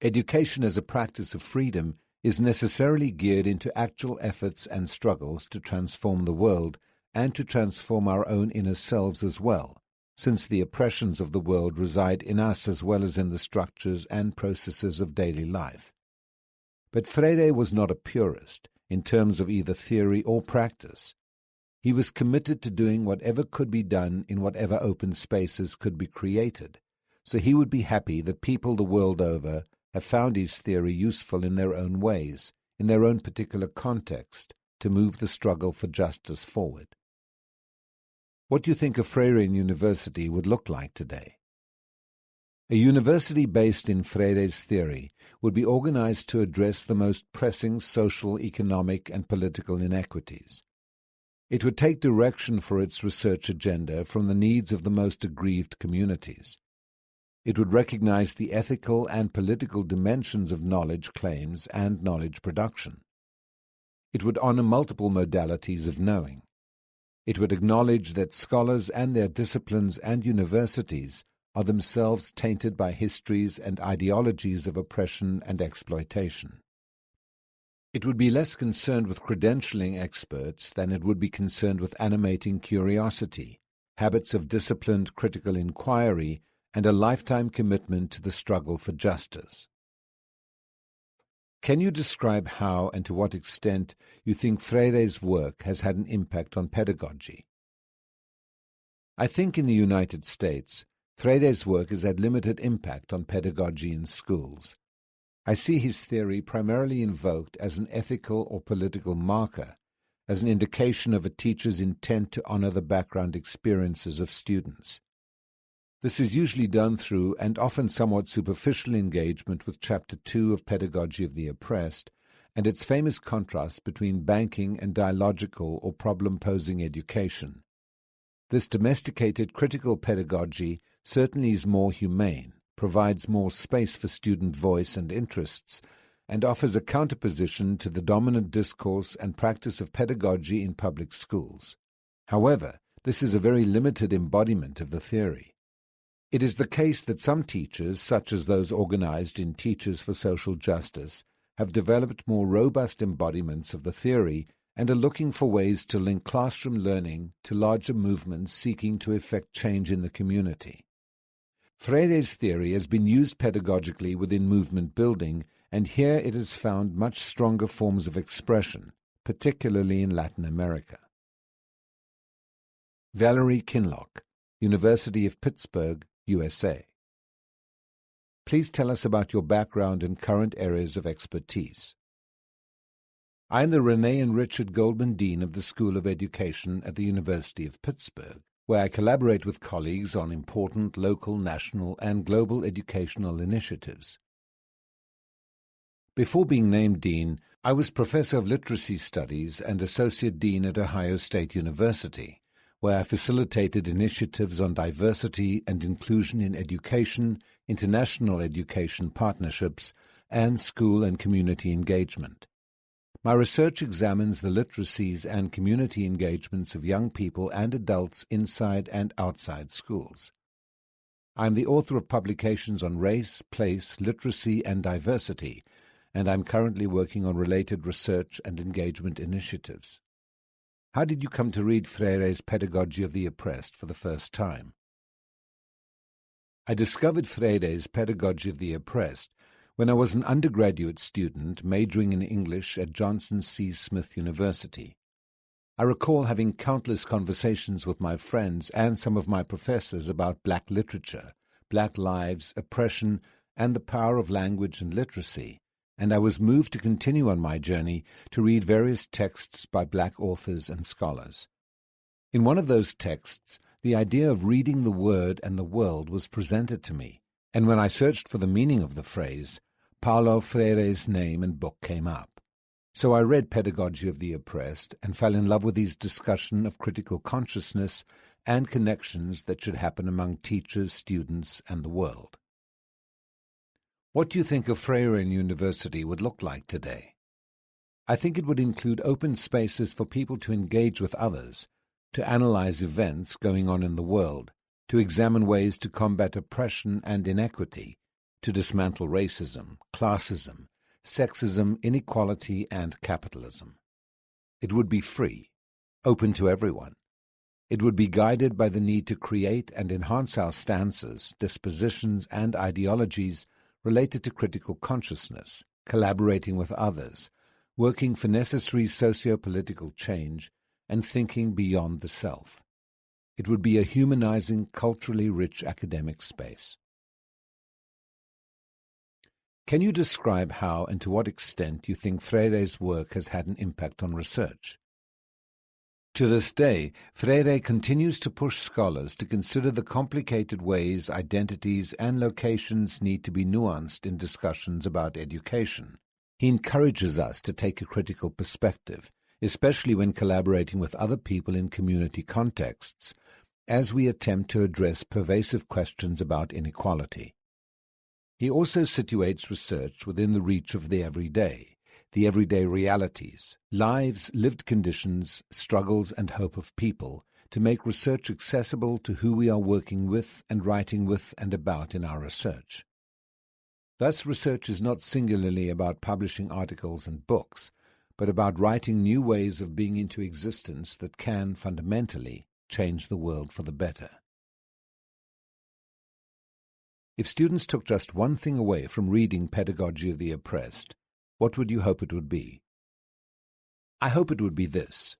Education as a practice of freedom is necessarily geared into actual efforts and struggles to transform the world and to transform our own inner selves as well, since the oppressions of the world reside in us as well as in the structures and processes of daily life. But Freire was not a purist in terms of either theory or practice. He was committed to doing whatever could be done in whatever open spaces could be created, so he would be happy that people the world over have found his theory useful in their own ways, in their own particular context, to move the struggle for justice forward. What do you think a Freirean university would look like today? A university based in Freire's theory would be organized to address the most pressing social, economic, and political inequities. It would take direction for its research agenda from the needs of the most aggrieved communities. It would recognize the ethical and political dimensions of knowledge claims and knowledge production. It would honor multiple modalities of knowing. It would acknowledge that scholars and their disciplines and universities are themselves tainted by histories and ideologies of oppression and exploitation. It would be less concerned with credentialing experts than it would be concerned with animating curiosity, habits of disciplined critical inquiry, and a lifetime commitment to the struggle for justice. Can you describe how and to what extent you think Freire's work has had an impact on pedagogy? I think in the United States, Freire's work has had limited impact on pedagogy in schools. I see his theory primarily invoked as an ethical or political marker, as an indication of a teacher's intent to honor the background experiences of students. This is usually done through, and often somewhat superficial, engagement with Chapter 2 of Pedagogy of the Oppressed and its famous contrast between banking and dialogical or problem-posing education. This domesticated critical pedagogy certainly is more humane, provides more space for student voice and interests, and offers a counterposition to the dominant discourse and practice of pedagogy in public schools. However, this is a very limited embodiment of the theory. It is the case that some teachers, such as those organized in Teachers for Social Justice, have developed more robust embodiments of the theory and are looking for ways to link classroom learning to larger movements seeking to effect change in the community. Freire's theory has been used pedagogically within movement building, and here it has found much stronger forms of expression, particularly in Latin America. Valerie Kinloch, University of Pittsburgh, USA. Please tell us about your background and current areas of expertise. I am the Renee and Richard Goldman Dean of the School of Education at the University of Pittsburgh. where I collaborate with colleagues on important local, national, and global educational initiatives. Before being named Dean, I was Professor of Literacy Studies and Associate Dean at Ohio State University, where I facilitated initiatives on diversity and inclusion in education, international education partnerships, and school and community engagement. My research examines the literacies and community engagements of young people and adults inside and outside schools. I am the author of publications on race, place, literacy, and diversity, and I'm currently working on related research and engagement initiatives. How did you come to read Freire's Pedagogy of the Oppressed for the first time? I discovered Freire's Pedagogy of the Oppressed when I was an undergraduate student majoring in English at Johnson C. Smith University. I recall having countless conversations with my friends and some of my professors about black literature, black lives, oppression, and the power of language and literacy, and I was moved to continue on my journey to read various texts by black authors and scholars. In one of those texts, the idea of reading the word and the world was presented to me, and when I searched for the meaning of the phrase, Paulo Freire's name and book came up. So I read Pedagogy of the Oppressed and fell in love with his discussion of critical consciousness and connections that should happen among teachers, students, and the world. What do you think a Freire University would look like today? I think it would include open spaces for people to engage with others, to analyze events going on in the world, to examine ways to combat oppression and inequity, to dismantle racism, classism, sexism, inequality, and capitalism. It would be free, open to everyone. It would be guided by the need to create and enhance our stances, dispositions, and ideologies related to critical consciousness, collaborating with others, working for necessary socio-political change, and thinking beyond the self. It would be a humanizing, culturally rich academic space. Can you describe how and to what extent you think Freire's work has had an impact on research? To this day, Freire continues to push scholars to consider the complicated ways identities and locations need to be nuanced in discussions about education. He encourages us to take a critical perspective, especially when collaborating with other people in community contexts, as we attempt to address pervasive questions about inequality. He also situates research within the reach of the everyday realities, lives, lived conditions, struggles, and hope of people, to make research accessible to who we are working with and writing with and about in our research. Thus, research is not singularly about publishing articles and books, but about writing new ways of being into existence that can, fundamentally, change the world for the better. If students took just one thing away from reading Pedagogy of the Oppressed, what would you hope it would be? I hope it would be this: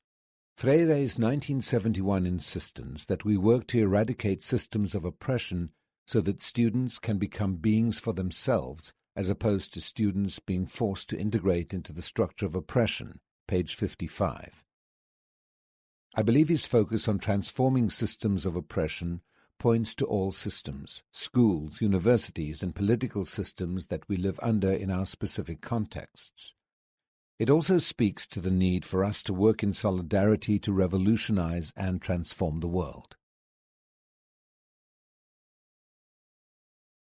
Freire's 1971 insistence that we work to eradicate systems of oppression so that students can become beings for themselves, as opposed to students being forced to integrate into the structure of oppression, page 55. I believe his focus on transforming systems of oppression points to all systems, schools, universities, and political systems that we live under in our specific contexts. It also speaks to the need for us to work in solidarity to revolutionize and transform the world.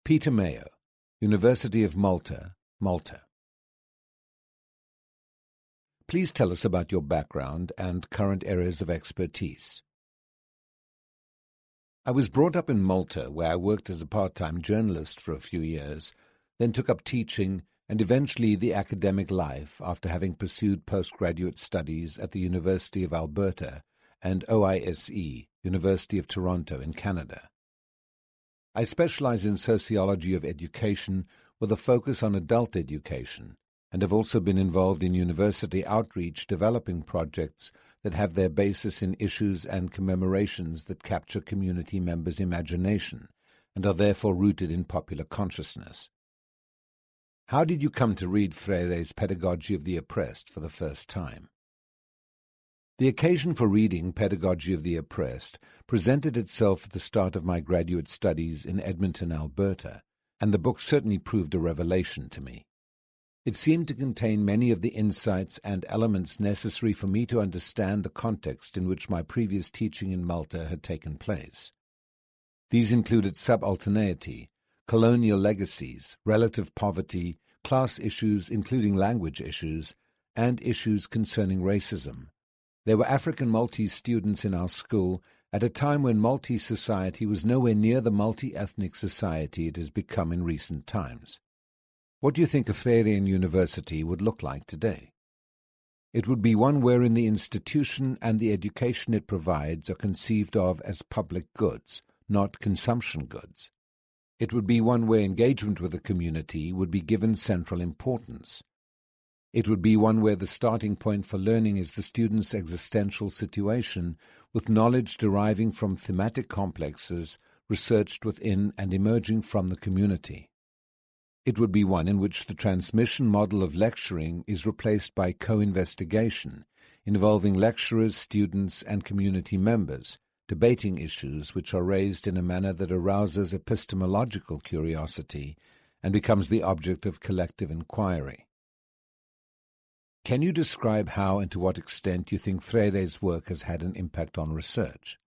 Peter Mayo, University of Malta, Malta. Please tell us about your background and current areas of expertise. I was brought up in Malta, where I worked as a part-time journalist for a few years, then took up teaching and eventually the academic life after having pursued postgraduate studies at the University of Alberta and OISE, University of Toronto in Canada. I specialize in sociology of education with a focus on adult education, and have also been involved in university outreach developing projects that have their basis in issues and commemorations that capture community members' imagination and are therefore rooted in popular consciousness. How did you come to read Freire's Pedagogy of the Oppressed for the first time? The occasion for reading Pedagogy of the Oppressed presented itself at the start of my graduate studies in Edmonton, Alberta, and the book certainly proved a revelation to me. It seemed to contain many of the insights and elements necessary for me to understand the context in which my previous teaching in Malta had taken place. These included subalterneity, colonial legacies, relative poverty, class issues including language issues, and issues concerning racism. There were African Maltese students in our school at a time when Maltese society was nowhere near the multi-ethnic society it has become in recent times. What do you think a Freirean university would look like today? It would be one wherein the institution and the education it provides are conceived of as public goods, not consumption goods. It would be one where engagement with the community would be given central importance. It would be one where the starting point for learning is the student's existential situation, with knowledge deriving from thematic complexes researched within and emerging from the community. It would be one in which the transmission model of lecturing is replaced by co-investigation, involving lecturers, students, and community members, debating issues which are raised in a manner that arouses epistemological curiosity and becomes the object of collective inquiry. Can you describe how and to what extent you think Freire's work has had an impact on research?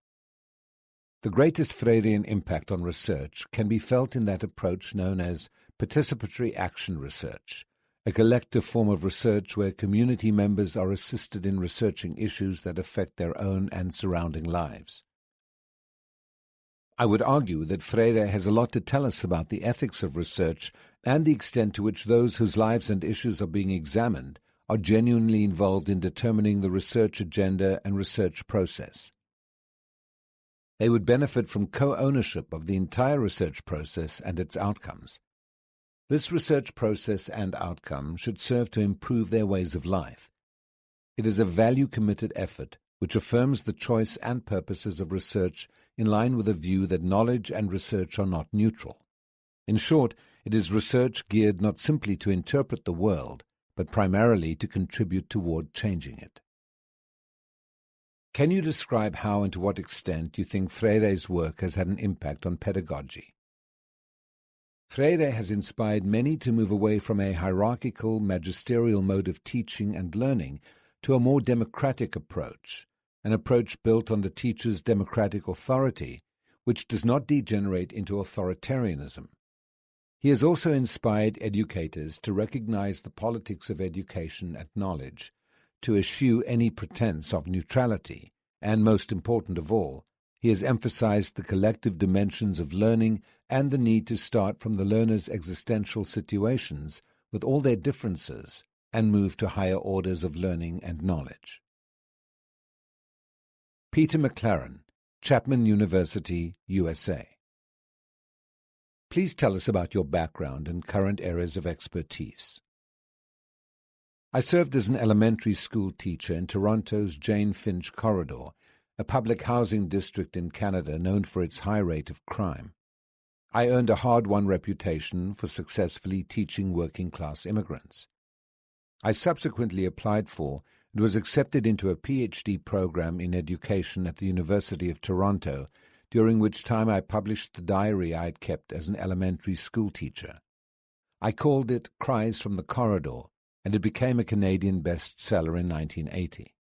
The greatest Freirean impact on research can be felt in that approach known as participatory action research, a collective form of research where community members are assisted in researching issues that affect their own and surrounding lives. I would argue that Freire has a lot to tell us about the ethics of research and the extent to which those whose lives and issues are being examined are genuinely involved in determining the research agenda and research process. They would benefit from co-ownership of the entire research process and its outcomes. This research process and outcome should serve to improve their ways of life. It is a value-committed effort which affirms the choice and purposes of research in line with a view that knowledge and research are not neutral. In short, it is research geared not simply to interpret the world, but primarily to contribute toward changing it. Can you describe how and to what extent you think Freire's work has had an impact on pedagogy? Freire has inspired many to move away from a hierarchical, magisterial mode of teaching and learning to a more democratic approach, an approach built on the teacher's democratic authority, which does not degenerate into authoritarianism. He has also inspired educators to recognize the politics of education and knowledge, to eschew any pretense of neutrality, and most important of all, he has emphasized the collective dimensions of learning and the need to start from the learner's existential situations with all their differences and move to higher orders of learning and knowledge. Peter McLaren, Chapman University, USA. Please tell us about your background and current areas of expertise. I served as an elementary school teacher in Toronto's Jane Finch Corridor, a public housing district in Canada known for its high rate of crime. I earned a hard-won reputation for successfully teaching working-class immigrants. I subsequently applied for and was accepted into a PhD program in education at the University of Toronto, during which time I published the diary I had kept as an elementary school teacher. I called it Cries from the Corridor, and it became a Canadian bestseller in 1980.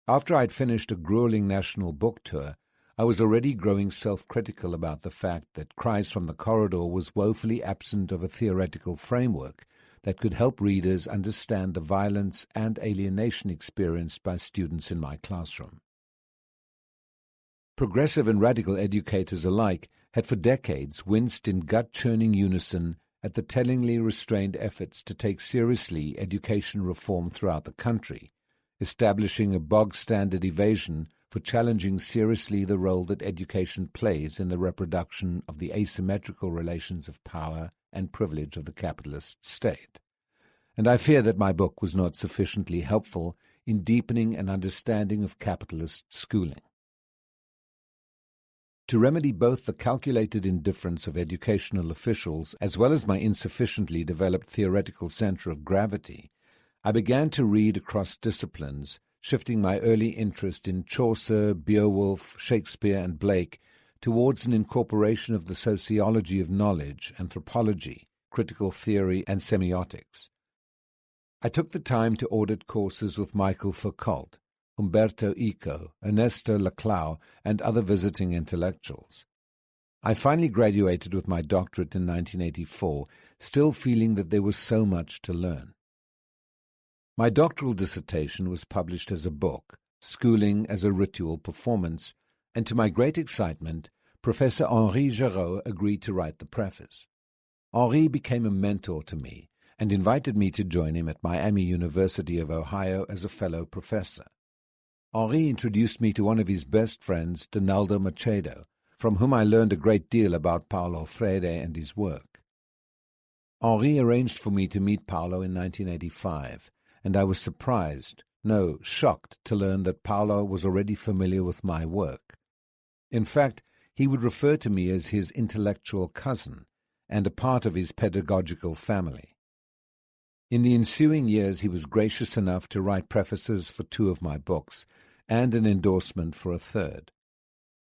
After I'd finished a grueling national book tour, I was already growing self-critical about the fact that Cries from the Corridor was woefully absent of a theoretical framework that could help readers understand the violence and alienation experienced by students in my classroom. Progressive and radical educators alike had for decades winced in gut-churning unison at the tellingly restrained efforts to take seriously education reform throughout the country, establishing a bog-standard evasion for challenging seriously the role that education plays in the reproduction of the asymmetrical relations of power and privilege of the capitalist state. And I fear that my book was not sufficiently helpful in deepening an understanding of capitalist schooling. To remedy both the calculated indifference of educational officials as well as my insufficiently developed theoretical center of gravity, I began to read across disciplines shifting my early interest in Chaucer, Beowulf, Shakespeare, and Blake towards an incorporation of the sociology of knowledge, anthropology, critical theory, and semiotics. I took the time to audit courses with Michael Foucault, Umberto Eco, Ernesto Laclau, and other visiting intellectuals. I finally graduated with my doctorate in 1984, still feeling that there was so much to learn. My doctoral dissertation was published as a book, Schooling as a Ritual Performance, and to my great excitement, Professor Henri Giraud agreed to write the preface. Henri became a mentor to me and invited me to join him at Miami University of Ohio as a fellow professor. Henri introduced me to one of his best friends, Donaldo Machado, from whom I learned a great deal about Paulo Freire and his work. Henri arranged for me to meet Paulo in 1985, and I was surprised, no, shocked, to learn that Paulo was already familiar with my work. In fact, he would refer to me as his intellectual cousin and a part of his pedagogical family. In the ensuing years, he was gracious enough to write prefaces for 2 of my books and an endorsement for a 3rd.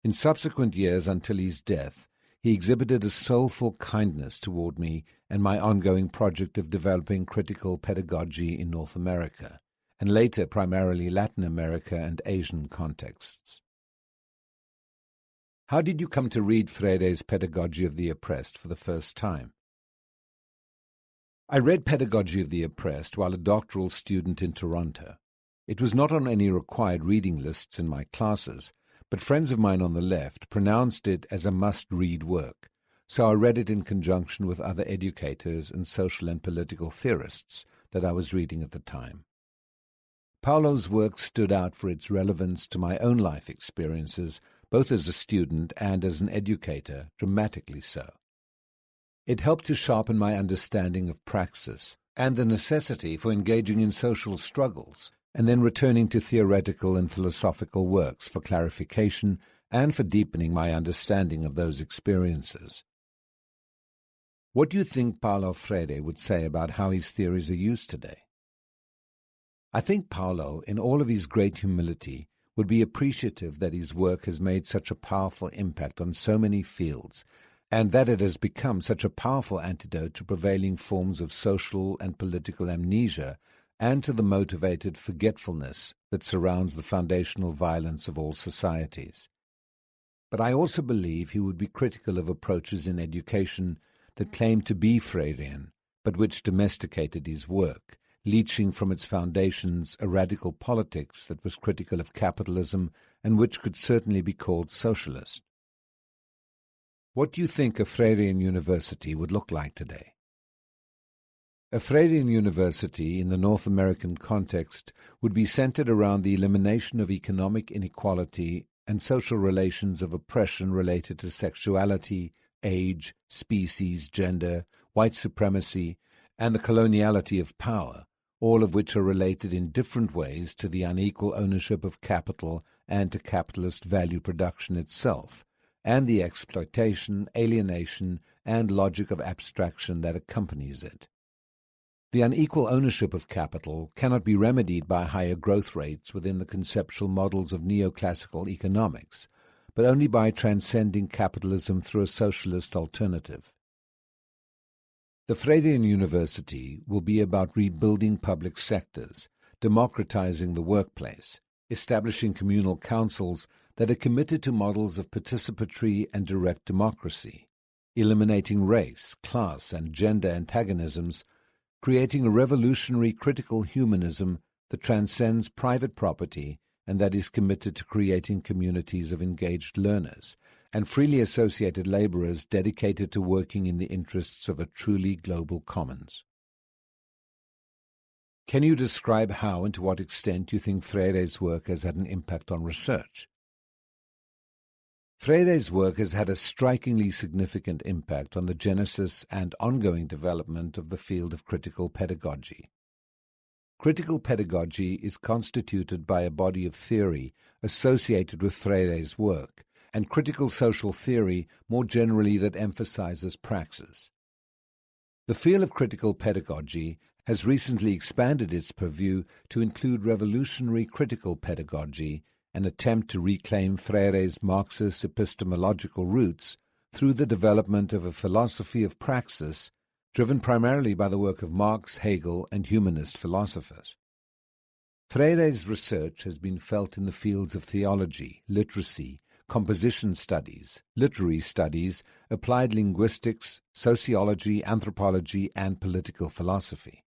In subsequent years until his death, he exhibited a soulful kindness toward me and my ongoing project of developing critical pedagogy in North America, and later primarily Latin America and Asian contexts. How did you come to read Freire's Pedagogy of the Oppressed for the first time? I read Pedagogy of the Oppressed while a doctoral student in Toronto. It was not on any required reading lists in my classes, but friends of mine on the left pronounced it as a must-read work, so I read it in conjunction with other educators and social and political theorists that I was reading at the time. Paulo's work stood out for its relevance to my own life experiences, both as a student and as an educator, dramatically so. It helped to sharpen my understanding of praxis and the necessity for engaging in social struggles, and then returning to theoretical and philosophical works for clarification and for deepening my understanding of those experiences. What do you think Paulo Freire would say about how his theories are used today? I think Paulo, in all of his great humility, would be appreciative that his work has made such a powerful impact on so many fields, and that it has become such a powerful antidote to prevailing forms of social and political amnesia and to the motivated forgetfulness that surrounds the foundational violence of all societies. But I also believe he would be critical of approaches in education that claimed to be Freirean, but which domesticated his work, leaching from its foundations a radical politics that was critical of capitalism and which could certainly be called socialist. What do you think a Freirean university would look like today? A Freirean university in the North American context would be centered around the elimination of economic inequality and social relations of oppression related to sexuality, age, species, gender, white supremacy, and the coloniality of power, all of which are related in different ways to the unequal ownership of capital and to capitalist value production itself, and the exploitation, alienation, and logic of abstraction that accompanies it. The unequal ownership of capital cannot be remedied by higher growth rates within the conceptual models of neoclassical economics, but only by transcending capitalism through a socialist alternative. The Freirean University will be about rebuilding public sectors, democratizing the workplace, establishing communal councils that are committed to models of participatory and direct democracy, eliminating race, class, and gender antagonisms, creating a revolutionary critical humanism that transcends private property and that is committed to creating communities of engaged learners and freely associated laborers dedicated to working in the interests of a truly global commons. Can you describe how and to what extent you think Freire's work has had an impact on research? Freire's work has had a strikingly significant impact on the genesis and ongoing development of the field of critical pedagogy. Critical pedagogy is constituted by a body of theory associated with Freire's work, and critical social theory more generally that emphasizes praxis. The field of critical pedagogy has recently expanded its purview to include revolutionary critical pedagogy, an attempt to reclaim Freire's Marxist epistemological roots through the development of a philosophy of praxis driven primarily by the work of Marx, Hegel, and humanist philosophers. Freire's research has been felt in the fields of theology, literacy, composition studies, literary studies, applied linguistics, sociology, anthropology, and political philosophy.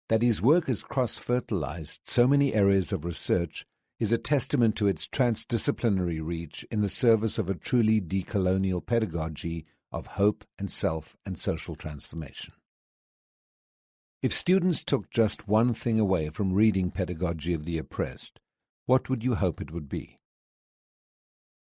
That his work has cross-fertilized so many areas of research is a testament to its transdisciplinary reach in the service of a truly decolonial pedagogy of hope and self and social transformation. If students took just one thing away from reading Pedagogy of the Oppressed, what would you hope it would be?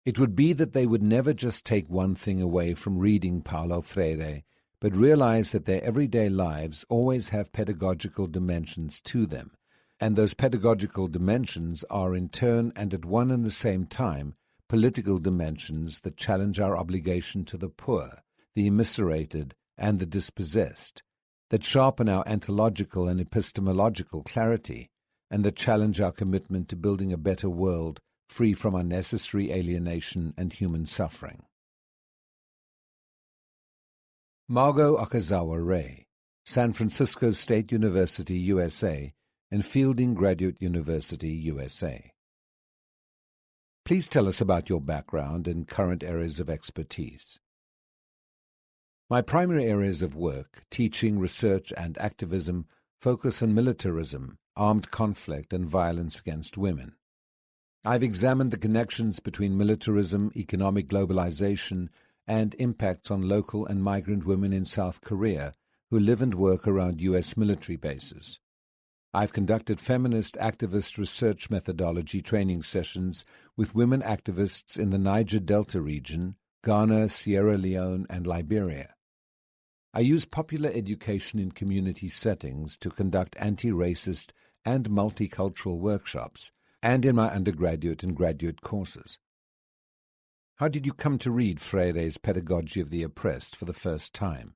It would be that they would never just take one thing away from reading Paulo Freire, but realize that their everyday lives always have pedagogical dimensions to them, and those pedagogical dimensions are in turn and at one and the same time political dimensions that challenge our obligation to the poor, the immiserated, and the dispossessed, that sharpen our ontological and epistemological clarity, and that challenge our commitment to building a better world free from unnecessary alienation and human suffering. Margot Okazawa Ray, San Francisco State University, USA, and Fielding Graduate University, USA. Please tell us about your background and current areas of expertise. My primary areas of work, teaching, research, and activism, focus on militarism, armed conflict, and violence against women. I've examined the connections between militarism, economic globalization, and impacts on local and migrant women in South Korea who live and work around U.S. military bases. I've conducted feminist activist research methodology training sessions with women activists in the Niger Delta region, Ghana, Sierra Leone, and Liberia. I use popular education in community settings to conduct anti-racist and multicultural workshops, and in my undergraduate and graduate courses. How did you come to read Freire's Pedagogy of the Oppressed for the first time?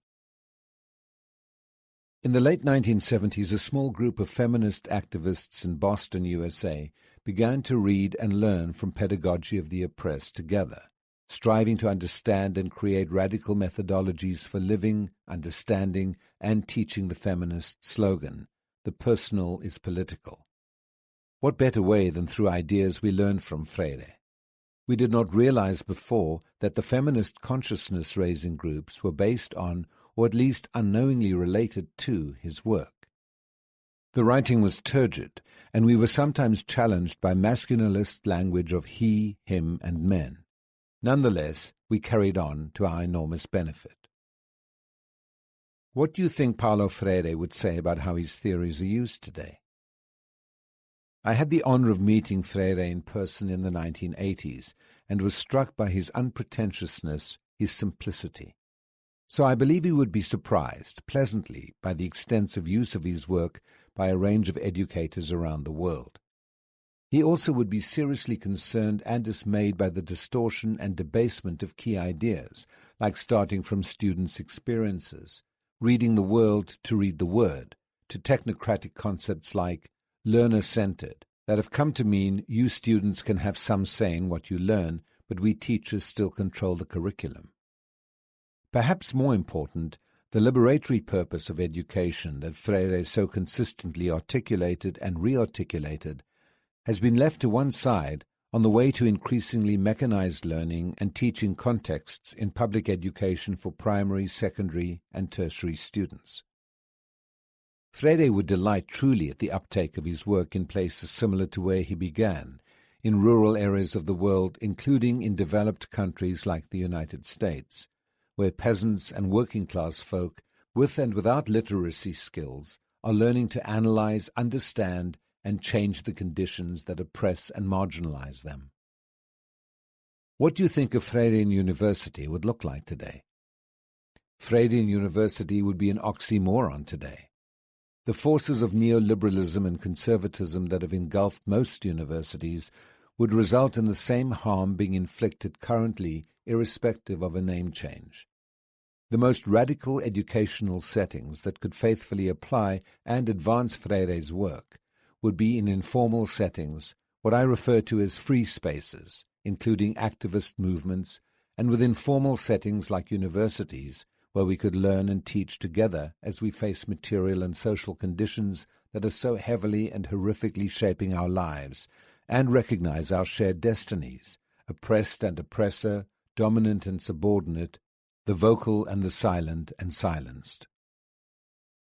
In the late 1970s, a small group of feminist activists in Boston, USA, began to read and learn from Pedagogy of the Oppressed together, striving to understand and create radical methodologies for living, understanding, and teaching the feminist slogan, "The personal is political." What better way than through ideas we learned from Freire? We did not realize before that the feminist consciousness-raising groups were based on, or at least unknowingly related to, his work. The writing was turgid, and we were sometimes challenged by masculinist language of he, him, and men. Nonetheless, we carried on to our enormous benefit. What do you think Paulo Freire would say about how his theories are used today? I had the honor of meeting Freire in person in the 1980s and was struck by his unpretentiousness, his simplicity. So I believe he would be surprised, pleasantly, by the extensive use of his work by a range of educators around the world. He also would be seriously concerned and dismayed by the distortion and debasement of key ideas, like starting from students' experiences, reading the world to read the word, to technocratic concepts like learner-centered, that have come to mean you students can have some say in what you learn, but we teachers still control the curriculum. Perhaps more important, the liberatory purpose of education that Freire so consistently articulated and re-articulated has been left to one side on the way to increasingly mechanized learning and teaching contexts in public education for primary, secondary, and tertiary students. Freire would delight truly at the uptake of his work in places similar to where he began, in rural areas of the world, including in developed countries like the United States, where peasants and working-class folk, with and without literacy skills, are learning to analyze, understand, and change the conditions that oppress and marginalize them. What do you think a Freirean University would look like today? Freirean University would be an oxymoron today. The forces of neoliberalism and conservatism that have engulfed most universities would result in the same harm being inflicted currently, irrespective of a name change. The most radical educational settings that could faithfully apply and advance Freire's work would be in informal settings, what I refer to as free spaces, including activist movements, and within formal settings like universities, where we could learn and teach together as we face material and social conditions that are so heavily and horrifically shaping our lives, and recognize our shared destinies, oppressed and oppressor, dominant and subordinate, the vocal and the silent and silenced.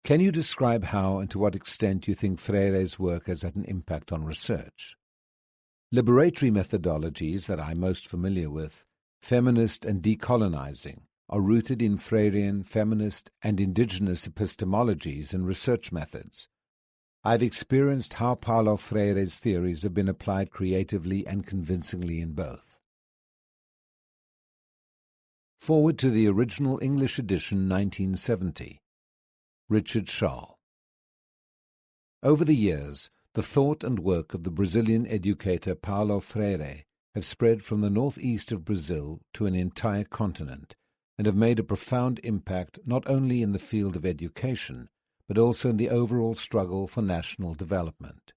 Can you describe how and to what extent you think Freire's work has had an impact on research? Liberatory methodologies that I'm most familiar with, feminist and decolonizing, are rooted in Freirean, feminist, and indigenous epistemologies and research methods. I've experienced how Paulo Freire's theories have been applied creatively and convincingly in both. Forward to the original English edition, 1970. Richard Schall. Over the years, the thought and work of the Brazilian educator Paulo Freire have spread from the northeast of Brazil to an entire continent and have made a profound impact not only in the field of education, but also in the overall struggle for national development.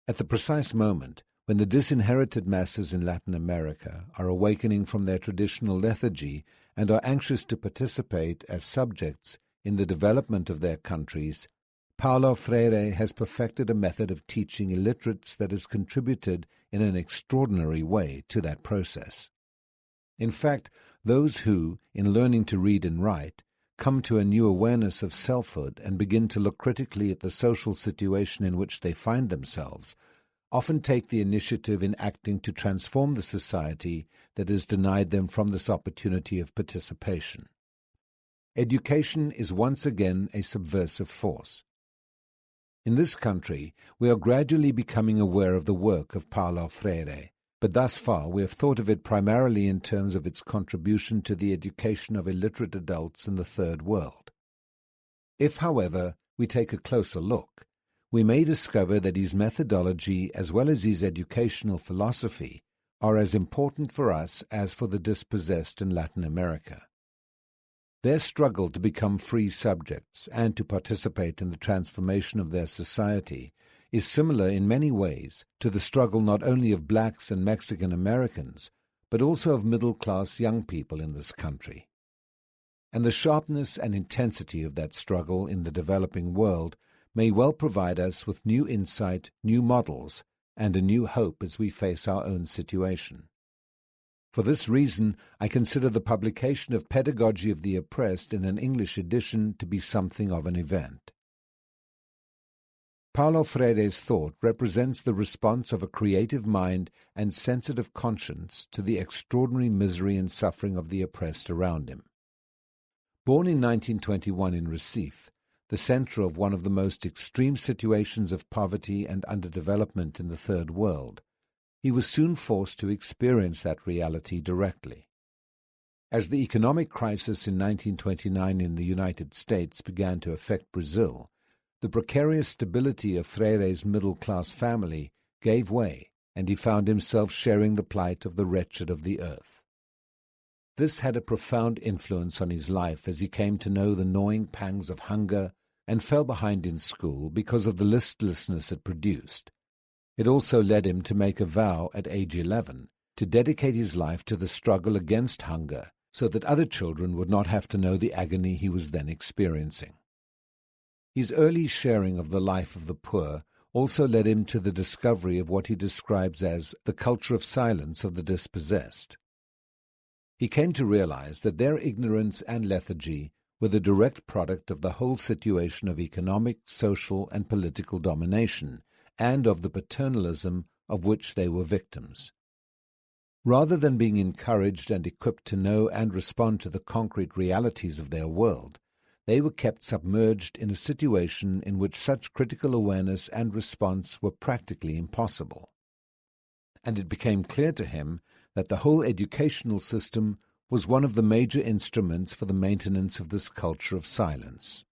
At the precise moment when the disinherited masses in Latin America are awakening from their traditional lethargy and are anxious to participate as subjects in the development of their countries, Paulo Freire has perfected a method of teaching illiterates that has contributed in an extraordinary way to that process. In fact, those who, in learning to read and write, come to a new awareness of selfhood and begin to look critically at the social situation in which they find themselves, often take the initiative in acting to transform the society that has denied them from this opportunity of participation. Education is once again a subversive force. In this country, we are gradually becoming aware of the work of Paulo Freire, but thus far we have thought of it primarily in terms of its contribution to the education of illiterate adults in the Third World. If, however, we take a closer look, we may discover that his methodology as well as his educational philosophy are as important for us as for the dispossessed in Latin America. Their struggle to become free subjects and to participate in the transformation of their society is similar in many ways to the struggle not only of blacks and Mexican Americans, but also of middle-class young people in this country. And the sharpness and intensity of that struggle in the developing world may well provide us with new insight, new models, and a new hope as we face our own situation. For this reason, I consider the publication of Pedagogy of the Oppressed in an English edition to be something of an event. Paulo Freire's thought represents the response of a creative mind and sensitive conscience to the extraordinary misery and suffering of the oppressed around him. Born in 1921 in Recife, the center of one of the most extreme situations of poverty and underdevelopment in the Third World, he was soon forced to experience that reality directly. As the economic crisis in 1929 in the United States began to affect Brazil, the precarious stability of Freire's middle-class family gave way, and he found himself sharing the plight of the wretched of the earth. This had a profound influence on his life as he came to know the gnawing pangs of hunger and fell behind in school because of the listlessness it produced. It also led him to make a vow at age 11 to dedicate his life to the struggle against hunger so that other children would not have to know the agony he was then experiencing. His early sharing of the life of the poor also led him to the discovery of what he describes as the culture of silence of the dispossessed. He came to realize that their ignorance and lethargy were the direct product of the whole situation of economic, social, and political domination, and of the paternalism of which they were victims. Rather than being encouraged and equipped to know and respond to the concrete realities of their world, they were kept submerged in a situation in which such critical awareness and response were practically impossible. And it became clear to him that the whole educational system was one of the major instruments for the maintenance of this culture of silence.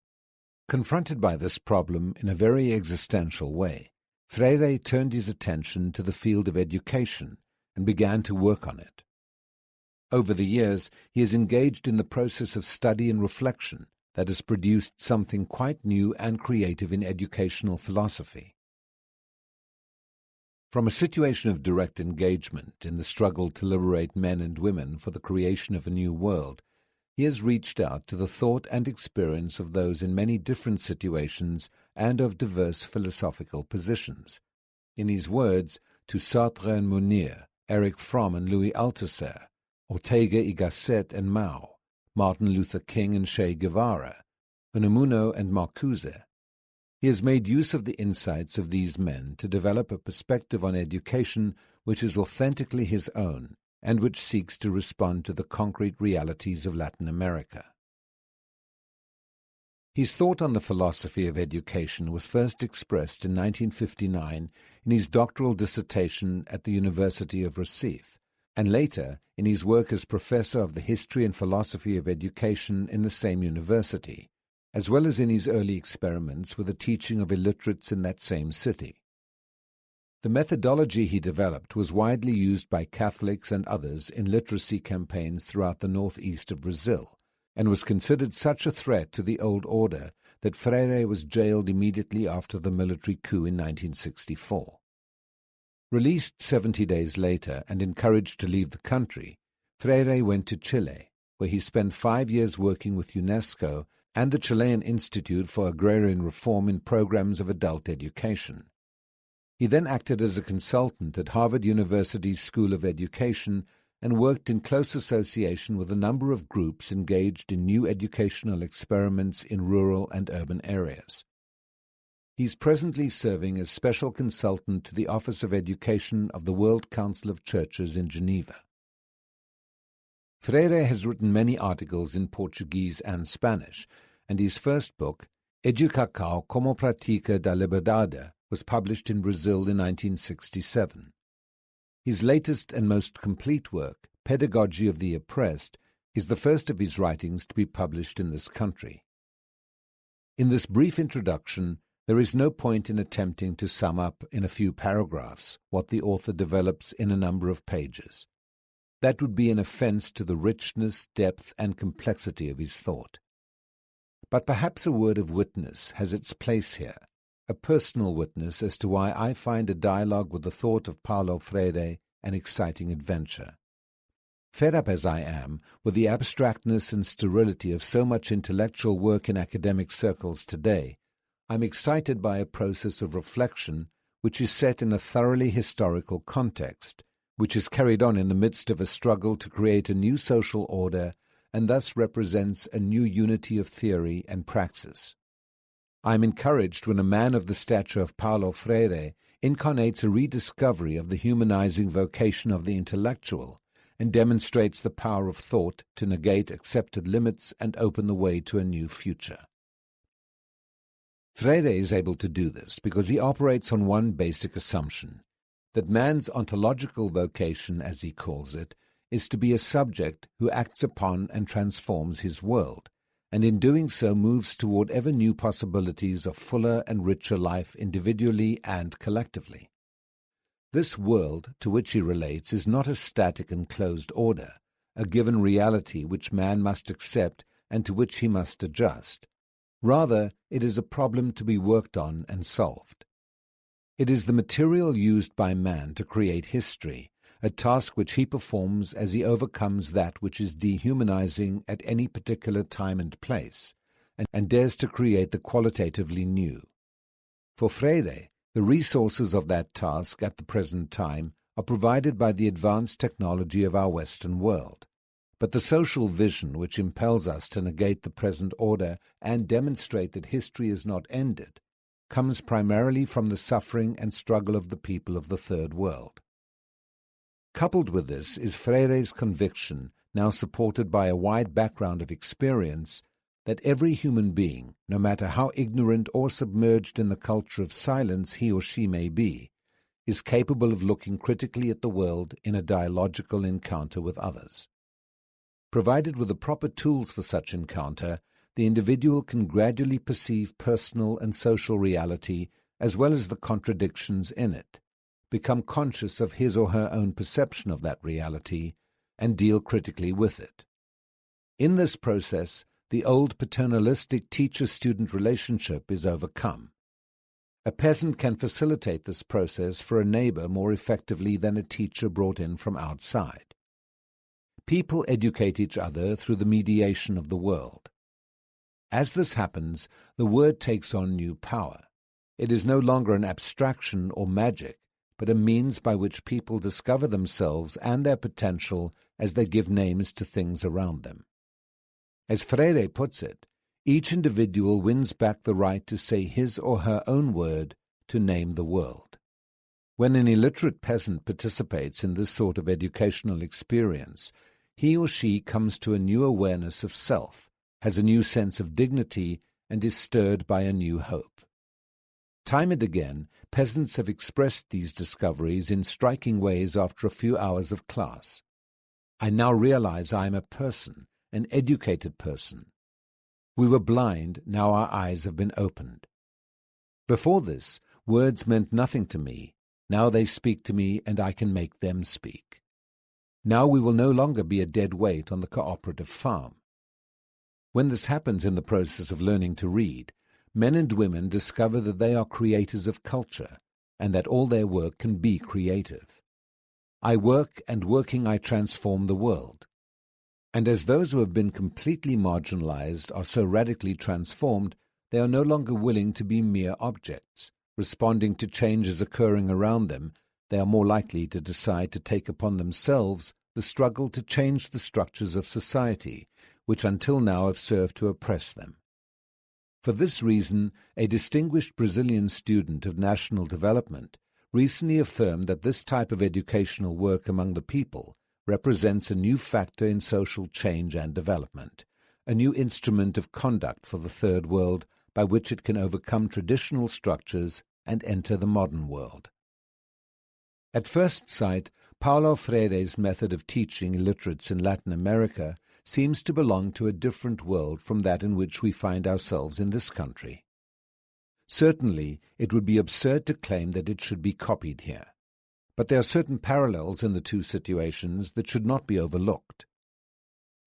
Confronted by this problem in a very existential way, Freire turned his attention to the field of education and began to work on it. Over the years, he has engaged in the process of study and reflection that has produced something quite new and creative in educational philosophy. From a situation of direct engagement in the struggle to liberate men and women for the creation of a new world, he has reached out to the thought and experience of those in many different situations and of diverse philosophical positions. In his words, to Sartre and Munir, Erich Fromm and Louis Althusser, Ortega y Gasset and Mao, Martin Luther King and Che Guevara, Unamuno and Marcuse. He has made use of the insights of these men to develop a perspective on education which is authentically his own and which seeks to respond to the concrete realities of Latin America. His thought on the philosophy of education was first expressed in 1959 in his doctoral dissertation at the University of Recife, and later in his work as professor of the history and philosophy of education in the same university, as well as in his early experiments with the teaching of illiterates in that same city. The methodology he developed was widely used by Catholics and others in literacy campaigns throughout the northeast of Brazil, and was considered such a threat to the old order that Freire was jailed immediately after the military coup in 1964. Released 70 days later and encouraged to leave the country, Freire went to Chile, where he spent 5 years working with UNESCO and the Chilean Institute for Agrarian Reform in programs of adult education. He then acted as a consultant at Harvard University's School of Education and worked in close association with a number of groups engaged in new educational experiments in rural and urban areas. He is presently serving as special consultant to the Office of Education of the World Council of Churches in Geneva. Freire has written many articles in Portuguese and Spanish, and his first book, Educação como Prática da Liberdade, was published in Brazil in 1967. His latest and most complete work, Pedagogy of the Oppressed, is the first of his writings to be published in this country. In this brief introduction, there is no point in attempting to sum up in a few paragraphs what the author develops in a number of pages. That would be an offense to the richness, depth, and complexity of his thought. But perhaps a word of witness has its place here, a personal witness as to why I find a dialogue with the thought of Paulo Freire an exciting adventure. Fed up as I am with the abstractness and sterility of so much intellectual work in academic circles today, I'm excited by a process of reflection which is set in a thoroughly historical context, which is carried on in the midst of a struggle to create a new social order and thus represents a new unity of theory and praxis. I am encouraged when a man of the stature of Paulo Freire incarnates a rediscovery of the humanizing vocation of the intellectual and demonstrates the power of thought to negate accepted limits and open the way to a new future. Freire is able to do this because he operates on one basic assumption, that man's ontological vocation, as he calls it, is to be a subject who acts upon and transforms his world, and in doing so moves toward ever new possibilities of fuller and richer life individually and collectively. This world to which he relates is not a static and closed order, a given reality which man must accept and to which he must adjust. Rather, it is a problem to be worked on and solved. It is the material used by man to create history, a task which he performs as he overcomes that which is dehumanizing at any particular time and place, and dares to create the qualitatively new. For Freire, the resources of that task at the present time are provided by the advanced technology of our Western world. But the social vision which impels us to negate the present order and demonstrate that history is not ended comes primarily from the suffering and struggle of the people of the Third World. Coupled with this is Freire's conviction, now supported by a wide background of experience, that every human being, no matter how ignorant or submerged in the culture of silence he or she may be, is capable of looking critically at the world in a dialogical encounter with others. Provided with the proper tools for such encounter, the individual can gradually perceive personal and social reality as well as the contradictions in it, become conscious of his or her own perception of that reality, and deal critically with it. In this process, the old paternalistic teacher-student relationship is overcome. A peasant can facilitate this process for a neighbor more effectively than a teacher brought in from outside. People educate each other through the mediation of the world. As this happens, the word takes on new power. It is no longer an abstraction or magic, but a means by which people discover themselves and their potential as they give names to things around them. As Freire puts it, each individual wins back the right to say his or her own word, to name the world. When an illiterate peasant participates in this sort of educational experience, he or she comes to a new awareness of self, has a new sense of dignity, and is stirred by a new hope. Time and again, peasants have expressed these discoveries in striking ways after a few hours of class. I now realize I am a person, an educated person. We were blind, now our eyes have been opened. Before this, words meant nothing to me. Now they speak to me, and I can make them speak. Now we will no longer be a dead weight on the cooperative farm. When this happens in the process of learning to read, men and women discover that they are creators of culture, and that all their work can be creative. I work, and working I transform the world. And as those who have been completely marginalized are so radically transformed, they are no longer willing to be mere objects. Responding to changes occurring around them, they are more likely to decide to take upon themselves the struggle to change the structures of society, which until now have served to oppress them. For this reason, a distinguished Brazilian student of national development recently affirmed that this type of educational work among the people represents a new factor in social change and development, a new instrument of conduct for the Third World by which it can overcome traditional structures and enter the modern world. At first sight, Paulo Freire's method of teaching illiterates in Latin America seems to belong to a different world from that in which we find ourselves in this country. Certainly, it would be absurd to claim that it should be copied here. But there are certain parallels in the two situations that should not be overlooked.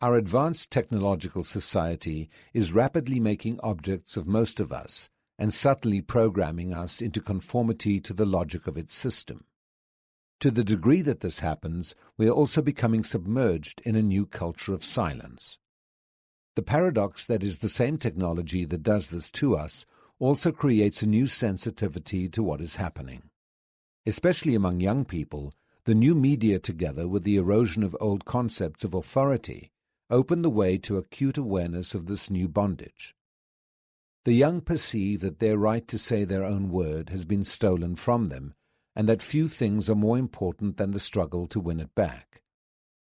Our advanced technological society is rapidly making objects of most of us and subtly programming us into conformity to the logic of its system. To the degree that this happens, we are also becoming submerged in a new culture of silence. The paradox that is the same technology that does this to us also creates a new sensitivity to what is happening. Especially among young people, the new media together with the erosion of old concepts of authority open the way to acute awareness of this new bondage. The young perceive that their right to say their own word has been stolen from them, and that few things are more important than the struggle to win it back.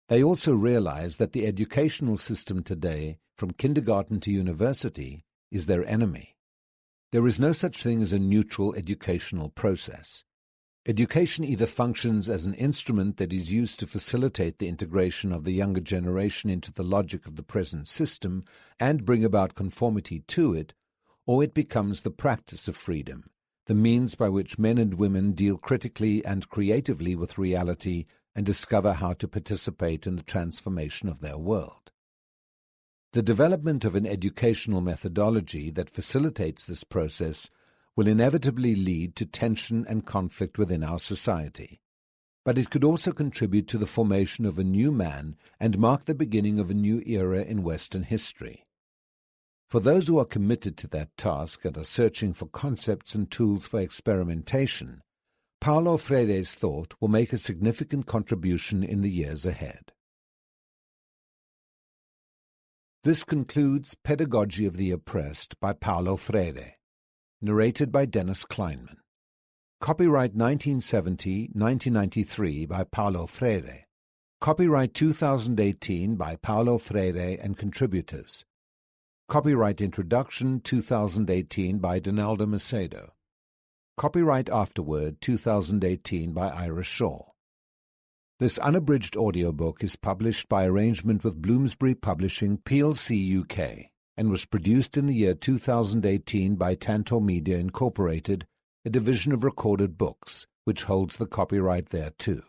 They also realize that the educational system today, from kindergarten to university, is their enemy. There is no such thing as a neutral educational process. Education either functions as an instrument that is used to facilitate the integration of the younger generation into the logic of the present system and bring about conformity to it, or it becomes the practice of freedom, the means by which men and women deal critically and creatively with reality and discover how to participate in the transformation of their world. The development of an educational methodology that facilitates this process will inevitably lead to tension and conflict within our society. But it could also contribute to the formation of a new man and mark the beginning of a new era in Western history. For those who are committed to that task and are searching for concepts and tools for experimentation, Paulo Freire's thought will make a significant contribution in the years ahead. This concludes Pedagogy of the Oppressed by Paulo Freire, narrated by Dennis Kleinman. Copyright 1970-1993 by Paulo Freire. Copyright 2018 by Paulo Freire and contributors. Copyright Introduction 2018 by Donaldo Macedo. Copyright Afterword 2018 by Ira Shaw. This unabridged audiobook is published by arrangement with Bloomsbury Publishing plc UK and was produced in the year 2018 by Tantor Media Incorporated, a division of Recorded Books, which holds the copyright thereto.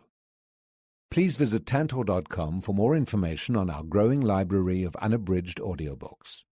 Please visit tantor.com for more information on our growing library of unabridged audiobooks.